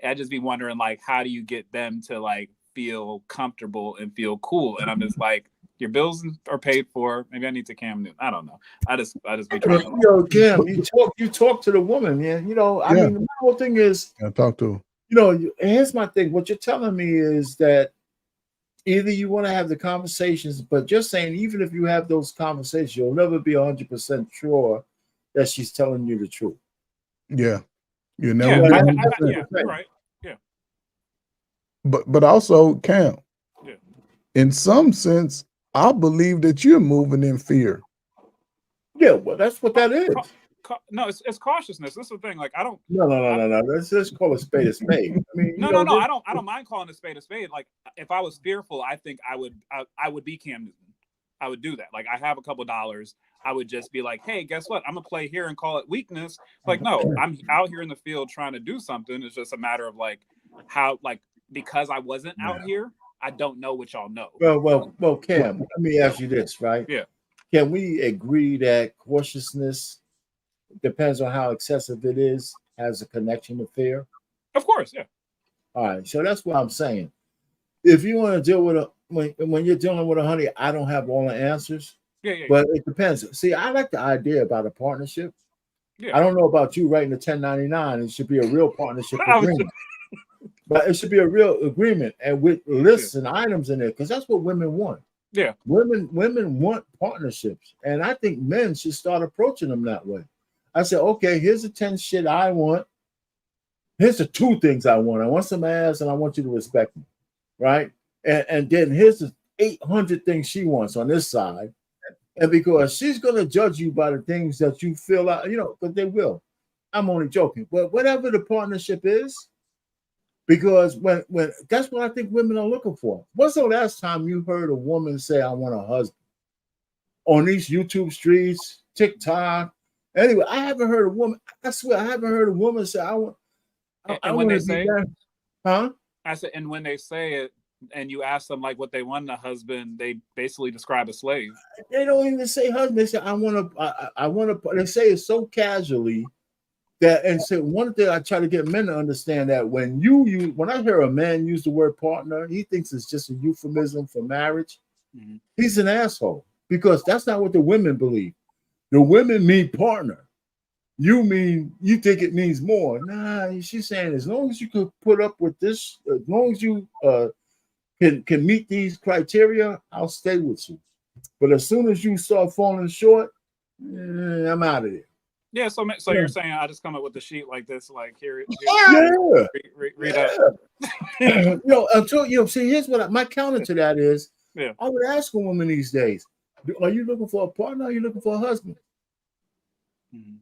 Speaker 10: I just be wondering, like, how do you get them to like feel comfortable and feel cool? And I'm just like, your bills are paid for. Maybe I need to Cam Newton. I don't know. I just be trying to.
Speaker 2: Yo, Cam, you talk to the woman, man. You know, I mean, the whole thing is,
Speaker 5: I talk to her.
Speaker 2: You know, here's my thing. What you're telling me is that either you want to have the conversations, but just saying, even if you have those conversations, you'll never be 100% sure that she's telling you the truth.
Speaker 5: Yeah, you never.
Speaker 10: Yeah, right. Yeah.
Speaker 5: But also, Cam. Yeah. In some sense, I believe that you're moving in fear.
Speaker 2: Yeah, well, that's what that is.
Speaker 10: No, it's cautiousness. That's the thing. Like, I don't.
Speaker 2: No. Let's call a spade a spade. I mean,
Speaker 10: no. I don't mind calling a spade a spade. Like, if I was fearful, I think I would be Cam Newton. I would do that. Like, I have a couple dollars. I would just be like, hey, guess what? I'm gonna play here and call it weakness. Like, no, I'm out here in the field trying to do something. It's just a matter of like how, like, because I wasn't out here, I don't know what y'all know.
Speaker 2: Well, Cam, let me ask you this, right?
Speaker 10: Yeah.
Speaker 2: Can we agree that cautiousness, depends on how excessive it is, has a connection to fear?
Speaker 10: Of course, yeah.
Speaker 2: All right, so that's what I'm saying. If you want to deal with when you're dealing with a honey, I don't have all the answers.
Speaker 10: Yeah.
Speaker 2: But it depends. See, I like the idea about a partnership.
Speaker 10: Yeah.
Speaker 2: I don't know about you writing a 1099. It should be a real partnership agreement. But it should be a real agreement and with lists and items in there, because that's what women want.
Speaker 10: Yeah.
Speaker 2: Women want partnerships. And I think men should start approaching them that way. I said, okay, here's the 10 shit I want. Here's the 2 things I want. I want some ass and I want you to respect me. Right? And then here's the 800 things she wants on this side. And because she's going to judge you by the things that you feel out, but they will. I'm only joking. But whatever the partnership is, because when that's what I think women are looking for. When's the last time you heard a woman say, I want a husband? On these YouTube streets, TikTok. Anyway, I haven't heard a woman, I swear, I haven't heard a woman say, I want to be that. Huh?
Speaker 10: I said, and when they say it, and you ask them like what they want in a husband, they basically describe a slave.
Speaker 2: They don't even say husband. They say, I want to, they say it so casually that, and so one thing I try to get men to understand that when I hear a man use the word partner, he thinks it's just a euphemism for marriage. Mm-hmm. He's an asshole, because that's not what the women believe. The women mean partner. You think it means more. Nah, she's saying as long as you can put up with this, as long as you can meet these criteria, I'll stay with you. But as soon as you start falling short, I'm out of there.
Speaker 10: Yeah, so
Speaker 2: Yeah.
Speaker 10: you're saying I just come up with the sheet like this, like here
Speaker 2: Yeah.
Speaker 10: read up.
Speaker 2: See, here's what my counter to that is.
Speaker 10: Yeah.
Speaker 2: I would ask a woman these days, are you looking for a partner? Or are you looking for a husband?
Speaker 10: Mhm.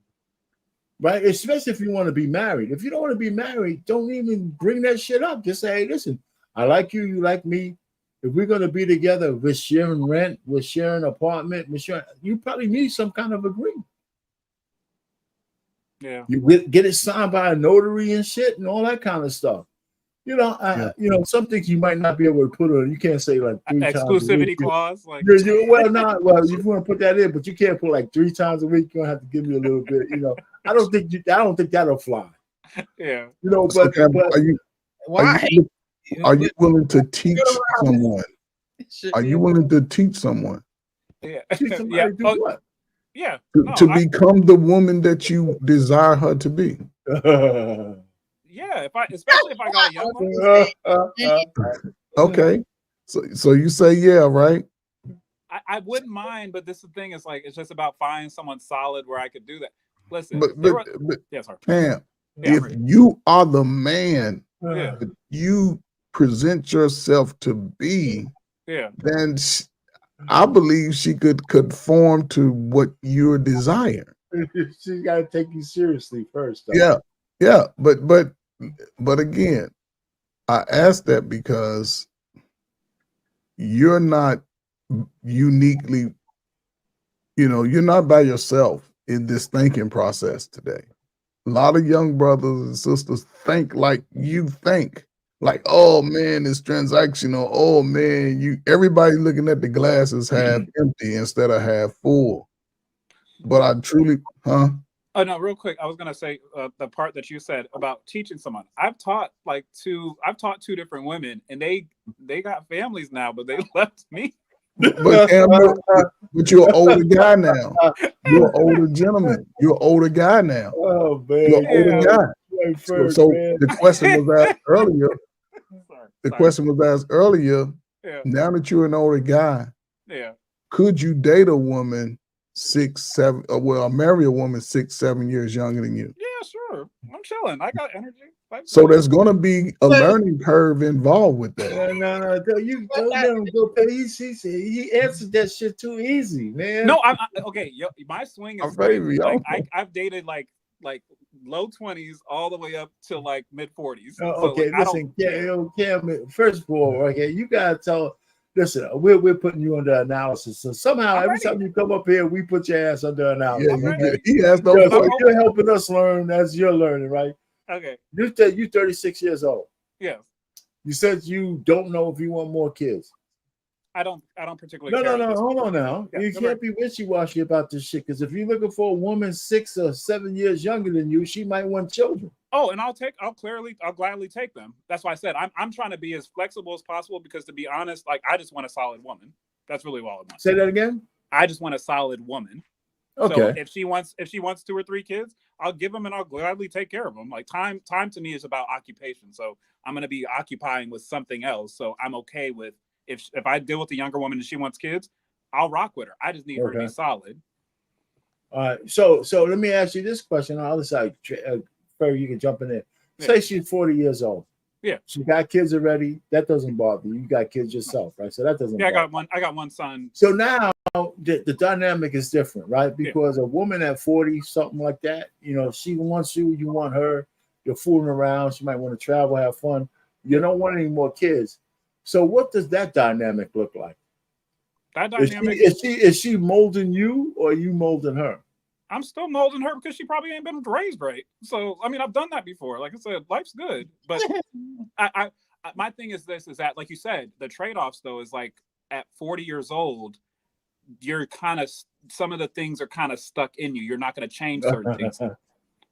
Speaker 2: Right? Especially if you want to be married. If you don't want to be married, don't even bring that shit up. Just say, hey, listen, I like you, you like me. If we're going to be together, we're sharing rent, we're sharing apartment, you probably need some kind of agreement.
Speaker 10: Yeah.
Speaker 2: You get it signed by a notary and shit and all that kind of stuff. Some things you might not be able to put on. You can't say like 3 times a week.
Speaker 10: Exclusivity clause, like
Speaker 2: well, if you want to put that in, but you can't put like 3 times a week. You're gonna have to give me a little bit. I don't think that'll fly.
Speaker 10: Yeah.
Speaker 2: But
Speaker 1: why?
Speaker 5: Are you willing to teach someone? Are you willing to teach someone?
Speaker 10: Yeah.
Speaker 2: Teach somebody to do what?
Speaker 10: Yeah.
Speaker 5: To become the woman that you desire her to be.
Speaker 10: Yeah, especially if I got a young one.
Speaker 5: Okay. So you say yeah, right?
Speaker 10: I wouldn't mind, but this is the thing is like it's just about finding someone solid where I could do that. Listen,
Speaker 5: But
Speaker 10: yes, sir.
Speaker 5: Pam,
Speaker 10: Yeah,
Speaker 5: if you are the man
Speaker 10: Yeah.
Speaker 5: that you present yourself to be, then I believe she could conform to what you're desiring.
Speaker 2: She's got to take you seriously first, though.
Speaker 5: Yeah. But again, I asked that because you're not uniquely, you're not by yourself in this thinking process today. A lot of young brothers and sisters think like you think. Like, oh man, it's transactional. Oh man, everybody looking at the glasses half empty instead of half full. But I truly,
Speaker 10: Oh no, real quick, I was gonna say the part that you said about teaching someone. I've taught two different women, and they got families now, but they left me.
Speaker 5: But you're an older guy now. You're an older gentleman. You're an older guy now.
Speaker 2: Oh man,
Speaker 5: you're an older guy. So the question was asked earlier. The question was asked earlier.
Speaker 10: Yeah.
Speaker 5: Now that you're an older guy, could you date a woman 6, 7? Marry a woman 6, 7 years younger than you?
Speaker 10: Yeah, sure. I'm chilling. I got energy.
Speaker 5: So there's going to be a learning curve involved with that.
Speaker 2: No. You don't let him go pay. He answered that shit too easy, man.
Speaker 10: No, I'm okay. My swing is crazy. I've dated like low 20s all the way up to like mid 40s.
Speaker 2: Listen, Cam, first of all, okay, you gotta tell. Listen, we're putting you under analysis. So somehow, every time you come up here, we put your ass under analysis.
Speaker 5: Yeah, he has no.
Speaker 2: You're helping us learn as you're learning, right?
Speaker 10: Okay.
Speaker 2: You're 36 years old.
Speaker 10: Yes.
Speaker 2: You said you don't know if you want more kids.
Speaker 10: I don't particularly care.
Speaker 2: No. Hold on now.
Speaker 10: Yeah,
Speaker 2: you can't be wishy-washy about this shit, because if you're looking for a woman 6 or 7 years younger than you, she might want children.
Speaker 10: Oh, and I'll gladly take them. That's why I said I'm trying to be as flexible as possible, because to be honest, like I just want a solid woman. That's really all I want.
Speaker 2: Say that again?
Speaker 10: I just want a solid woman.
Speaker 2: Okay.
Speaker 10: So if she wants 2 or 3 kids, I'll give them and I'll gladly take care of them. Like time to me is about occupation. So I'm going to be occupying with something else. So I'm okay with if I deal with a younger woman and she wants kids, I'll rock with her. I just need her to be solid.
Speaker 2: All right. So let me ask you this question on the other side. Ferry, you can jump in there. Say she's 40 years old.
Speaker 10: Yeah.
Speaker 2: She got kids already. That doesn't bother you. You got kids yourself, right? So that doesn't bother you.
Speaker 10: I got one son.
Speaker 2: So now the dynamic is different, right? Because a woman at 40, something like that, she wants you, you want her, you're fooling around, she might want to travel, have fun. You don't want any more kids. So what does that dynamic look like?
Speaker 10: That dynamic
Speaker 2: is she molding you, or are you molding her?
Speaker 10: I'm still molding her because she probably ain't been raised right. So I mean, I've done that before. Like I said, life's good. But I my thing is that like you said, the trade-offs though is like at 40 years old, you're kind of, some of the things are kind of stuck in you. You're not going to change certain things.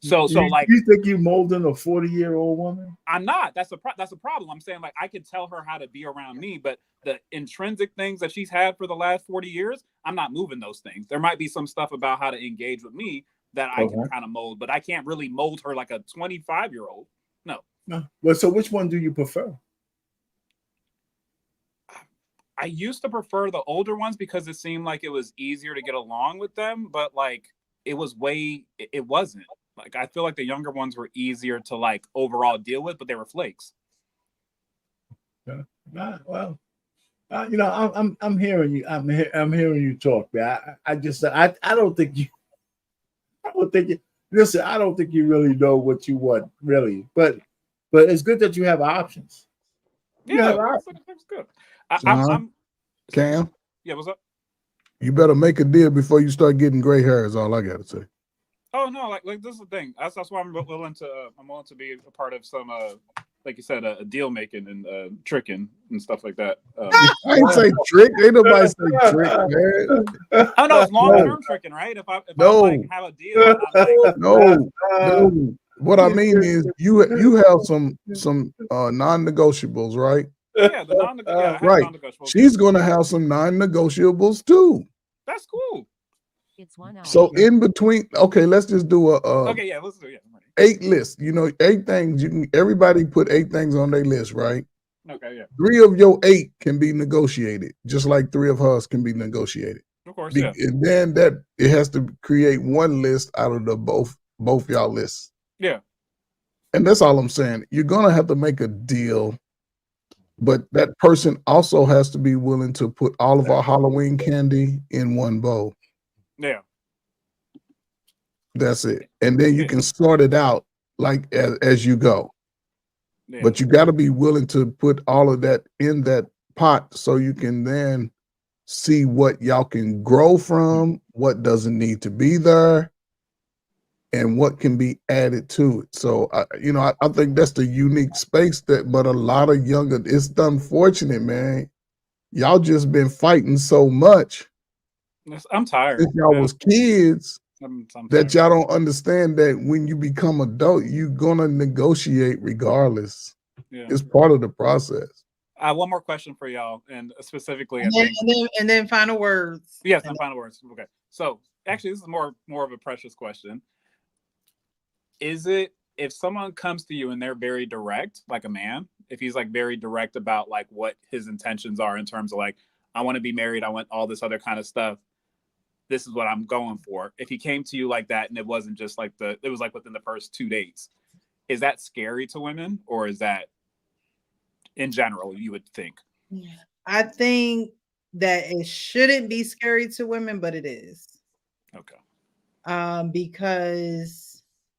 Speaker 10: So like,
Speaker 2: you think you molding a 40-year-old woman?
Speaker 10: I'm not. That's a problem. I'm saying like I can tell her how to be around me, but the intrinsic things that she's had for the last 40 years, I'm not moving those things. There might be some stuff about how to engage with me that I can kind of mold, but I can't really mold her like a 25-year-old. No.
Speaker 2: Well, so which one do you prefer?
Speaker 10: I used to prefer the older ones because it seemed like it was easier to get along with them, but like it wasn't. Like I feel like the younger ones were easier to like overall deal with, but they were flakes.
Speaker 2: Well, I'm hearing you. I'm hearing you talk, man. I don't think you. I don't think you. Listen, I don't think you really know what you want, really. But it's good that you have options.
Speaker 10: Yeah, that's good. I'm
Speaker 5: Cam.
Speaker 10: Yeah, what's up?
Speaker 5: You better make a deal before you start getting gray hair. Is all I gotta say.
Speaker 10: Oh no, like this is the thing. That's why I'm willing to be a part of some like you said, a deal making and tricking and stuff like that.
Speaker 5: I ain't say trick. Ain't nobody say trick, man.
Speaker 10: Oh no, it's long term tricking, right? If I like have a deal, I'm like,
Speaker 5: no. What I mean is you have some non-negotiables, right?
Speaker 10: Yeah, the non-negotiables.
Speaker 5: Right. She's gonna have some non-negotiables too.
Speaker 10: That's cool.
Speaker 14: It's 1 hour.
Speaker 5: So in between, okay, let's just do a
Speaker 10: okay, yeah, let's do it. Yeah,
Speaker 5: 8 lists. 8 things. Everybody put 8 things on their list, right?
Speaker 10: Okay, yeah.
Speaker 5: 3 of your 8 can be negotiated, just like 3 of hers can be negotiated.
Speaker 10: Of course, yeah.
Speaker 5: And then it has to create one list out of the both y'all lists.
Speaker 10: Yeah.
Speaker 5: And that's all I'm saying. You're gonna have to make a deal, but that person also has to be willing to put all of our Halloween candy in one bowl.
Speaker 10: Yeah.
Speaker 5: That's it. And then you can sort it out like as you go.
Speaker 10: Yeah.
Speaker 5: But you got to be willing to put all of that in that pot so you can then see what y'all can grow from, what doesn't need to be there, and what can be added to it. So, I think that's the unique space but a lot of younger, it's unfortunate, man. Y'all just been fighting so much.
Speaker 10: I'm tired.
Speaker 5: Since y'all was kids,
Speaker 10: I'm
Speaker 5: that y'all don't understand that when you become adult, you're gonna negotiate regardless.
Speaker 10: Yeah.
Speaker 5: It's part of the process.
Speaker 10: One more question for y'all, and specifically,
Speaker 1: and then final words.
Speaker 10: Yes, and final words. Okay. So actually, this is more of a precious question. Is it if someone comes to you and they're very direct, like a man, if he's like very direct about like what his intentions are in terms of like, I want to be married, I want all this other kind of stuff, this is what I'm going for. If he came to you like that and it wasn't just like it was like within the first 2 dates, is that scary to women, or is that in general you would think?
Speaker 1: I think that it shouldn't be scary to women, but it is.
Speaker 10: Okay.
Speaker 1: Because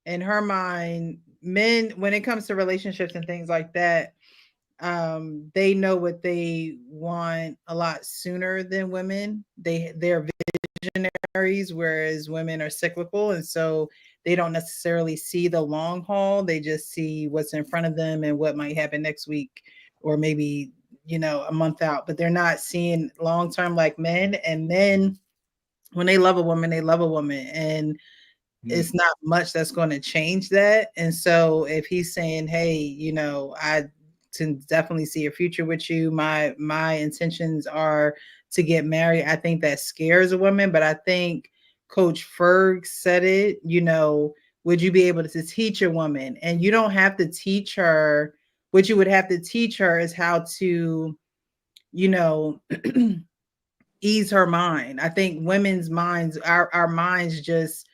Speaker 1: in her mind, men, when it comes to relationships and things like that, they know what they want a lot sooner than women. They're visionaries, whereas women are cyclical, and so they don't necessarily see the long haul. They just see what's in front of them and what might happen next week or maybe a month out, but they're not seeing long term like men. And men, when they love a woman, they love a woman, and it's not much that's going to change that. And so if he's saying, hey, I can definitely see a future with you, my intentions are to get married, I think that scares a woman. But I think Coach Ferg said it, would you be able to teach a woman? And you don't have to teach her. What you would have to teach her is how to, ease her mind. I think women's minds, our minds just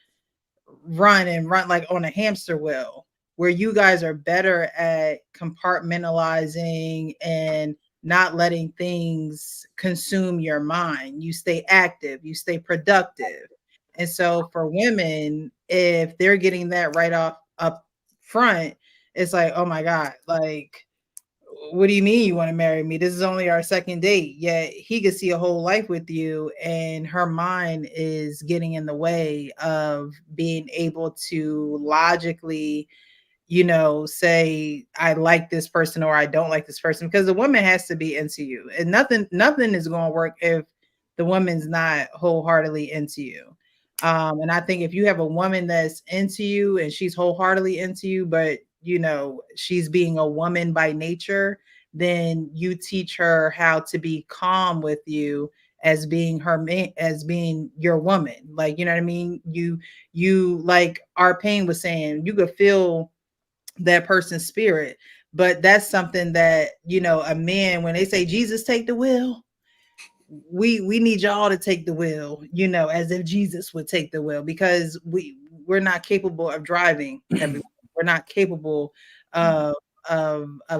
Speaker 1: run like on a hamster wheel, where you guys are better at compartmentalizing and not letting things consume your mind. You stay active, you stay productive. And so for women, if they're getting that right off up front, it's like, oh my God, like, what do you mean you want to marry me? This is only our second date. Yet he could see a whole life with you, and her mind is getting in the way of being able to logically, say I like this person or I don't like this person, because the woman has to be into you, and nothing is going to work if the woman's not wholeheartedly into you. And I think if you have a woman that's into you and she's wholeheartedly into you, but she's being a woman by nature, then you teach her how to be calm with you as being her man, as being your woman. Like, you know what I mean? You like our Pain was saying, you could feel that person's spirit, but that's something that, a man, when they say Jesus take the wheel, we need y'all to take the wheel, you know, as if Jesus would take the wheel, because we're not capable of driving everywhere. We're not capable of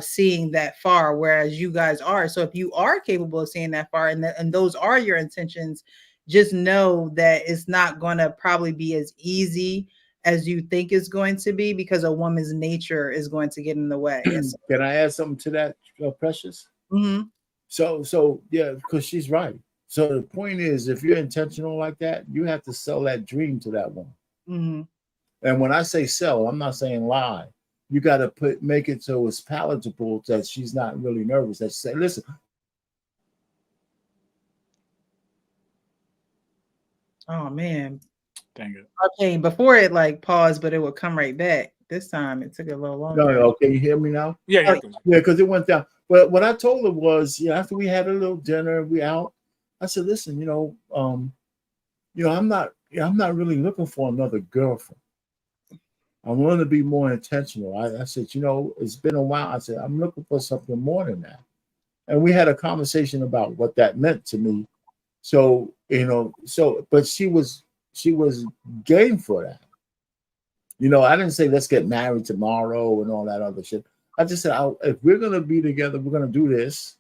Speaker 1: seeing that far, whereas you guys are. So if you are capable of seeing that far, and those are your intentions, just know that it's not going to probably be as easy as you think it's going to be, because a woman's nature is going to get in the way.
Speaker 2: Can I add something to that, Precious?
Speaker 1: Mm-hmm.
Speaker 2: So yeah, because she's right. So the point is, if you're intentional like that, you have to sell that dream to that woman.
Speaker 1: Mm-hmm.
Speaker 2: And when I say sell, I'm not saying lie. You got to make it so it's palatable, that she's not really nervous. That she say, listen.
Speaker 1: Oh man.
Speaker 10: Dang it.
Speaker 1: Okay, before it like paused, but it would come right back. This time it took a little longer.
Speaker 2: No, okay, you hear me now?
Speaker 10: Yeah,
Speaker 2: yeah, because it went down. But what I told her was, after we had a little dinner, we out. I said, listen, I'm not really looking for another girlfriend. I want to be more intentional. I said, it's been a while. I said, I'm looking for something more than that. And we had a conversation about what that meant to me. So, but she was game for that. I didn't say let's get married tomorrow and all that other shit. I just said, if we're going to be together, we're going to do this.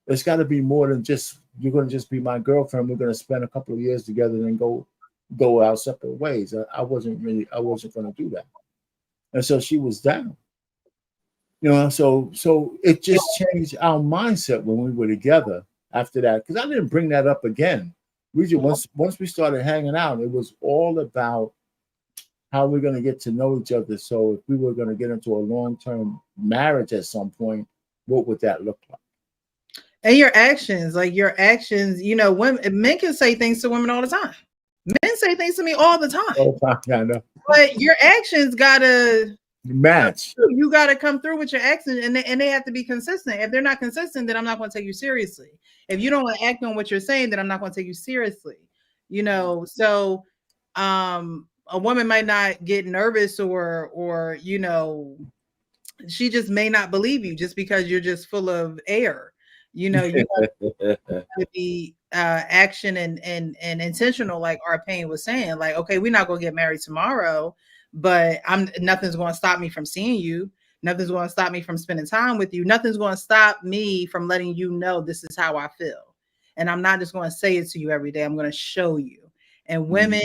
Speaker 2: It's got to be more than just, you're going to just be my girlfriend. We're going to spend a couple of years together and then go our separate ways. I wasn't going to do that. And so she was down. So it just changed our mindset when we were together after that. Because I didn't bring that up again. We just, once we started hanging out, it was all about how we're going to get to know each other. So if we were going to get into a long-term marriage at some point, what would that look like?
Speaker 1: And your actions, men can say things to women all the time. Men say things to me all the time.
Speaker 2: All the time, I know.
Speaker 1: But your actions gotta
Speaker 2: match.
Speaker 1: You gotta come through with your actions, and they have to be consistent. If they're not consistent, then I'm not going to take you seriously. If you don't act on what you're saying, then I'm not going to take you seriously. So a woman might not get nervous or she just may not believe you just because you're just full of air. You have to be action and intentional, like Arpain was saying. Like, okay, we're not gonna get married tomorrow, but nothing's going to stop me from seeing you. Nothing's going to stop me from spending time with you. Nothing's going to stop me from letting you know this is how I feel. And I'm not just going to say it to you every day. I'm going to show you. And women,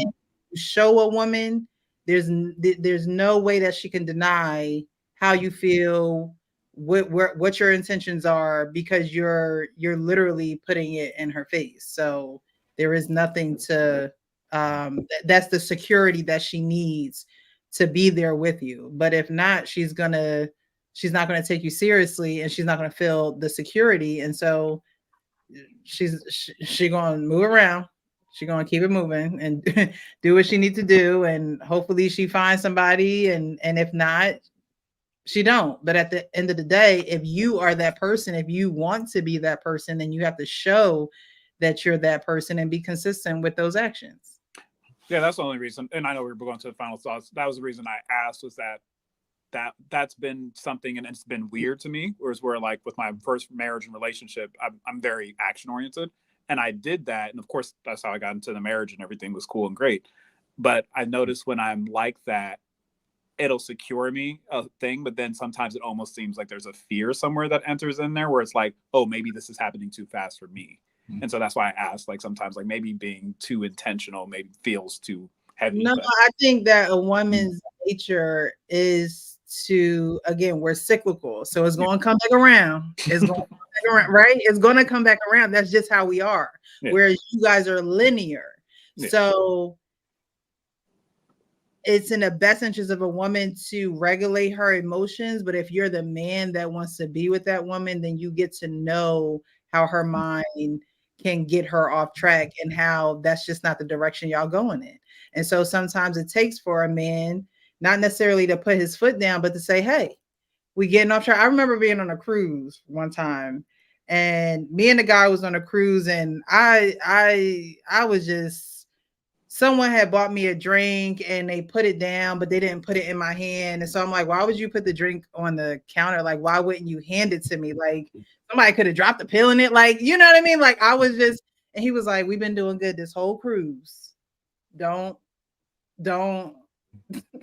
Speaker 1: show a woman, there's no way that she can deny how you feel, what your intentions are, because you're literally putting it in her face. So there is nothing to that's the security that she needs to be there with you. But if not, she's not going to take you seriously, and she's not going to feel the security. And so she's going to move around. She's going to keep it moving and do what she needs to do. And hopefully she finds somebody. And if not, she don't. But at the end of the day, if you are that person, if you want to be that person, then you have to show that you're that person and be consistent with those actions.
Speaker 10: Yeah, that's the only reason. And I know we're going to the final thoughts. That was the reason I asked, was that's been something, and it's been weird to me, where like with my first marriage and relationship, I'm very action oriented, and I did that. And of course, that's how I got into the marriage, and everything was cool and great. But I noticed when I'm like that, it'll secure me a thing, but then sometimes it almost seems like there's a fear somewhere that enters in there, where it's like, oh, maybe this is happening too fast for me. And so that's why I asked, like, sometimes like maybe being too intentional maybe feels too heavy.
Speaker 1: No, I think that a woman's nature is to, again, we're cyclical. So it's going to come back around. It's going to come back around, right? It's going to come back around. That's just how we are. Yeah. Whereas you guys are linear. Yeah. So it's in the best interest of a woman to regulate her emotions. But if you're the man that wants to be with that woman, then you get to know how her mind can get her off track, and how that's just not the direction y'all going in. And so sometimes it takes for a man not necessarily to put his foot down, but to say, hey, we getting off track. I remember being on a cruise one time, and me and the guy was on a cruise, and I was just someone had bought me a drink and they put it down, but they didn't put it in my hand. And so I'm like, why would you put the drink on the counter? Like, why wouldn't you hand it to me? Like, somebody could have dropped a pill in it. Like, you know what I mean? Like, I was just, and he was like, we've been doing good this whole cruise. Don't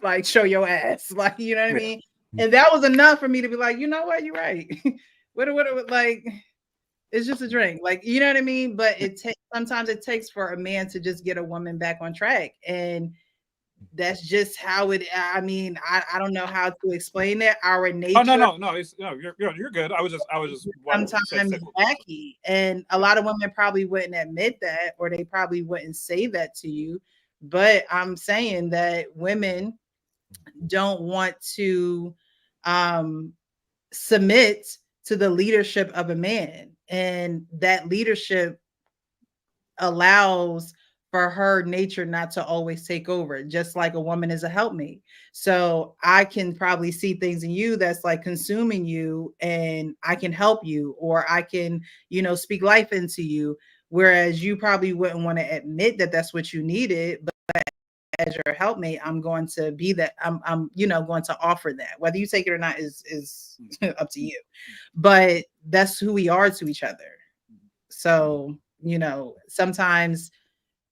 Speaker 1: like show your ass. Like, you know what I mean? And that was enough for me to be like, you know what? You're right. what like, it's just a drink, like, you know what I mean? But sometimes it takes for a man to just get a woman back on track, and that's just how it. I mean, I don't know how to explain it. Our nature.
Speaker 10: Oh no, it's no, you're good. I was just
Speaker 1: sometimes wacky, and a lot of women probably wouldn't admit that, or they probably wouldn't say that to you. But I'm saying that women don't want to submit to the leadership of a man, and that leadership allows for her nature not to always take over, just like a woman is a helpmate. So I can probably see things in you that's like consuming you, and I can help you, or I can, speak life into you, whereas you probably wouldn't want to admit that that's what you needed. But as your helpmate, I'm going to be that. I'm going to offer that. Whether you take it or not is up to you. But that's who we are to each other. So, sometimes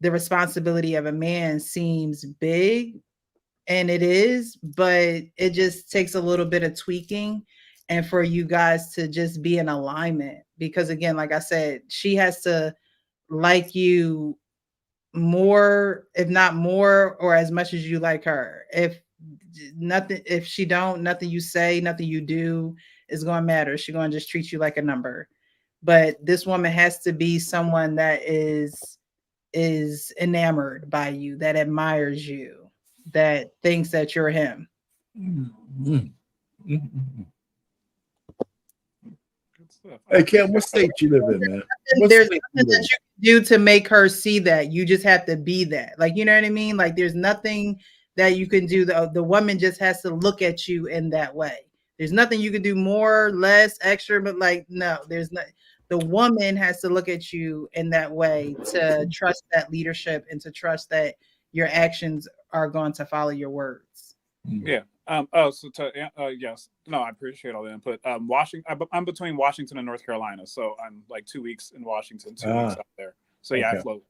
Speaker 1: the responsibility of a man seems big, and it is, but it just takes a little bit of tweaking, and for you guys to just be in alignment. Because again, like I said, she has to like you more, if not more, or as much as you like her. If she don't, nothing you say, nothing you do is going to matter. She's going to just treat you like a number. But this woman has to be someone that is enamored by you, that admires you, that thinks that you're him.
Speaker 2: Hey, Cam, what state you live in, man?
Speaker 1: There's nothing that you can do to make her see that. You just have to be that. Like, you know what I mean? Like, there's nothing that you can do. The woman just has to look at you in that way. There's nothing you can do more, less, extra, but like, no, there's not. The woman has to look at you in that way to trust that leadership and to trust that your actions are going to follow your words.
Speaker 10: Yeah. Yes. No, I appreciate all the input. I'm between Washington and North Carolina, so I'm like 2 weeks in Washington, 2 weeks out there. So yeah, I float.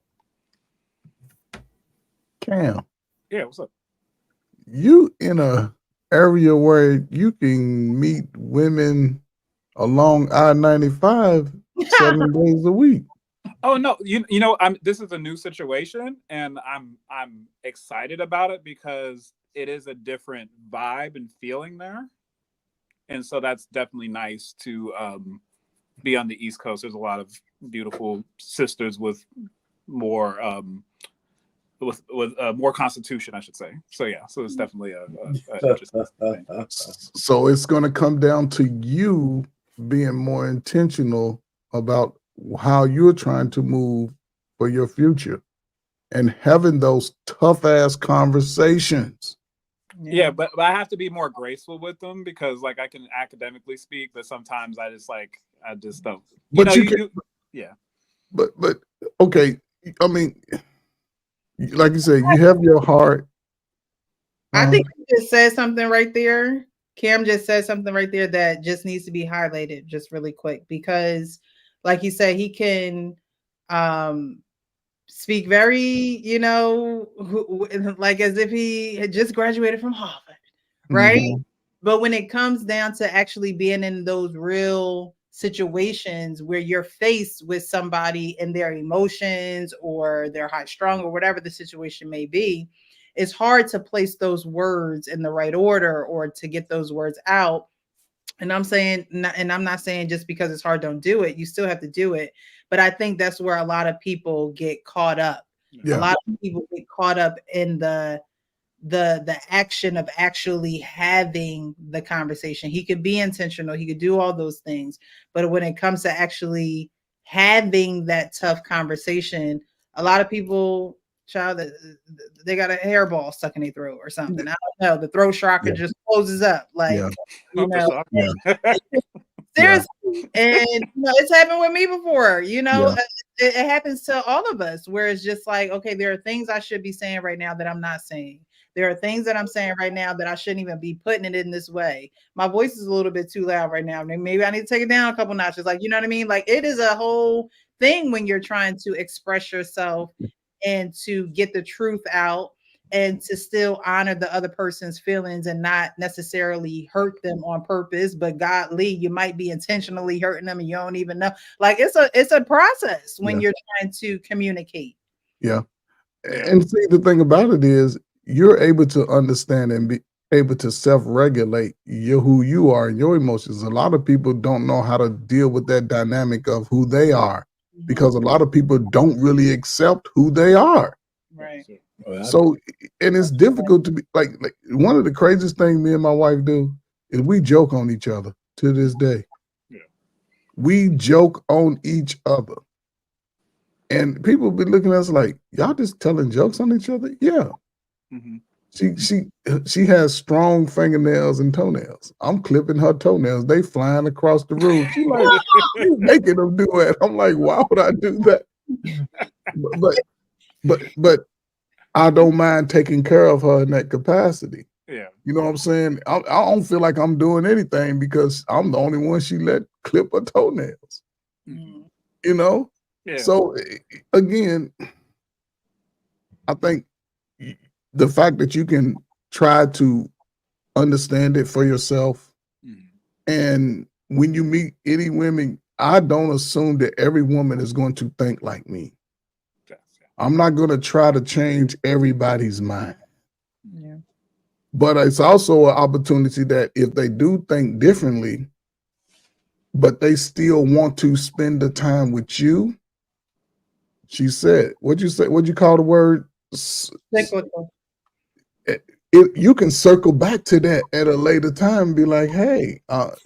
Speaker 5: Cam.
Speaker 10: Yeah, what's up?
Speaker 5: You in a area where you can meet women along I-95 7 days a week.
Speaker 10: Oh no, this is a new situation, and I'm excited about it because it is a different vibe and feeling there. And so that's definitely nice to be on the East Coast. There's a lot of beautiful sisters with more more constitution, I should say. So yeah, so it's definitely a interesting thing.
Speaker 5: So it's going to come down to you being more intentional about how you're trying to move for your future and having those tough ass conversations.
Speaker 10: Yeah, but I have to be more graceful with them because like I can academically speak, but sometimes I just don't.
Speaker 5: But
Speaker 10: yeah.
Speaker 5: But okay, I mean, like you said, you have your heart.
Speaker 1: I think you just said something right there. Cam just said something right there that just needs to be highlighted just really quick, because like he said, he can speak very, like as if he had just graduated from Harvard, right? Mm-hmm. But when it comes down to actually being in those real situations where you're faced with somebody and their emotions or they're high strung or whatever the situation may be, it's hard to place those words in the right order or to get those words out. And I'm saying, and I'm not saying just because it's hard, don't do it. You still have to do it. But I think that's where a lot of people get caught up. Yeah. A lot of people get caught up in the action of actually having the conversation. He could be intentional. He could do all those things. But when it comes to actually having that tough conversation, a lot of people, they got a hairball stuck in their throat or something. I don't know. The throat chakra just closes up. Like, seriously. And it's happened with me before, it happens to all of us where it's just like, okay, there are things I should be saying right now that I'm not saying. There are things that I'm saying right now that I shouldn't even be putting it in this way. My voice is a little bit too loud right now. Maybe I need to take it down a couple notches. Like, you know what I mean? Like, it is a whole thing when you're trying to express yourself and to get the truth out and to still honor the other person's feelings and not necessarily hurt them on purpose, but godly, you might be intentionally hurting them and you don't even know. Like, it's a process when you're trying to communicate.
Speaker 5: Yeah. And see, the thing about it is you're able to understand and be able to self-regulate who you are and your emotions. A lot of people don't know how to deal with that dynamic of who they are because a lot of people don't really accept who they are.
Speaker 1: Right.
Speaker 5: So, and it's difficult to be like one of the craziest things me and my wife do is we joke on each other to this day.
Speaker 10: Yeah.
Speaker 5: We joke on each other. And people be looking at us like, y'all just telling jokes on each other? Yeah. She has strong fingernails and toenails. I'm clipping her toenails. They flying across the room. She's like, you making them do it. I'm like, why would I do that? But I don't mind taking care of her in that capacity.
Speaker 10: Yeah.
Speaker 5: You know what I'm saying? I don't feel like I'm doing anything because I'm the only one she let clip her toenails. You know?
Speaker 10: Yeah.
Speaker 5: So again, I think the fact that you can try to understand it for yourself, and when you meet any women, I don't assume that every woman is going to think like me. I'm not going to try to change everybody's mind.
Speaker 1: Yeah.
Speaker 5: But it's also an opportunity that if they do think differently, but they still want to spend the time with you, she said, what'd you say? What'd you call the word?
Speaker 1: Cyclical.
Speaker 5: You can circle back to that at a later time and be like, hey,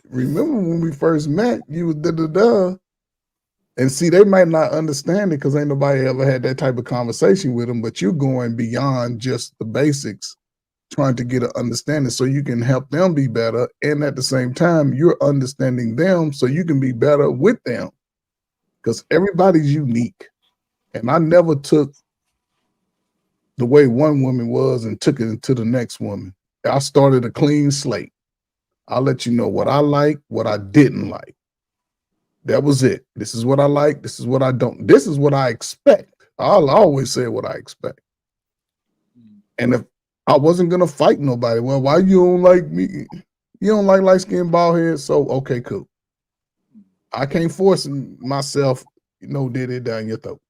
Speaker 5: remember when we first met, you was da-da-da. And see, they might not understand it because ain't nobody ever had that type of conversation with them, but you're going beyond just the basics, trying to get an understanding so you can help them be better. And at the same time, you're understanding them so you can be better with them because everybody's unique. And I never took the way one woman was and took it into the next woman. I started a clean slate. I'll let you know what I like, what I didn't like. That was it. This is what I like. This is what I don't. This is what I expect. I'll always say what I expect. And if I wasn't going to fight nobody, well, why you don't like me? You don't like light-skinned bald head? So, okay, cool. I can't force myself, did it down your throat.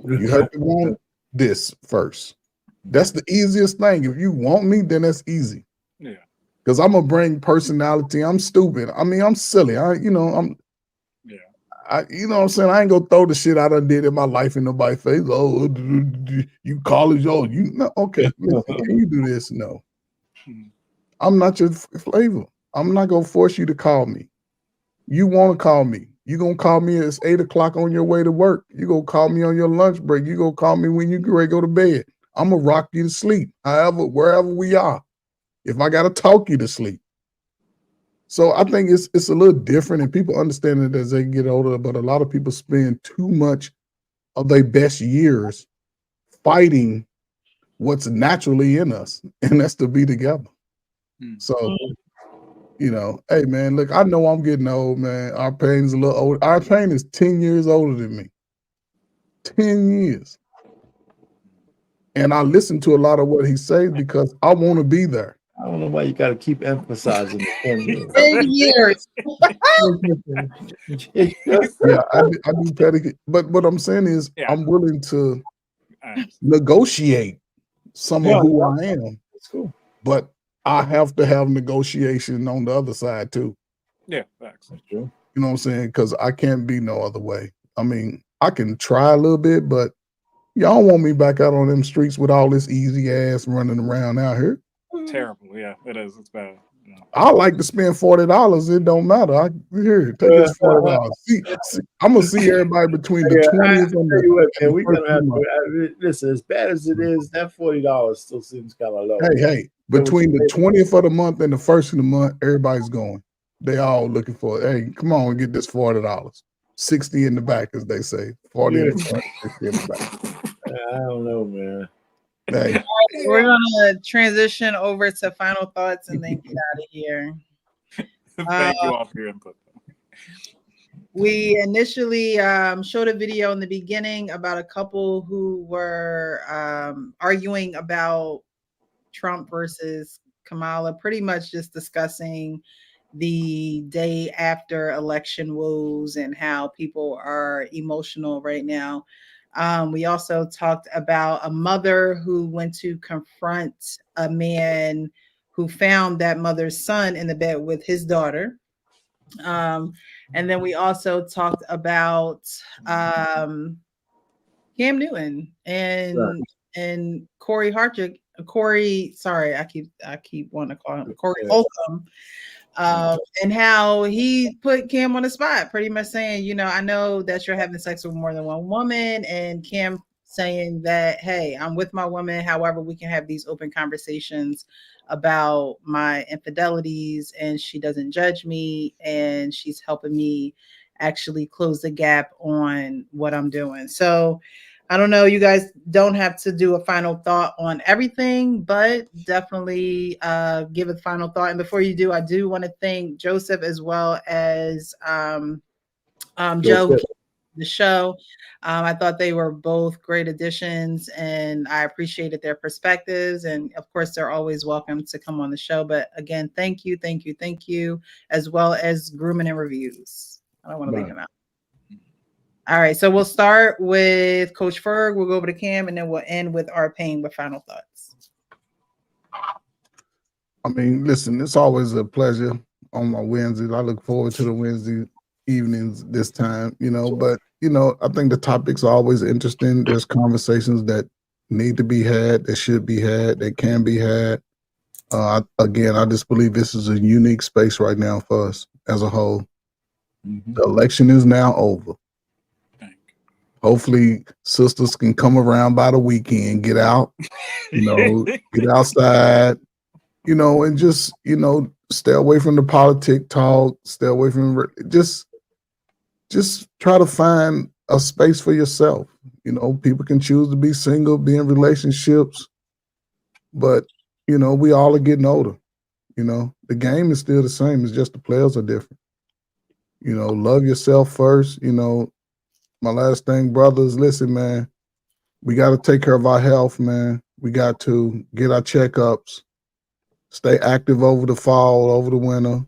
Speaker 5: You have to want this first. That's the easiest thing. If you want me, then that's easy.
Speaker 10: Yeah.
Speaker 5: Because I'm going to bring personality. I'm stupid. I mean, I'm silly. You know what I'm saying? I ain't gonna throw the shit I done did in my life in nobody's face. Oh, you college, okay. Can you do this? No. I'm not your flavor. I'm not gonna force you to call me. You want to call me. You gonna call me at 8 o'clock on your way to work. You gonna call me on your lunch break. You gonna call me when you get ready to go to bed. I'm gonna rock you to sleep, wherever we are. If I gotta talk you to sleep. So I think it's a little different, and people understand it as they get older, but a lot of people spend too much of their best years fighting what's naturally in us, and that's to be together. So, hey man, look, I know I'm getting old, man. Our pain is a little old. Our pain is 10 years older than me. 10 years. And I listen to a lot of what he says because I want to be there.
Speaker 2: I don't know why you got to keep emphasizing the
Speaker 1: 10 years.
Speaker 5: Yeah, I do pedicure. But what I'm saying is I'm willing to negotiate some of who I am.
Speaker 2: That's cool.
Speaker 5: But I have to have negotiation on the other side too.
Speaker 10: Yeah, facts.
Speaker 2: That's true.
Speaker 5: You know what I'm saying? Because I can't be no other way. I mean, I can try a little bit, but y'all want me back out on them streets with all this easy ass running around out here.
Speaker 10: Terrible. Yeah, it is. It's bad. Yeah.
Speaker 5: I like to spend $40. It don't matter. Take this $40. I'm gonna see everybody between the 20th and
Speaker 2: we gonna have to listen. As bad as it is, that $40 still seems kind of low.
Speaker 5: Hey, between the 20th of the month and the first of the month, everybody's going. They all looking for it. Hey, come on, get this $40. 60 in the back, as they say. 40 in the front, 60 in the back.
Speaker 2: I don't know, man.
Speaker 5: Hey.
Speaker 1: We're gonna transition over to final thoughts and then get out of here.
Speaker 10: Thank you all for your input.
Speaker 1: We initially showed a video in the beginning about a couple who were arguing about Trump versus Kamala, pretty much just discussing the day after election woes and how people are emotional right now. We also talked about a mother who went to confront a man who found that mother's son in the bed with his daughter. And then we also talked about Cam Newton and Corey Hartrick. Corey, sorry, I keep wanting to call him Corey Holcomb. And how he put Cam on the spot, pretty much saying, you know, I know that you're having sex with more than one woman, and Cam saying that, hey, I'm with my woman. However, we can have these open conversations about my infidelities, and she doesn't judge me, and she's helping me actually close the gap on what I'm doing. So I don't know, you guys don't have to do a final thought on everything, but definitely give a final thought. And before you do, I do want to thank Joseph as well as Joe, the show. I thought they were both great additions, and I appreciated their perspectives. And of course, they're always welcome to come on the show. But again, thank you, as well as Grooming and Reviews. I don't want to leave him out. All right, so we'll start with Coach Ferg. We'll go over to Cam, and then we'll end with our pain with final thoughts.
Speaker 5: I mean, listen, it's always a pleasure on my Wednesdays. I look forward to the Wednesday evenings this time, you know, but, you know, I think the topics are always interesting. There's conversations that need to be had, that should be had, that can be had. Again, I just believe this is a unique space right now for us as a whole. The election is now over. Hopefully sisters can come around by the weekend, get out, you know, get outside, you know, and just, you know, stay away from the politic talk, stay away from just try to find a space for yourself. You know, people can choose to be single, be in relationships, but, you know, we all are getting older. You know, the game is still the same. It's just the players are different. You know, love yourself first. You know, my last thing, brothers, listen, man, we got to take care of our health, man. We got to get our checkups, stay active over the fall, over the winter.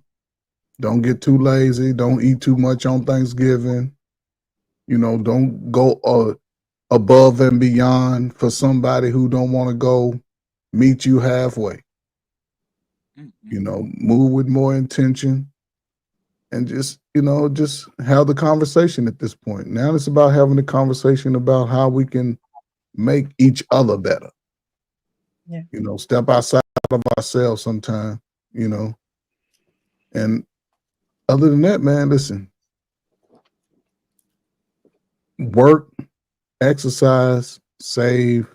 Speaker 5: Don't get too lazy. Don't eat too much on Thanksgiving. You know, don't go above and beyond for somebody who don't want to go meet you halfway. You know, move with more intention and just, you know, just have the conversation at this point. Now it's about having the conversation about how we can make each other better.
Speaker 1: Yeah.
Speaker 5: You know, step outside of ourselves sometime, you know. And other than that, man, listen, work, exercise, save,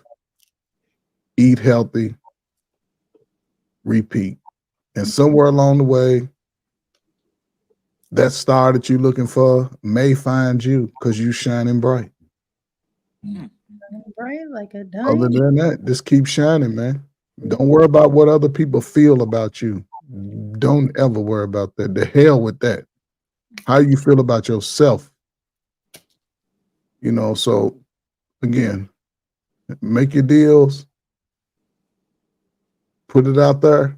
Speaker 5: eat healthy, repeat. And somewhere along the way, that star that you're looking for may find you because you shining bright.
Speaker 1: Bright like a
Speaker 5: Other
Speaker 1: diamond.
Speaker 5: than that, just keep shining, man. Don't worry about what other people feel about you. Don't ever worry about that. The hell with that. How you feel about yourself. You know, so again, make your deals, put it out there,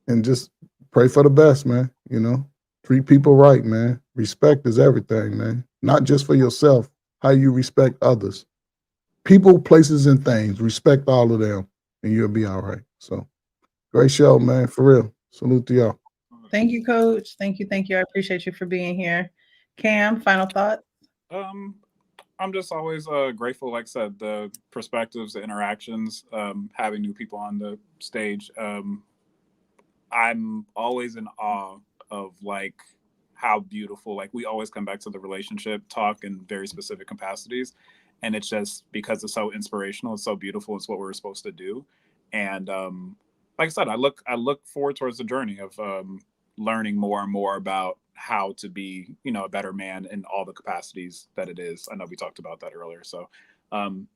Speaker 5: and just pray for the best, man. You know, treat people right, man. Respect is everything, man. Not just for yourself, how you respect others. People, places, and things. Respect all of them, and you'll be all right. So, great show, man. For real. Salute to y'all.
Speaker 1: Thank you, Coach. Thank you. I appreciate you for being here. Cam, final thoughts?
Speaker 10: I'm just always grateful, like I said, the perspectives, the interactions, having new people on the stage. I'm always in awe of like how beautiful, like we always come back to the relationship talk in very specific capacities. And it's just because it's so inspirational, it's so beautiful, it's what we're supposed to do. And like I said, I look forward towards the journey of learning more and more about how to be, a better man in all the capacities that it is. I know we talked about that earlier. So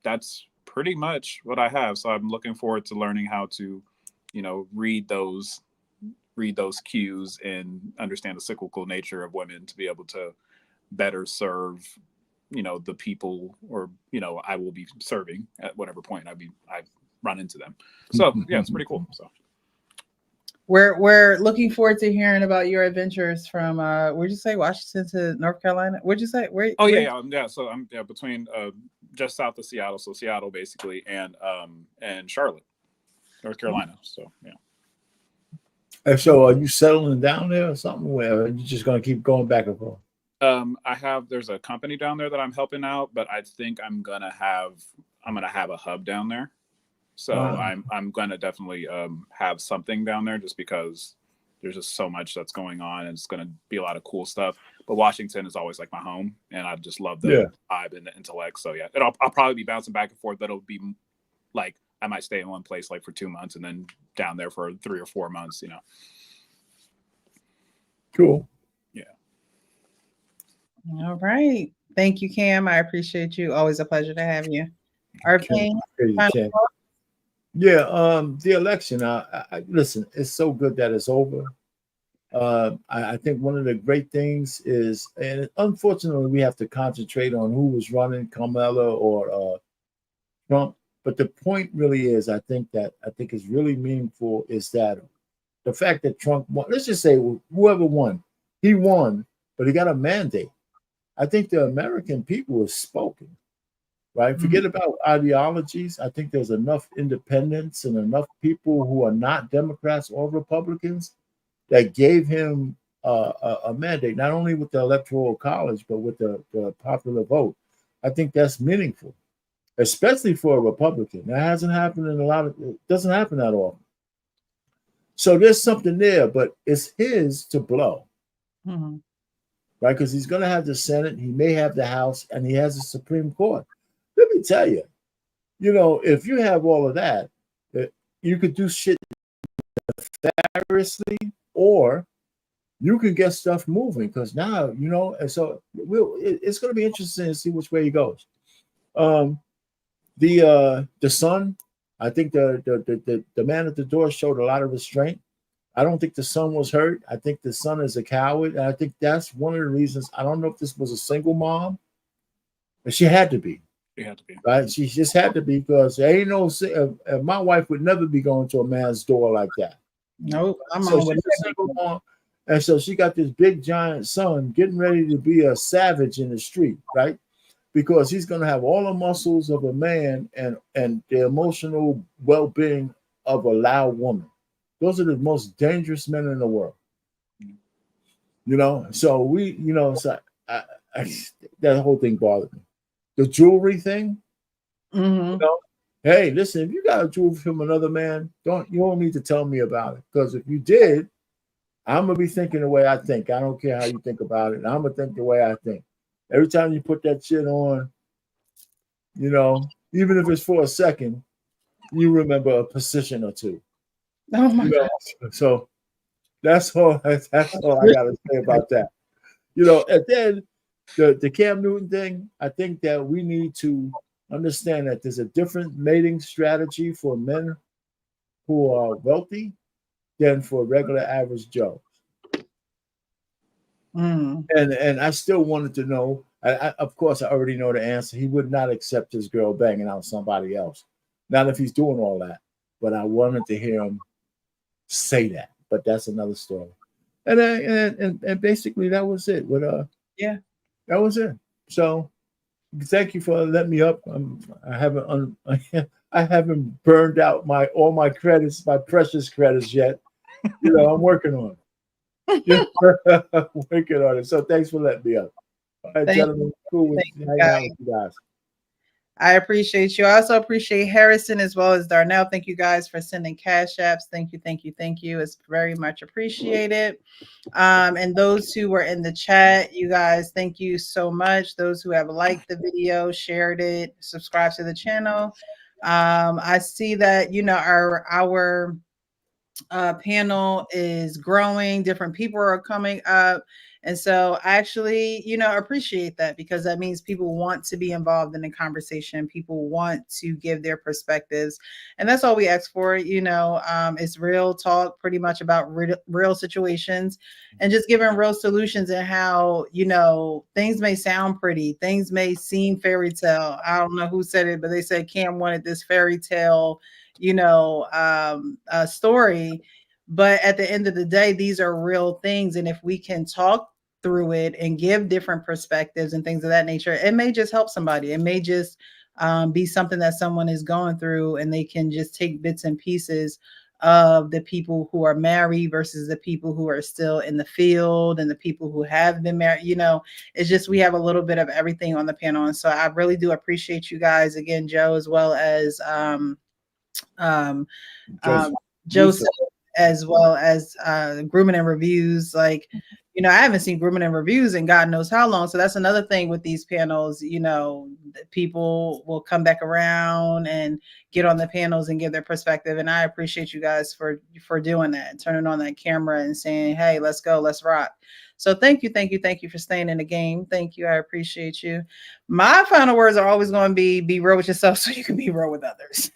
Speaker 10: that's pretty much what I have. So I'm looking forward to learning how to, read those cues and understand the cyclical nature of women to be able to better serve, the people, or, I will be serving at whatever point I run into them. So yeah, it's pretty cool. So
Speaker 1: we're looking forward to hearing about your adventures from where'd you say, Washington to North Carolina? Where'd you say? Where?
Speaker 10: Yeah. So I'm between just south of Seattle, so Seattle basically, and Charlotte, North Carolina. So yeah.
Speaker 2: And so, are you settling down there or something? Where you just gonna keep going back and forth?
Speaker 10: There's a company down there that I'm helping out, but I think I'm gonna have a hub down there. So I'm gonna definitely have something down there, just because there's just so much that's going on, and it's gonna be a lot of cool stuff. But Washington is always like my home, and I just love the vibe and the intellect. So yeah, I'll probably be bouncing back and forth. But it'll be like I might stay in one place like for 2 months, and then down there for 3 or 4 months.
Speaker 2: Cool.
Speaker 10: Yeah.
Speaker 1: All right. Thank you, Cam. I appreciate you. Always a pleasure to have you. Irving,
Speaker 2: yeah. The election. I listen. It's so good that it's over. I think one of the great things is, and unfortunately, we have to concentrate on who was running, Kamala or Trump. But the point really is, I think is really meaningful is that the fact that Trump won. Let's just say whoever won, he won, but he got a mandate. I think the American people have spoken, right? Forget about ideologies. I think there's enough independents and enough people who are not Democrats or Republicans that gave him a mandate, not only with the Electoral College, but with the popular vote. I think that's meaningful, especially for a Republican. That hasn't happened it doesn't happen that often. So there's something there, but it's his to blow. Right? Because he's going to have the Senate, he may have the House, and he has the Supreme Court. Let me tell you, if you have all of that, you could do shit nefariously, or you can get stuff moving. Because now, and so it's going to be interesting to see which way he goes. The son, I think the man at the door showed a lot of restraint. I don't think the son was hurt. I think the son is a coward. And I think that's one of the reasons. I don't know if this was a single mom, but she had to be.
Speaker 10: She had to be.
Speaker 2: Right? She just had to be, because there ain't no. My wife would never be going to a man's door like that.
Speaker 1: No, I'm
Speaker 2: so
Speaker 1: on with
Speaker 2: she's a single mom, and so she got this big giant son getting ready to be a savage in the street, right? Because he's going to have all the muscles of a man and the emotional well-being of a loud woman. Those are the most dangerous men in the world. So that whole thing bothered me. The jewelry thing. Hey, listen, if you got a jewelry from another man, you don't need to tell me about it. Because if you did, I'm gonna be thinking the way I think. I don't care how you think about it. I'm gonna think the way I think. Every time you put that shit on, even if it's for a second, you remember a position or two.
Speaker 1: Oh my God.
Speaker 2: So that's all I gotta say about that. And then the Cam Newton thing, I think that we need to understand that there's a different mating strategy for men who are wealthy than for regular average Joe. And I still wanted to know. Of course, I already know the answer. He would not accept his girl banging out somebody else. Not if he's doing all that. But I wanted to hear him say that. But that's another story. And basically that was it. That was it. So thank you for letting me up. I haven't burned out all my credits, my precious credits yet. I'm working on it. Working on it. So thanks for letting me up. All right, gentlemen. Cool hanging out with you guys.
Speaker 1: I appreciate you. I also appreciate Harrison as well as Darnell. Thank you guys for sending cash apps. Thank you. It's very much appreciated. And those who were in the chat, you guys, thank you so much. Those who have liked the video, shared it, subscribed to the channel. I see that, our panel is growing. Different people are coming up. And so I actually, appreciate that, because that means people want to be involved in the conversation. People want to give their perspectives. And that's all we ask for. It's real talk, pretty much about real situations, and just giving real solutions, and how, things may sound pretty. Things may seem fairy tale. I don't know who said it, but they said Cam wanted this fairy tale, story. But at the end of the day, these are real things. And if we can talk through it and give different perspectives and things of that nature, it may just help somebody. It may just be something that someone is going through, and they can just take bits and pieces of the people who are married versus the people who are still in the field, and the people who have been married. It's just, we have a little bit of everything on the panel. And so I really do appreciate you guys again, Joe, as well as Joseph, as well as Grooming and Reviews. Like, I haven't seen Grooming and Reviews in God knows how long. So that's another thing with these panels. People will come back around and get on the panels and give their perspective. And I appreciate you guys for doing that, turning on that camera and saying, hey, let's go, let's rock. So thank you for staying in the game. Thank you. I appreciate you. My final words are always going to be real with yourself so you can be real with others.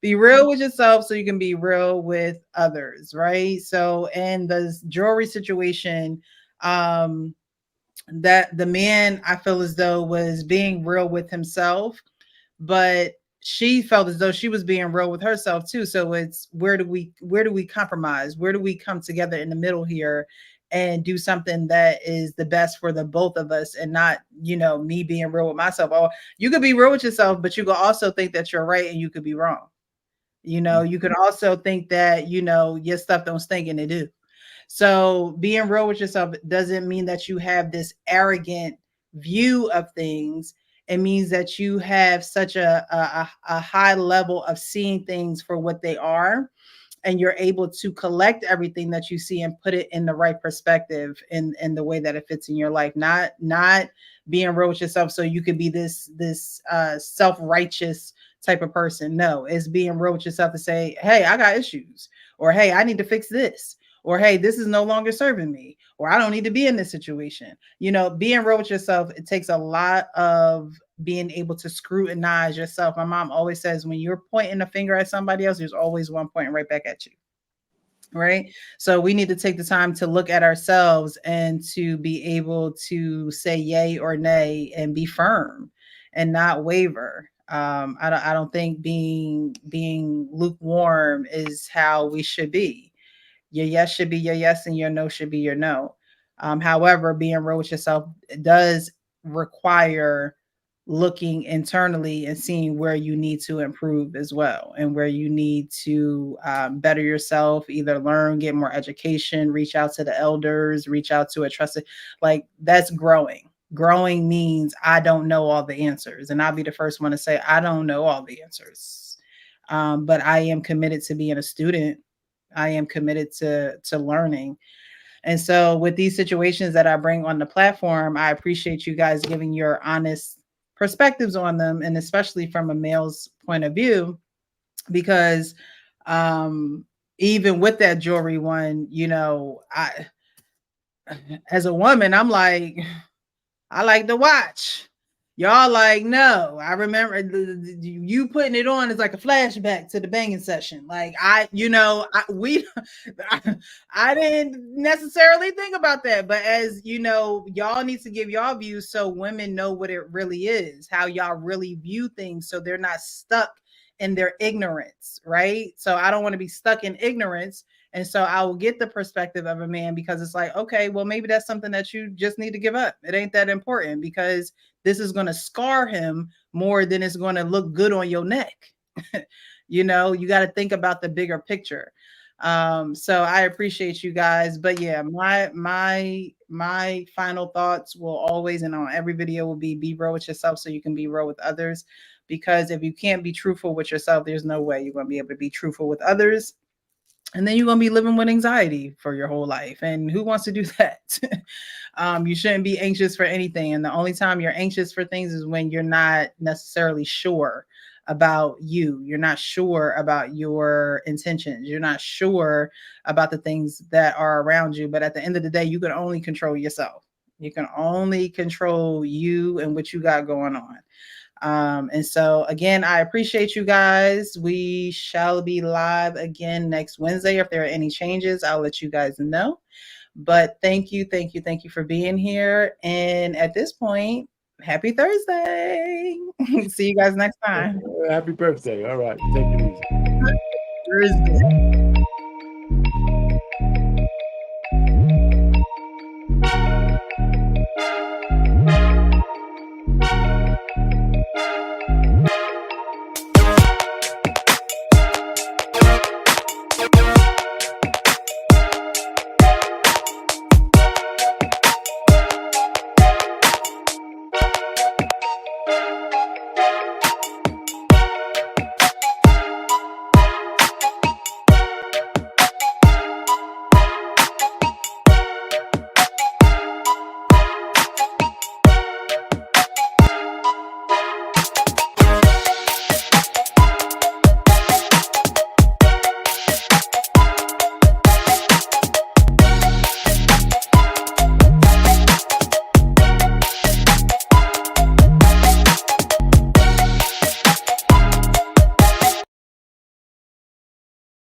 Speaker 1: Be real with yourself so you can be real with others, right? So in the jewelry situation, that the man, I feel as though, was being real with himself, but she felt as though she was being real with herself too. So it's, where do we compromise? Where do we come together in the middle here and do something that is the best for the both of us, and not, me being real with myself. Oh, you could be real with yourself, but you could also think that you're right and you could be wrong. You could also think that, your stuff don't stink, and they do. So being real with yourself doesn't mean that you have this arrogant view of things. It means that you have such a high level of seeing things for what they are, and you're able to collect everything that you see and put it in the right perspective, in the way that it fits in your life. Not being real with yourself so you could be this self-righteous type of person. No, it's being real with yourself to say, hey, I got issues, or hey, I need to fix this, or hey, this is no longer serving me, or I don't need to be in this situation. Being real with yourself, it takes a lot of being able to scrutinize yourself. My mom always says, when you're pointing a finger at somebody else, there's always one pointing right back at you. Right. So we need to take the time to look at ourselves and to be able to say yay or nay and be firm and not waver. I don't think being lukewarm is how we should be. Your yes should be your yes, and your no should be your no. However, being real with yourself does require looking internally and seeing where you need to improve as well, and where you need to better yourself, either learn, get more education, reach out to the elders, reach out to a trusted, like, that's growing. Growing means I don't know all the answers, and I'll be the first one to say I don't know all the answers. But I am committed to being a student. I am committed to learning. And so with these situations that I bring on the platform, I appreciate you guys giving your honest perspectives on them, and especially from a male's point of view, because even with that jewelry one, I, as a woman, I'm like, I like to watch. Y'all like, no, I remember you putting it on is like a flashback to the banging session. Like I didn't necessarily think about that, but as y'all need to give y'all views so women know what it really is, how y'all really view things, so they're not stuck in their ignorance, right? So I don't want to be stuck in ignorance. And so I will get the perspective of a man, because it's like, okay, well, maybe that's something that you just need to give up. It ain't that important, because this is going to scar him more than it's going to look good on your neck. You got to think about the bigger picture. So I appreciate you guys. But yeah, my final thoughts will always, and on every video, will be real with yourself so you can be real with others. Because if you can't be truthful with yourself, there's no way you're going to be able to be truthful with others. And then you're going to be living with anxiety for your whole life. And who wants to do that? You shouldn't be anxious for anything. And the only time you're anxious for things is when you're not necessarily sure about you. You're not sure about your intentions. You're not sure about the things that are around you. But at the end of the day, you can only control yourself. You can only control you and what you got going on. And so again, I appreciate you guys. We shall be live again next Wednesday. If there are any changes, I'll let you guys know. But thank you for being here. And at this point, happy Thursday. See you guys next time.
Speaker 2: Happy birthday. All right. Take it easy.
Speaker 1: Thursday.